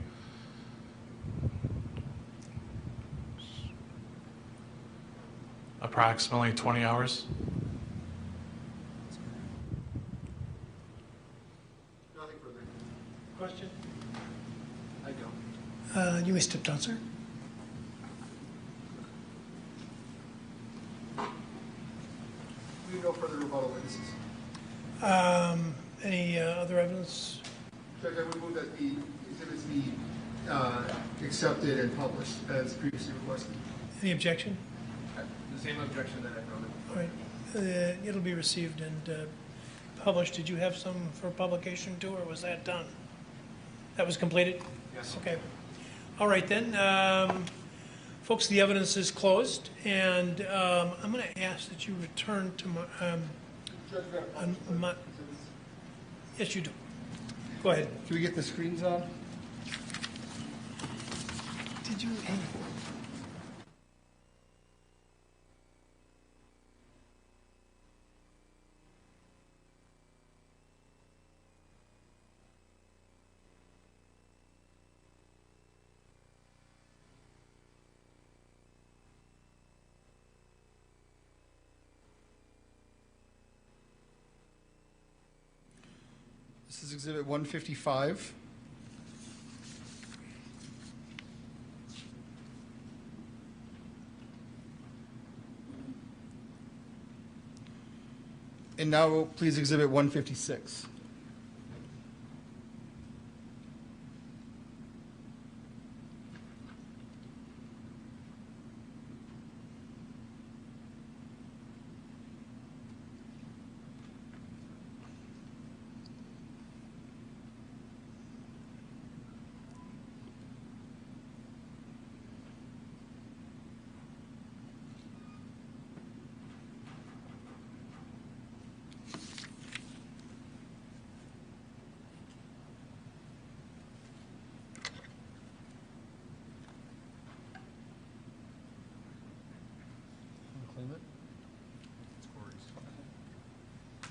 approximately 20 hours. Nothing further. Question? I don't. You may step down, sir. We have no further rebuttal witnesses. Any other evidence? Judge, I would move that the exhibits be accepted and published as previously requested. Any objection? The same objection that I noted. All right. It'll be received and published. Did you have some for publication too, or was that done? That was completed? Yes. Okay. All right then. Folks, the evidence is closed, and I'm going to ask that you return to my... Yes, you do. Go ahead. Can we get the screens on? Did you... This is exhibit 155. And now please exhibit 156.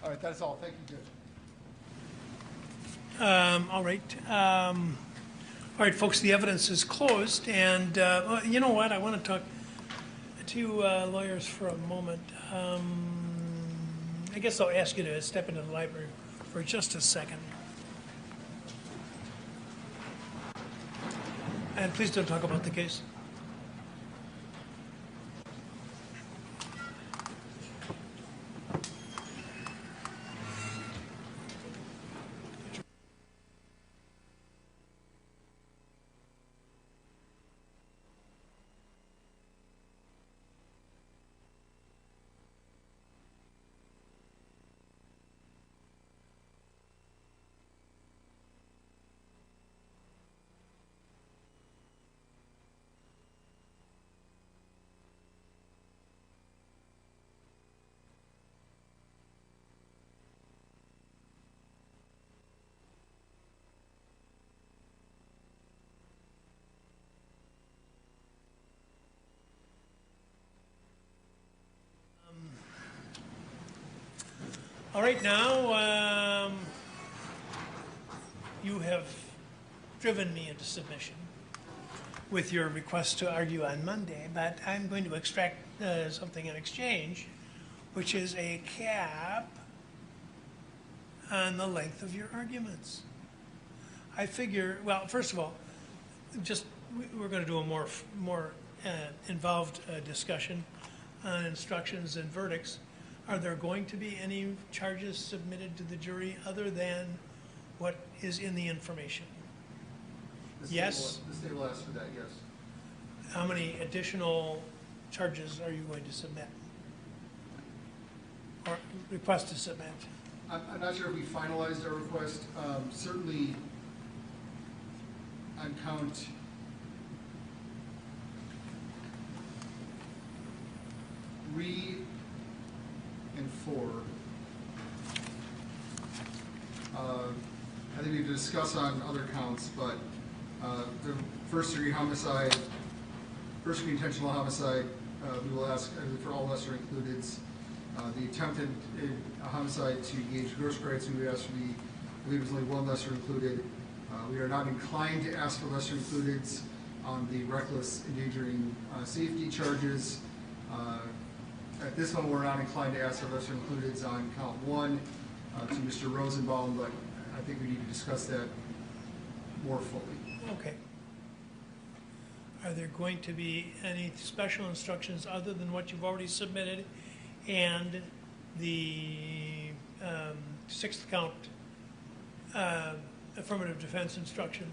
All right, that's all. Thank you, Judge. All right. All right, folks, the evidence is closed, and you know what? I want to talk to you lawyers for a moment. I guess I'll ask you to step into the library for just a second. And please don't talk about the case. All right, now you have driven me into submission with your request to argue on Monday, but I'm going to extract something in exchange, which is a cap on the length of your arguments. I figure, well, first of all, just we're going to do a more involved discussion on instructions and verdicts. Are there going to be any charges submitted to the jury other than what is in the information? Yes? The state will ask for that, yes. How many additional charges are you going to submit? Or request to submit? I'm not sure if we finalized our request. Certainly on count 3 and 4, I think we need to discuss on other counts, but the first-degree homicide, first-degree intentional homicide, we will ask for all lesser includeds. The attempted homicide to engage gross credits, we would ask for I believe there's only one lesser included. We are not inclined to ask for lesser includeds on the reckless endangering safety charges. At this moment, we're not inclined to ask for lesser includeds on count 1 to Mr. Rosenbaum, but I think we need to discuss that more fully. Okay. Are there going to be any special instructions other than what you've already submitted and the 6th count affirmative defense instruction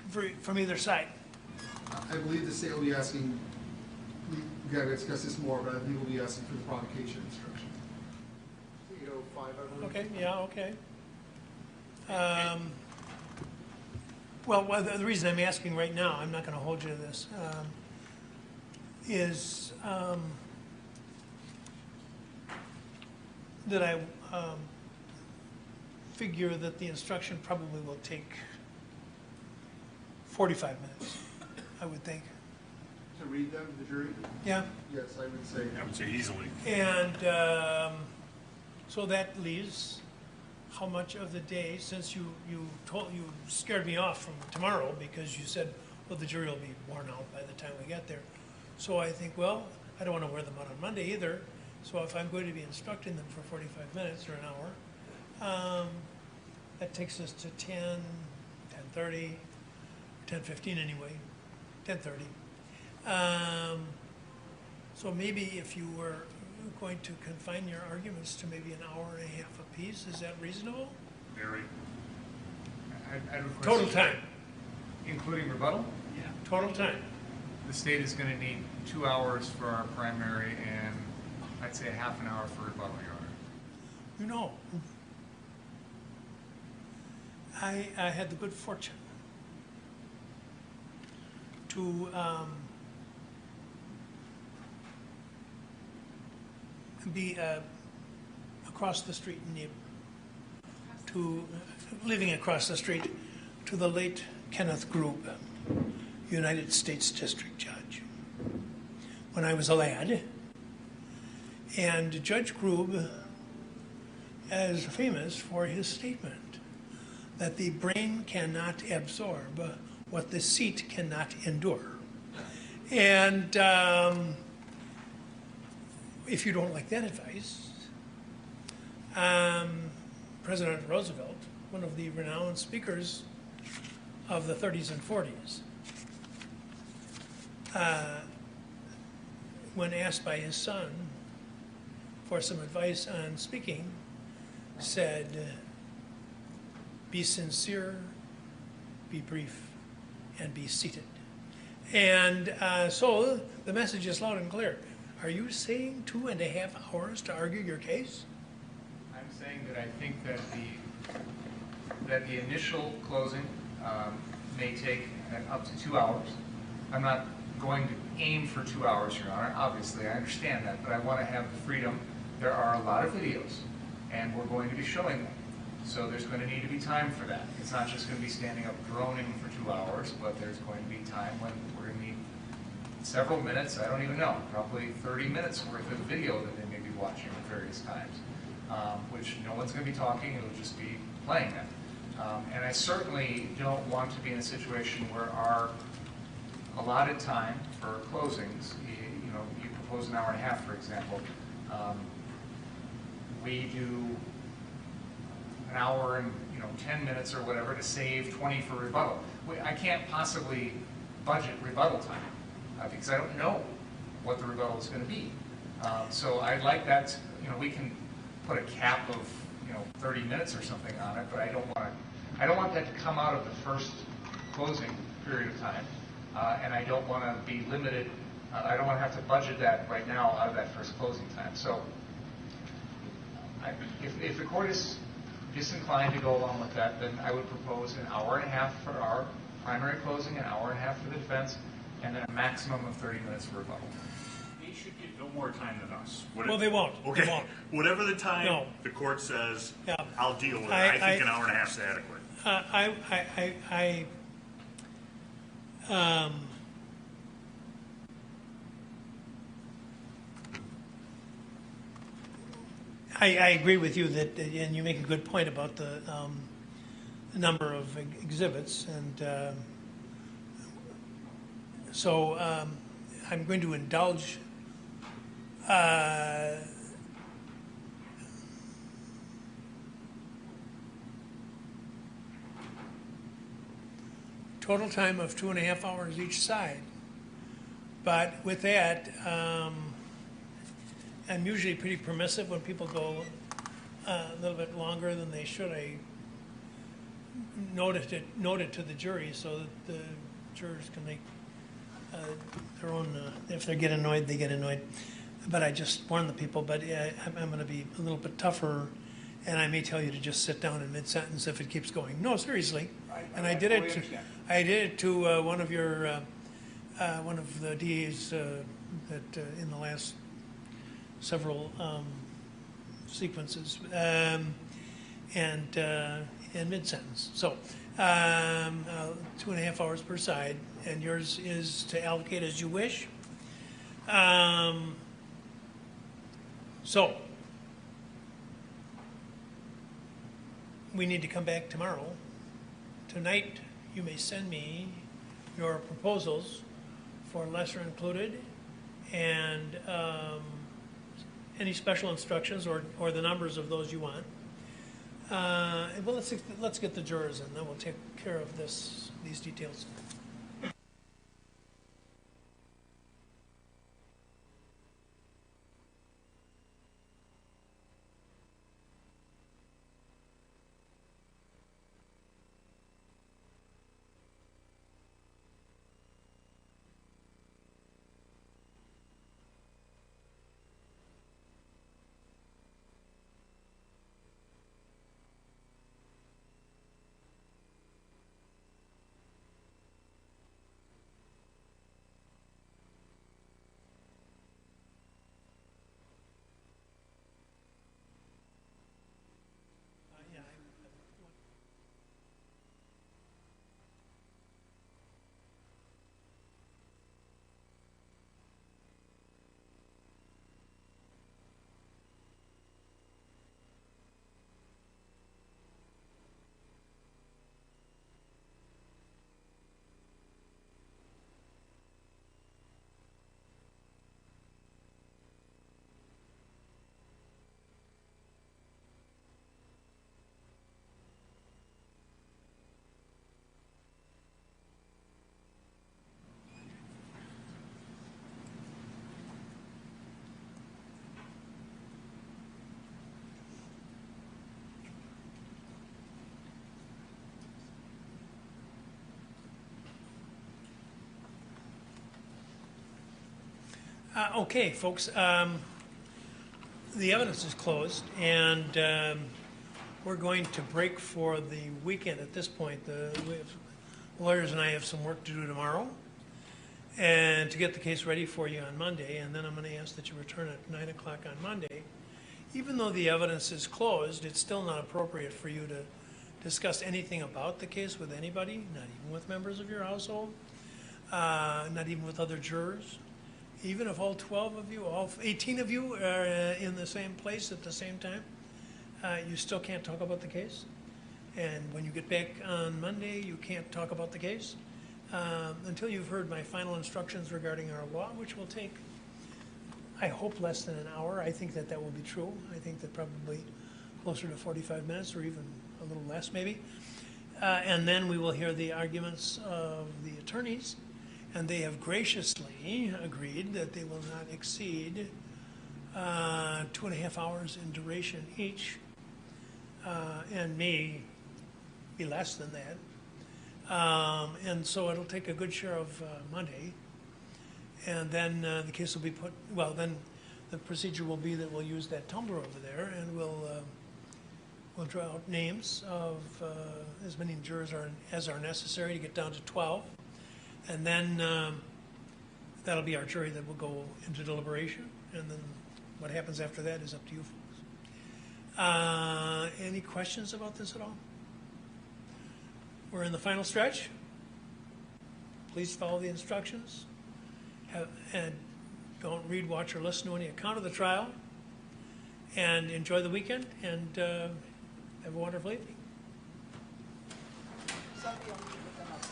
from either side? I believe the state will be asking, we've got to discuss this more, but I believe we'll be asking for the provocation instruction. 805, I believe. Okay, yeah, okay. Well, the reason I'm asking right now, I'm not going to hold you to this, is that I figure that the instruction probably will take 45 minutes, I would think. To read them to the jury? Yeah. Yes, I would say. I would say easily. And so that leaves how much of the day, since you scared me off from tomorrow because you said, well, the jury will be worn out by the time we get there. So I think, well, I don't want to wear them out on Monday either. So if I'm going to be instructing them for 45 minutes or an hour, that takes us to 10, 10:30, 10:15 anyway, 10:30. So maybe if you were going to confine your arguments to maybe an hour and a half apiece, is that reasonable? Very. I'd request Total time. including rebuttal? Yeah. Total time. The state is going to need 2 hours for our primary and I'd say half an hour for rebuttal, Your Honor. You know, I had the good fortune to be across the street living across the street to the late Kenneth Grube, United States District Judge, when I was a lad. And Judge Grube is famous for his statement that the brain cannot absorb what the seat cannot endure. And if you don't like that advice, President Roosevelt, one of the renowned speakers of the 30s and 40s, when asked by his son for some advice on speaking, said, be sincere, be brief, and be seated. And so the message is loud and clear. Are you saying 2.5 hours to argue your case? I'm saying that I think that the initial closing may take up to 2 hours. I'm not going to aim for 2 hours, Your Honor. Obviously, I understand that, but I want to have the freedom. There are a lot of videos, and we're going to be showing them. So there's going to need to be time for that. It's not just going to be standing up droning for 2 hours, but there's going to be time when we're going to need several minutes, I don't even know, probably 30 minutes worth of video that they may be be watching at various times, which no one's going to be talking, it'll just be playing it. And I certainly don't want to be in a situation where our allotted time for closings, you propose an hour and a half, for example, we do an hour and 10 minutes or whatever to save 20 for rebuttal. I can't possibly budget rebuttal time because I don't know what the rebuttal is going to be. So I'd like that, we can put a cap of 30 minutes or something on it, but I don't want that to come out of the first closing period of time, and I don't want to be limited. I don't want to have to budget that right now out of that first closing time. So if the court is disinclined to go along with that, then I would propose an hour and a half for our primary closing, an hour and a half for the defense, and then a maximum of 30 minutes for rebuttal. They should get no more time than us. Well, they won't. Okay. They won't. Whatever the time No. the court says, Yeah. I'll deal with it. I think an hour and a half is adequate. I agree with you that, and you make a good point about the number of exhibits, and so I'm going to indulge total time of 2.5 hours each side. But with that, I'm usually pretty permissive when people go a little bit longer than they should. I note it to the jury so that the jurors can make their own, if they get annoyed, they get annoyed. But I just warn the people, but I'm going to be a little bit tougher, and I may tell you to just sit down in mid-sentence if it keeps going. No, seriously. And I did it to one of your, one of the DAs that in the last several sequences, and mid-sentence. So 2.5 hours per side, and yours is to allocate as you wish. So we need to come back tomorrow. Tonight, you may send me your proposals for lesser included and any special instructions or the numbers of those you want. Well, let's get the jurors in, then we'll take care of these details. Okay, folks, the evidence is closed, and we're going to break for the weekend at this point. The lawyers and I have some work to do tomorrow and to get the case ready for you on Monday, and then I'm going to ask that you return at 9 o'clock on Monday. Even though the evidence is closed, it's still not appropriate for you to discuss anything about the case with anybody, not even with members of your household, not even with other jurors. even if all 12 of you, all 18 of you are in the same place at the same time, you still can't talk about the case. And when you get back on Monday, you can't talk about the case until you've heard my final instructions regarding our law, which will take, I hope, less than an hour. I think that will be true. I think that probably closer to 45 minutes or even a little less maybe. And then we will hear the arguments of the attorneys, and they have graciously agreed that they will not exceed 2.5 hours in duration each, and may be less than that. And so it'll take a good share of Monday, and then the case will be put, well, then the procedure will be that we'll use that tumbler over there, and we'll draw out names of as many jurors as are necessary to get down to 12. And then that'll be our jury that will go into deliberation. And then what happens after that is up to you folks. Any questions about this at all? We're in the final stretch. Please follow the instructions. And don't read, watch, or listen to any account of the trial. And enjoy the weekend, and have a wonderful evening. Somebody will meet with them upstairs.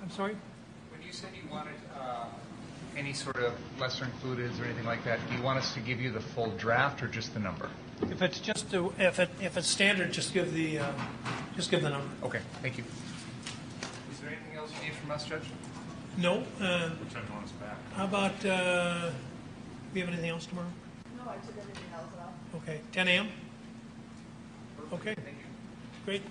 I'm sorry? When you said you wanted any sort of lesser included or anything like that, do you want us to give you the full draft or just the number? If it's just if it's standard, just give the number. Okay, thank you. Is there anything else you need from us, Judge? No. What time do you want us back? How about we have anything else tomorrow? No, I took everything else off. Okay, 10 a.m. Okay. Thank you. Great.